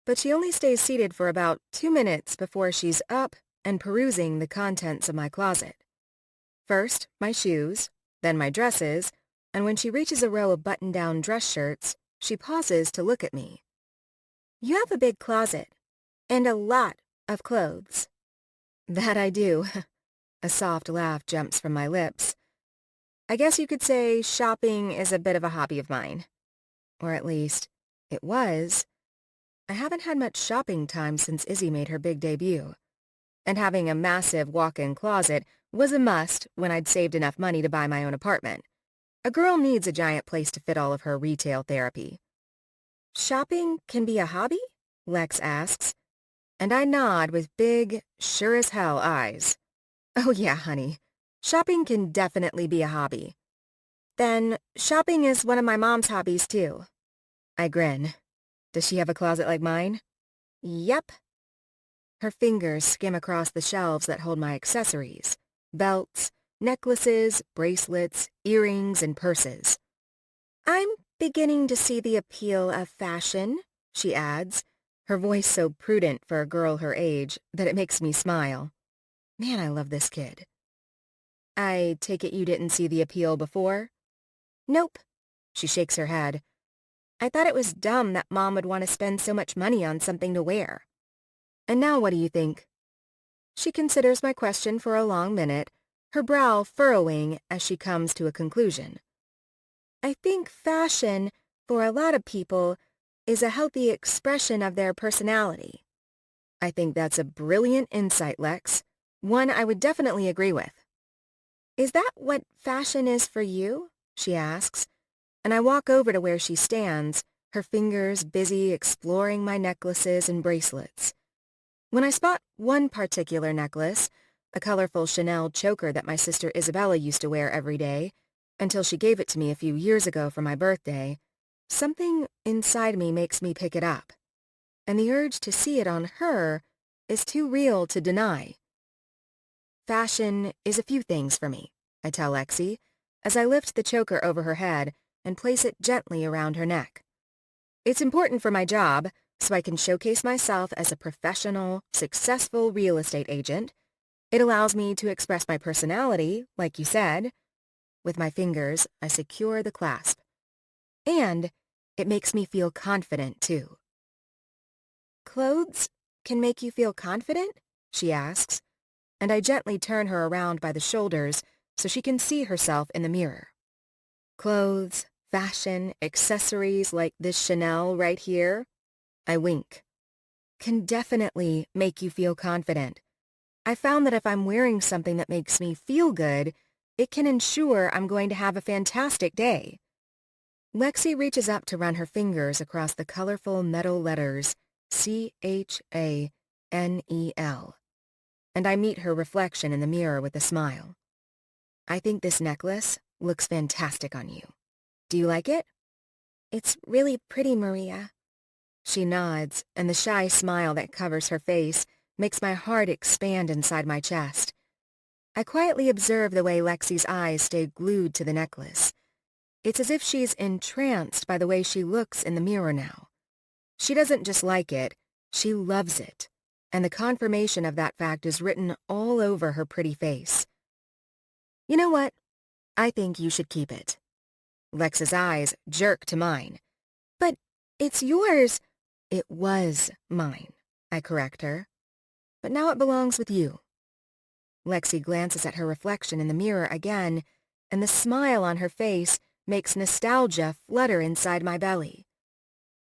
But she only stays seated for about 2 minutes before she's up and perusing the contents of my closet. First, my shoes, then my dresses, and when she reaches a row of button-down dress shirts, she pauses to look at me. "You have a big closet, and a lot of clothes." "That I do." A soft laugh jumps from my lips, I guess you could say shopping is a bit of a hobby of mine. Or at least, it was. I haven't had much shopping time since Izzy made her big debut. And having a massive walk-in closet was a must when I'd saved enough money to buy my own apartment. A girl needs a giant place to fit all of her retail therapy. Shopping can be a hobby? Lex asks. And I nod with big, sure-as-hell eyes. Oh yeah, honey. Shopping can definitely be a hobby. Then, shopping is one of my mom's hobbies, too. I grin. Does she have a closet like mine? Yep. Her fingers skim across the shelves that hold my accessories. Belts, necklaces, bracelets, earrings, and purses. I'm beginning to see the appeal of fashion, she adds, her voice so prudent for a girl her age that it makes me smile. Man, I love this kid. I take it you didn't see the appeal before? Nope. She shakes her head. I thought it was dumb that Mom would want to spend so much money on something to wear. And now what do you think? She considers my question for a long minute, her brow furrowing as she comes to a conclusion. I think fashion, for a lot of people, is a healthy expression of their personality. I think that's a brilliant insight, Lex. One I would definitely agree with. Is that what fashion is for you? She asks, and I walk over to where she stands, her fingers busy exploring my necklaces and bracelets. When I spot one particular necklace, a colorful Chanel choker that my sister Isabella used to wear every day, until she gave it to me a few years ago for my birthday, something inside me makes me pick it up. And the urge to see it on her is too real to deny. Fashion is a few things for me, I tell Lexi, as I lift the choker over her head and place it gently around her neck. It's important for my job, so I can showcase myself as a professional, successful real estate agent. It allows me to express my personality, like you said. With my fingers, I secure the clasp. And it makes me feel confident, too. Clothes can make you feel confident? She asks, and I gently turn her around by the shoulders so she can see herself in the mirror. Clothes, fashion, accessories like this Chanel right here, I wink, can definitely make you feel confident. I found that if I'm wearing something that makes me feel good, it can ensure I'm going to have a fantastic day. Lexi reaches up to run her fingers across the colorful metal letters CHANEL, and I meet her reflection in the mirror with a smile. I think this necklace looks fantastic on you. Do you like it? It's really pretty, Maria. She nods, and the shy smile that covers her face makes my heart expand inside my chest. I quietly observe the way Lexi's eyes stay glued to the necklace. It's as if she's entranced by the way she looks in the mirror now. She doesn't just like it, she loves it, and the confirmation of that fact is written all over her pretty face. You know what? I think you should keep it. Lex's eyes jerk to mine. But it's yours. It was mine, I correct her. But now it belongs with you. Lexi glances at her reflection in the mirror again, and the smile on her face makes nostalgia flutter inside my belly.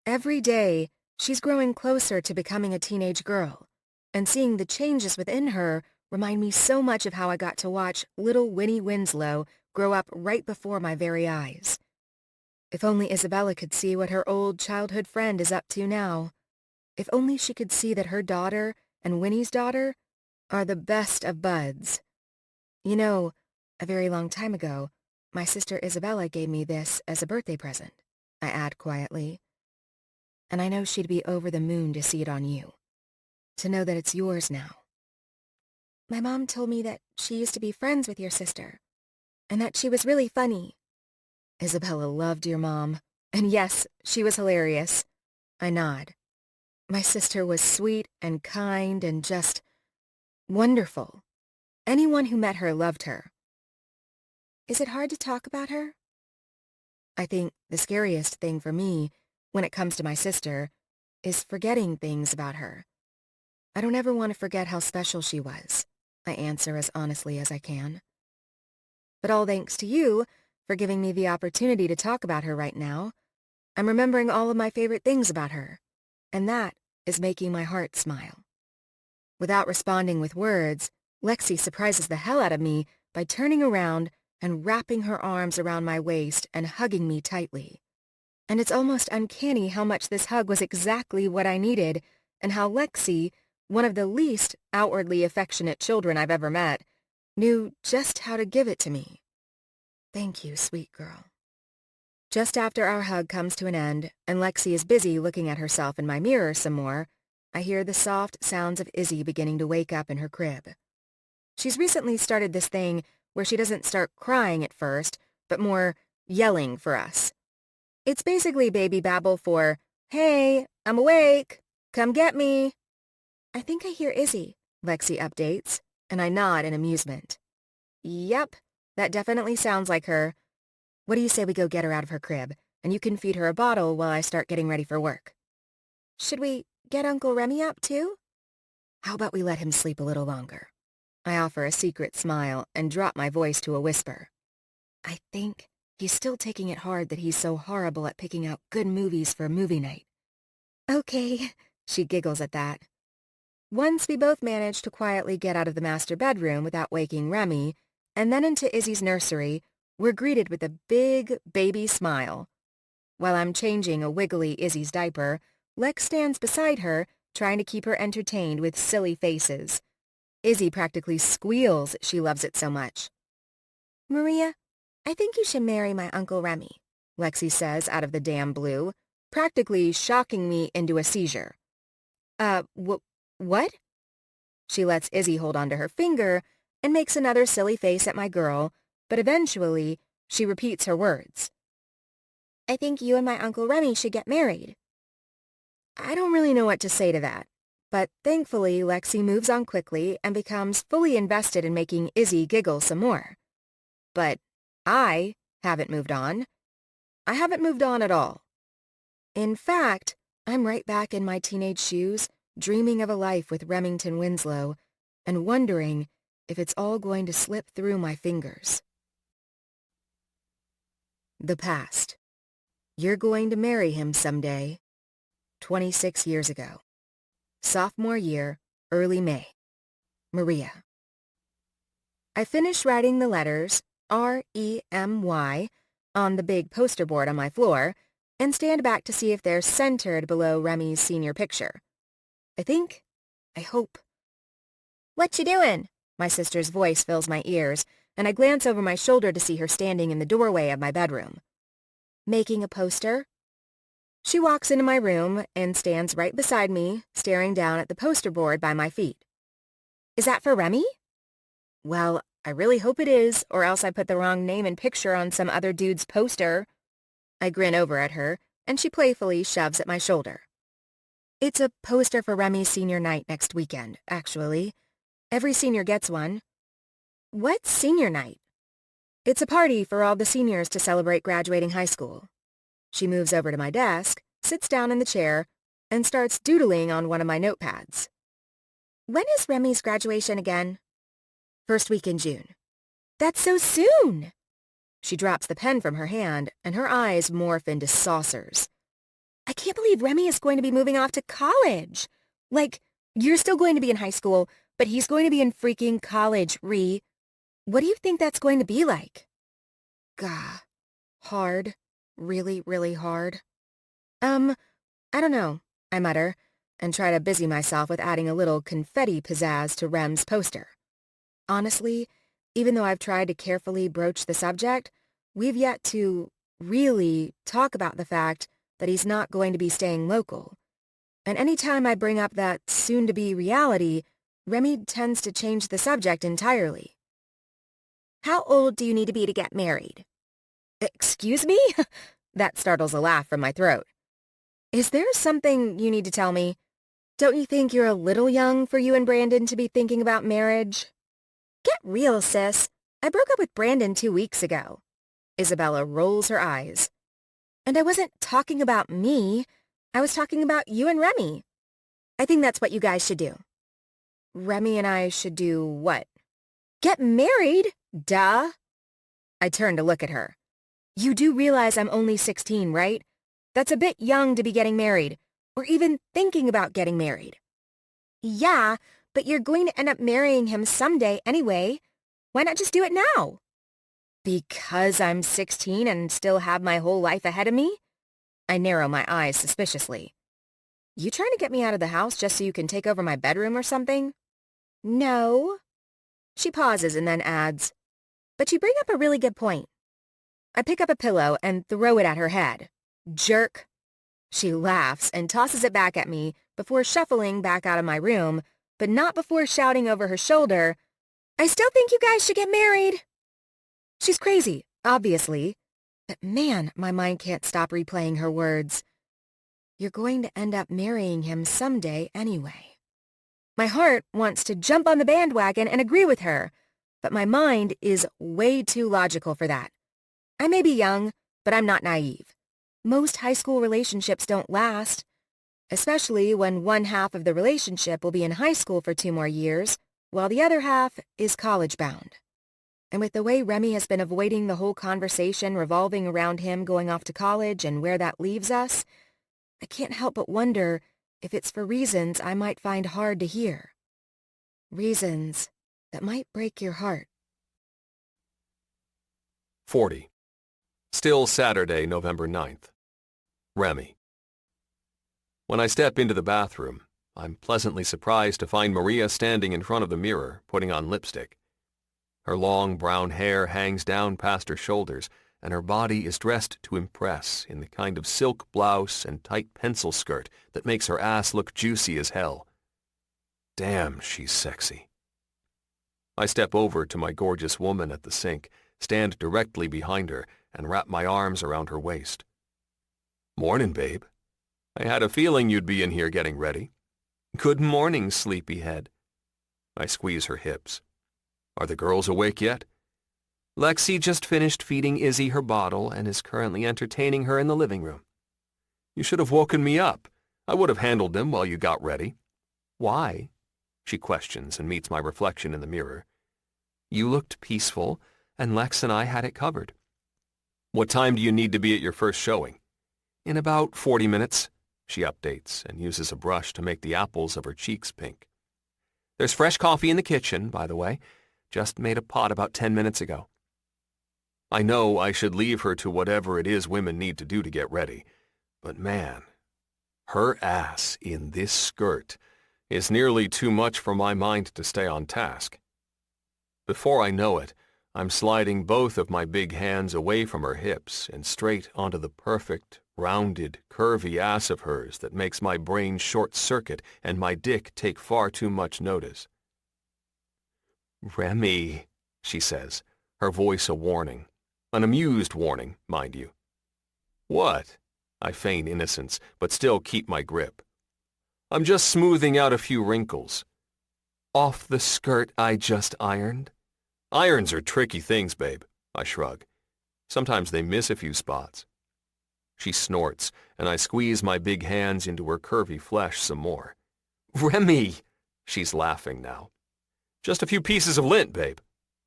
Every day, she's growing closer to becoming a teenage girl, and seeing the changes within her remind me so much of how I got to watch little Winnie Winslow grow up right before my very eyes. If only Isabella could see what her old childhood friend is up to now. If only she could see that her daughter and Winnie's daughter are the best of buds. You know, a very long time ago, my sister Isabella gave me this as a birthday present, I add quietly. And I know she'd be over the moon to see it on you, to know that it's yours now. My mom told me that she used to be friends with your sister, and that she was really funny. Isabella loved your mom, and yes, she was hilarious. I nod. My sister was sweet and kind and just wonderful. Anyone who met her loved her. Is it hard to talk about her? I think the scariest thing for me, when it comes to my sister, is forgetting things about her. I don't ever want to forget how special she was, I answer as honestly as I can. but all thanks to you for giving me the opportunity to talk about her right now. I'm remembering all of my favorite things about her, and that is making my heart smile." Without responding with words, Lexi surprises the hell out of me by turning around and wrapping her arms around my waist and hugging me tightly. And it's almost uncanny how much this hug was exactly what I needed, and how Lexi, one of the least outwardly affectionate children I've ever met, knew just how to give it to me. Thank you, sweet girl. Just after our hug comes to an end, and Lexi is busy looking at herself in my mirror some more, I hear the soft sounds of Izzy beginning to wake up in her crib. She's recently started this thing where she doesn't start crying at first, but more yelling for us. It's basically baby babble for, "Hey, I'm awake. Come get me." "I think I hear Izzy," Lexi updates, and I nod in amusement. "Yep, that definitely sounds like her. What do you say we go get her out of her crib, and you can feed her a bottle while I start getting ready for work?" "Should we get Uncle Remy up, too?" "How about we let him sleep a little longer?" I offer a secret smile and drop my voice to a whisper. I think he's still taking it hard that he's so horrible at picking out good movies for movie night. "Okay," she giggles at that. Once we both manage to quietly get out of the master bedroom without waking Remy, and then into Izzy's nursery, we're greeted with a big baby smile. While I'm changing a wiggly Izzy's diaper, Lex stands beside her, trying to keep her entertained with silly faces. Izzy practically squeals, she loves it so much. "Maria, I think you should marry my Uncle Remy," Lexi says out of the damn blue, practically shocking me into a seizure. What? She lets Izzy hold onto her finger and makes another silly face at my girl, but eventually she repeats her words. "I think you and my Uncle Remy should get married." I don't really know what to say to that, but thankfully Lexi moves on quickly and becomes fully invested in making Izzy giggle some more. But I haven't moved on. I haven't moved on at all. In fact, I'm right back in my teenage shoes, dreaming of a life with Remington Winslow, and wondering if it's all going to slip through my fingers. The past. You're going to marry him someday. 26 years ago. Sophomore year, early May. Maria. I finish writing the letters R-E-M-Y on the big poster board on my floor and stand back to see if they're centered below Remy's senior picture. I hope. "What you doing?" My sister's voice fills my ears, and I glance over my shoulder to see her standing in the doorway of my bedroom. "Making a poster." She walks into my room and stands right beside me, staring down at the poster board by my feet. "Is that for Remy?" "Well, I really hope it is, or else I put the wrong name and picture on some other dude's poster." I grin over at her, and she playfully shoves at my shoulder. "It's a poster for Remy's senior night next weekend, actually. Every senior gets one." "What's senior night?" "It's a party for all the seniors to celebrate graduating high school." She moves over to my desk, sits down in the chair, and starts doodling on one of my notepads. "When is Remy's graduation again?" "First week in June." "That's so soon!" She drops the pen from her hand, and her eyes morph into saucers. "I can't believe Remy is going to be moving off to college. Like, you're still going to be in high school, but he's going to be in freaking college, Ree. What do you think that's going to be like?" Gah. Hard. Really, really hard. I don't know," I mutter, and try to busy myself with adding a little confetti pizzazz to Rem's poster. Honestly, even though I've tried to carefully broach the subject, we've yet to really talk about the fact that he's not going to be staying local. And any time I bring up that soon-to-be reality, Remy tends to change the subject entirely. "How old do you need to be to get married?" "Excuse me?" That startles a laugh from my throat. "Is there something you need to tell me? Don't you think you're a little young for you and Brandon to be thinking about marriage?" "Get real, sis. I broke up with Brandon 2 weeks ago." Isabella rolls her eyes. "And I wasn't talking about me. I was talking about you and Remy. I think that's what you guys should do." "Remy and I should do what?" "Get married, duh." I turned to look at her. You do realize I'm only 16, right? That's a bit young to be getting married, or even thinking about getting married. Yeah, but you're going to end up marrying him someday anyway. Why not just do it now? Because I'm 16 and still have my whole life ahead of me? I narrow my eyes suspiciously. You trying to get me out of the house just so you can take over my bedroom or something? No. She pauses and then adds, but you bring up a really good point. I pick up a pillow and throw it at her head. Jerk. She laughs and tosses it back at me before shuffling back out of my room, but not before shouting over her shoulder, I still think you guys should get married. She's crazy, obviously, but man, my mind can't stop replaying her words. You're going to end up marrying him someday anyway. My heart wants to jump on the bandwagon and agree with her, but my mind is way too logical for that. I may be young, but I'm not naive. Most high school relationships don't last, especially when one half of the relationship will be in high school for 2 more years, while the other half is college-bound. And with the way Remy has been avoiding the whole conversation revolving around him going off to college and where that leaves us, I can't help but wonder if it's for reasons I might find hard to hear. Reasons that might break your heart. 40. Still Saturday, November 9th. Remy. When I step into the bathroom, I'm pleasantly surprised to find Maria standing in front of the mirror, putting on lipstick. Her long brown hair hangs down past her shoulders, and her body is dressed to impress in the kind of silk blouse and tight pencil skirt that makes her ass look juicy as hell. Damn, she's sexy. I step over to my gorgeous woman at the sink, stand directly behind her, and wrap my arms around her waist. Morning, babe. I had a feeling you'd be in here getting ready. Good morning, sleepyhead. I squeeze her hips. Are the girls awake yet? Lexi just finished feeding Izzy her bottle and is currently entertaining her in the living room. You should have woken me up. I would have handled them while you got ready. Why? She questions and meets my reflection in the mirror. You looked peaceful, and Lex and I had it covered. What time do you need to be at your first showing? In about 40 minutes, she updates and uses a brush to make the apples of her cheeks pink. There's fresh coffee in the kitchen, by the way. Just made a pot about 10 minutes ago. I know I should leave her to whatever it is women need to do to get ready, but man, her ass in this skirt is nearly too much for my mind to stay on task. Before I know it, I'm sliding both of my big hands away from her hips and straight onto the perfect, rounded, curvy ass of hers that makes my brain short-circuit and my dick take far too much notice. Remy, she says, her voice a warning. An amused warning, mind you. What? I feign innocence, but still keep my grip. I'm just smoothing out a few wrinkles. Off the skirt I just ironed? Irons are tricky things, babe, I shrug. Sometimes they miss a few spots. She snorts, and I squeeze my big hands into her curvy flesh some more. Remy! She's laughing now. Just a few pieces of lint, babe.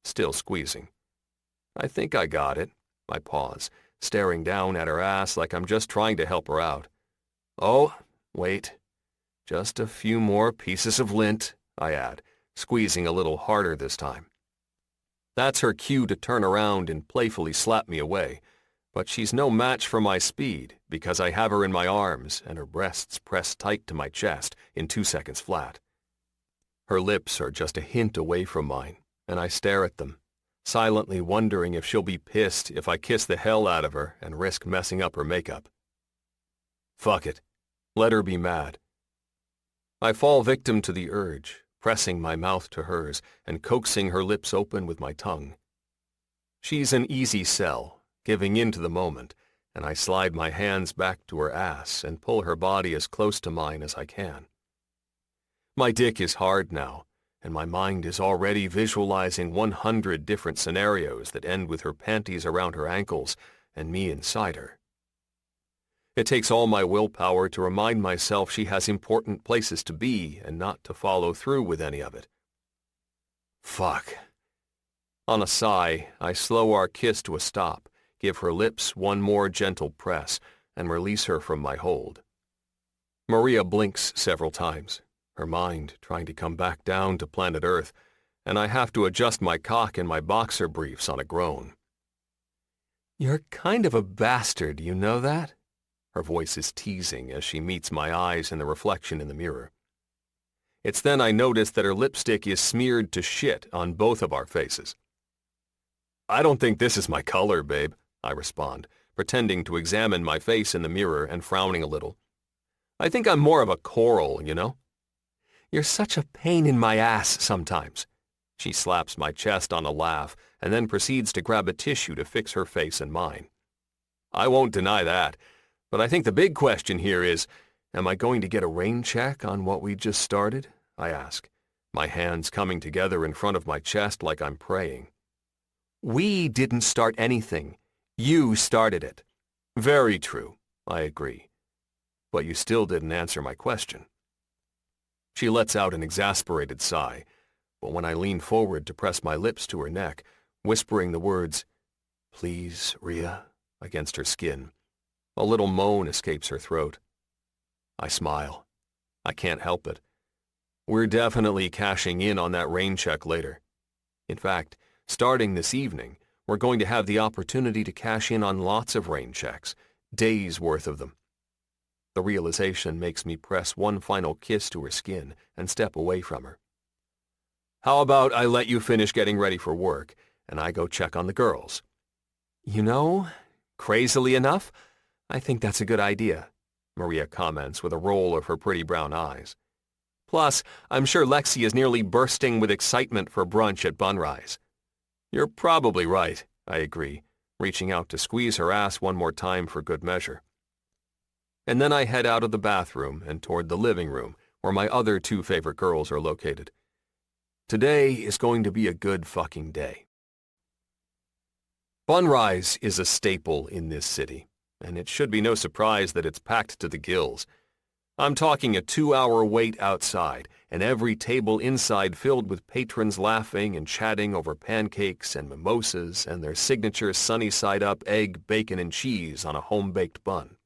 Still squeezing. I think I got it. I pause, staring down at her ass like I'm just trying to help her out. Oh, wait. Just a few more pieces of lint, I add, squeezing a little harder this time. That's her cue to turn around and playfully slap me away, but she's no match for my speed because I have her in my arms and her breasts pressed tight to my chest in 2 seconds flat. Her lips are just a hint away from mine, and I stare at them, silently wondering if she'll be pissed if I kiss the hell out of her and risk messing up her makeup. Fuck it. Let her be mad. I fall victim to the urge, pressing my mouth to hers and coaxing her lips open with my tongue. She's an easy sell, giving in to the moment, and I slide my hands back to her ass and pull her body as close to mine as I can. My dick is hard now, and my mind is already visualizing 100 different scenarios that end with her panties around her ankles and me inside her. It takes all my willpower to remind myself she has important places to be and not to follow through with any of it. Fuck. On a sigh, I slow our kiss to a stop, give her lips one more gentle press, and release her from my hold. Maria blinks several times, her mind trying to come back down to planet Earth, and I have to adjust my cock in my boxer briefs on a groan. "You're kind of a bastard, you know that?" Her voice is teasing as she meets my eyes in the reflection in the mirror. It's then I notice that her lipstick is smeared to shit on both of our faces. "I don't think this is my color, babe," I respond, pretending to examine my face in the mirror and frowning a little. "I think I'm more of a coral, you know?" "You're such a pain in my ass sometimes." She slaps my chest on a laugh and then proceeds to grab a tissue to fix her face and mine. "I won't deny that, but I think the big question here is, am I going to get a rain check on what we just started?" I ask, my hands coming together in front of my chest like I'm praying. "We didn't start anything. You started it." "Very true," I agree. "But you still didn't answer my question." She lets out an exasperated sigh, but when I lean forward to press my lips to her neck, whispering the words, "Please, Rhea," against her skin, a little moan escapes her throat. I smile. I can't help it. We're definitely cashing in on that rain check later. In fact, starting this evening, we're going to have the opportunity to cash in on lots of rain checks, days worth of them. The realization makes me press one final kiss to her skin and step away from her. "How about I let you finish getting ready for work, and I go check on the girls?" "You know, crazily enough, I think that's a good idea," Maria comments with a roll of her pretty brown eyes. "Plus, I'm sure Lexi is nearly bursting with excitement for brunch at Bunrise." "You're probably right," I agree, reaching out to squeeze her ass one more time for good measure. And then I head out of the bathroom and toward the living room, where my other two favorite girls are located. Today is going to be a good fucking day. Bunrise is a staple in this city, and it should be no surprise that it's packed to the gills. I'm talking a 2-hour wait outside, and every table inside filled with patrons laughing and chatting over pancakes and mimosas and their signature sunny-side-up egg, bacon, and cheese on a home-baked bun.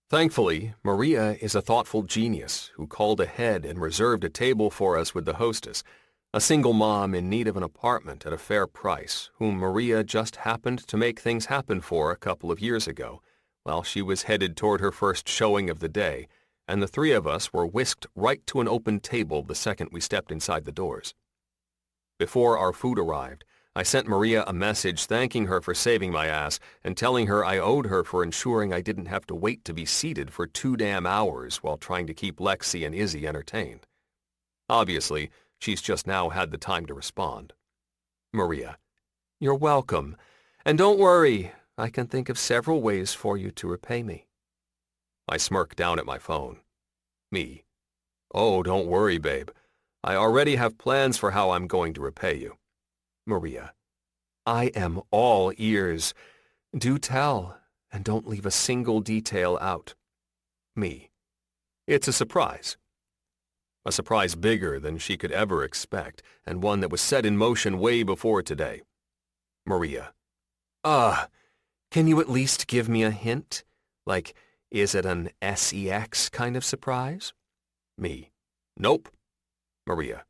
Thankfully, Maria is a thoughtful genius who called ahead and reserved a table for us with the hostess, a single mom in need of an apartment at a fair price, whom Maria just happened to make things happen for a couple of years ago, while she was headed toward her first showing of the day, and the three of us were whisked right to an open table the second we stepped inside the doors. Before our food arrived, I sent Maria a message thanking her for saving my ass and telling her I owed her for ensuring I didn't have to wait to be seated for 2 damn hours while trying to keep Lexi and Izzy entertained. Obviously, she's just now had the time to respond. Maria: "You're welcome. And don't worry, I can think of several ways for you to repay me." I smirk down at my phone. Me: "Oh, don't worry, babe. I already have plans for how I'm going to repay you." Maria: "I am all ears. Do tell, and don't leave a single detail out." Me: "It's a surprise." A surprise bigger than she could ever expect, and one that was set in motion way before today. Maria: "Can you at least give me a hint? Like, is it an sex kind of surprise?" Me: "Nope." Maria: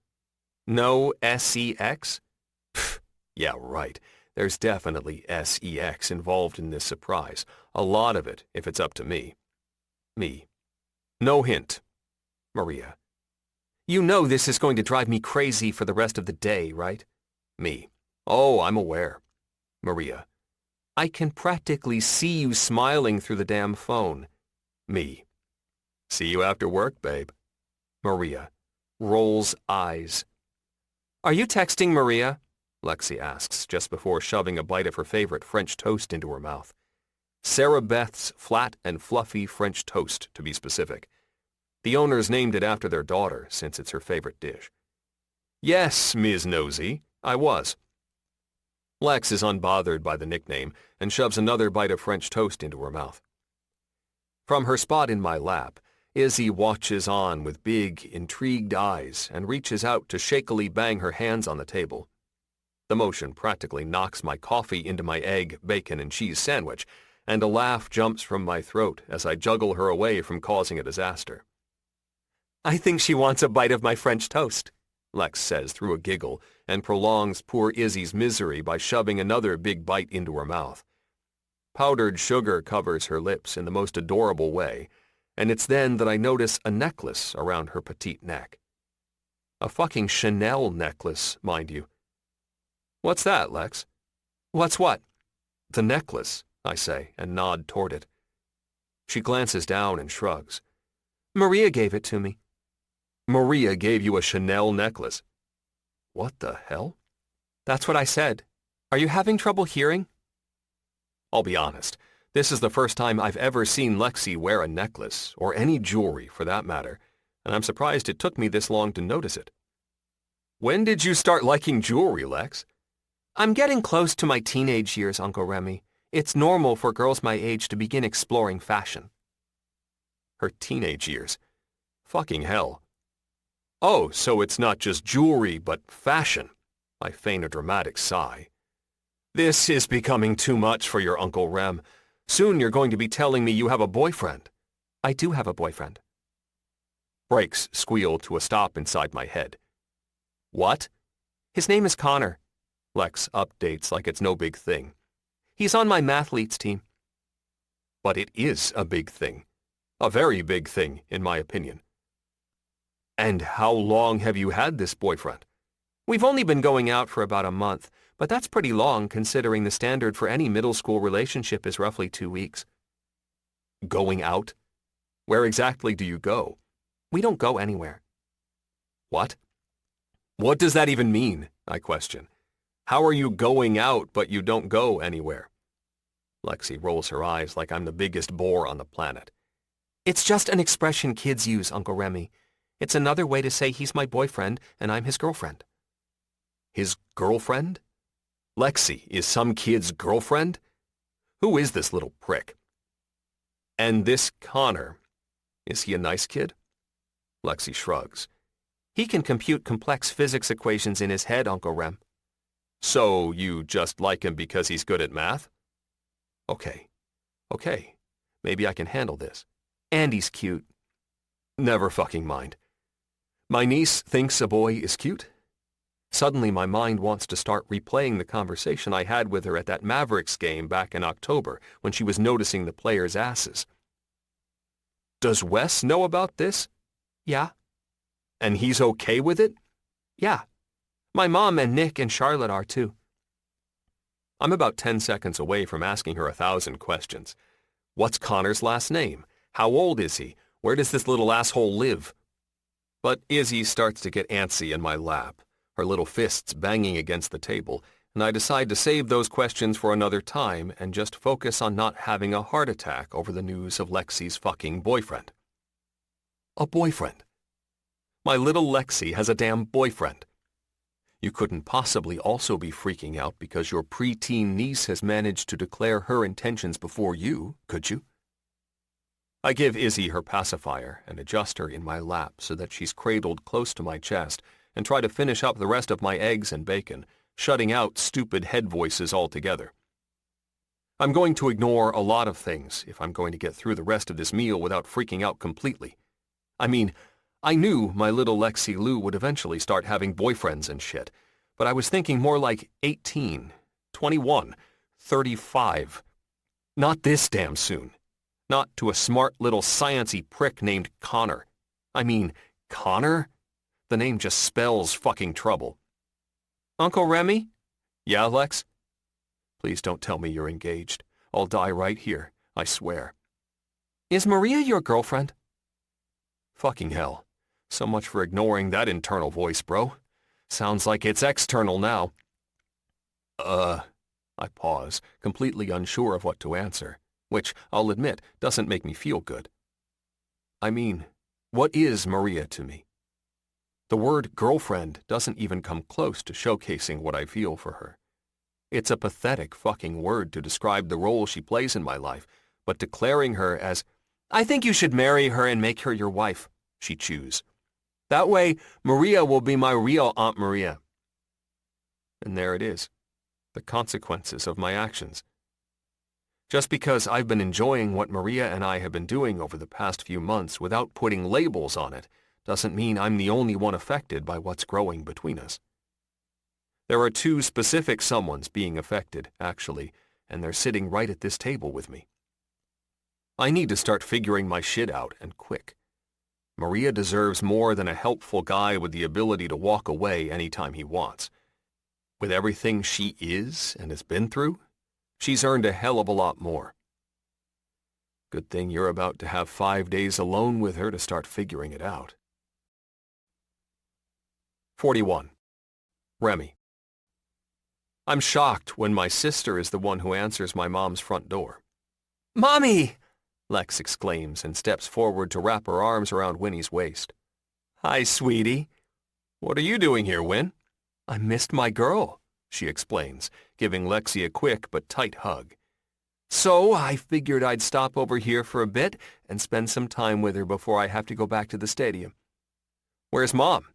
"No sex? Pfft, yeah, right. There's definitely sex involved in this surprise. A lot of it, if it's up to me." Me: "No hint." Maria: "You know this is going to drive me crazy for the rest of the day, right?" Me: "Oh, I'm aware." Maria: "I can practically see you smiling through the damn phone." Me: "See you after work, babe." Maria rolls eyes. "Are you texting Maria?" Lexi asks just before shoving a bite of her favorite French toast into her mouth. Sarah Beth's flat and fluffy French toast, to be specific. The owners named it after their daughter, since it's her favorite dish. "Yes, Ms. Nosy, I was." Lex is unbothered by the nickname and shoves another bite of French toast into her mouth. From her spot in my lap, Izzy watches on with big, intrigued eyes and reaches out to shakily bang her hands on the table. The motion practically knocks my coffee into my egg, bacon, and cheese sandwich, and a laugh jumps from my throat as I juggle her away from causing a disaster. "I think she wants a bite of my French toast," Lex says through a giggle, and prolongs poor Izzy's misery by shoving another big bite into her mouth. Powdered sugar covers her lips in the most adorable way, and it's then that I notice a necklace around her petite neck. A fucking Chanel necklace, mind you. "What's that, Lex?" "What's what?" "The necklace," I say, and nod toward it. She glances down and shrugs. "Maria gave it to me." "Maria gave you a Chanel necklace?" "What the hell?" "That's what I said. Are you having trouble hearing?" I'll be honest, this is the first time I've ever seen Lexi wear a necklace, or any jewelry for that matter, and I'm surprised it took me this long to notice it. "When did you start liking jewelry, Lex?" "I'm getting close to my teenage years, Uncle Remy. It's normal for girls my age to begin exploring fashion." Her teenage years. Fucking hell. "Oh, so it's not just jewelry, but fashion." I feign a dramatic sigh. "This is becoming too much for your Uncle Rem. Soon you're going to be telling me you have a boyfriend." "I do have a boyfriend." Brakes squeal to a stop inside my head. "What?" "His name is Connor." Lex updates like it's no big thing. "He's on my mathletes team." But it is a big thing. A very big thing, in my opinion. "And how long have you had this boyfriend?" "We've only been going out for about a month, but that's pretty long considering the standard for any middle school relationship is roughly 2 weeks. "Going out? Where exactly do you go?" "We don't go anywhere." "What? What does that even mean?" I question. "How are you going out but you don't go anywhere?" Lexi rolls her eyes like I'm the biggest bore on the planet. "It's just an expression kids use, Uncle Remy. It's another way to say he's my boyfriend and I'm his girlfriend." His girlfriend? Lexi is some kid's girlfriend? Who is this little prick? "And this Connor, is he a nice kid?" Lexi shrugs. "He can compute complex physics equations in his head, Uncle Rem." "So you just like him because he's good at math?" Okay. Maybe I can handle this. "And he's cute." Never fucking mind. "My niece thinks a boy is cute?" Suddenly my mind wants to start replaying the conversation I had with her at that Mavericks game back in October when she was noticing the players' asses. "Does Wes know about this?" "Yeah." "And he's okay with it?" "Yeah. My mom and Nick and Charlotte are too." I'm about 10 seconds away from asking her 1,000 questions. What's Connor's last name? How old is he? Where does this little asshole live? But Izzy starts to get antsy in my lap, her little fists banging against the table, and I decide to save those questions for another time and just focus on not having a heart attack over the news of Lexi's fucking boyfriend. A boyfriend. My little Lexi has a damn boyfriend. You couldn't possibly also be freaking out because your preteen niece has managed to declare her intentions before you, could you? I give Izzy her pacifier and adjust her in my lap so that she's cradled close to my chest and try to finish up the rest of my eggs and bacon, shutting out stupid head voices altogether. I'm going to ignore a lot of things if I'm going to get through the rest of this meal without freaking out completely. I mean, I knew my little Lexi Lou would eventually start having boyfriends and shit, but I was thinking more like 18, 21, 35. Not this damn soon. Not to a smart little science-y prick named Connor. I mean, Connor? The name just spells fucking trouble. "Uncle Remy?" "Yeah, Lex?" "Please don't tell me you're engaged. I'll die right here, I swear." "Is Maria your girlfriend?" Fucking hell. So much for ignoring that internal voice, bro. Sounds like it's external now. I pause, completely unsure of what to answer, which, I'll admit, doesn't make me feel good. I mean, what is Maria to me? The word girlfriend doesn't even come close to showcasing what I feel for her. It's a pathetic fucking word to describe the role she plays in my life, but declaring her as, "I think you should marry her and make her your wife," she chews. "That way, Maria will be my real Aunt Maria." And there it is, the consequences of my actions. Just because I've been enjoying what Maria and I have been doing over the past few months without putting labels on it doesn't mean I'm the only one affected by what's growing between us. There are two specific someones being affected, actually, and they're sitting right at this table with me. I need to start figuring my shit out, and quick. Maria deserves more than a helpful guy with the ability to walk away anytime he wants. With everything she is and has been through, she's earned a hell of a lot more. Good thing you're about to have 5 days alone with her to start figuring it out. 41. Remy. I'm shocked when my sister is the one who answers my mom's front door. "Mommy!" Lex exclaims and steps forward to wrap her arms around Winnie's waist. "Hi, sweetie." "What are you doing here, Win?" "I missed my girl," she explains, giving Lexi a quick but tight hug. "So I figured I'd stop over here for a bit and spend some time with her before I have to go back to the stadium." "Where's Mom?"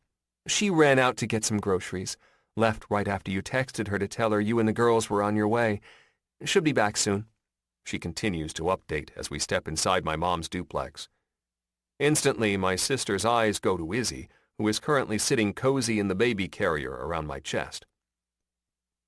"She ran out to get some groceries. Left right after you texted her to tell her you and the girls were on your way. Should be back soon." She continues to update as we step inside my mom's duplex. Instantly, my sister's eyes go to Izzy, who is currently sitting cozy in the baby carrier around my chest.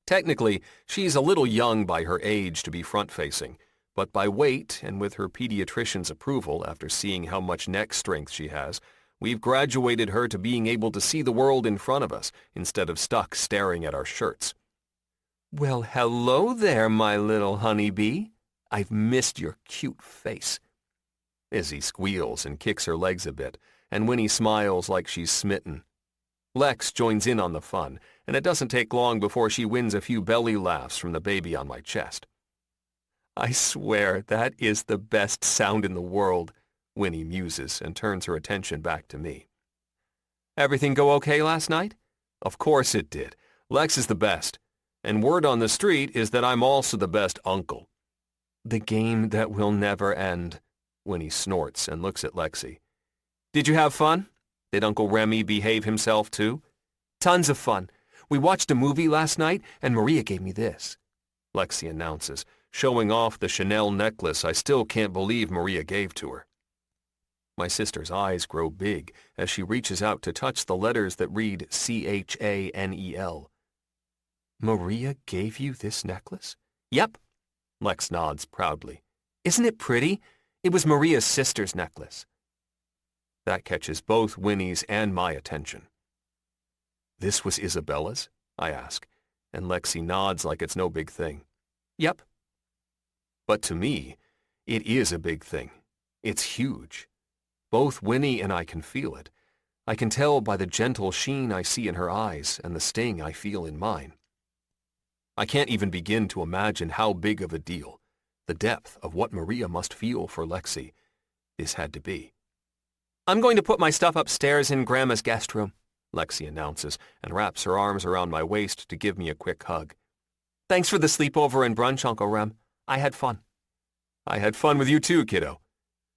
Technically, she's a little young by her age to be front-facing, but by weight and with her pediatrician's approval after seeing how much neck strength she has, we've graduated her to being able to see the world in front of us instead of stuck staring at our shirts. "Well, hello there, my little honeybee. I've missed your cute face." Izzy squeals and kicks her legs a bit, and Winnie smiles like she's smitten. Lex joins in on the fun, and it doesn't take long before she wins a few belly laughs from the baby on my chest. "I swear that is the best sound in the world," Winnie muses and turns her attention back to me. "Everything go okay last night?" "Of course it did. Lex is the best. And word on the street is that I'm also the best uncle." "The game that will never end," Winnie snorts and looks at Lexi. "Did you have fun? Did Uncle Remy behave himself too?" "Tons of fun. We watched a movie last night and Maria gave me this," Lexi announces, showing off the Chanel necklace I still can't believe Maria gave to her. My sister's eyes grow big as she reaches out to touch the letters that read CHANEL. "Maria gave you this necklace?" "Yep," Lex nods proudly. "Isn't it pretty? It was Maria's sister's necklace." That catches both Winnie's and my attention. "This was Isabella's?" I ask, and Lexi nods like it's no big thing. "Yep." But to me, it is a big thing. It's huge. Both Winnie and I can feel it. I can tell by the gentle sheen I see in her eyes and the sting I feel in mine. I can't even begin to imagine how big of a deal, the depth of what Maria must feel for Lexi, this had to be. "I'm going to put my stuff upstairs in Grandma's guest room," Lexi announces and wraps her arms around my waist to give me a quick hug. "Thanks for the sleepover and brunch, Uncle Rem. I had fun." "I had fun with you too, kiddo."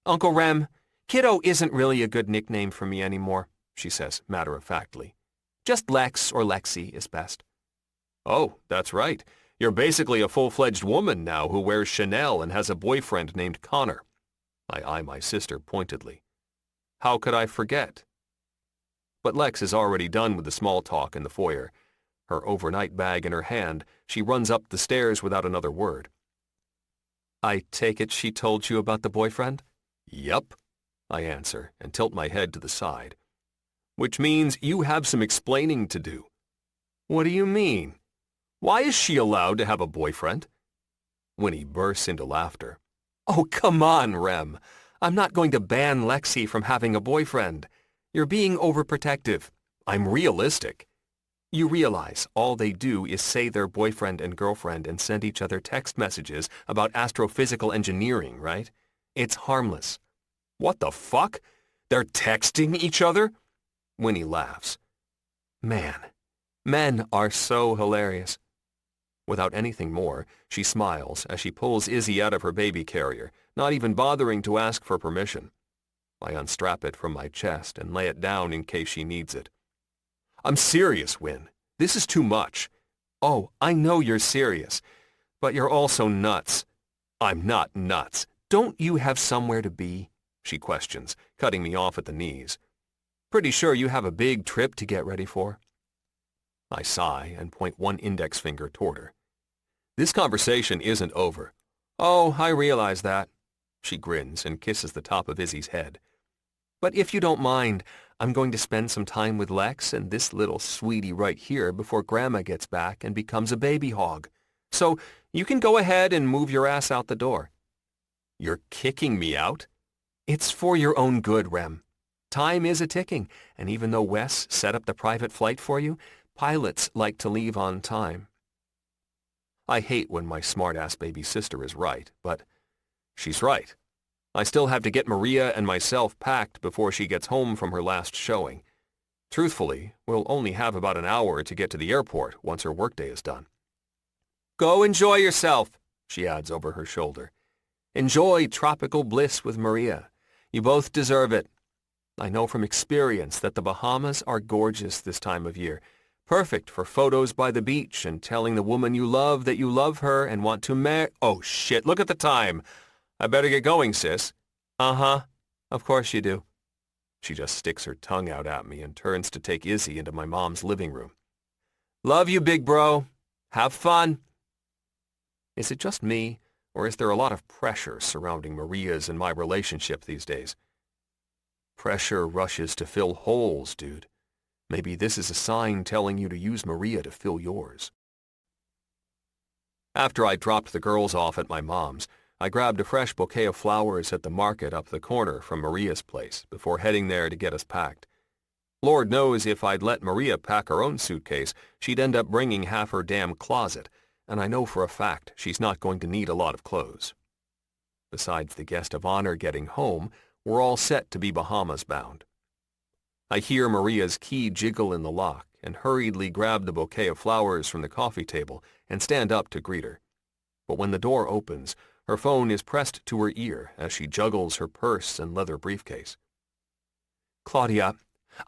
"Uncle Rem, kiddo isn't really a good nickname for me anymore," she says matter-of-factly. "Just Lex or Lexi is best." "Oh, that's right. You're basically a full-fledged woman now who wears Chanel and has a boyfriend named Connor." I eye my sister pointedly. "How could I forget?" But Lex is already done with the small talk in the foyer. Her overnight bag in her hand, she runs up the stairs without another word. "I take it she told you about the boyfriend?" "Yup," I answer and tilt my head to the side. "Which means you have some explaining to do." "What do you mean? Why is she allowed to have a boyfriend?" Winnie bursts into laughter. "Oh, come on, Rem. I'm not going to ban Lexi from having a boyfriend. You're being overprotective. I'm realistic. You realize all they do is say they're boyfriend and girlfriend and send each other text messages about astrophysical engineering, right? It's harmless." "What the fuck? They're texting each other?" Winnie laughs. Man, men are so hilarious. Without anything more, she smiles as she pulls Izzy out of her baby carrier, not even bothering to ask for permission. I unstrap it from my chest and lay it down in case she needs it. "I'm serious, Win. This is too much." Oh, I know you're serious, but you're also nuts. I'm not nuts. Don't you have somewhere to be? She questions, cutting me off at the knees. Pretty sure you have a big trip to get ready for. I sigh and point one index finger toward her. This conversation isn't over. Oh, I realize that. She grins and kisses the top of Izzy's head. But if you don't mind, I'm going to spend some time with Lex and this little sweetie right here before Grandma gets back and becomes a baby hog. So you can go ahead and move your ass out the door. You're kicking me out? It's for your own good, Rem. Time is a-ticking, and even though Wes set up the private flight for you, pilots like to leave on time. I hate when my smart-ass baby sister is right, but she's right. I still have to get Maria and myself packed before she gets home from her last showing. Truthfully, we'll only have about an hour to get to the airport once her workday is done. Go enjoy yourself, she adds over her shoulder. Enjoy tropical bliss with Maria. You both deserve it. I know from experience that the Bahamas are gorgeous this time of year, perfect for photos by the beach and telling the woman you love that you love her and want to marry. Oh shit, look at the time. I better get going, sis. Uh-huh. Of course you do. She just sticks her tongue out at me and turns to take Izzy into my mom's living room. Love you, big bro. Have fun. Is it just me, or is there a lot of pressure surrounding Maria's and my relationship these days? Pressure rushes to fill holes, dude. Maybe this is a sign telling you to use Maria to fill yours. After I dropped the girls off at my mom's, I grabbed a fresh bouquet of flowers at the market up the corner from Maria's place before heading there to get us packed. Lord knows if I'd let Maria pack her own suitcase, she'd end up bringing half her damn closet, and I know for a fact she's not going to need a lot of clothes. Besides the guest of honor getting home, we're all set to be Bahamas bound. I hear Maria's key jiggle in the lock and hurriedly grab the bouquet of flowers from the coffee table and stand up to greet her. But when the door opens, her phone is pressed to her ear as she juggles her purse and leather briefcase. Claudia,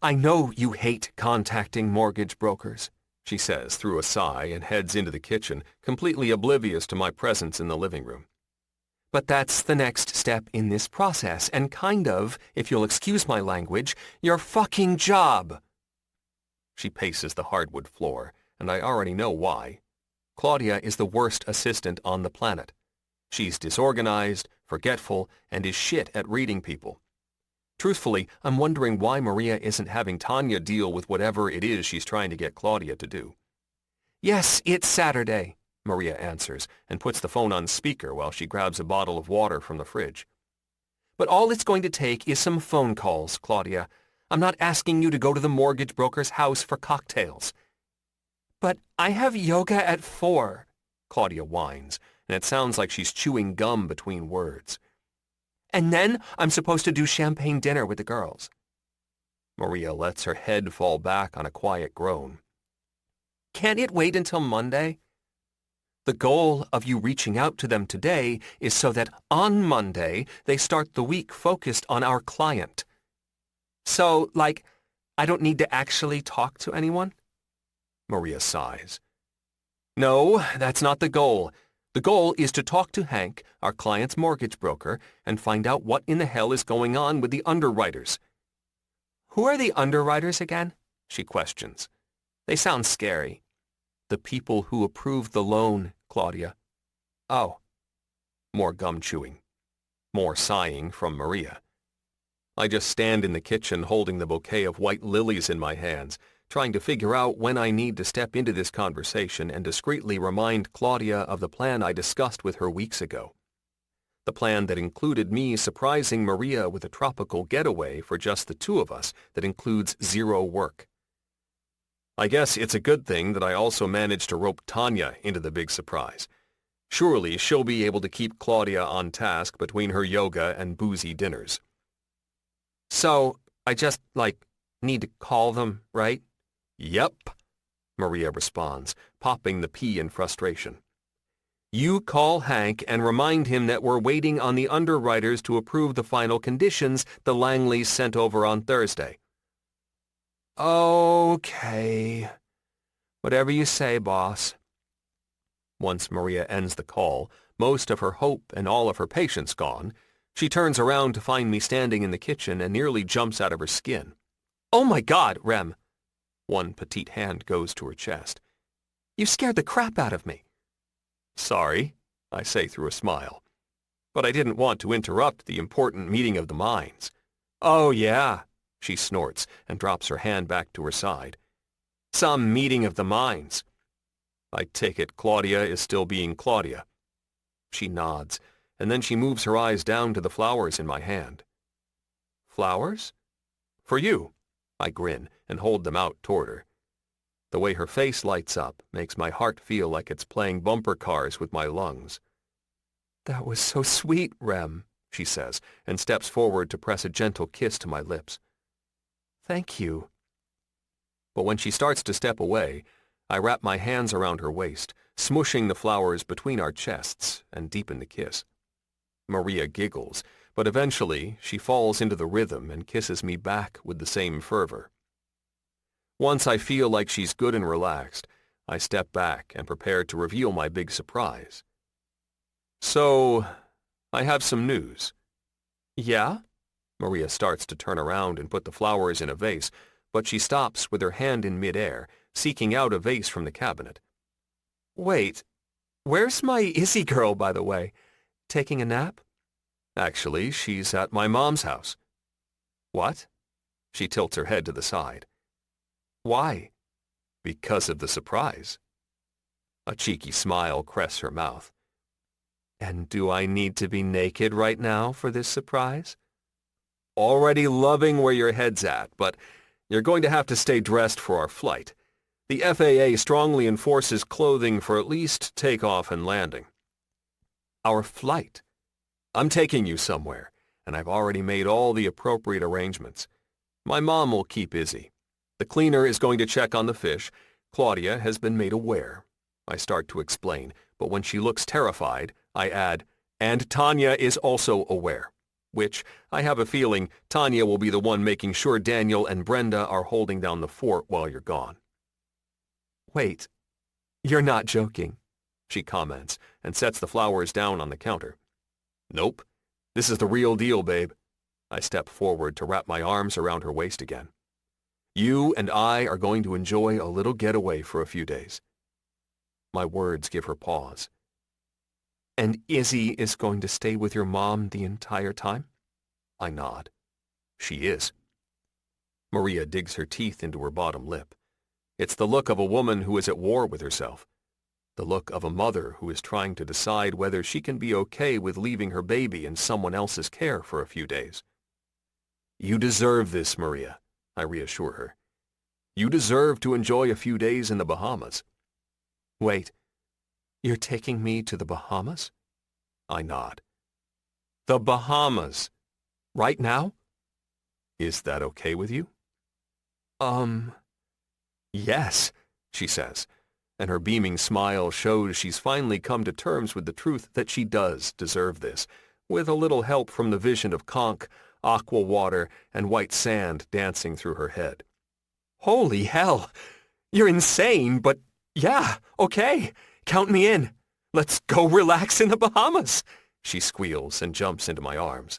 I know you hate contacting mortgage brokers, she says through a sigh and heads into the kitchen, completely oblivious to my presence in the living room. But that's the next step in this process and kind of, if you'll excuse my language, your fucking job. She paces the hardwood floor, and I already know why. Claudia is the worst assistant on the planet. She's disorganized, forgetful, and is shit at reading people. Truthfully, I'm wondering why Maria isn't having Tanya deal with whatever it is she's trying to get Claudia to do. Yes, it's Saturday, Maria answers and puts the phone on speaker while she grabs a bottle of water from the fridge. But all it's going to take is some phone calls, Claudia. I'm not asking you to go to the mortgage broker's house for cocktails. But I have yoga at 4, Claudia whines, and it sounds like she's chewing gum between words. And then I'm supposed to do champagne dinner with the girls. Maria lets her head fall back on a quiet groan. Can't it wait until Monday? The goal of you reaching out to them today is so that on Monday they start the week focused on our client. So, I don't need to actually talk to anyone? Maria sighs. No, that's not the goal. The goal is to talk to Hank, our client's mortgage broker, and find out what in the hell is going on with the underwriters. Who are the underwriters again? She questions. They sound scary. The people who approved the loan, Claudia. Oh. More gum chewing. More sighing from Maria. I just stand in the kitchen holding the bouquet of white lilies in my hands, trying to figure out when I need to step into this conversation and discreetly remind Claudia of the plan I discussed with her weeks ago. The plan that included me surprising Maria with a tropical getaway for just the two of us that includes zero work. I guess it's a good thing that I also managed to rope Tanya into the big surprise. Surely she'll be able to keep Claudia on task between her yoga and boozy dinners. So, I just, need to call them, right? Yep, Maria responds, popping the P in frustration. You call Hank and remind him that we're waiting on the underwriters to approve the final conditions the Langleys sent over on Thursday. Okay. Whatever you say, boss. Once Maria ends the call, most of her hope and all of her patience gone, she turns around to find me standing in the kitchen and nearly jumps out of her skin. "Oh my God, Rem!" One petite hand goes to her chest. "You scared the crap out of me." "Sorry," I say through a smile. But I didn't want to interrupt the important meeting of the minds. "Oh yeah," she snorts and drops her hand back to her side. "Some meeting of the minds. I take it Claudia is still being Claudia." She nods, and then she moves her eyes down to the flowers in my hand. "Flowers?" "For you." I grin and hold them out toward her. The way her face lights up makes my heart feel like it's playing bumper cars with my lungs. "That was so sweet, Rem," she says, and steps forward to press a gentle kiss to my lips. "Thank you." But when she starts to step away, I wrap my hands around her waist, smushing the flowers between our chests, and deepen the kiss. Maria giggles, but eventually she falls into the rhythm and kisses me back with the same fervor. Once I feel like she's good and relaxed, I step back and prepare to reveal my big surprise. "So, I have some news." "Yeah?" Maria starts to turn around and put the flowers in a vase, but she stops with her hand in midair, seeking out a vase from the cabinet. "Wait, where's my Izzy girl, by the way? Taking a nap?" "Actually, she's at my mom's house." "What?" She tilts her head to the side. "Why?" "Because of the surprise." A cheeky smile crests her mouth. "And do I need to be naked right now for this surprise?" "Already loving where your head's at, but you're going to have to stay dressed for our flight. The FAA strongly enforces clothing for at least takeoff and landing." "Our flight?" "I'm taking you somewhere, and I've already made all the appropriate arrangements. My mom will keep Izzy. The cleaner is going to check on the fish. Claudia has been made aware." I start to explain, but when she looks terrified, I add, "And Tanya is also aware," which I have a feeling Tanya will be the one making sure Daniel and Brenda are holding down the fort while you're gone. "Wait, you're not joking," she comments and sets the flowers down on the counter. "Nope. This is the real deal, babe." I step forward to wrap my arms around her waist again. "You and I are going to enjoy a little getaway for a few days." My words give her pause. "And Izzy is going to stay with your mom the entire time?" I nod. "She is." Maria digs her teeth into her bottom lip. It's the look of a woman who is at war with herself. The look of a mother who is trying to decide whether she can be okay with leaving her baby in someone else's care for a few days. "You deserve this, Maria," I reassure her. "You deserve to enjoy a few days in the Bahamas." "Wait, you're taking me to the Bahamas?" I nod. "The Bahamas. Right now?" "Is that okay with you?" Yes," she says, and her beaming smile shows she's finally come to terms with the truth that she does deserve this, with a little help from the vision of conch, aqua water, and white sand dancing through her head. "Holy hell! You're insane, but yeah, okay. Count me in. Let's go relax in the Bahamas," she squeals and jumps into my arms.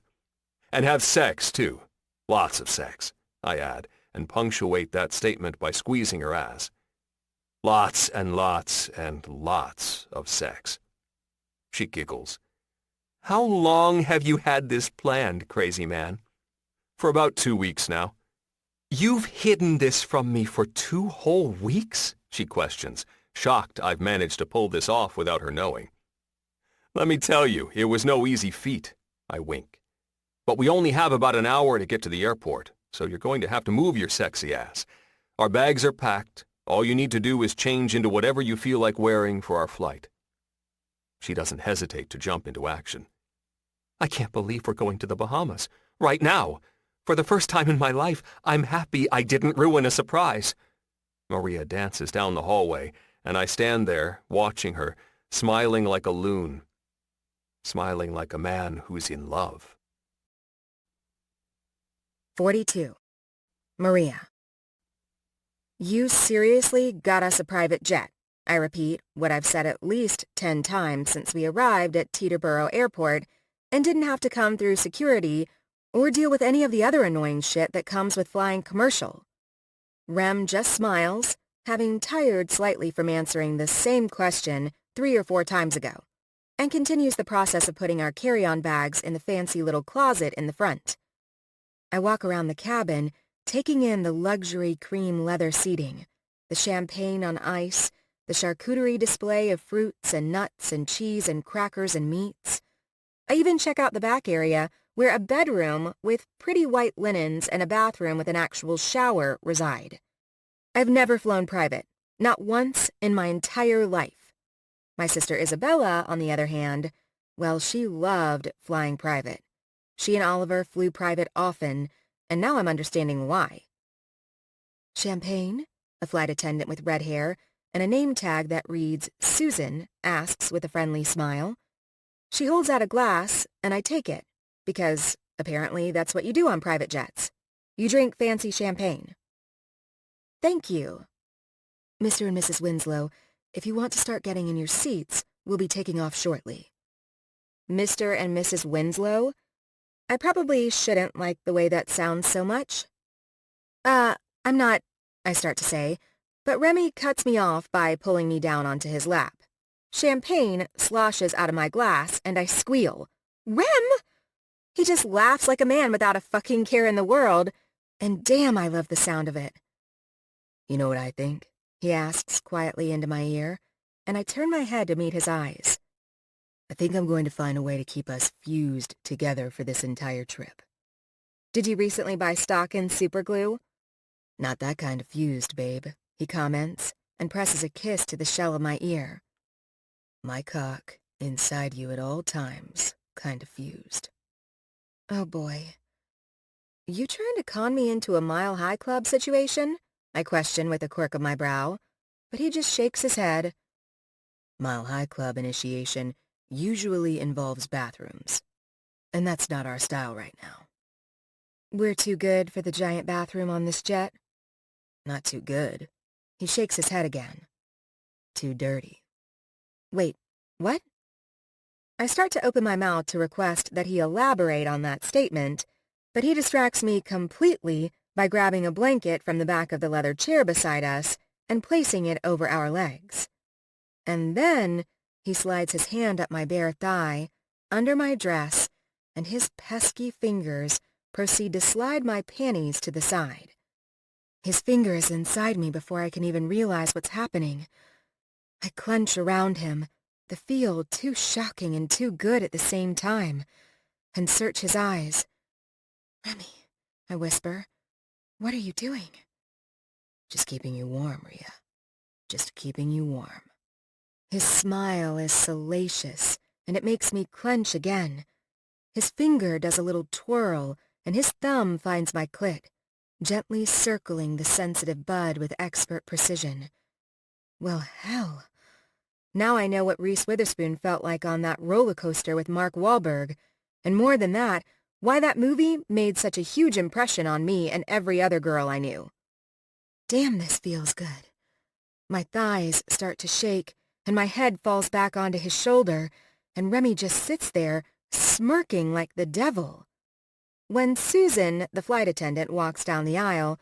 "And have sex, too. Lots of sex," I add, and punctuate that statement by squeezing her ass. "Lots and lots and lots of sex." She giggles. "How long have you had this planned, crazy man?" "For about 2 weeks now." "You've hidden this from me for 2 whole weeks?" she questions, shocked I've managed to pull this off without her knowing. "Let me tell you, it was no easy feat," I wink. "But we only have about an hour to get to the airport, so you're going to have to move your sexy ass. Our bags are packed. All you need to do is change into whatever you feel like wearing for our flight." She doesn't hesitate to jump into action. "I can't believe we're going to the Bahamas. Right now. For the first time in my life, I'm happy I didn't ruin a surprise." Maria dances down the hallway, and I stand there, watching her, smiling like a loon. Smiling like a man who's in love. 42. Maria. You seriously got us a private jet, I repeat what I've said at least 10 times since we arrived at Teterboro Airport and didn't have to come through security or deal with any of the other annoying shit that comes with flying commercial. Rem just smiles, having tired slightly from answering the same question 3 or 4 times ago, and continues the process of putting our carry-on bags in the fancy little closet in the front. I walk around the cabin, taking in the luxury cream leather seating, the champagne on ice, the charcuterie display of fruits and nuts and cheese and crackers and meats. I even check out the back area where a bedroom with pretty white linens and a bathroom with an actual shower reside. I've never flown private, not once in my entire life. My sister Isabella, on the other hand, well, she loved flying private. She and Oliver flew private often, and now I'm understanding why. "Champagne?" a flight attendant with red hair and a name tag that reads Susan asks with a friendly smile. She holds out a glass, and I take it, because apparently that's what you do on private jets. You drink fancy champagne. "Thank you." "Mr. and Mrs. Winslow, if you want to start getting in your seats, we'll be taking off shortly." Mr. and Mrs. Winslow? I probably shouldn't like the way that sounds so much. I'm not," I start to say, but Remy cuts me off by pulling me down onto his lap. Champagne sloshes out of my glass, and I squeal. "Rem!" He just laughs like a man without a fucking care in the world, and damn, I love the sound of it. "You know what I think?" he asks quietly into my ear, and I turn my head to meet his eyes. "I think I'm going to find a way to keep us fused together for this entire trip." "Did you recently buy stock in superglue?" "Not that kind of fused, babe," he comments, and presses a kiss to the shell of my ear. "My cock, inside you at all times, kind of fused." Oh boy. "You trying to con me into a Mile High Club situation?" I question with a quirk of my brow, but he just shakes his head. "Mile High Club initiation usually involves bathrooms, and that's not our style right now." "We're too good for the giant bathroom on this jet?" "Not too good." He shakes his head again. "Too dirty." "Wait, what?" I start to open my mouth to request that he elaborate on that statement, but he distracts me completely by grabbing a blanket from the back of the leather chair beside us and placing it over our legs. And then he slides his hand up my bare thigh, under my dress, and his pesky fingers proceed to slide my panties to the side. His finger is inside me before I can even realize what's happening. I clench around him, the feel too shocking and too good at the same time, and search his eyes. "Remy," I whisper, "what are you doing?" "Just keeping you warm, Rhea. Just keeping you warm." His smile is salacious, and it makes me clench again. His finger does a little twirl, and his thumb finds my clit, gently circling the sensitive bud with expert precision. Well, hell. Now I know what Reese Witherspoon felt like on that roller coaster with Mark Wahlberg, and more than that, why that movie made such a huge impression on me and every other girl I knew. Damn, this feels good. My thighs start to shake, and my head falls back onto his shoulder, and Remy just sits there, smirking like the devil. When Susan, the flight attendant, walks down the aisle,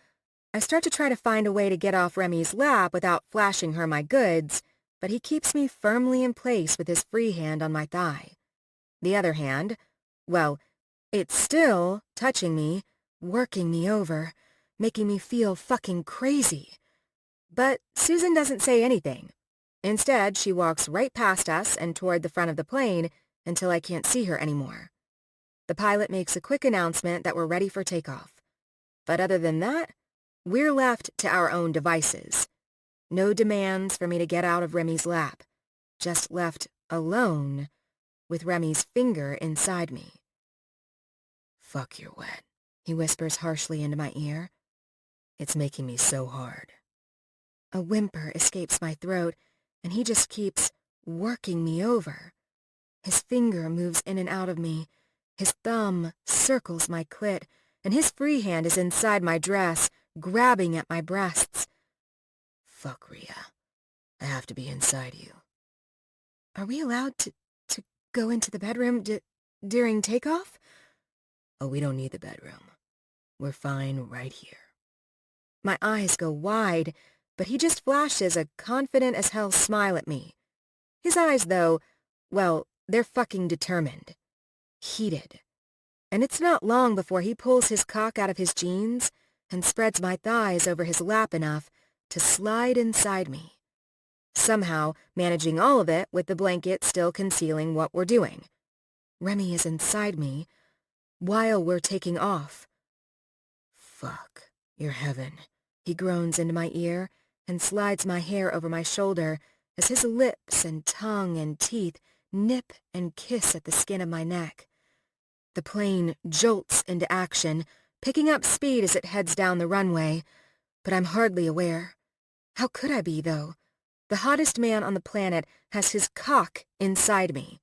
I start to try to find a way to get off Remy's lap without flashing her my goods, but he keeps me firmly in place with his free hand on my thigh. The other hand, well, it's still touching me, working me over, making me feel fucking crazy. But Susan doesn't say anything. Instead, she walks right past us and toward the front of the plane until I can't see her anymore. The pilot makes a quick announcement that we're ready for takeoff. But other than that, we're left to our own devices. No demands for me to get out of Remy's lap. Just left alone with Remy's finger inside me. "Fuck, you're wet," he whispers harshly into my ear. "It's making me so hard." A whimper escapes my throat, and he just keeps working me over. His finger moves in and out of me. His thumb circles my clit, and his free hand is inside my dress, grabbing at my breasts. "Fuck, Rhea. I have to be inside you. Are we allowed to go into the bedroom during takeoff? Oh, we don't need the bedroom. We're fine right here. My eyes go wide, but he just flashes a confident-as-hell smile at me. His eyes, though, well, they're fucking determined. Heated. And it's not long before he pulls his cock out of his jeans and spreads my thighs over his lap enough to slide inside me. Somehow managing all of it with the blanket still concealing what we're doing. Remy is inside me while we're taking off. Fuck, you're heaven. He groans into my ear and slides my hair over my shoulder as his lips and tongue and teeth nip and kiss at the skin of my neck. The plane jolts into action, picking up speed as it heads down the runway, but I'm hardly aware. How could I be, though? The hottest man on the planet has his cock inside me.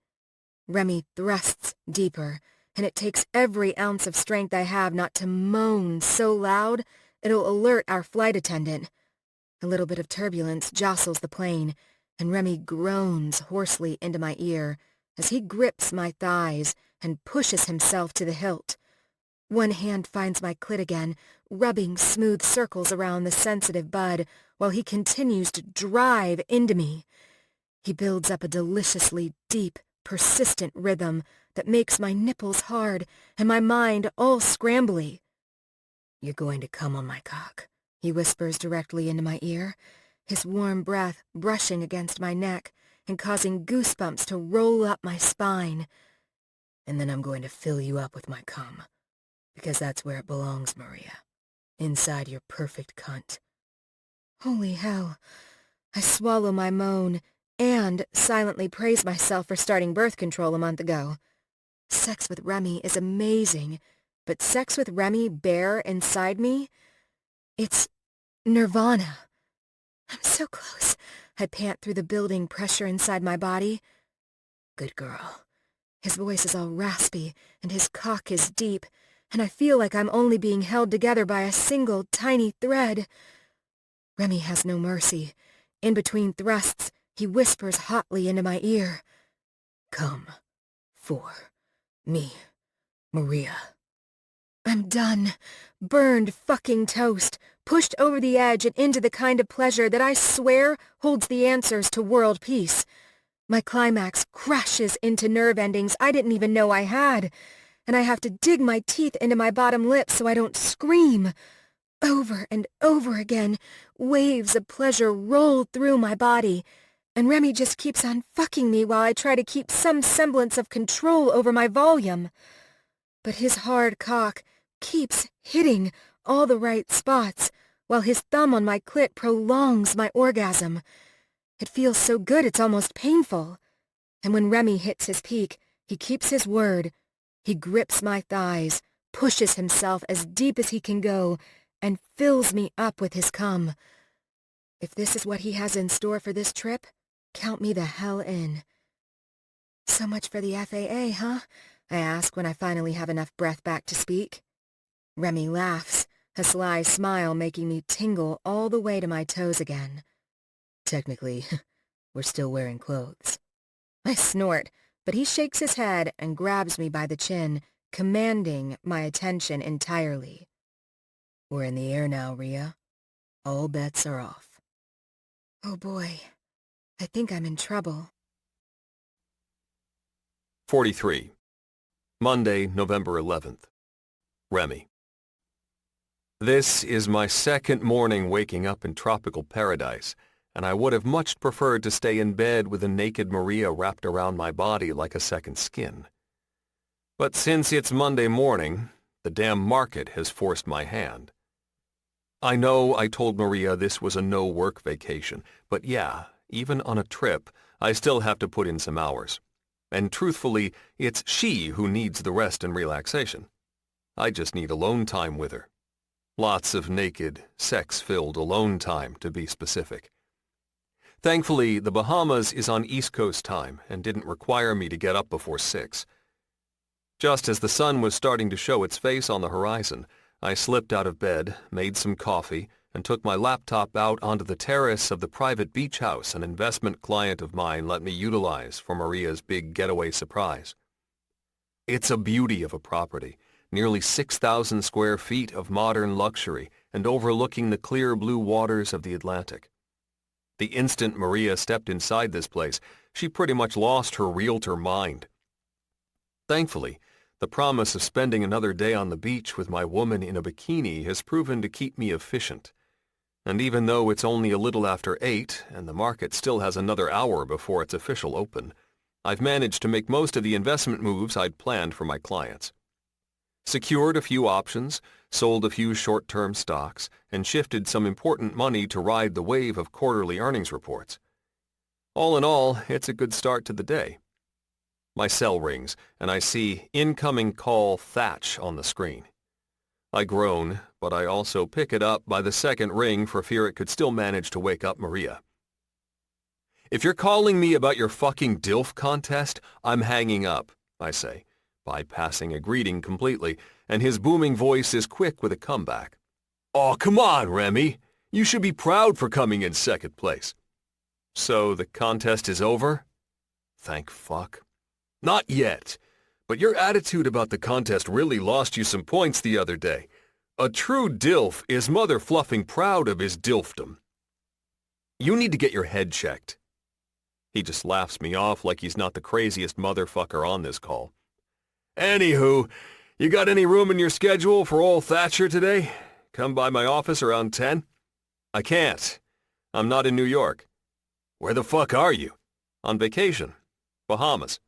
Remy thrusts deeper, and it takes every ounce of strength I have not to moan so loud it'll alert our flight attendant. A little bit of turbulence jostles the plane, and Remy groans hoarsely into my ear as he grips my thighs and pushes himself to the hilt. One hand finds my clit again, rubbing smooth circles around the sensitive bud while he continues to drive into me. He builds up a deliciously deep, persistent rhythm that makes my nipples hard and my mind all scrambly. You're going to come on my cock, he whispers directly into my ear, his warm breath brushing against my neck and causing goosebumps to roll up my spine. And then I'm going to fill you up with my cum. Because that's where it belongs, Maria. Inside your perfect cunt. Holy hell. I swallow my moan and silently praise myself for starting birth control a month ago. Sex with Remy is amazing, but sex with Remy bare inside me? It's nirvana. I'm so close. I pant through the building pressure inside my body. Good girl. His voice is all raspy, and his cock is deep, and I feel like I'm only being held together by a single tiny thread. Remy has no mercy. In between thrusts, he whispers hotly into my ear. Come. For me. Maria. I'm done. Burned fucking toast. Pushed over the edge and into the kind of pleasure that I swear holds the answers to world peace. My climax crashes into nerve endings I didn't even know I had, and I have to dig my teeth into my bottom lip so I don't scream. Over and over again, waves of pleasure roll through my body, and Remy just keeps on fucking me while I try to keep some semblance of control over my volume. But his hard cock keeps hitting all the right spots, while his thumb on my clit prolongs my orgasm. It feels so good it's almost painful. And when Remy hits his peak, he keeps his word. He grips my thighs, pushes himself as deep as he can go, and fills me up with his cum. If this is what he has in store for this trip, count me the hell in. So much for the FAA, huh? I ask when I finally have enough breath back to speak. Remy laughs, a sly smile making me tingle all the way to my toes again. Technically, we're still wearing clothes. I snort, but he shakes his head and grabs me by the chin, commanding my attention entirely. We're in the air now, Rhea. All bets are off. Oh boy, I think I'm in trouble. 43. Monday, November 11th. Remy. This is my second morning waking up in tropical paradise, and I would have much preferred to stay in bed with a naked Maria wrapped around my body like a second skin. But since it's Monday morning, the damn market has forced my hand. I know I told Maria this was a no-work vacation, but yeah, even on a trip, I still have to put in some hours. And truthfully, it's she who needs the rest and relaxation. I just need alone time with her. Lots of naked, sex-filled alone time, to be specific. Thankfully, the Bahamas is on East Coast time and didn't require me to get up before 6. Just as the sun was starting to show its face on the horizon, I slipped out of bed, made some coffee, and took my laptop out onto the terrace of the private beach house an investment client of mine let me utilize for Maria's big getaway surprise. It's a beauty of a property, nearly 6,000 square feet of modern luxury and overlooking the clear blue waters of the Atlantic. The instant Maria stepped inside this place, she pretty much lost her realtor mind. Thankfully, the promise of spending another day on the beach with my woman in a bikini has proven to keep me efficient. And even though it's only a little after 8 and the market still has another hour before its official open, I've managed to make most of the investment moves I'd planned for my clients. Secured a few options, sold a few short-term stocks, and shifted some important money to ride the wave of quarterly earnings reports. All in all, it's a good start to the day. My cell rings, and I see incoming call Thatch on the screen. I groan, but I also pick it up by the second ring for fear it could still manage to wake up Maria. If you're calling me about your fucking DILF contest, I'm hanging up, I say, bypassing a greeting completely, and his booming voice is quick with a comeback. Oh, come on, Remy. You should be proud for coming in second place. So the contest is over? Thank fuck. Not yet, but your attitude about the contest really lost you some points the other day. A true DILF is mother-fluffing proud of his DILFdom. You need to get your head checked. He just laughs me off like he's not the craziest motherfucker on this call. Anywho, you got any room in your schedule for old Thatcher today? Come by my office around 10? I can't. I'm not in New York. Where the fuck are you? On vacation. Bahamas.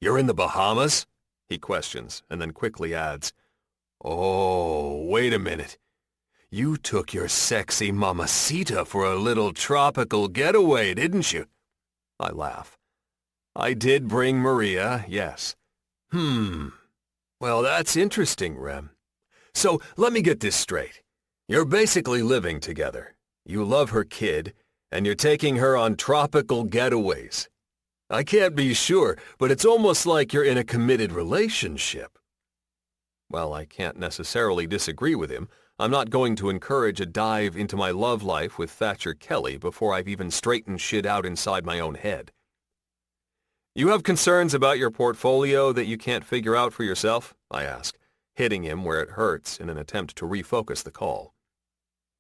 You're in the Bahamas? He questions, and then quickly adds, Oh, wait a minute. You took your sexy mamacita for a little tropical getaway, didn't you? I laugh. I did bring Maria, yes. Well, that's interesting, Rem. So, let me get this straight. You're basically living together. You love her kid, and you're taking her on tropical getaways. I can't be sure, but it's almost like you're in a committed relationship. Well, I can't necessarily disagree with him. I'm not going to encourage a dive into my love life with Thatcher Kelly before I've even straightened shit out inside my own head. You have concerns about your portfolio that you can't figure out for yourself? I ask, hitting him where it hurts in an attempt to refocus the call.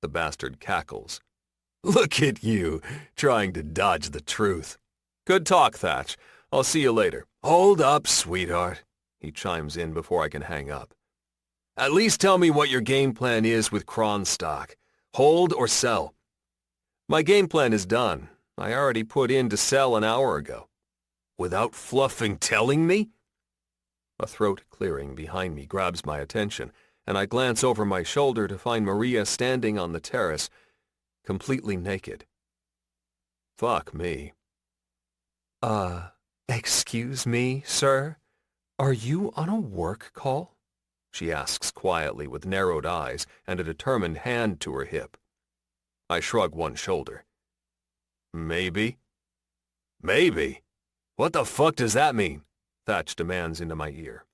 The bastard cackles. Look at you, trying to dodge the truth. Good talk, Thatch. I'll see you later. Hold up, sweetheart, he chimes in before I can hang up. At least tell me what your game plan is with Kron stock. Hold or sell? My game plan is done. I already put in to sell an hour ago. Without fluffing telling me? A throat clearing behind me grabs my attention, and I glance over my shoulder to find Maria standing on the terrace, completely naked. Fuck me. Excuse me, sir? Are you on a work call? She asks quietly with narrowed eyes and a determined hand to her hip. I shrug one shoulder. Maybe. Maybe? What the fuck does that mean? Thatch demands into my ear.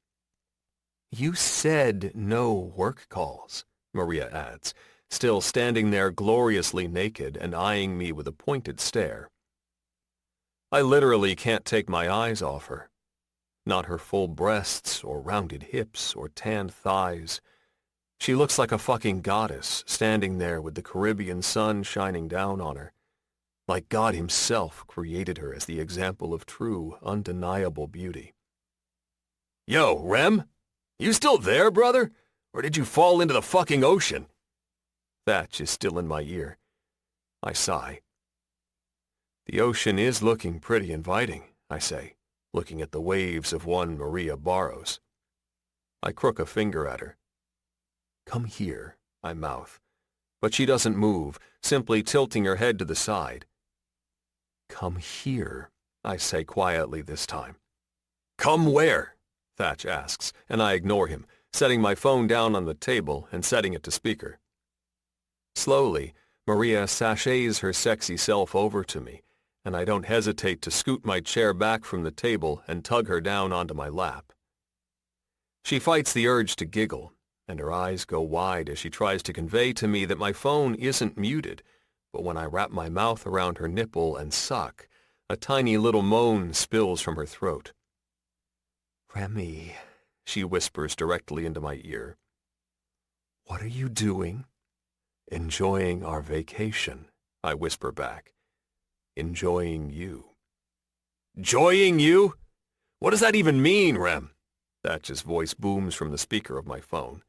You said no work calls, Maria adds, still standing there gloriously naked and eyeing me with a pointed stare. I literally can't take my eyes off her. Not her full breasts or rounded hips or tanned thighs. She looks like a fucking goddess standing there with the Caribbean sun shining down on her. Like God himself created her as the example of true, undeniable beauty. Yo, Rem? You still there, brother? Or did you fall into the fucking ocean? Thatch is still in my ear. I sigh. The ocean is looking pretty inviting, I say, looking at the waves of one Maria Barros. I crook a finger at her. Come here, I mouth, but she doesn't move, simply tilting her head to the side. Come here, I say quietly this time. Come where? Thatch asks, and I ignore him, setting my phone down on the table and setting it to speaker. Slowly, Maria sachets her sexy self over to me, and I don't hesitate to scoot my chair back from the table and tug her down onto my lap. She fights the urge to giggle, and her eyes go wide as she tries to convey to me that my phone isn't muted, but when I wrap my mouth around her nipple and suck, a tiny little moan spills from her throat. "Remy," she whispers directly into my ear. "What are you doing?" "Enjoying our vacation," I whisper back. "Enjoying you." "Joying you? What does that even mean, Rem?" Thatch's voice booms from the speaker of my phone.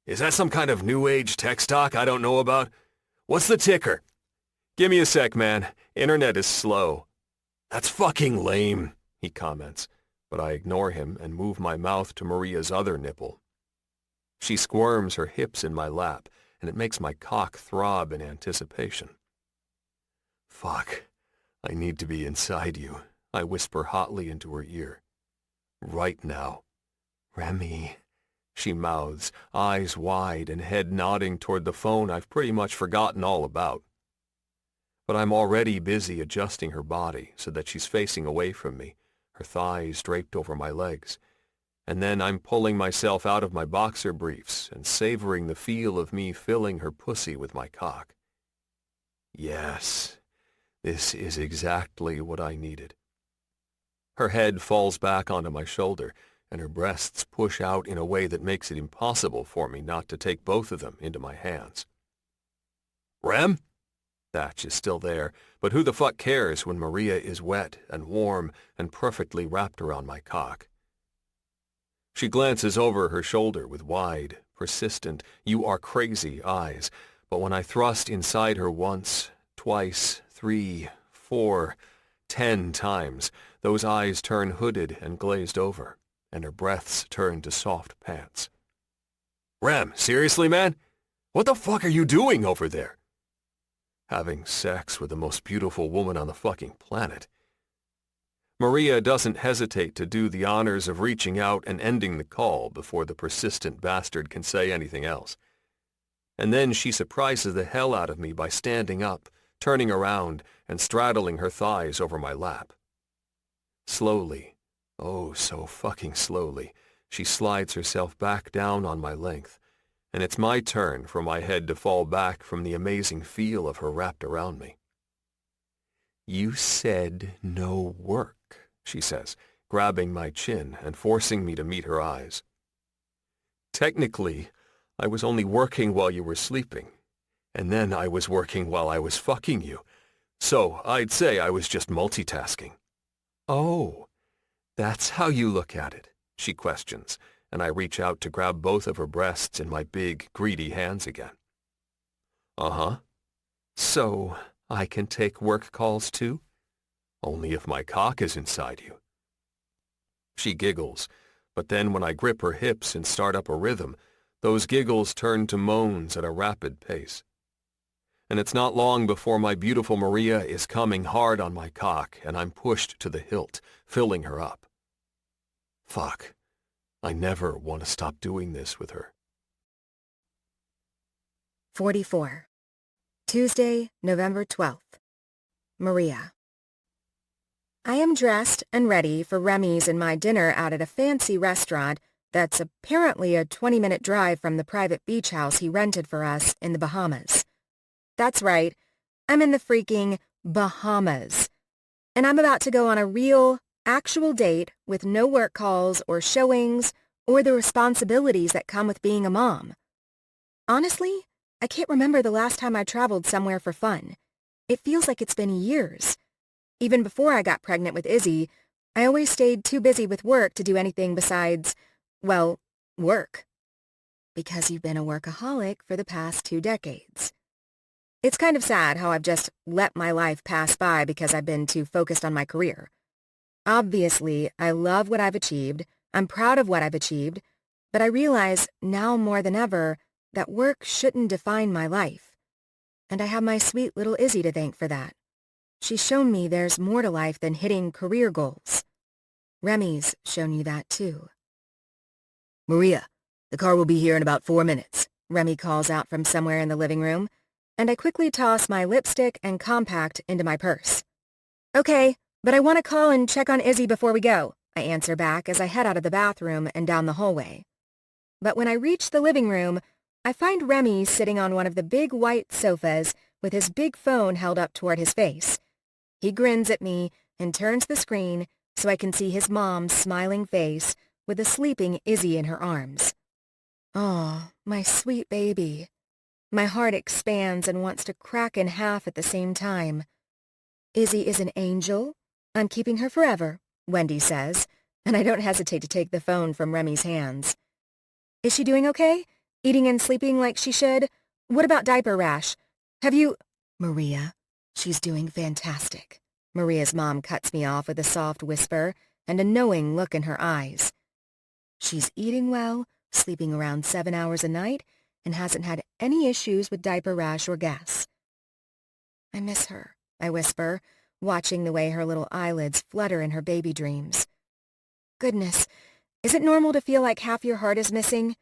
"Is that some kind of new age text talk I don't know about? What's the ticker?" "Give me a sec, man. Internet is slow." "That's fucking lame," he comments, but I ignore him and move my mouth to Maria's other nipple. She squirms her hips in my lap, and it makes my cock throb in anticipation. "Fuck, I need to be inside you," I whisper hotly into her ear. "Right now." "Remy," she mouths, eyes wide and head nodding toward the phone I've pretty much forgotten all about. But I'm already busy adjusting her body so that she's facing away from me, her thighs draped over my legs. And then I'm pulling myself out of my boxer briefs and savoring the feel of me filling her pussy with my cock. Yes, this is exactly what I needed. Her head falls back onto my shoulder, and her breasts push out in a way that makes it impossible for me not to take both of them into my hands. "Rem?" Thatch is still there, but who the fuck cares when Maria is wet and warm and perfectly wrapped around my cock? She glances over her shoulder with wide, persistent, "you are crazy" eyes, but when I thrust inside her once, twice, 3, 4, 10 times, those eyes turn hooded and glazed over, and her breaths turn to soft pants. "Rem, seriously, man? What the fuck are you doing over there?" "Having sex with the most beautiful woman on the fucking planet." Maria doesn't hesitate to do the honors of reaching out and ending the call before the persistent bastard can say anything else. And then she surprises the hell out of me by standing up, turning around, and straddling her thighs over my lap. Slowly, oh so fucking slowly, she slides herself back down on my length, and it's my turn for my head to fall back from the amazing feel of her wrapped around me. "You said no work," she says, grabbing my chin and forcing me to meet her eyes. "Technically, I was only working while you were sleeping, and then I was working while I was fucking you, so I'd say I was just multitasking." "Oh, that's how you look at it," she questions, and I reach out to grab both of her breasts in my big, greedy hands again. "Uh-huh. So I can take work calls too?" "Only if my cock is inside you." She giggles, but then when I grip her hips and start up a rhythm, those giggles turn to moans at a rapid pace. And it's not long before my beautiful Maria is coming hard on my cock and I'm pushed to the hilt, filling her up. Fuck. I never want to stop doing this with her. 44. Tuesday, November 12th. Maria. I am dressed and ready for Remy's and my dinner out at a fancy restaurant that's apparently a 20-minute drive from the private beach house he rented for us in the Bahamas. That's right, I'm in the freaking Bahamas. And I'm about to go on a real, actual date with no work calls or showings or the responsibilities that come with being a mom. Honestly, I can't remember the last time I traveled somewhere for fun. It feels like it's been years. Even before I got pregnant with Izzy, I always stayed too busy with work to do anything besides, well, work. Because you've been a workaholic for the past 2 decades. It's kind of sad how I've just let my life pass by because I've been too focused on my career. Obviously, I love what I've achieved, I'm proud of what I've achieved, but I realize now more than ever that work shouldn't define my life. And I have my sweet little Izzy to thank for that. She's shown me there's more to life than hitting career goals. Remy's shown you that too. "Maria, the car will be here in about 4 minutes." Remy calls out from somewhere in the living room, and I quickly toss my lipstick and compact into my purse. "Okay, but I want to call and check on Izzy before we go," I answer back as I head out of the bathroom and down the hallway. But when I reach the living room, I find Remy sitting on one of the big white sofas with his big phone held up toward his face. He grins at me and turns the screen so I can see his mom's smiling face with the sleeping Izzy in her arms. "Aw, my sweet baby." My heart expands and wants to crack in half at the same time. "Izzy is an angel. I'm keeping her forever," Wendy says, and I don't hesitate to take the phone from Remy's hands. "Is she doing okay? Eating and sleeping like she should? What about diaper rash? Have you—" "Maria, she's doing fantastic." Maria's mom cuts me off with a soft whisper and a knowing look in her eyes. "She's eating well, sleeping around 7 hours a night, and hasn't had any issues with diaper rash or gas." "I miss her," I whisper, watching the way her little eyelids flutter in her baby dreams. "Goodness, is it normal to feel like half your heart is missing?"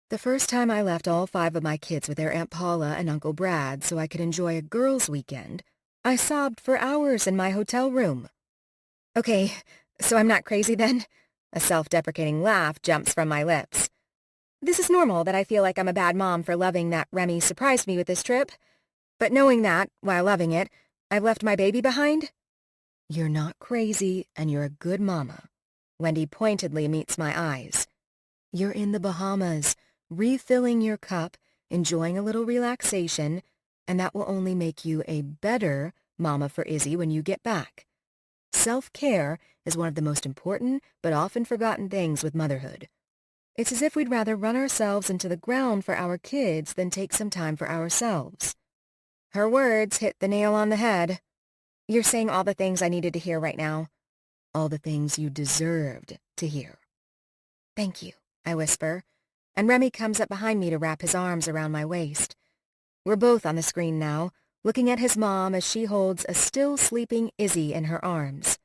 "The first time I left all 5 of my kids with their Aunt Paula and Uncle Brad so I could enjoy a girls' weekend, I sobbed for hours in my hotel room." "Okay, so I'm not crazy then?" A self-deprecating laugh jumps from my lips. "This is normal that I feel like I'm a bad mom for loving that Remy surprised me with this trip. But knowing that, while loving it, I've left my baby behind?" "You're not crazy, and you're a good mama." Wendy pointedly meets my eyes. "You're in the Bahamas, refilling your cup, enjoying a little relaxation, and that will only make you a better mama for Izzy when you get back. Self-care is one of the most important but often forgotten things with motherhood. It's as if we'd rather run ourselves into the ground for our kids than take some time for ourselves." Her words hit the nail on the head. "You're saying all the things I needed to hear right now." "All the things you deserved to hear." "Thank you," I whisper, and Remy comes up behind me to wrap his arms around my waist. We're both on the screen now, looking at his mom as she holds a still sleeping Izzy in her arms.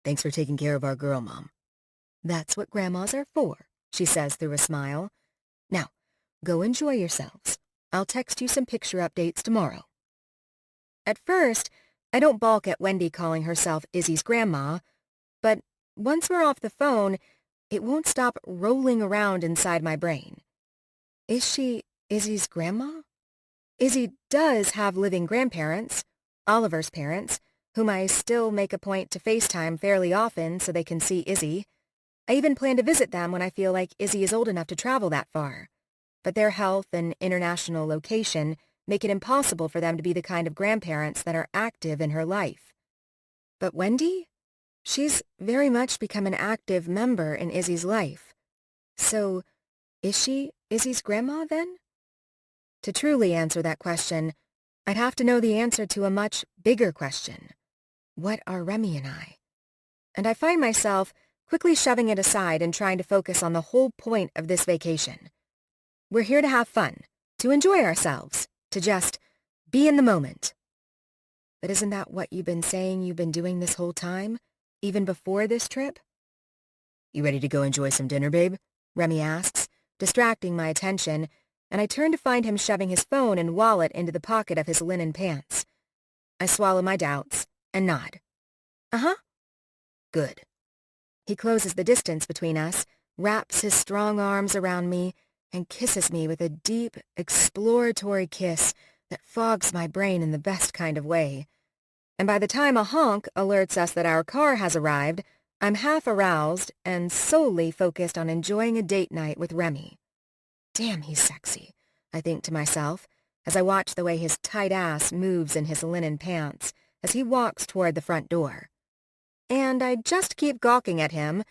"Thanks for taking care of our girl, Mom." "That's what grandmas are for," she says through a smile. "Now, go enjoy yourselves. I'll text you some picture updates tomorrow." At first, I don't balk at Wendy calling herself Izzy's grandma, but once we're off the phone, it won't stop rolling around inside my brain. Is she Izzy's grandma? Izzy does have living grandparents, Oliver's parents, whom I still make a point to FaceTime fairly often so they can see Izzy. I even plan to visit them when I feel like Izzy is old enough to travel that far. But their health and international location make it impossible for them to be the kind of grandparents that are active in her life. But Wendy? She's very much become an active member in Izzy's life. So, is she Izzy's grandma then? To truly answer that question, I'd have to know the answer to a much bigger question. What are Remy and I? And I find myself quickly shoving it aside and trying to focus on the whole point of this vacation. We're here to have fun, to enjoy ourselves, to just be in the moment. But isn't that what you've been saying you've been doing this whole time, even before this trip? "You ready to go enjoy some dinner, babe?" Remy asks, distracting my attention, and I turn to find him shoving his phone and wallet into the pocket of his linen pants. I swallow my doubts and nod. "Uh-huh." "Good." He closes the distance between us, wraps his strong arms around me, and kisses me with a deep, exploratory kiss that fogs my brain in the best kind of way. And by the time a honk alerts us that our car has arrived, I'm half aroused and solely focused on enjoying a date night with Remy. Damn, he's sexy, I think to myself, as I watch the way his tight ass moves in his linen pants as he walks toward the front door. And I just keep gawking at him,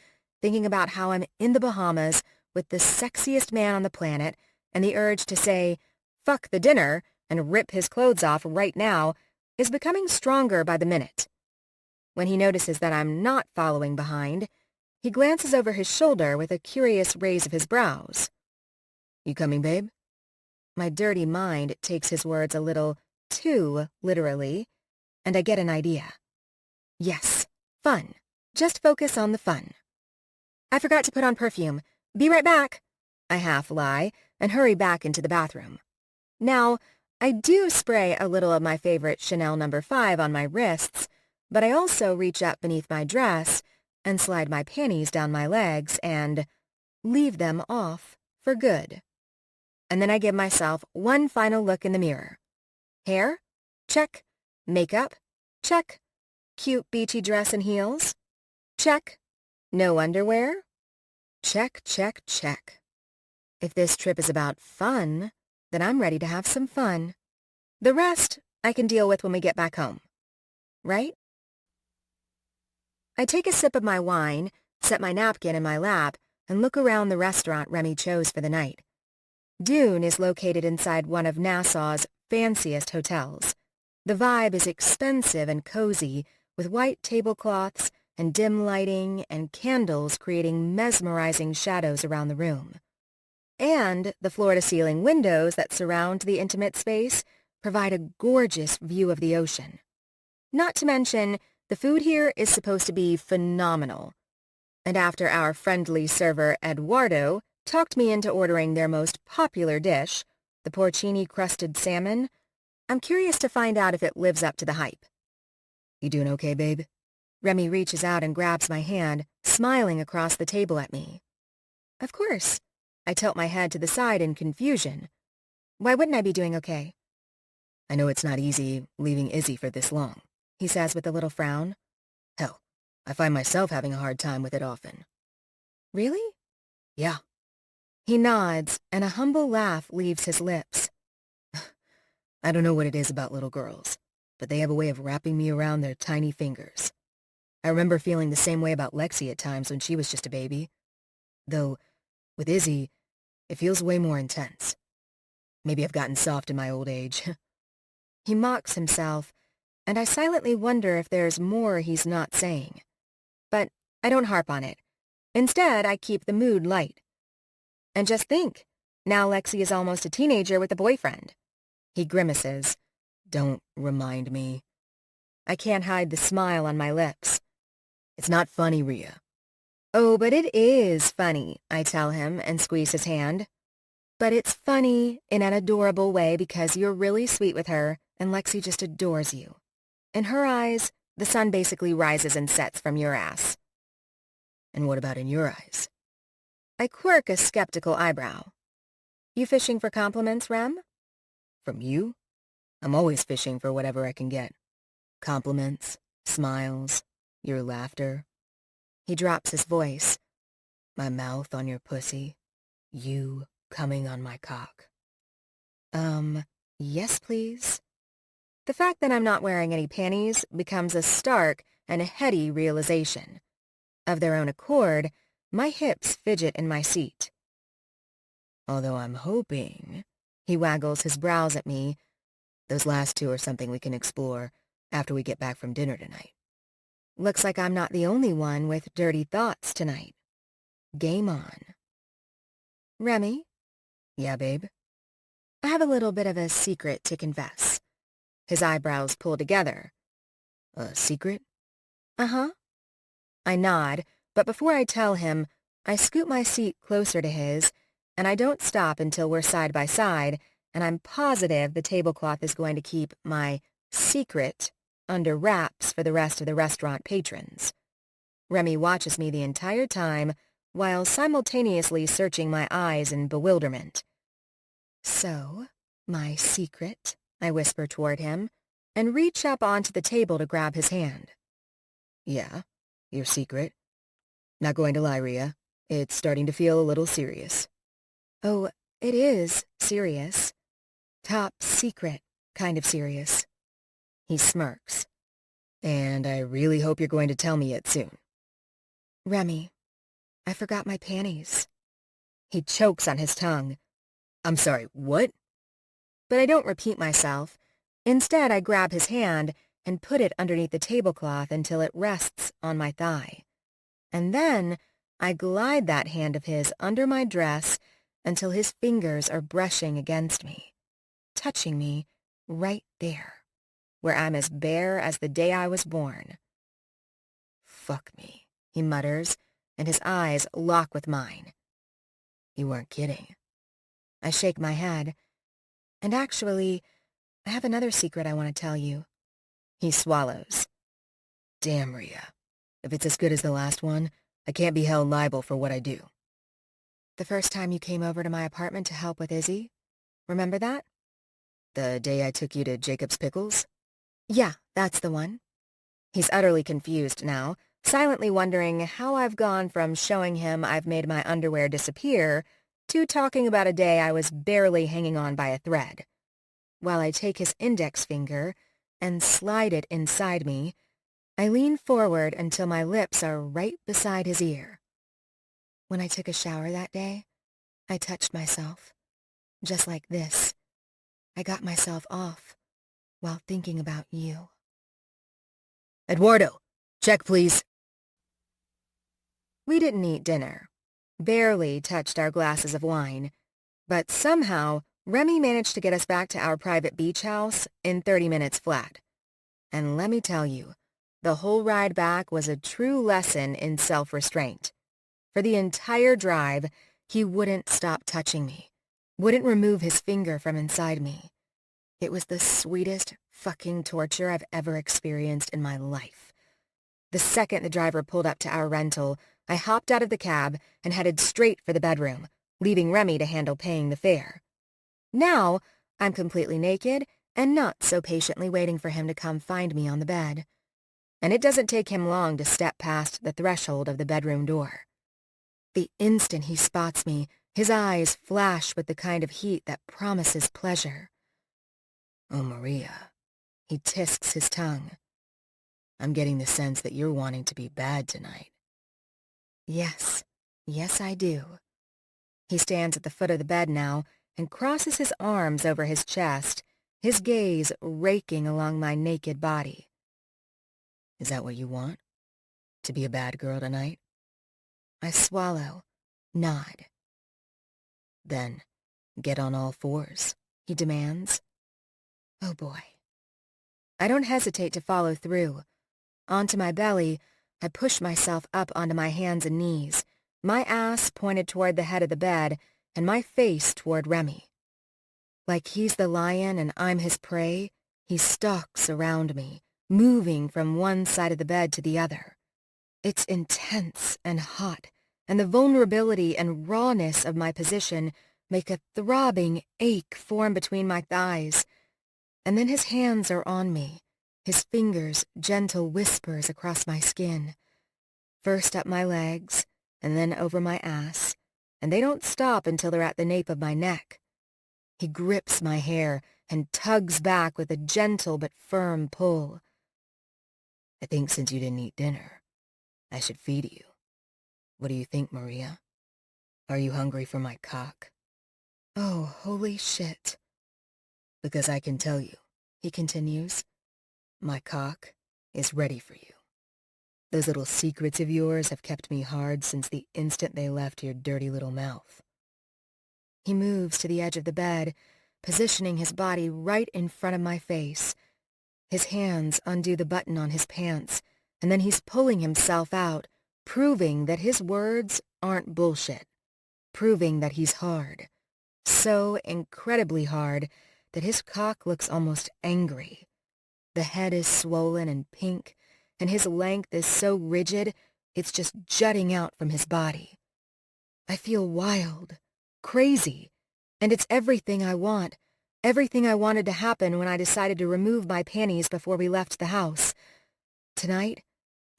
thinking about how I'm in the Bahamas with the sexiest man on the planet, and the urge to say, "Fuck the dinner," and rip his clothes off right now is becoming stronger by the minute. When he notices that I'm not following behind, he glances over his shoulder with a curious raise of his brows. "You coming, babe?" My dirty mind takes his words a little too literally, and I get an idea. Yes, fun. Just focus on the fun. "I forgot to put on perfume. Be right back," I half lie, and hurry back into the bathroom. Now, I do spray a little of my favorite Chanel No. 5 on my wrists, but I also reach up beneath my dress and slide my panties down my legs and, leave them off for good. And then I give myself one final look in the mirror. Hair? Check. Makeup? Check. Cute beachy dress and heels? Check. No underwear? Check, check, check. If this trip is about fun, then I'm ready to have some fun. The rest I can deal with when we get back home. Right? I take a sip of my wine, set my napkin in my lap, and look around the restaurant Remy chose for the night. Dune is located inside one of Nassau's fanciest hotels. The vibe is expensive and cozy, with white tablecloths and dim lighting and candles creating mesmerizing shadows around the room. And the floor-to-ceiling windows that surround the intimate space provide a gorgeous view of the ocean. Not to mention, the food here is supposed to be phenomenal. And after our friendly server, Eduardo, talked me into ordering their most popular dish, the porcini-crusted salmon, I'm curious to find out if it lives up to the hype. You doing okay, babe? Remy reaches out and grabs my hand, smiling across the table at me. Of course. I tilt my head to the side in confusion. Why wouldn't I be doing okay? I know it's not easy leaving Izzy for this long, he says with a little frown. Hell, I find myself having a hard time with it often. Really? Yeah. He nods, and a humble laugh leaves his lips. I don't know what it is about little girls, but they have a way of wrapping me around their tiny fingers. I remember feeling the same way about Lexi at times when she was just a baby. Though, with Izzy, it feels way more intense. Maybe I've gotten soft in my old age. He mocks himself, and I silently wonder if there's more he's not saying. But I don't harp on it. Instead, I keep the mood light. And just think, now Lexi is almost a teenager with a boyfriend. He grimaces. Don't remind me. I can't hide the smile on my lips. It's not funny, Rhea. Oh, but it is funny, I tell him and squeeze his hand. But it's funny in an adorable way because you're really sweet with her and Lexi just adores you. In her eyes, the sun basically rises and sets from your ass. And what about in your eyes? I quirk a skeptical eyebrow. You fishing for compliments, Rem? From you? I'm always fishing for whatever I can get. Compliments, smiles, your laughter. He drops his voice. My mouth on your pussy. You coming on my cock. Yes, please. The fact that I'm not wearing any panties becomes a stark and a heady realization. Of their own accord, my hips fidget in my seat. Although I'm hoping, he waggles his brows at me, those last two are something we can explore after we get back from dinner tonight. Looks like I'm not the only one with dirty thoughts tonight. Game on. Remy? Yeah, babe? I have a little bit of a secret to confess. His eyebrows pull together. A secret? Uh-huh. I nod, but before I tell him, I scoot my seat closer to his, and I don't stop until we're side by side, and I'm positive the tablecloth is going to keep my secret under wraps for the rest of the restaurant patrons. Remy watches me the entire time, while simultaneously searching my eyes in bewilderment. So, my secret, I whisper toward him, and reach up onto the table to grab his hand. Yeah, your secret. Not going to lie, Rhea. It's starting to feel a little serious. Oh, it is serious. Top secret kind of serious. He smirks. And I really hope you're going to tell me it soon. Remy, I forgot my panties. He chokes on his tongue. I'm sorry, what? But I don't repeat myself. Instead, I grab his hand and put it underneath the tablecloth until it rests on my thigh. And then I glide that hand of his under my dress until his fingers are brushing against me, touching me right there, where I'm as bare as the day I was born. Fuck me, he mutters, and his eyes lock with mine. You weren't kidding. I shake my head. And actually, I have another secret I want to tell you. He swallows. Damn, Rhea. If it's as good as the last one, I can't be held liable for what I do. The first time you came over to my apartment to help with Izzy. Remember that? The day I took you to Jacob's Pickles? Yeah, that's the one. He's utterly confused now, silently wondering how I've gone from showing him I've made my underwear disappear to talking about a day I was barely hanging on by a thread. While I take his index finger and slide it inside me, I lean forward until my lips are right beside his ear. When I took a shower that day, I touched myself, just like this. I got myself off while thinking about you. Eduardo, check please. We didn't eat dinner, barely touched our glasses of wine, but somehow Remy managed to get us back to our private beach house in 30 minutes flat. And let me tell you, the whole ride back was a true lesson in self-restraint. For the entire drive, he wouldn't stop touching me, wouldn't remove his finger from inside me. It was the sweetest fucking torture I've ever experienced in my life. The second the driver pulled up to our rental, I hopped out of the cab and headed straight for the bedroom, leaving Remy to handle paying the fare. Now, I'm completely naked and not so patiently waiting for him to come find me on the bed. And it doesn't take him long to step past the threshold of the bedroom door. The instant he spots me, his eyes flash with the kind of heat that promises pleasure. Oh, Maria. He tisks his tongue. I'm getting the sense that you're wanting to be bad tonight. Yes, I do. He stands at the foot of the bed now and crosses his arms over his chest, his gaze raking along my naked body. Is that what you want? To be a bad girl tonight? I swallow, nod. Then, get on all fours, he demands. Oh boy. I don't hesitate to follow through. Onto my belly, I push myself up onto my hands and knees, my ass pointed toward the head of the bed and my face toward Remy. Like he's the lion and I'm his prey, he stalks around me, moving from one side of the bed to the other. It's intense and hot, and the vulnerability and rawness of my position make a throbbing ache form between my thighs. And then his hands are on me, his fingers gentle whispers across my skin. First up my legs, and then over my ass, and they don't stop until they're at the nape of my neck. He grips my hair and tugs back with a gentle but firm pull. I think since you didn't eat dinner, I should feed you. What do you think, Maria? Are you hungry for my cock? Oh, holy shit. Because I can tell you, he continues, my cock is ready for you. Those little secrets of yours have kept me hard since the instant they left your dirty little mouth. He moves to the edge of the bed, positioning his body right in front of my face. His hands undo the button on his pants, and then he's pulling himself out, proving that his words aren't bullshit, proving that he's hard. So incredibly hard that his cock looks almost angry. The head is swollen and pink, and his length is so rigid, it's just jutting out from his body. I feel wild, crazy, and it's everything I want, everything I wanted to happen when I decided to remove my panties before we left the house. Tonight,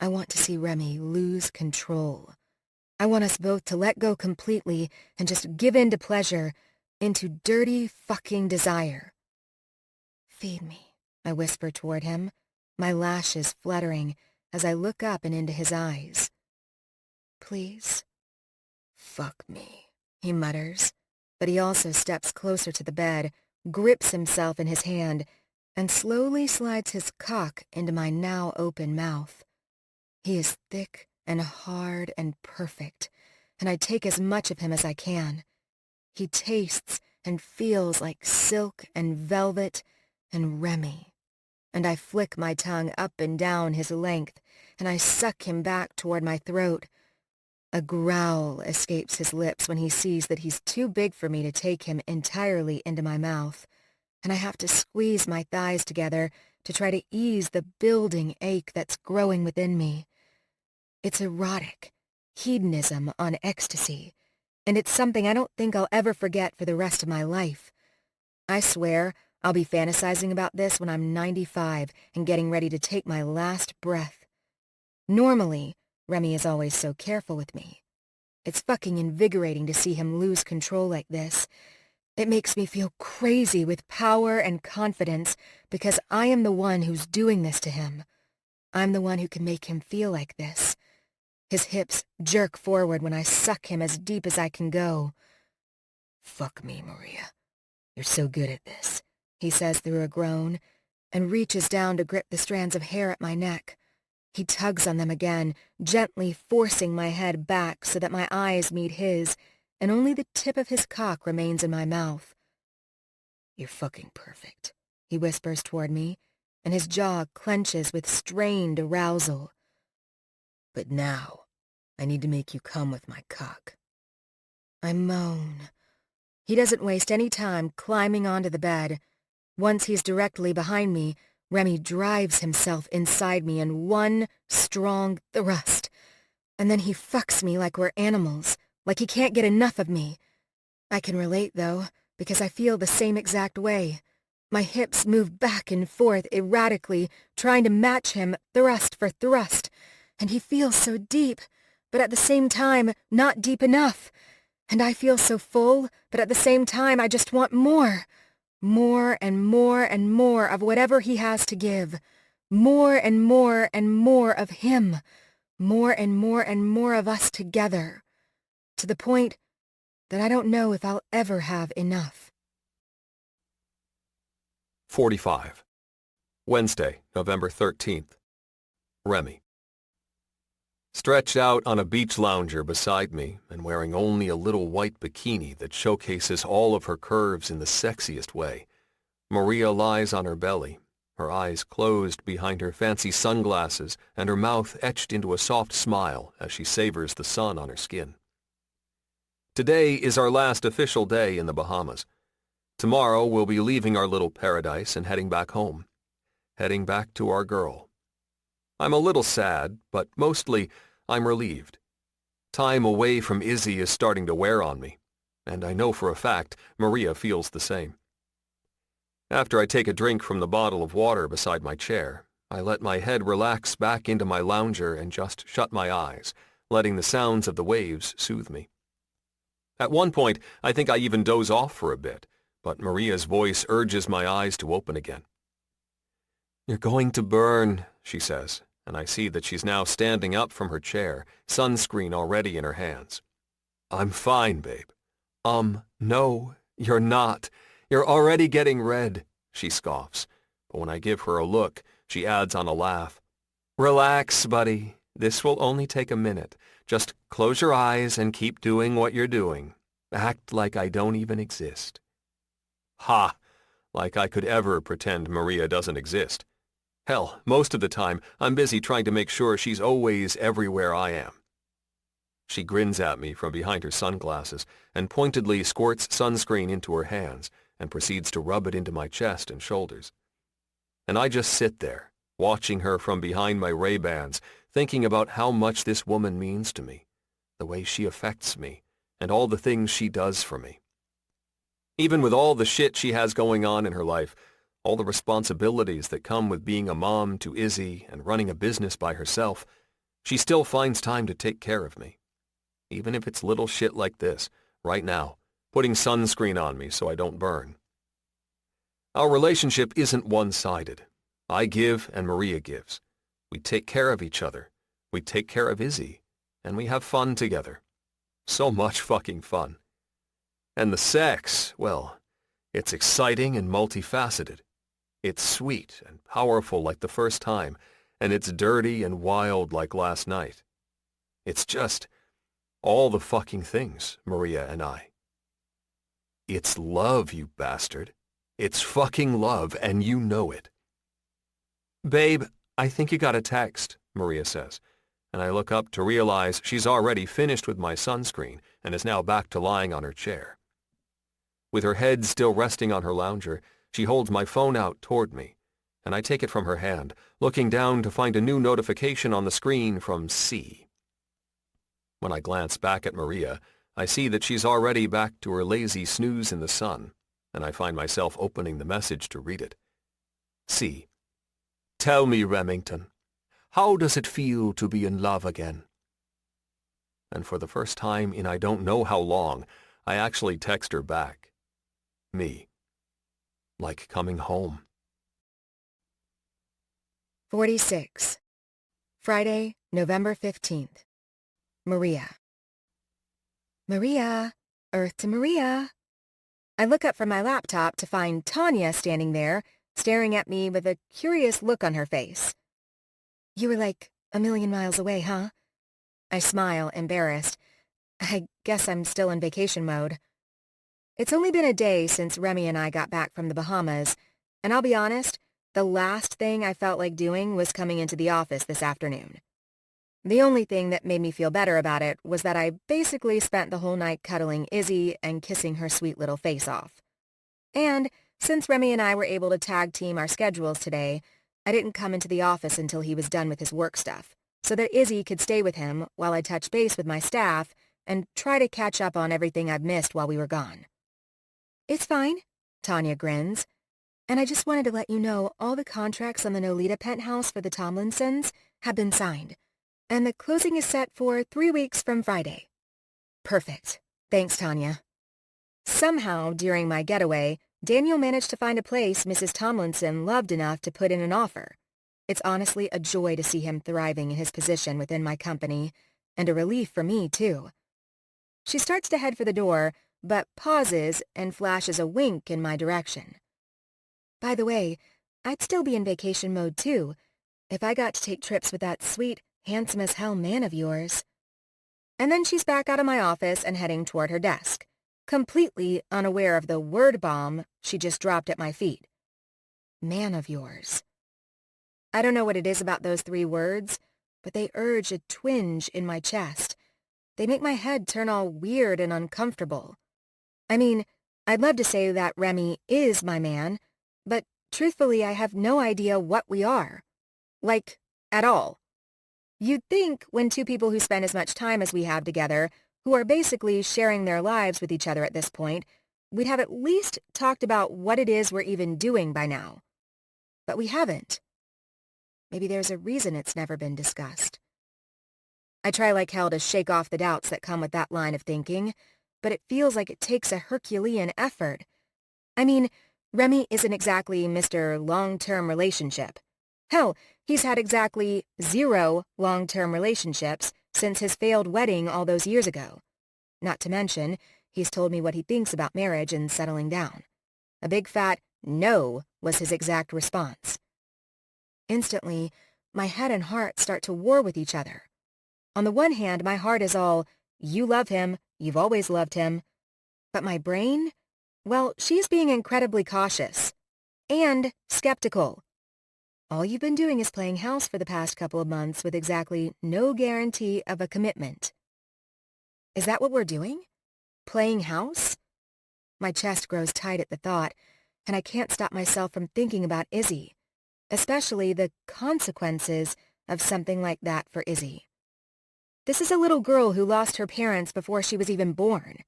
I want to see Remy lose control. I want us both to let go completely and just give in to pleasure, into dirty fucking desire. Feed me, I whisper toward him, my lashes fluttering as I look up and into his eyes. Please? Fuck me, he mutters, but he also steps closer to the bed, grips himself in his hand, and slowly slides his cock into my now open mouth. He is thick and hard and perfect, and I take as much of him as I can. He tastes and feels like silk and velvet and Remy, and I flick my tongue up and down his length, and I suck him back toward my throat. A growl escapes his lips when he sees that he's too big for me to take him entirely into my mouth, and I have to squeeze my thighs together to try to ease the building ache that's growing within me. It's erotic, hedonism on ecstasy, and it's something I don't think I'll ever forget for the rest of my life. I swear I'll be fantasizing about this when I'm 95 and getting ready to take my last breath. Normally, Remy is always so careful with me. It's fucking invigorating to see him lose control like this. It makes me feel crazy with power and confidence because I am the one who's doing this to him. I'm the one who can make him feel like this. His hips jerk forward when I suck him as deep as I can go. "Fuck me, Maria. You're so good at this," he says through a groan, and reaches down to grip the strands of hair at my neck. He tugs on them again, gently forcing my head back so that my eyes meet his, and only the tip of his cock remains in my mouth. "You're fucking perfect," he whispers toward me, and his jaw clenches with strained arousal. "But now, I need to make you come with my cock." I moan. He doesn't waste any time climbing onto the bed. Once he's directly behind me, Remy drives himself inside me in one strong thrust. And then he fucks me like we're animals, like he can't get enough of me. I can relate, though, because I feel the same exact way. My hips move back and forth erratically, trying to match him thrust for thrust. And he feels so deep, but at the same time, not deep enough. And I feel so full, but at the same time, I just want more. More and more and more of whatever he has to give. More and more and more of him. More and more and more of us together. To the point that I don't know if I'll ever have enough. 45. Wednesday, November 13th. Remy. Stretched out on a beach lounger beside me and wearing only a little white bikini that showcases all of her curves in the sexiest way, Maria lies on her belly, her eyes closed behind her fancy sunglasses and her mouth etched into a soft smile as she savors the sun on her skin. Today is our last official day in the Bahamas. Tomorrow we'll be leaving our little paradise and heading back home, heading back to our girl. I'm a little sad, but mostly I'm relieved. Time away from Izzy is starting to wear on me, and I know for a fact Maria feels the same. After I take a drink from the bottle of water beside my chair, I let my head relax back into my lounger and just shut my eyes, letting the sounds of the waves soothe me. At one point, I think I even doze off for a bit, but Maria's voice urges my eyes to open again. "You're going to burn," she says, and I see that she's now standing up from her chair, sunscreen already in her hands. "I'm fine, babe." No, you're not. You're already getting red," she scoffs, but when I give her a look, she adds on a laugh. "Relax, buddy. This will only take a minute. Just close your eyes and keep doing what you're doing. Act like I don't even exist." Ha! Like I could ever pretend Maria doesn't exist. Hell, most of the time, I'm busy trying to make sure she's always everywhere I am. She grins at me from behind her sunglasses and pointedly squirts sunscreen into her hands and proceeds to rub it into my chest and shoulders. And I just sit there, watching her from behind my Ray-Bans, thinking about how much this woman means to me, the way she affects me, and all the things she does for me. Even with all the shit she has going on in her life, all the responsibilities that come with being a mom to Izzy and running a business by herself, she still finds time to take care of me. Even if it's little shit like this, right now, putting sunscreen on me so I don't burn. Our relationship isn't one-sided. I give and Maria gives. We take care of each other. We take care of Izzy. And we have fun together. So much fucking fun. And the sex, well, it's exciting and multifaceted. It's sweet and powerful like the first time, and it's dirty and wild like last night. It's just all the fucking things, Maria and I. It's love, you bastard. It's fucking love, and you know it. "Babe, I think you got a text," Maria says, and I look up to realize she's already finished with my sunscreen and is now back to lying on her chair. With her head still resting on her lounger, she holds my phone out toward me, and I take it from her hand, looking down to find a new notification on the screen from C. When I glance back at Maria, I see that she's already back to her lazy snooze in the sun, and I find myself opening the message to read it. See. Tell me, Remington, how does it feel to be in love again? And for the first time in I don't know how long, I actually text her back. Me. Like coming home. 46. Friday, November 15th. Maria. Maria, Earth to Maria. I look up from my laptop to find Tanya standing there, staring at me with a curious look on her face. You were like a million miles away, huh? I smile, embarrassed. I guess I'm still in vacation mode. It's only been a day since Remy and I got back from the Bahamas, and I'll be honest, the last thing I felt like doing was coming into the office this afternoon. The only thing that made me feel better about it was that I basically spent the whole night cuddling Izzy and kissing her sweet little face off. And since Remy and I were able to tag team our schedules today, I didn't come into the office until he was done with his work stuff, so that Izzy could stay with him while I touch base with my staff and try to catch up on everything I've missed while we were gone. It's fine, Tanya grins, and I just wanted to let you know all the contracts on the Nolita penthouse for the Tomlinsons have been signed, and the closing is set for 3 weeks from Friday. Perfect. Thanks, Tanya. Somehow, during my getaway, Daniel managed to find a place Mrs. Tomlinson loved enough to put in an offer. It's honestly a joy to see him thriving in his position within my company, and a relief for me, too. She starts to head for the door, but pauses and flashes a wink in my direction. By the way, I'd still be in vacation mode, too, if I got to take trips with that sweet, handsome-as-hell man of yours. And then she's back out of my office and heading toward her desk, completely unaware of the word bomb she just dropped at my feet. Man of yours. I don't know what it is about those 3 words, but they urge a twinge in my chest. They make my head turn all weird and uncomfortable. I mean, I'd love to say that Remy is my man, but truthfully I have no idea what we are. Like, at all. You'd think when 2 people who spend as much time as we have together, who are basically sharing their lives with each other at this point, we'd have at least talked about what it is we're even doing by now. But we haven't. Maybe there's a reason it's never been discussed. I try like hell to shake off the doubts that come with that line of thinking, but it feels like it takes a Herculean effort. I mean, Remy isn't exactly Mr. Long-Term Relationship. Hell, he's had exactly 0 long-term relationships since his failed wedding all those years ago. Not to mention, he's told me what he thinks about marriage and settling down. A big fat no was his exact response. Instantly, my head and heart start to war with each other. On the one hand, my heart is all, you love him, you've always loved him. But my brain? Well, she's being incredibly cautious. And skeptical. All you've been doing is playing house for the past couple of months with exactly no guarantee of a commitment. Is that what we're doing? Playing house? My chest grows tight at the thought, and I can't stop myself from thinking about Izzy, especially the consequences of something like that for Izzy. This is a little girl who lost her parents before she was even born.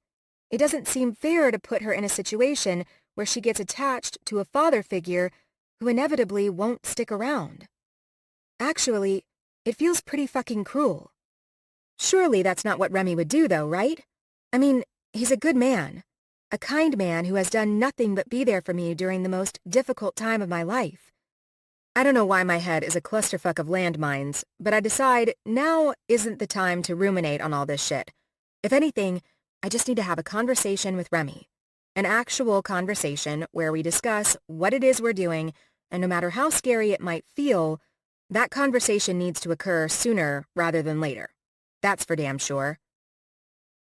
It doesn't seem fair to put her in a situation where she gets attached to a father figure who inevitably won't stick around. Actually, it feels pretty fucking cruel. Surely that's not what Remy would do, though, right? I mean, he's a good man. A kind man who has done nothing but be there for me during the most difficult time of my life. I don't know why my head is a clusterfuck of landmines, but I decide now isn't the time to ruminate on all this shit. If anything, I just need to have a conversation with Remy. An actual conversation where we discuss what it is we're doing, and no matter how scary it might feel, that conversation needs to occur sooner rather than later. That's for damn sure.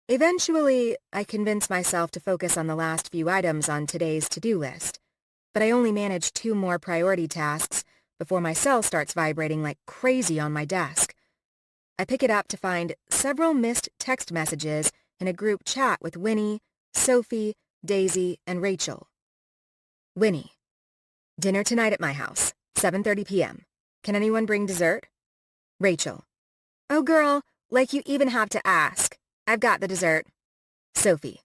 Eventually, I convince myself to focus on the last few items on today's to-do list, but I only manage 2 more priority tasks before my cell starts vibrating like crazy on my desk. I pick it up to find several missed text messages in a group chat with Winnie, Sophie, Daisy, and Rachel. Winnie. Dinner tonight at my house, 7:30 p.m. Can anyone bring dessert? Rachel. Oh girl, like you even have to ask. I've got the dessert. Sophie.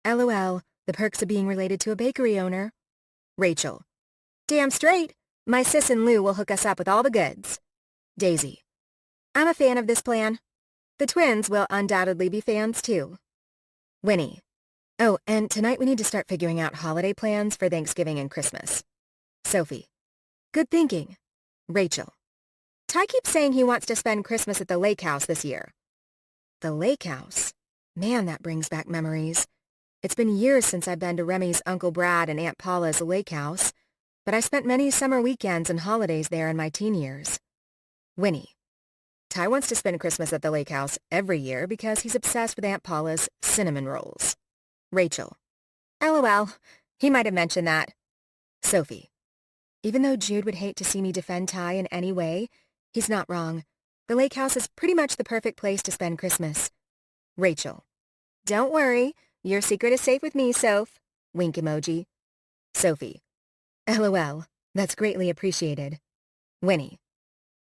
LOL, the perks of being related to a bakery owner. Rachel. Damn straight. My sis and Lou will hook us up with all the goods. Daisy. I'm a fan of this plan. The twins will undoubtedly be fans too. Winnie. Oh, and tonight we need to start figuring out holiday plans for Thanksgiving and Christmas. Sophie. Good thinking. Rachel. Ty keeps saying he wants to spend Christmas at the lake house this year. The lake house? Man, that brings back memories. It's been years since I've been to Remy's Uncle Brad and Aunt Paula's lake house, but I spent many summer weekends and holidays there in my teen years. Winnie. Ty wants to spend Christmas at the lake house every year because he's obsessed with Aunt Paula's cinnamon rolls. Rachel. LOL, he might have mentioned that. Sophie. Even though Jude would hate to see me defend Ty in any way, he's not wrong. The lake house is pretty much the perfect place to spend Christmas. Rachel. Don't worry, your secret is safe with me, Soph. Wink emoji. Sophie. LOL, that's greatly appreciated. Winnie.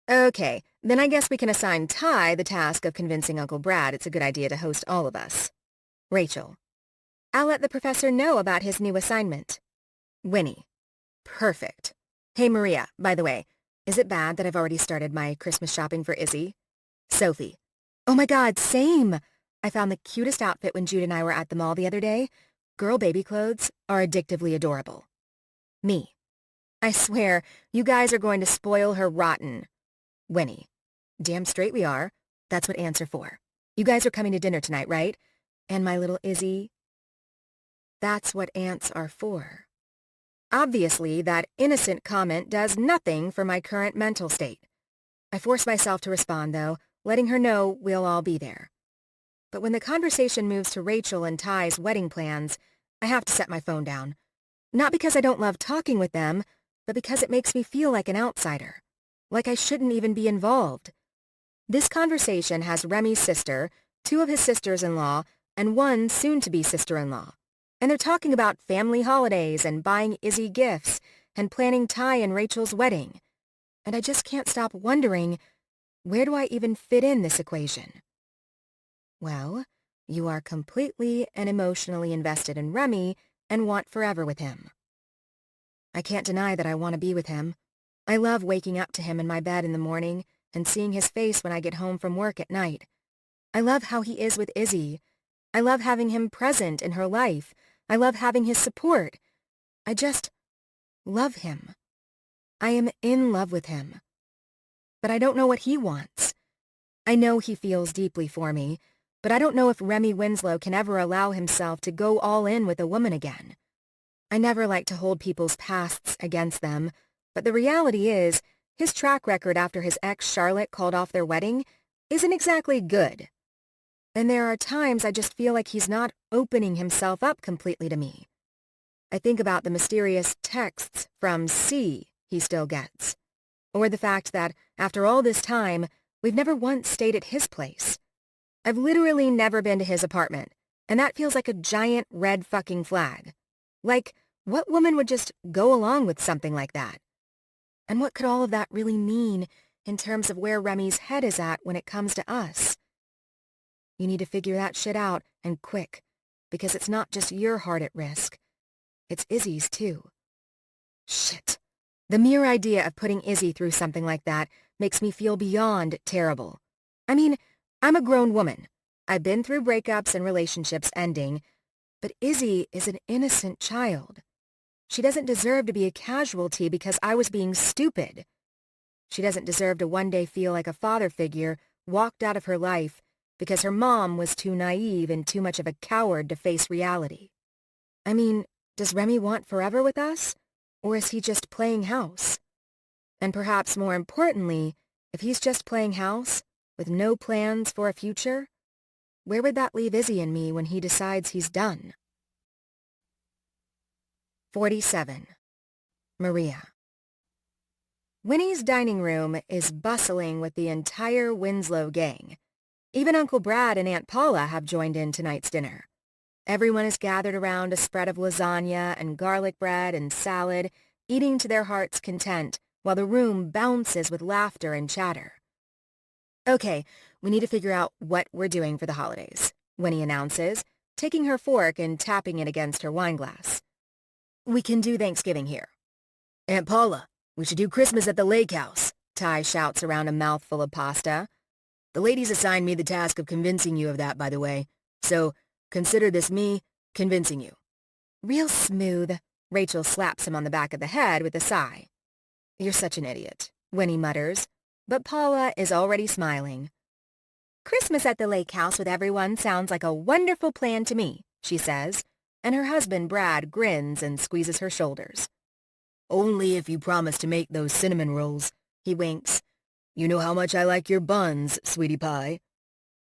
Okay, then I guess we can assign Ty the task of convincing Uncle Brad it's a good idea to host all of us. Rachel. I'll let the professor know about his new assignment. Winnie. Perfect. Hey, Maria, by the way, is it bad that I've already started my Christmas shopping for Izzy? Sophie. Oh my God, same! I found the cutest outfit when Jude and I were at the mall the other day. Girl baby clothes are addictively adorable. Me. I swear, you guys are going to spoil her rotten. Winnie. Damn straight we are. That's what ants are for. You guys are coming to dinner tonight, right? And my little Izzy. That's what ants are for. Obviously, that innocent comment does nothing for my current mental state. I force myself to respond, though, letting her know we'll all be there. But when the conversation moves to Rachel and Ty's wedding plans, I have to set my phone down. Not because I don't love talking with them, but because it makes me feel like an outsider. Like I shouldn't even be involved. This conversation has Remy's sister, 2 of his sisters-in-law, and 1 soon-to-be sister-in-law. And they're talking about family holidays and buying Izzy gifts and planning Ty and Rachel's wedding. And I just can't stop wondering, where do I even fit in this equation? Well, you are completely and emotionally invested in Remy and want forever with him. I can't deny that I want to be with him. I love waking up to him in my bed in the morning and seeing his face when I get home from work at night. I love how he is with Izzy. I love having him present in her life. I love having his support. I just love him. I am in love with him. But I don't know what he wants. I know he feels deeply for me, but I don't know if Remy Winslow can ever allow himself to go all in with a woman again. I never like to hold people's pasts against them, but the reality is, his track record after his ex Charlotte called off their wedding isn't exactly good. And there are times I just feel like he's not opening himself up completely to me. I think about the mysterious texts from C he still gets. Or the fact that, after all this time, we've never once stayed at his place. I've literally never been to his apartment, and that feels like a giant red fucking flag. Like, what woman would just go along with something like that? And what could all of that really mean in terms of where Remy's head is at when it comes to us? You need to figure that shit out, and quick, because it's not just your heart at risk. It's Izzy's, too. Shit. The mere idea of putting Izzy through something like that makes me feel beyond terrible. I mean, I'm a grown woman. I've been through breakups and relationships ending, but Izzy is an innocent child. She doesn't deserve to be a casualty because I was being stupid. She doesn't deserve to one day feel like a father figure walked out of her life because her mom was too naive and too much of a coward to face reality. I mean, does Remy want forever with us? Or is he just playing house? And perhaps more importantly, if he's just playing house, with no plans for a future, where would that leave Izzy and me when he decides he's done? 47. Maria. Winnie's dining room is bustling with the entire Winslow gang. Even Uncle Brad and Aunt Paula have joined in tonight's dinner. Everyone is gathered around a spread of lasagna and garlic bread and salad, eating to their heart's content, while the room bounces with laughter and chatter. Okay, we need to figure out what we're doing for the holidays, Winnie announces, taking her fork and tapping it against her wineglass. We can do Thanksgiving here. Aunt Paula, we should do Christmas at the lake house, Ty shouts around a mouthful of pasta. The ladies assigned me the task of convincing you of that, by the way. So consider this me convincing you. Real smooth. Rachel slaps him on the back of the head with a sigh. You're such an idiot, Winnie mutters, but Paula is already smiling. Christmas at the lake house with everyone sounds like a wonderful plan to me, she says, and her husband Brad grins and squeezes her shoulders. Only if you promise to make those cinnamon rolls, he winks. You know how much I like your buns, sweetie pie.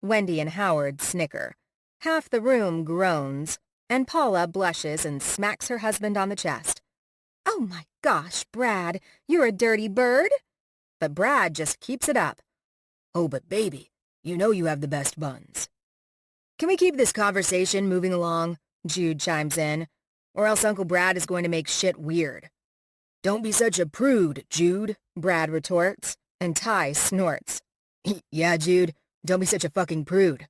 Wendy and Howard snicker. Half the room groans, and Paula blushes and smacks her husband on the chest. Oh my gosh, Brad, you're a dirty bird. But Brad just keeps it up. Oh, but baby, you know you have the best buns. Can we keep this conversation moving along? Jude chimes in, or else Uncle Brad is going to make shit weird. Don't be such a prude, Jude, Brad retorts, and Ty snorts. Yeah, Jude, don't be such a fucking prude.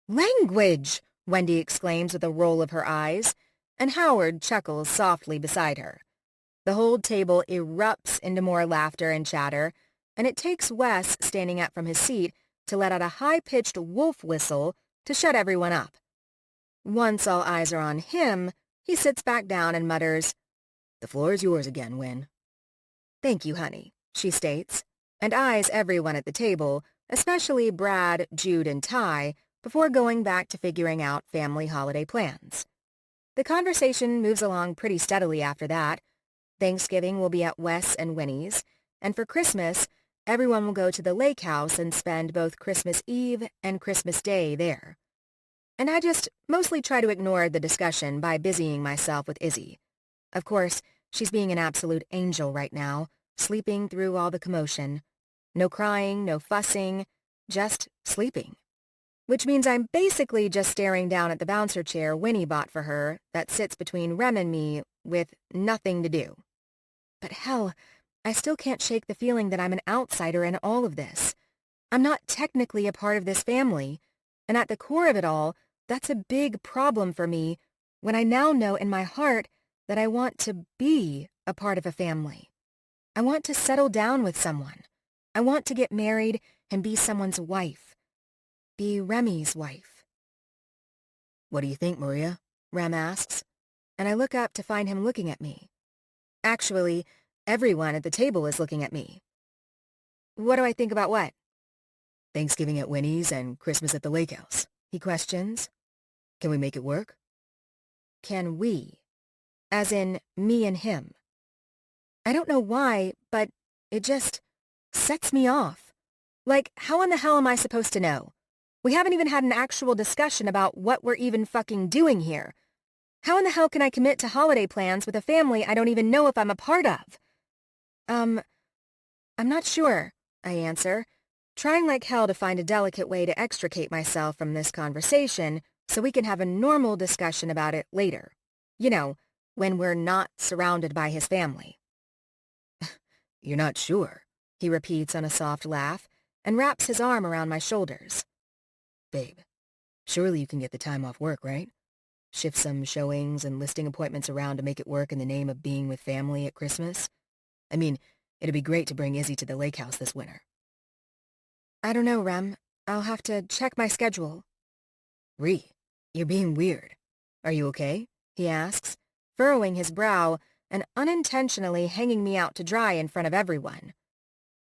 Language, Wendy exclaims with a roll of her eyes, and Howard chuckles softly beside her. The whole table erupts into more laughter and chatter, and it takes Wes standing up from his seat to let out a high-pitched wolf whistle to shut everyone up. Once all eyes are on him, he sits back down and mutters, The floor is yours again, Win. Thank you, honey, she states, and eyes everyone at the table, especially Brad, Jude, and Ty, before going back to figuring out family holiday plans. The conversation moves along pretty steadily after that. Thanksgiving will be at Wes and Winnie's, and for Christmas, everyone will go to the lake house and spend both Christmas Eve and Christmas Day there. And I just mostly try to ignore the discussion by busying myself with Izzy. Of course, she's being an absolute angel right now, sleeping through all the commotion. No crying, no fussing, just sleeping. Which means I'm basically just staring down at the bouncer chair Winnie bought for her that sits between Rem and me with nothing to do. But hell, I still can't shake the feeling that I'm an outsider in all of this. I'm not technically a part of this family, and at the core of it all, that's a big problem for me when I now know in my heart that I want to be a part of a family. I want to settle down with someone. I want to get married and be someone's wife. Be Remy's wife. What do you think, Maria? Rem asks, and I look up to find him looking at me. Actually, everyone at the table is looking at me. What do I think about what? Thanksgiving at Winnie's and Christmas at the lake house, he questions. Can we make it work? Can we? As in me and him. I don't know why, but it just sets me off. Like, how in the hell am I supposed to know? We haven't even had an actual discussion about what we're even fucking doing here. How in the hell can I commit to holiday plans with a family I don't even know if I'm a part of? I'm not sure, I answer, trying like hell to find a delicate way to extricate myself from this conversation so we can have a normal discussion about it later. You know, when we're not surrounded by his family. You're not sure, he repeats on a soft laugh and wraps his arm around my shoulders. Babe, surely you can get the time off work, right? Shift some showings and listing appointments around to make it work in the name of being with family at Christmas. I mean, it'd be great to bring Izzy to the lake house this winter. I don't know, Rem. I'll have to check my schedule. Ree, you're being weird. Are you okay? He asks, furrowing his brow and unintentionally hanging me out to dry in front of everyone.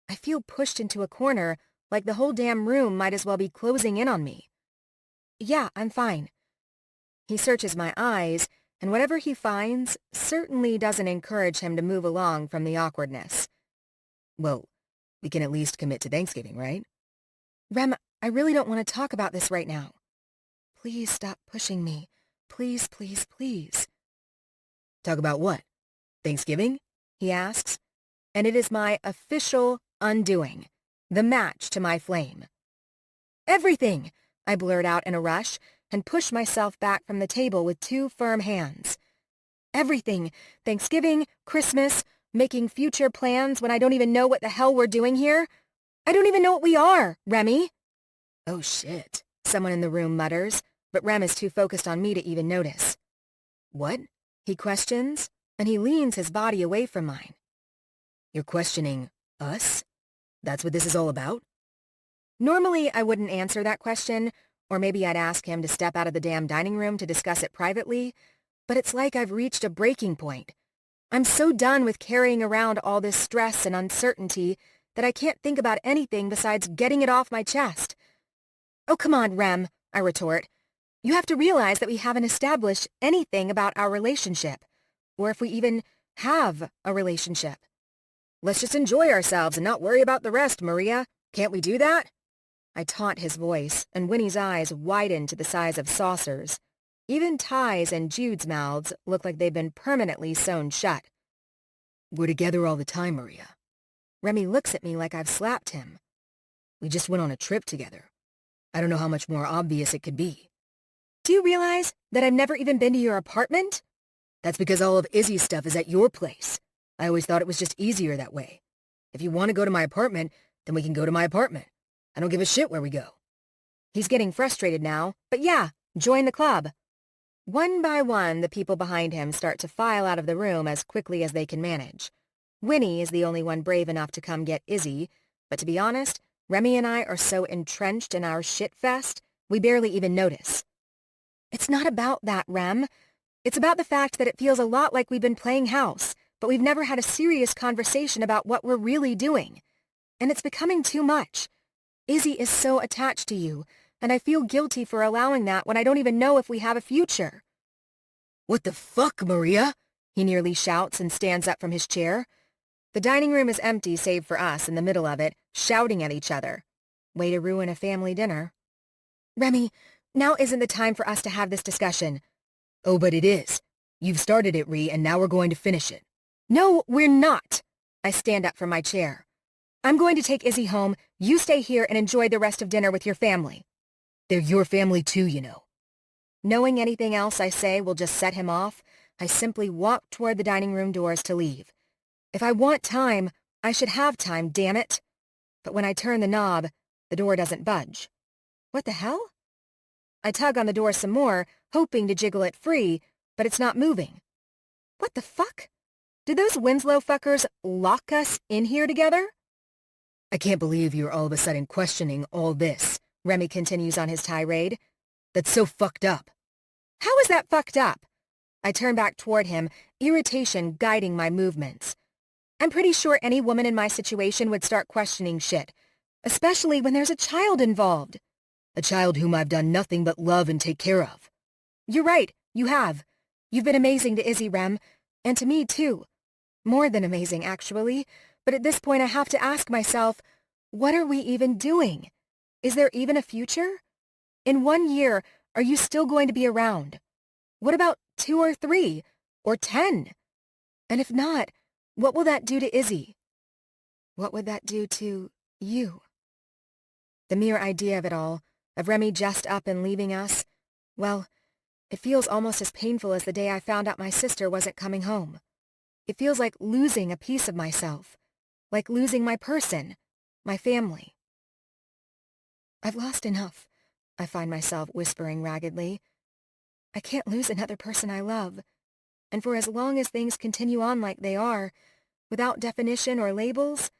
I feel pushed into a corner like the whole damn room might as well be closing in on me. Yeah, I'm fine. He searches my eyes, and whatever he finds certainly doesn't encourage him to move along from the awkwardness. Well, we can at least commit to Thanksgiving, right? Rem, I really don't want to talk about this right now. Please stop pushing me. Please, please, please. Talk about what? Thanksgiving? He asks, and it is my official undoing, the match to my flame. Everything, I blurt out in a rush and push myself back from the table with two firm hands. Everything, Thanksgiving, Christmas, making future plans when I don't even know what the hell we're doing here. I don't even know what we are, Remy. Oh shit, someone in the room mutters, but Rem is too focused on me to even notice. "What?" he questions, and he leans his body away from mine. "You're questioning us? That's what this is all about?" Normally, I wouldn't answer that question, or maybe I'd ask him to step out of the damn dining room to discuss it privately, but it's like I've reached a breaking point. I'm so done with carrying around all this stress and uncertainty that I can't think about anything besides getting it off my chest. "Oh, come on, Rem," I retort. "You have to realize that we haven't established anything about our relationship, or if we even have a relationship. Let's just enjoy ourselves and not worry about the rest, Maria. Can't we do that?" I taunt his voice, and Winnie's eyes widen to the size of saucers. Even Ty's and Jude's mouths look like they've been permanently sewn shut. "We're together all the time, Maria." Remy looks at me like I've slapped him. "We just went on a trip together. I don't know how much more obvious it could be." "Do you realize that I've never even been to your apartment?" "That's because all of Izzy's stuff is at your place. I always thought it was just easier that way. If you want to go to my apartment, then we can go to my apartment. I don't give a shit where we go." He's getting frustrated now, but yeah, join the club. One by one, the people behind him start to file out of the room as quickly as they can manage. Winnie is the only one brave enough to come get Izzy, but to be honest, Remy and I are so entrenched in our shit-fest, we barely even notice. It's not about that, Rem. It's about the fact that it feels a lot like we've been playing house, but we've never had a serious conversation about what we're really doing. And it's becoming too much. Izzy is so attached to you, and I feel guilty for allowing that when I don't even know if we have a future. "What the fuck, Maria?" he nearly shouts and stands up from his chair. The dining room is empty save for us in the middle of it, shouting at each other. Way to ruin a family dinner. "Remy, now isn't the time for us to have this discussion." "Oh, but it is. You've started it, Ree, and now we're going to finish it." "No, we're not." I stand up from my chair. "I'm going to take Izzy home. You stay here and enjoy the rest of dinner with your family." "They're your family too, you know." Knowing anything else I say will just set him off, I simply walk toward the dining room doors to leave. If I want time, I should have time, damn it. But when I turn the knob, the door doesn't budge. What the hell? I tug on the door some more, hoping to jiggle it free, but it's not moving. What the fuck? Did those Winslow fuckers lock us in here together? "I can't believe you're all of a sudden questioning all this," Remy continues on his tirade. "That's so fucked up." "How is that fucked up?" I turn back toward him, irritation guiding my movements. I'm pretty sure any woman in my situation would start questioning shit, especially when there's a child involved. "A child whom I've done nothing but love and take care of." "You're right, you have. You've been amazing to Izzy, Rem, and to me, too. More than amazing, actually, but at this point I have to ask myself, what are we even doing? Is there even a future? In 1 year, are you still going to be around? What about 2 or 3, or 10? And if not, what will that do to Izzy? What would that do to you?" The mere idea of it all, of Remy just up and leaving us, well, it feels almost as painful as the day I found out my sister wasn't coming home. It feels like losing a piece of myself, like losing my person, my family. "I've lost enough," I find myself whispering raggedly. "I can't lose another person I love, and for as long as things continue on like they are, without definition or labels,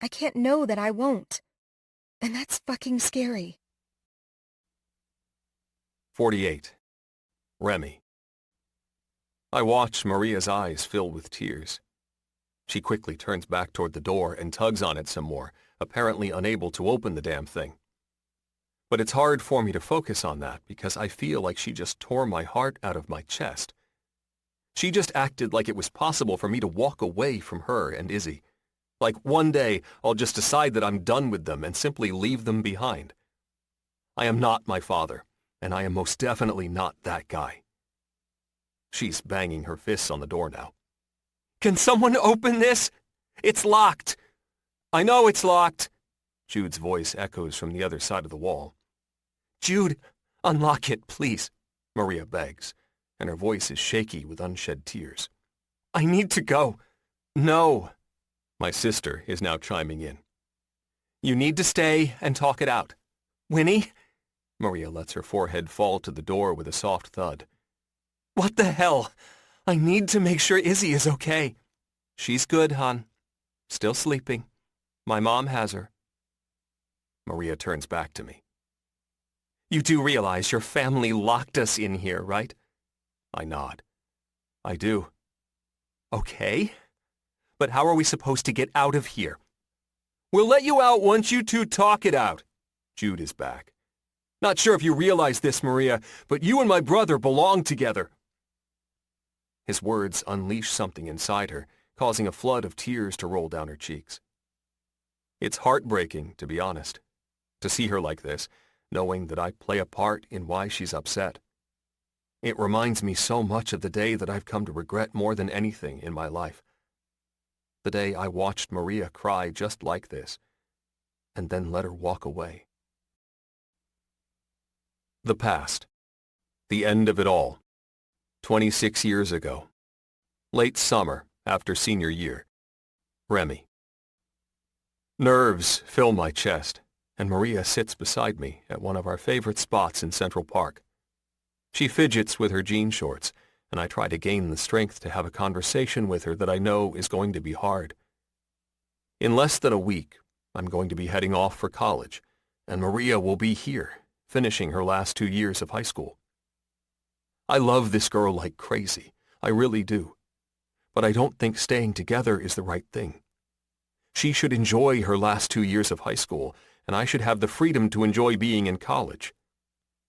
I can't know that I won't. And that's fucking scary." 48. Remy. I watch Maria's eyes fill with tears. She quickly turns back toward the door and tugs on it some more, apparently unable to open the damn thing. But it's hard for me to focus on that because I feel like she just tore my heart out of my chest. She just acted like it was possible for me to walk away from her and Izzy. Like one day I'll just decide that I'm done with them and simply leave them behind. I am not my father, and I am most definitely not that guy. She's banging her fists on the door now. "Can someone open this? It's locked." "I know it's locked." Jude's voice echoes from the other side of the wall. "Jude, unlock it, please," Maria begs, and her voice is shaky with unshed tears. "I need to go." "No." My sister is now chiming in. "You need to stay and talk it out. Winnie?" Maria lets her forehead fall to the door with a soft thud. What the hell? I need to make sure Izzy is okay. She's good, hon. Still sleeping. My mom has her. Maria turns back to me. You do realize your family locked us in here, right? I nod. I do. Okay. But how are we supposed to get out of here? We'll let you out once you two talk it out. Jude is back. Not sure if you realize this, Maria, but you and my brother belong together. His words unleash something inside her, causing a flood of tears to roll down her cheeks. It's heartbreaking, to be honest, to see her like this, knowing that I play a part in why she's upset. It reminds me so much of the day that I've come to regret more than anything in my life. The day I watched Maria cry just like this, and then let her walk away. The past. The end of it all. 26 years ago. Late summer, after senior year. Remy. Nerves fill my chest, and Maria sits beside me at one of our favorite spots in Central Park. She fidgets with her jean shorts, and I try to gain the strength to have a conversation with her that I know is going to be hard. In less than a week, I'm going to be heading off for college, and Maria will be here, finishing her last 2 years of high school. I love this girl like crazy. I really do. But I don't think staying together is the right thing. She should enjoy her last 2 years of high school, and I should have the freedom to enjoy being in college.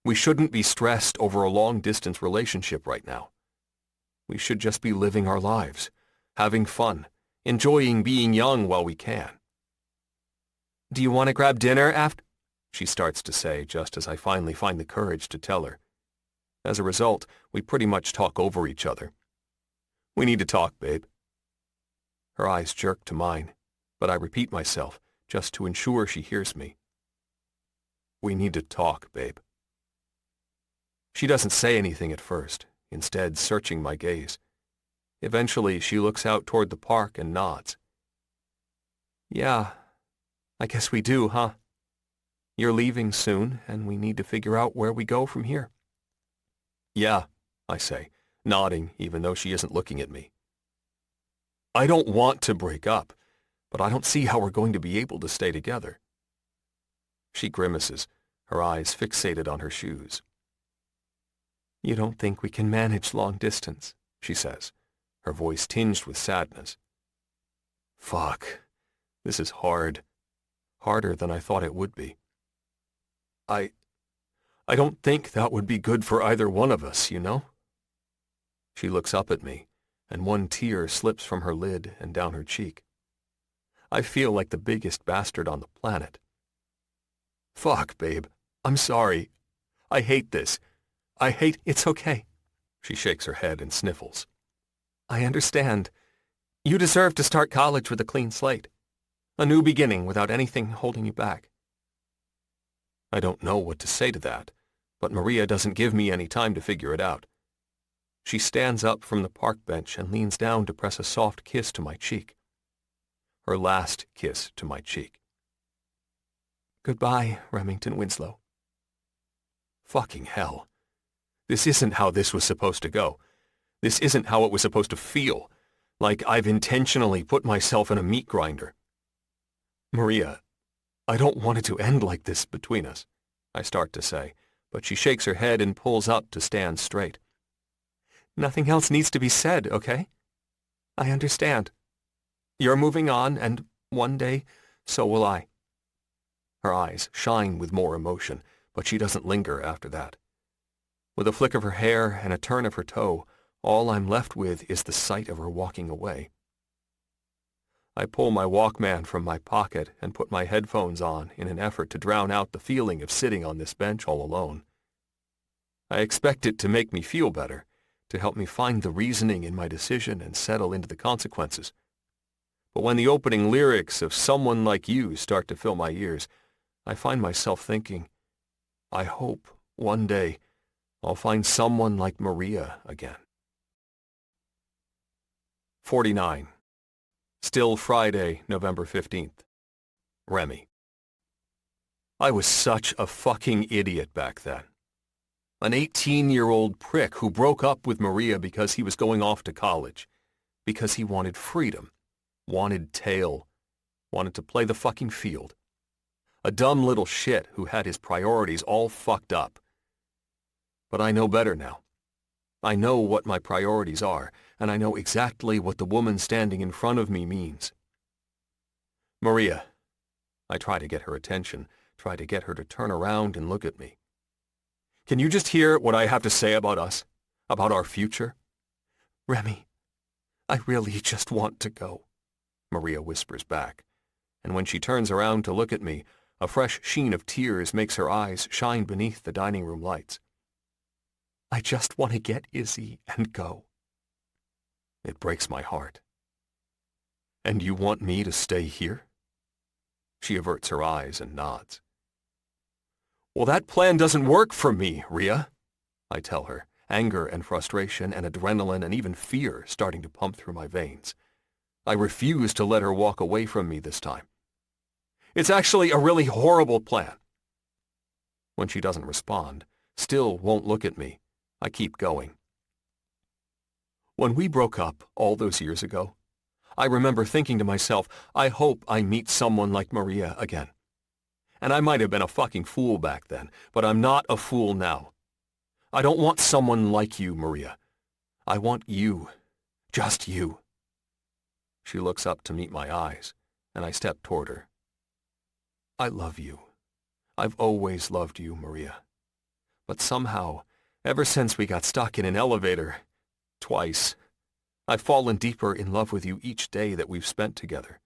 We shouldn't be stressed over a long-distance relationship right now. We should just be living our lives, having fun, enjoying being young while we can. Do you want to grab dinner after? She starts to say just as I finally find the courage to tell her. As a result, we pretty much talk over each other. We need to talk, babe. Her eyes jerk to mine, but I repeat myself just to ensure she hears me. We need to talk, babe. She doesn't say anything at first, instead searching my gaze. Eventually, she looks out toward the park and nods. Yeah, I guess we do, huh? You're leaving soon, and we need to figure out where we go from here. Yeah, I say, nodding even though she isn't looking at me. I don't want to break up, but I don't see how we're going to be able to stay together. She grimaces, her eyes fixated on her shoes. You don't think we can manage long distance, she says, her voice tinged with sadness. Fuck, this is hard. Harder than I thought it would be. I don't think that would be good for either one of us, you know? She looks up at me, and one tear slips from her lid and down her cheek. I feel like the biggest bastard on the planet. Fuck, babe. I'm sorry. I hate this. It's okay. She shakes her head and sniffles. I understand. You deserve to start college with a clean slate. A new beginning without anything holding you back. I don't know what to say to that, but Maria doesn't give me any time to figure it out. She stands up from the park bench and leans down to press a soft kiss to my cheek. Her last kiss to my cheek. Goodbye, Remington Winslow. Fucking hell. This isn't how this was supposed to go. This isn't how it was supposed to feel. Like I've intentionally put myself in a meat grinder. Maria, I don't want it to end like this between us, I start to say, but she shakes her head and pulls up to stand straight. Nothing else needs to be said, okay? I understand. You're moving on, and one day, so will I. Her eyes shine with more emotion, but she doesn't linger after that. With a flick of her hair and a turn of her toe, all I'm left with is the sight of her walking away. I pull my Walkman from my pocket and put my headphones on in an effort to drown out the feeling of sitting on this bench all alone. I expect it to make me feel better, to help me find the reasoning in my decision and settle into the consequences. But when the opening lyrics of Someone Like You start to fill my ears, I find myself thinking, I hope one day I'll find someone like Maria again. 49. Still Friday, November 15th. Remy. I was such a fucking idiot back then. An 18-year-old prick who broke up with Maria because he was going off to college. Because he wanted freedom, wanted tail, wanted to play the fucking field. A dumb little shit who had his priorities all fucked up. But I know better now. I know what my priorities are, and I know exactly what the woman standing in front of me means. Maria. I try to get her attention, try to get her to turn around and look at me. Can you just hear what I have to say about us? About our future? Remy, I really just want to go, Maria whispers back, and when she turns around to look at me, a fresh sheen of tears makes her eyes shine beneath the dining room lights. I just want to get Izzy and go. It breaks my heart. And you want me to stay here? She averts her eyes and nods. Well, that plan doesn't work for me, Rhea, I tell her, anger and frustration and adrenaline and even fear starting to pump through my veins. I refuse to let her walk away from me this time. It's actually a really horrible plan. When she doesn't respond, still won't look at me, I keep going. When we broke up all those years ago, I remember thinking to myself, I hope I meet someone like Maria again. And I might have been a fucking fool back then, but I'm not a fool now. I don't want someone like you, Maria. I want you. Just you. She looks up to meet my eyes, and I step toward her. I love you. I've always loved you, Maria. But somehow, ever since we got stuck in an elevator, twice, I've fallen deeper in love with you each day that we've spent together.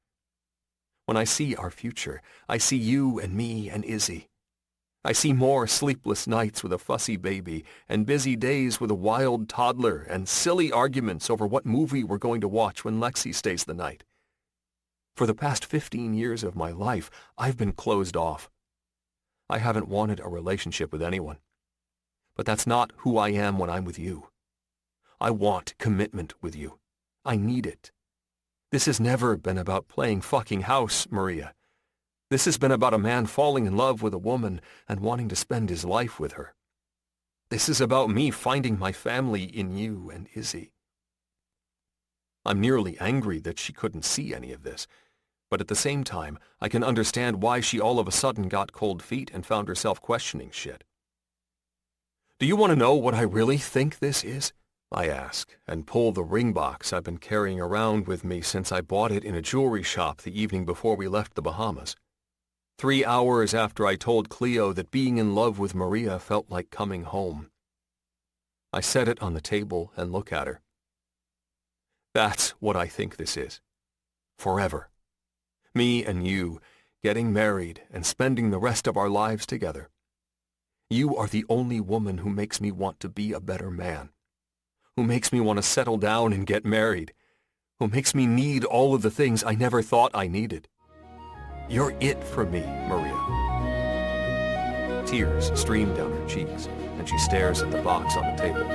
When I see our future, I see you and me and Izzy. I see more sleepless nights with a fussy baby and busy days with a wild toddler and silly arguments over what movie we're going to watch when Lexi stays the night. For the past 15 years of my life, I've been closed off. I haven't wanted a relationship with anyone. But that's not who I am when I'm with you. I want commitment with you. I need it. This has never been about playing fucking house, Maria. This has been about a man falling in love with a woman and wanting to spend his life with her. This is about me finding my family in you and Izzy. I'm nearly angry that she couldn't see any of this, but at the same time, I can understand why she all of a sudden got cold feet and found herself questioning shit. Do you want to know what I really think this is? I ask, and pull the ring box I've been carrying around with me since I bought it in a jewelry shop the evening before we left the Bahamas. 3 hours after I told Cleo that being in love with Maria felt like coming home. I set it on the table and look at her. That's what I think this is. Forever. Me and you, getting married and spending the rest of our lives together. You are the only woman who makes me want to be a better man. Who makes me want to settle down and get married. Who makes me need all of the things I never thought I needed. You're it for me, Maria. Tears stream down her cheeks, and she stares at the box on the table.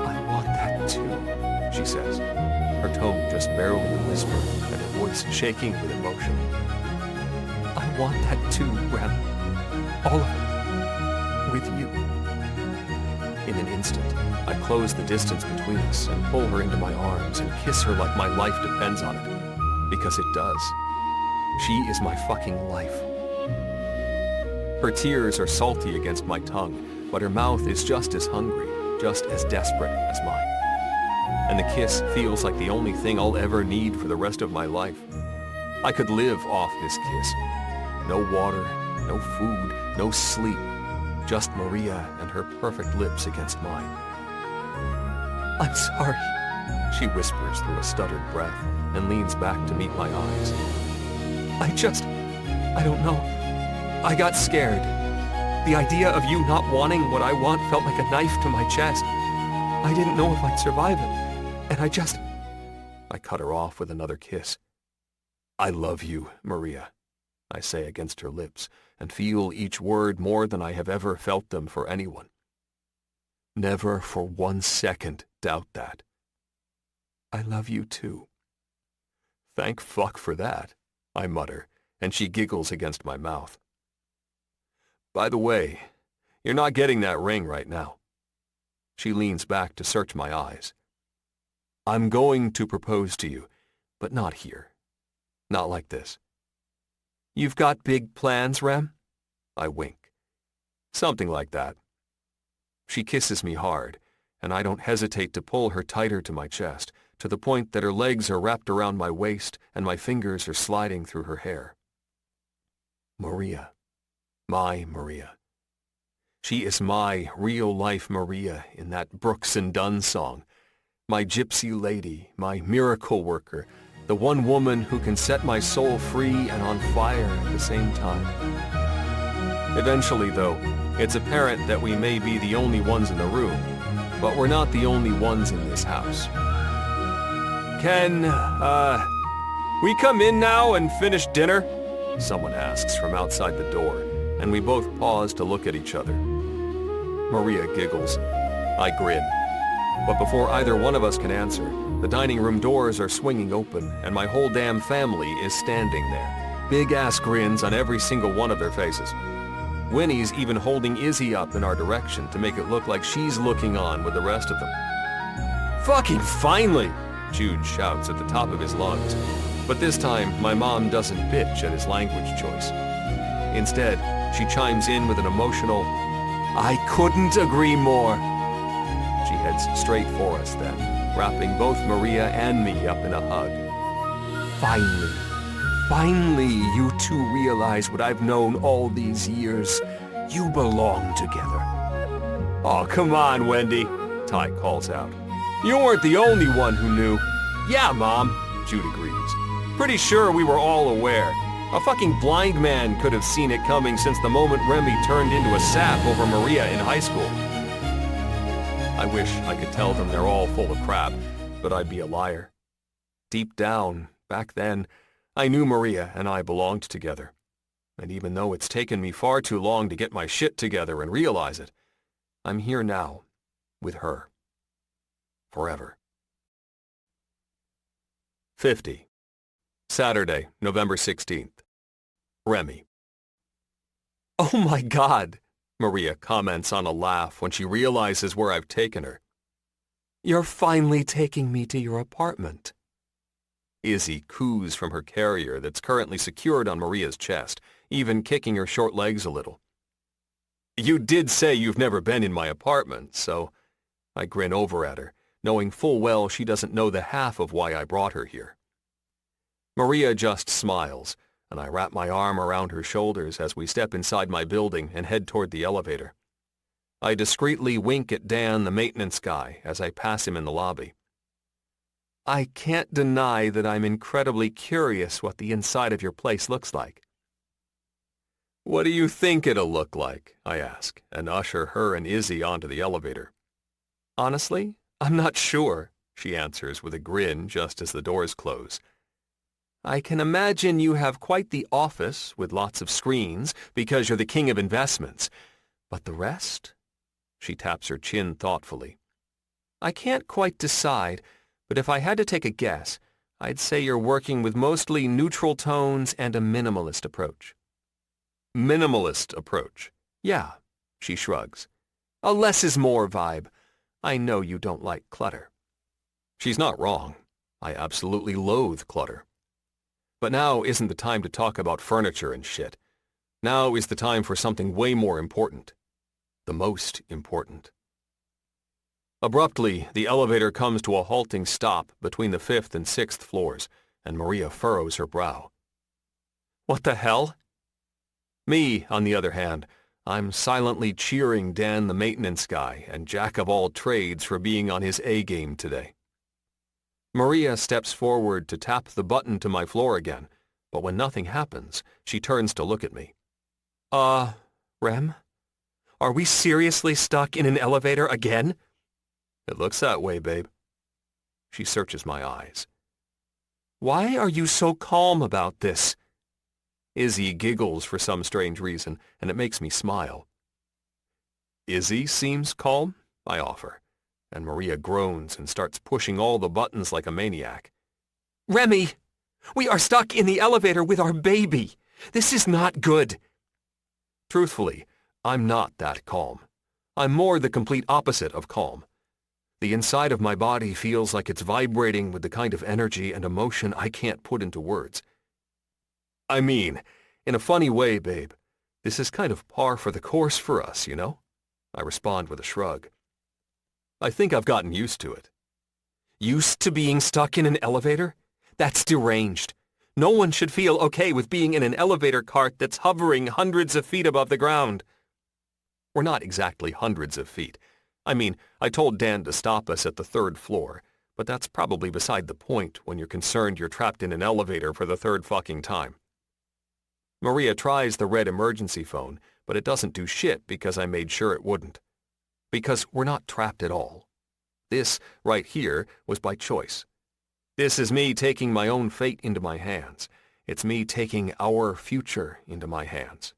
I want that too, she says, her tone just barely a whisper and her voice shaking with emotion. I want that too, Rem. All of it. With you. In an instant, I close the distance between us and pull her into my arms and kiss her like my life depends on it. Because it does. She is my fucking life. Her tears are salty against my tongue, but her mouth is just as hungry, just as desperate as mine. And the kiss feels like the only thing I'll ever need for the rest of my life. I could live off this kiss. No water, no food, no sleep. Just Maria and her perfect lips against mine. I'm sorry, she whispers through a stuttered breath and leans back to meet my eyes. I don't know. I got scared. The idea of you not wanting what I want felt like a knife to my chest. I didn't know if I'd survive it, and I cut her off with another kiss. I love you, Maria, I say against her lips, and feel each word more than I have ever felt them for anyone. Never for 1 second doubt that. I love you too. Thank fuck for that, I mutter, and she giggles against my mouth. By the way, you're not getting that ring right now. She leans back to search my eyes. I'm going to propose to you, but not here. Not like this. You've got big plans, Rem? I wink. Something like that. She kisses me hard, and I don't hesitate to pull her tighter to my chest, to the point that her legs are wrapped around my waist and my fingers are sliding through her hair. Maria. My Maria. She is my real-life Maria in that Brooks and Dunn song. My gypsy lady, my miracle worker, the one woman who can set my soul free and on fire at the same time. Eventually, though, it's apparent that we may be the only ones in the room, but we're not the only ones in this house. Can, we come in now and finish dinner? Someone asks from outside the door, and we both pause to look at each other. Maria giggles. I grin. But before either one of us can answer, the dining room doors are swinging open, and my whole damn family is standing there. Big-ass grins on every single one of their faces. Winnie's even holding Izzy up in our direction to make it look like she's looking on with the rest of them. Fucking finally! Jude shouts at the top of his lungs. But this time, my mom doesn't bitch at his language choice. Instead, she chimes in with an emotional, I couldn't agree more. She heads straight for us then, wrapping both Maria and me up in a hug. Finally, you two realize what I've known all these years. You belong together. Oh, come on, Wendy, Ty calls out. You weren't the only one who knew. Yeah, Mom, Jude agrees. Pretty sure we were all aware. A fucking blind man could have seen it coming since the moment Remy turned into a sap over Maria in high school. I wish I could tell them they're all full of crap, but I'd be a liar. Deep down, back then, I knew Maria and I belonged together. And even though it's taken me far too long to get my shit together and realize it, I'm here now, with her. Forever. 50. Saturday, November 16th. Remy. Oh my God, Maria comments on a laugh when she realizes where I've taken her. You're finally taking me to your apartment. Izzy coos from her carrier that's currently secured on Maria's chest, even kicking her short legs a little. You did say you've never been in my apartment, so I grin over at her, knowing full well she doesn't know the half of why I brought her here. Maria just smiles, and I wrap my arm around her shoulders as we step inside my building and head toward the elevator. I discreetly wink at Dan, the maintenance guy, as I pass him in the lobby. I can't deny that I'm incredibly curious what the inside of your place looks like. What do you think it'll look like? I ask, and usher her and Izzy onto the elevator. Honestly, I'm not sure, she answers with a grin just as the doors close. I can imagine you have quite the office with lots of screens because you're the king of investments. But the rest? She taps her chin thoughtfully. I can't quite decide, but if I had to take a guess, I'd say you're working with mostly neutral tones and a minimalist approach. Minimalist approach? Yeah, she shrugs. A less is more vibe. I know you don't like clutter. She's not wrong. I absolutely loathe clutter. But now isn't the time to talk about furniture and shit. Now is the time for something way more important. The most important. Abruptly, the elevator comes to a halting stop between the 5th and 6th floors, and Maria furrows her brow. What the hell? Me, on the other hand, I'm silently cheering Dan the maintenance guy and jack of all trades for being on his A-game today. Maria steps forward to tap the button to my floor again, but when nothing happens, she turns to look at me. Rem? Are we seriously stuck in an elevator again? It looks that way, babe. She searches my eyes. Why are you so calm about this? Izzy giggles for some strange reason, and it makes me smile. Izzy seems calm, I offer, and Maria groans and starts pushing all the buttons like a maniac. Remy, we are stuck in the elevator with our baby. This is not good. Truthfully, I'm not that calm. I'm more the complete opposite of calm. The inside of my body feels like it's vibrating with the kind of energy and emotion I can't put into words. I mean, in a funny way, babe, this is kind of par for the course for us, you know? I respond with a shrug. I think I've gotten used to it. Used to being stuck in an elevator? That's deranged. No one should feel okay with being in an elevator cart that's hovering hundreds of feet above the ground. We're not exactly hundreds of feet. I mean, I told Dan to stop us at the 3rd floor, but that's probably beside the point when you're concerned you're trapped in an elevator for the 3rd fucking time. Maria tries the red emergency phone, but it doesn't do shit because I made sure it wouldn't. Because we're not trapped at all. This, right here, was by choice. This is me taking my own fate into my hands. It's me taking our future into my hands.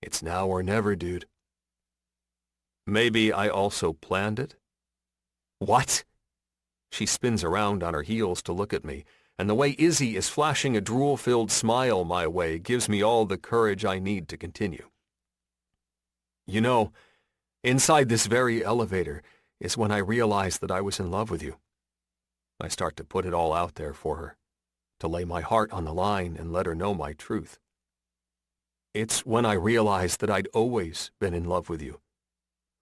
It's now or never, dude. Maybe I also planned it? What? She spins around on her heels to look at me, and the way Izzy is flashing a drool-filled smile my way gives me all the courage I need to continue. You know, inside this very elevator is when I realized that I was in love with you. I start to put it all out there for her, to lay my heart on the line and let her know my truth. It's when I realized that I'd always been in love with you.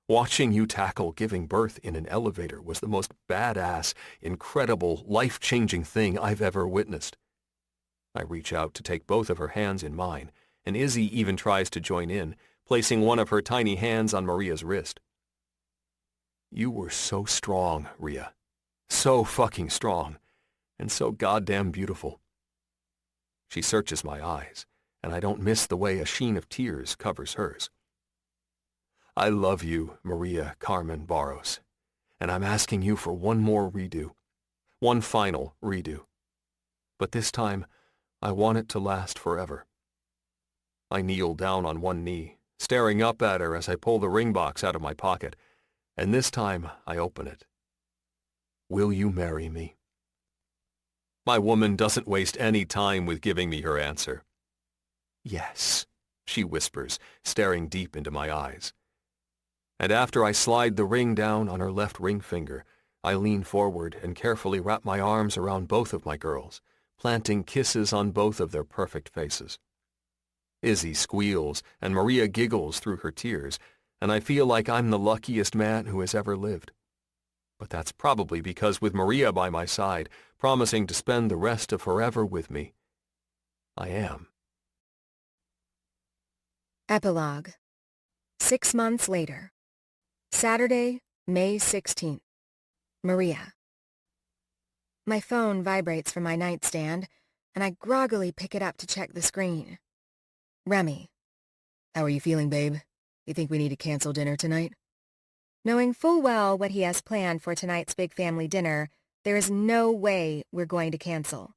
Watching you tackle giving birth in an elevator was the most badass, incredible, life-changing thing I've ever witnessed. I reach out to take both of her hands in mine, and Izzy even tries to join in, placing one of her tiny hands on Maria's wrist. You were so strong, Rhea. So fucking strong, and so goddamn beautiful. She searches my eyes, and I don't miss the way a sheen of tears covers hers. I love you, Maria Carmen Barros, and I'm asking you for one more redo. One final redo. But this time, I want it to last forever. I kneel down on one knee, staring up at her as I pull the ring box out of my pocket, and this time I open it. Will you marry me? My woman doesn't waste any time with giving me her answer. Yes, she whispers, staring deep into my eyes. And after I slide the ring down on her left ring finger, I lean forward and carefully wrap my arms around both of my girls, planting kisses on both of their perfect faces. Izzy squeals and Maria giggles through her tears, and I feel like I'm the luckiest man who has ever lived. But that's probably because with Maria by my side, promising to spend the rest of forever with me, I am. Epilogue. 6 months later. Saturday, May 16th. Maria. My phone vibrates from my nightstand, and I groggily pick it up to check the screen. Remy. How are you feeling, babe? You think we need to cancel dinner tonight? Knowing full well what he has planned for tonight's big family dinner, there is no way we're going to cancel.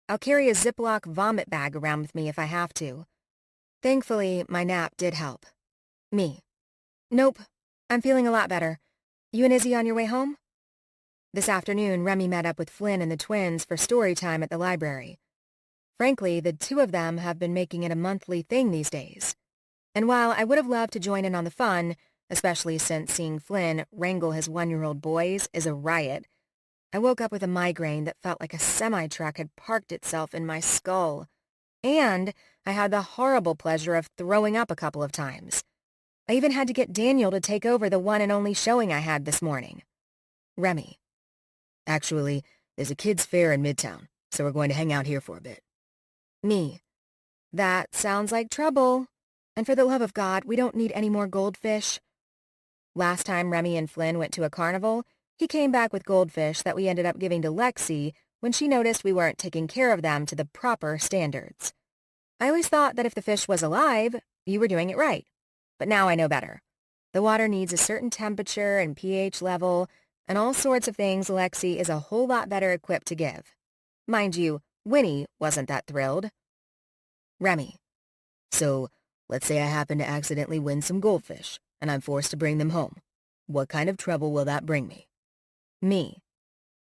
I'll carry a Ziploc vomit bag around with me if I have to. Thankfully, my nap did help. Me. Nope. I'm feeling a lot better. You and Izzy on your way home? This afternoon, Remy met up with Flynn and the twins for story time at the library. Frankly, the two of them have been making it a monthly thing these days. And while I would have loved to join in on the fun, especially since seeing Flynn wrangle his 1-year-old boys is a riot, I woke up with a migraine that felt like a semi-truck had parked itself in my skull. And I had the horrible pleasure of throwing up a couple of times. I even had to get Daniel to take over the one and only showing I had this morning. Remy. Actually, there's a kids' fair in Midtown, so we're going to hang out here for a bit. Me. That sounds like trouble. And for the love of God, we don't need any more goldfish. Last time Remy and Flynn went to a carnival, he came back with goldfish that we ended up giving to Lexi when she noticed we weren't taking care of them to the proper standards. I always thought that if the fish was alive, you were doing it right. But now I know better. The water needs a certain temperature and pH level, and all sorts of things Lexi is a whole lot better equipped to give. Mind you, Winnie wasn't that thrilled. Remy. So, let's say I happen to accidentally win some goldfish, and I'm forced to bring them home. What kind of trouble will that bring me? Me.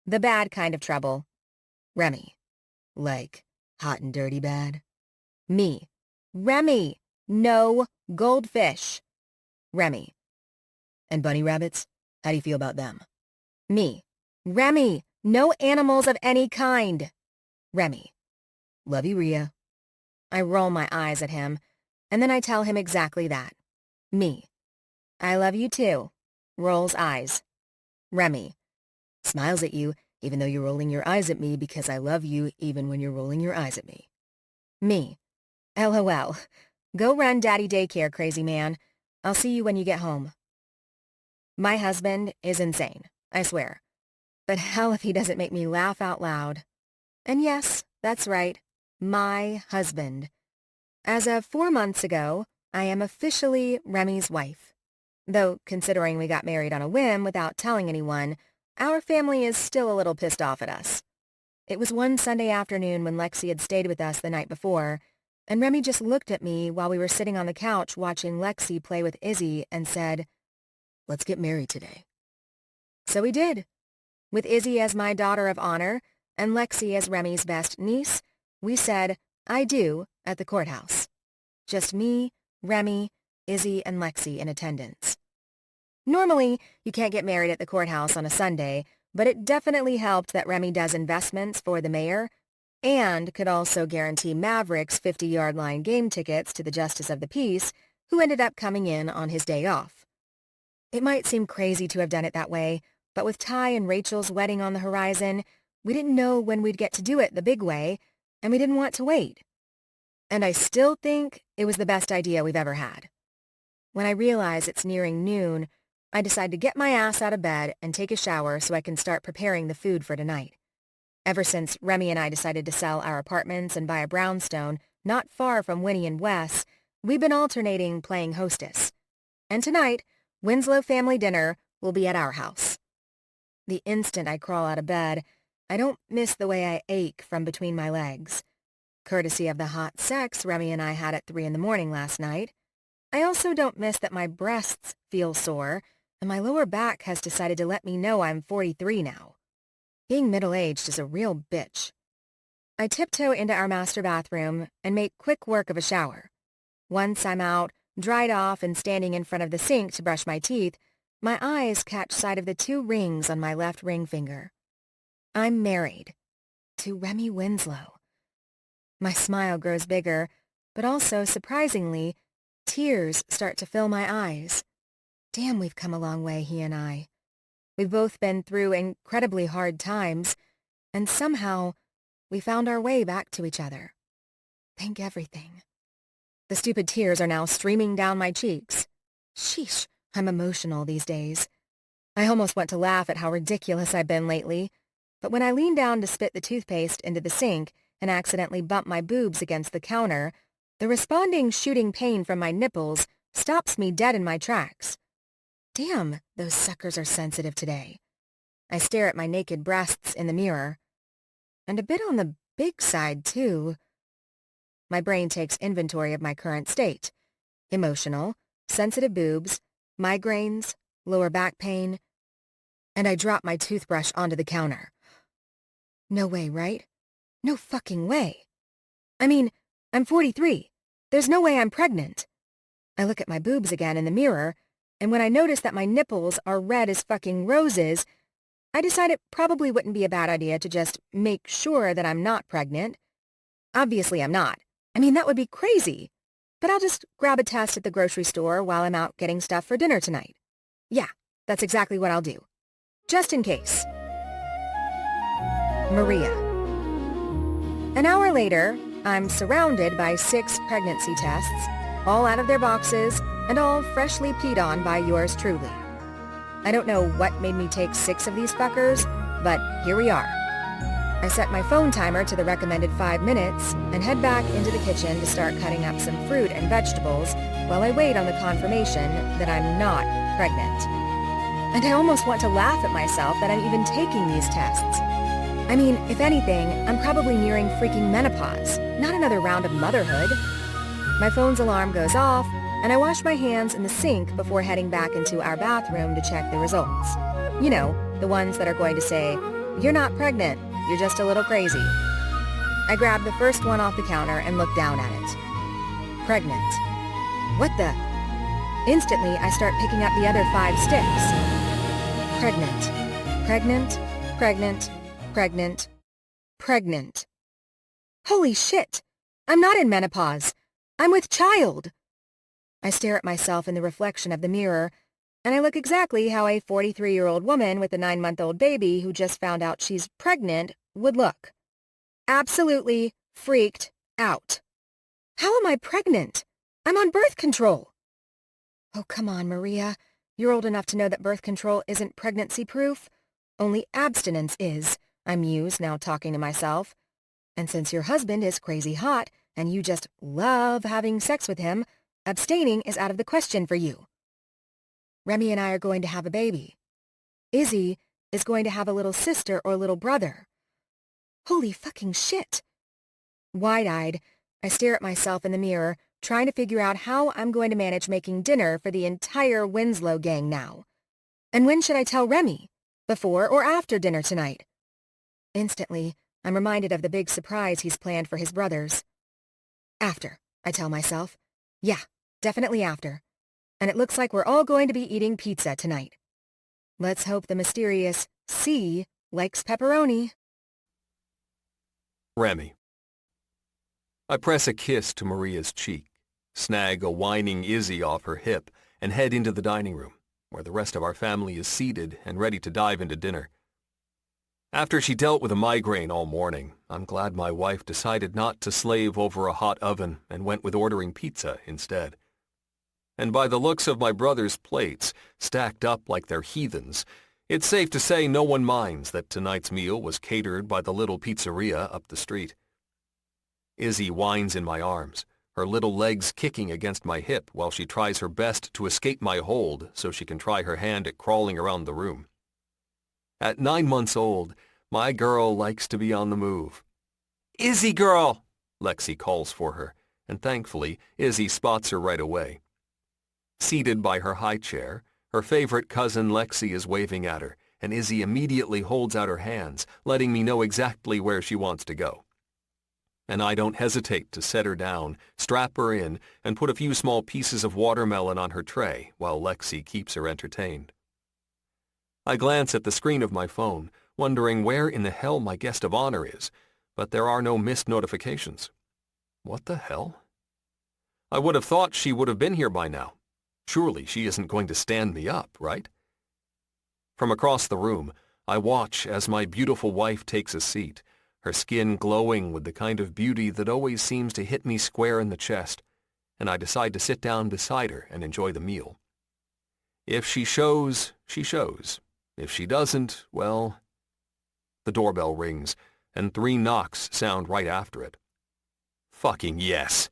The bad kind of trouble. Remy. Like, hot and dirty bad? Me. Remy, no goldfish. Remy. And bunny rabbits? How do you feel about them? Me. Remy, no animals of any kind. Remy. Love you, Rhea. I roll my eyes at him, and then I tell him exactly that. Me. I love you too. Rolls eyes. Remy. Smiles at you, even though you're rolling your eyes at me because I love you even when you're rolling your eyes at me. Me. LOL. Go run daddy daycare, crazy man. I'll see you when you get home. My husband is insane, I swear. But hell if he doesn't make me laugh out loud. And yes, that's right, my husband. As of 4 months ago, I am officially Remy's wife. Though, considering we got married on a whim without telling anyone, our family is still a little pissed off at us. It was one Sunday afternoon when Lexi had stayed with us the night before, and Remy just looked at me while we were sitting on the couch watching Lexi play with Izzy and said, "Let's get married today." So we did. With Izzy as my daughter of honor and Lexi as Remy's best niece, we said, "I do," at the courthouse. Just me, Remy, Izzy, and Lexi in attendance. Normally, you can't get married at the courthouse on a Sunday, but it definitely helped that Remy does investments for the mayor and could also guarantee Maverick's 50-yard line game tickets to the Justice of the Peace, who ended up coming in on his day off. It might seem crazy to have done it that way, but with Ty and Rachel's wedding on the horizon, we didn't know when we'd get to do it the big way, and we didn't want to wait. And I still think it was the best idea we've ever had. When I realize it's nearing noon, I decide to get my ass out of bed and take a shower so I can start preparing the food for tonight. Ever since Remy and I decided to sell our apartments and buy a brownstone not far from Winnie and Wes, we've been alternating playing hostess. And tonight, Winslow family dinner will be at our house. The instant I crawl out of bed, I don't miss the way I ache from between my legs. Courtesy of the hot sex Remy and I had at 3 a.m. last night. I also don't miss that my breasts feel sore, and my lower back has decided to let me know I'm 43 now. Being middle-aged is a real bitch. I tiptoe into our master bathroom and make quick work of a shower. Once I'm out, dried off and standing in front of the sink to brush my teeth, my eyes catch sight of the 2 rings on my left ring finger. I'm married to Remy Winslow. My smile grows bigger, but also, surprisingly, tears start to fill my eyes. Damn, we've come a long way, he and I. We've both been through incredibly hard times, and somehow we found our way back to each other. Thank everything. The stupid tears are now streaming down my cheeks. Sheesh, I'm emotional these days. I almost want to laugh at how ridiculous I've been lately, but when I lean down to spit the toothpaste into the sink and accidentally bump my boobs against the counter, the responding shooting pain from my nipples stops me dead in my tracks. Damn, those suckers are sensitive today. I stare at my naked breasts in the mirror. And a bit on the big side, too. My brain takes inventory of my current state. Emotional, sensitive boobs, migraines, lower back pain, and I drop my toothbrush onto the counter. No way, right? No fucking way. I mean, I'm 43. There's no way I'm pregnant. I look at my boobs again in the mirror, and when I notice that my nipples are red as fucking roses, I decide it probably wouldn't be a bad idea to just make sure that I'm not pregnant. Obviously I'm not. I mean, that would be crazy. But I'll just grab a test at the grocery store while I'm out getting stuff for dinner tonight. Yeah, that's exactly what I'll do. Just in case. Maria. An hour later, I'm surrounded by 6 pregnancy tests, all out of their boxes, and all freshly peed on by yours truly. I don't know what made me take 6 of these fuckers, but here we are. I set my phone timer to the recommended 5 minutes and head back into the kitchen to start cutting up some fruit and vegetables while I wait on the confirmation that I'm not pregnant. And I almost want to laugh at myself that I'm even taking these tests. I mean, if anything, I'm probably nearing freaking menopause, not another round of motherhood. My phone's alarm goes off, and I wash my hands in the sink before heading back into our bathroom to check the results. You know, the ones that are going to say, "You're not pregnant, you're just a little crazy." I grab the first one off the counter and look down at it. Pregnant. What the? Instantly, I start picking up the other 5 sticks. Pregnant. Pregnant. Pregnant. Pregnant. Pregnant. Holy shit! I'm not in menopause. I'm with child. I stare at myself in the reflection of the mirror, and I look exactly how a 43-year-old woman with a 9-month-old baby who just found out she's pregnant would look. Absolutely freaked out. How am I pregnant? I'm on birth control. Oh, come on, Maria. You're old enough to know that birth control isn't pregnancy-proof. Only abstinence is, I muse, now talking to myself. And since your husband is crazy hot and you just love having sex with him, abstaining is out of the question for you. Remy and I are going to have a baby. Izzy is going to have a little sister or little brother. Holy fucking shit. Wide-eyed, I stare at myself in the mirror, trying to figure out how I'm going to manage making dinner for the entire Winslow gang now. And when should I tell Remy? Before or after dinner tonight? Instantly, I'm reminded of the big surprise he's planned for his brothers. After, I tell myself. Yeah, definitely after. And it looks like we're all going to be eating pizza tonight. Let's hope the mysterious C likes pepperoni. Remy. I press a kiss to Maria's cheek, snag a whining Izzy off her hip, and head into the dining room, where the rest of our family is seated and ready to dive into dinner. After she dealt with a migraine all morning, I'm glad my wife decided not to slave over a hot oven and went with ordering pizza instead. And by the looks of my brother's plates, stacked up like they're heathens, it's safe to say no one minds that tonight's meal was catered by the little pizzeria up the street. Izzy whines in my arms, her little legs kicking against my hip while she tries her best to escape my hold so she can try her hand at crawling around the room. At 9 months old, my girl likes to be on the move. "Izzy girl!" Lexi calls for her, and thankfully, Izzy spots her right away. Seated by her high chair, her favorite cousin Lexi is waving at her, and Izzy immediately holds out her hands, letting me know exactly where she wants to go. And I don't hesitate to set her down, strap her in, and put a few small pieces of watermelon on her tray while Lexi keeps her entertained. I glance at the screen of my phone, wondering where in the hell my guest of honor is, but there are no missed notifications. What the hell? I would have thought she would have been here by now. Surely she isn't going to stand me up, right? From across the room, I watch as my beautiful wife takes a seat, her skin glowing with the kind of beauty that always seems to hit me square in the chest, and I decide to sit down beside her and enjoy the meal. If she shows, she shows. If she doesn't, well... The doorbell rings, and 3 knocks sound right after it. Fucking yes!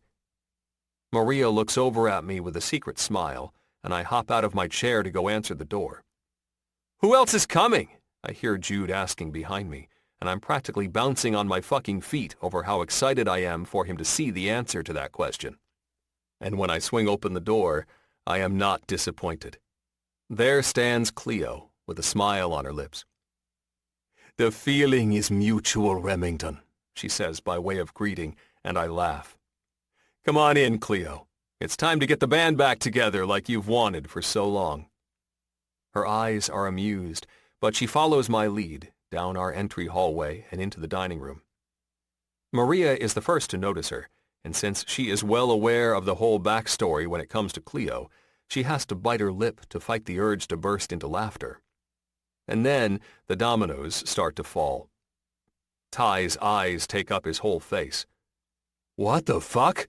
Maria looks over at me with a secret smile, and I hop out of my chair to go answer the door. "Who else is coming?" I hear Jude asking behind me, and I'm practically bouncing on my fucking feet over how excited I am for him to see the answer to that question. And when I swing open the door, I am not disappointed. There stands Cleo, with a smile on her lips. "The feeling is mutual, Remington," she says by way of greeting, and I laugh. "Come on in, Cleo. It's time to get the band back together like you've wanted for so long." Her eyes are amused, but she follows my lead, down our entry hallway and into the dining room. Maria is the first to notice her, and since she is well aware of the whole backstory when it comes to Cleo, she has to bite her lip to fight the urge to burst into laughter. And then the dominoes start to fall. Ty's eyes take up his whole face. "What the fuck?"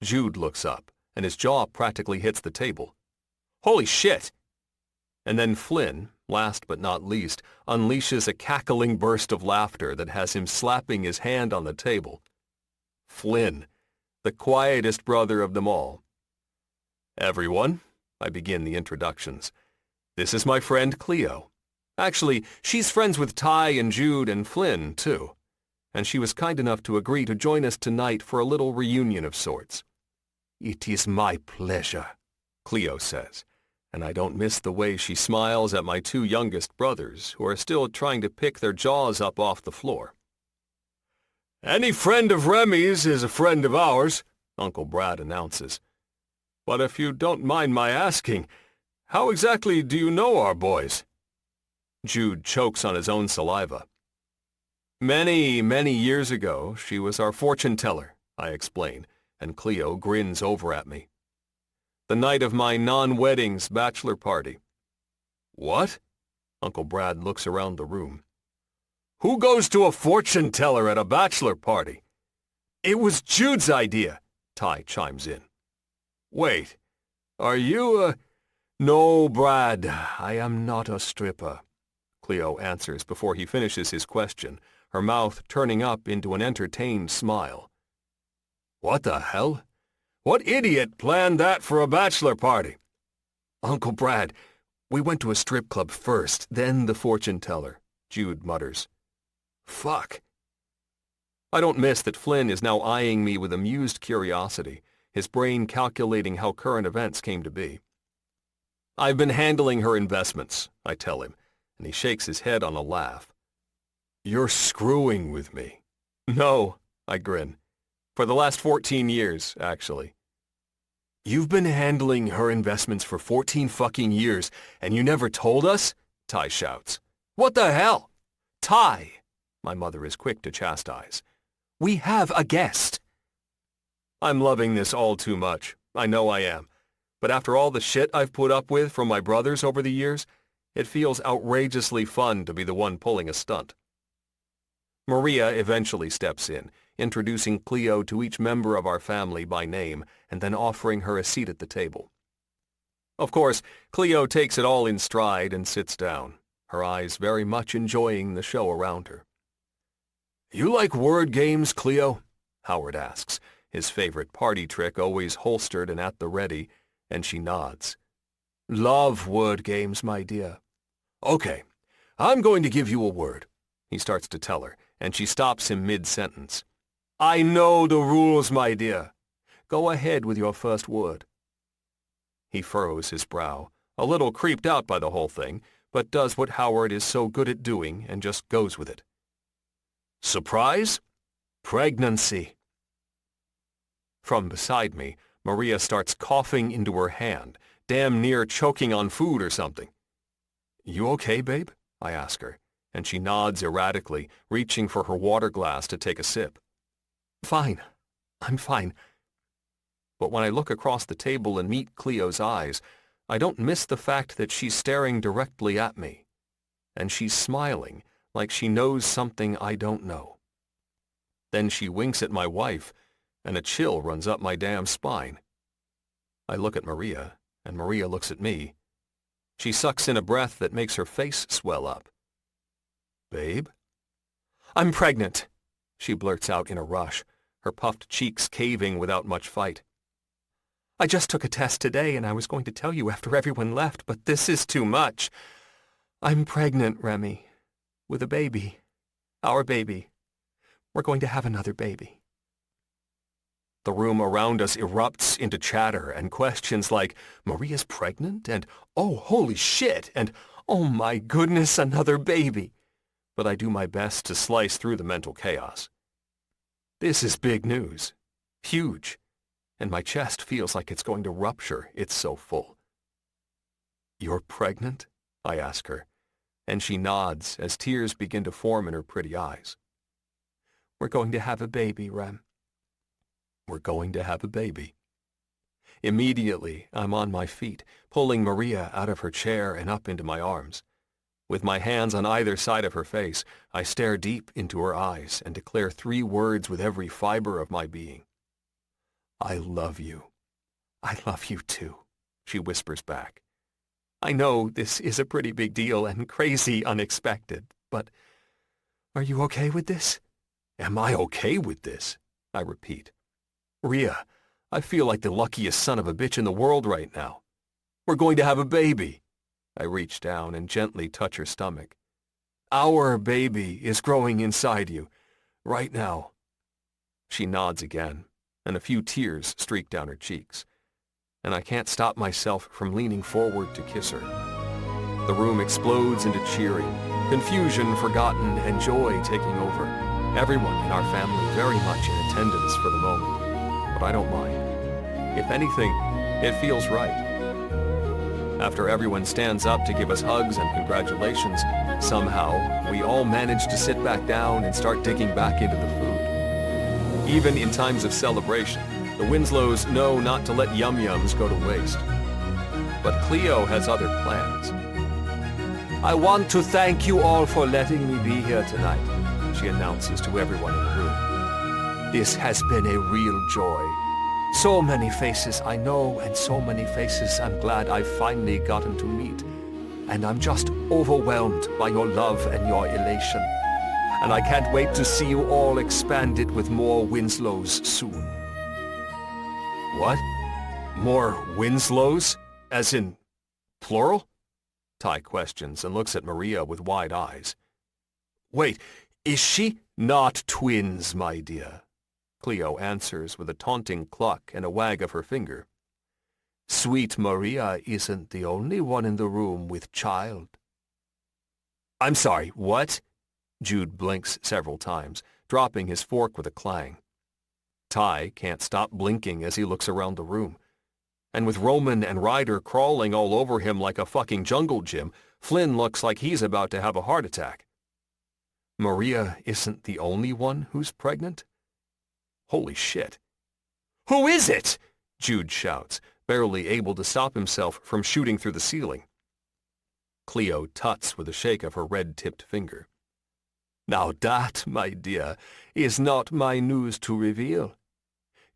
Jude looks up, and his jaw practically hits the table. "Holy shit!" And then Flynn, last but not least, unleashes a cackling burst of laughter that has him slapping his hand on the table. Flynn, the quietest brother of them all. "Everyone," I begin the introductions. "This is my friend Cleo. Actually, she's friends with Ty and Jude and Flynn, too. And she was kind enough to agree to join us tonight for a little reunion of sorts." "It is my pleasure," Cleo says, and I don't miss the way she smiles at my 2 youngest brothers, who are still trying to pick their jaws up off the floor. "Any friend of Remy's is a friend of ours," Uncle Brad announces. But if you don't mind my asking, how exactly do you know our boys? Jude chokes on his own saliva. Many, many years ago, she was our fortune teller, I explain, and Cleo grins over at me. The night of my non-wedding's bachelor party. What? Uncle Brad looks around the room. Who goes to a fortune teller at a bachelor party? It was Jude's idea, Ty chimes in. Wait, are you No, Brad, I am not a stripper, Cleo answers before he finishes his question, her mouth turning up into an entertained smile. What the hell? What idiot planned that for a bachelor party? Uncle Brad, we went to a strip club first, then the fortune teller, Jude mutters. Fuck. I don't miss that Flynn is now eyeing me with amused curiosity, his brain calculating how current events came to be. I've been handling her investments, I tell him, and he shakes his head on a laugh. You're screwing with me. No, I grin. For the last 14 years, actually. You've been handling her investments for 14 fucking years, and you never told us? Ty shouts. What the hell? Ty, my mother is quick to chastise. We have a guest. I'm loving this all too much. I know I am. But after all the shit I've put up with from my brothers over the years, it feels outrageously fun to be the one pulling a stunt. Maria eventually steps in, introducing Cleo to each member of our family by name and then offering her a seat at the table. Of course, Cleo takes it all in stride and sits down, her eyes very much enjoying the show around her. You like word games, Cleo? Howard asks, his favorite party trick always holstered and at the ready, and she nods. Love word games, my dear. Okay, I'm going to give you a word, he starts to tell her, and she stops him mid-sentence. I know the rules, my dear. Go ahead with your first word. He furrows his brow, a little creeped out by the whole thing, but does what Howard is so good at doing and just goes with it. Surprise? Pregnancy. From beside me, Maria starts coughing into her hand, damn near choking on food or something. You okay, babe? I ask her, and she nods erratically, reaching for her water glass to take a sip. Fine. I'm fine. But when I look across the table and meet Cleo's eyes, I don't miss the fact that she's staring directly at me. And she's smiling, like she knows something I don't know. Then she winks at my wife, and a chill runs up my damn spine. I look at Maria, and Maria looks at me. She sucks in a breath that makes her face swell up. Babe? I'm pregnant, she blurts out in a rush, her puffed cheeks caving without much fight. I just took a test today and I was going to tell you after everyone left, but this is too much. I'm pregnant, Remy, with a baby. Our baby. We're going to have another baby. The room around us erupts into chatter and questions like, Maria's pregnant? And, oh, holy shit! And, oh my goodness, another baby! But I do my best to slice through the mental chaos. This is big news. Huge. And my chest feels like it's going to rupture, it's so full. You're pregnant? I ask her, and she nods as tears begin to form in her pretty eyes. We're going to have a baby, Rem. We're going to have a baby. Immediately, I'm on my feet, pulling Maria out of her chair and up into my arms. With my hands on either side of her face, I stare deep into her eyes and declare 3 words with every fiber of my being. I love you. I love you too, she whispers back. I know this is a pretty big deal and crazy unexpected, but are you okay with this? Am I okay with this? I repeat. Rhea, I feel like the luckiest son of a bitch in the world right now. We're going to have a baby. I reach down and gently touch her stomach. Our baby is growing inside you, right now. She nods again, and a few tears streak down her cheeks. And I can't stop myself from leaning forward to kiss her. The room explodes into cheering, confusion forgotten, and joy taking over. Everyone in our family very much in attendance for the moment. but I don't mind. If anything, it feels right. After everyone stands up to give us hugs and congratulations, somehow we all manage to sit back down and start digging back into the food. Even in times of celebration, the Winslows know not to let yum-yums go to waste. But Cleo has other plans. I want to thank you all for letting me be here tonight, she announces to everyone in the room. This has been a real joy. So many faces I know and so many faces I'm glad I've finally gotten to meet. And I'm just overwhelmed by your love and your elation. And I can't wait to see you all expanded with more Winslows soon. What? More Winslows? As in plural? Ty questions and looks at Maria with wide eyes. Wait, is she not twins, my dear? Cleo answers with a taunting cluck and a wag of her finger. Sweet Maria isn't the only one in the room with child. I'm sorry, what? Jude blinks several times, dropping his fork with a clang. Ty can't stop blinking as he looks around the room. And with Roman and Ryder crawling all over him like a fucking jungle gym, Flynn looks like he's about to have a heart attack. Maria isn't the only one who's pregnant? Holy shit. Who is it? Jude shouts, barely able to stop himself from shooting through the ceiling. Cleo tuts with a shake of her red-tipped finger. Now that, my dear, is not my news to reveal.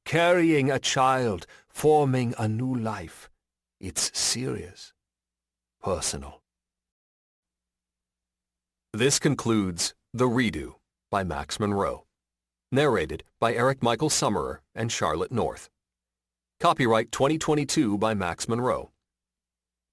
Carrying a child, forming a new life. It's serious. Personal. This concludes The Redo by Max Monroe. Narrated by Eric Michael Summerer and Charlotte North. Copyright 2022 by Max Monroe.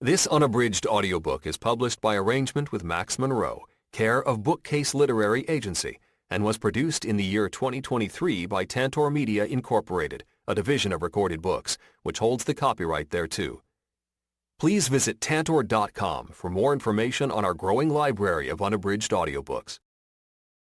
This unabridged audiobook is published by arrangement with Max Monroe, care of Bookcase Literary Agency, and was produced in the year 2023 by Tantor Media Incorporated, a division of Recorded Books, which holds the copyright thereto. Please visit tantor.com for more information on our growing library of unabridged audiobooks.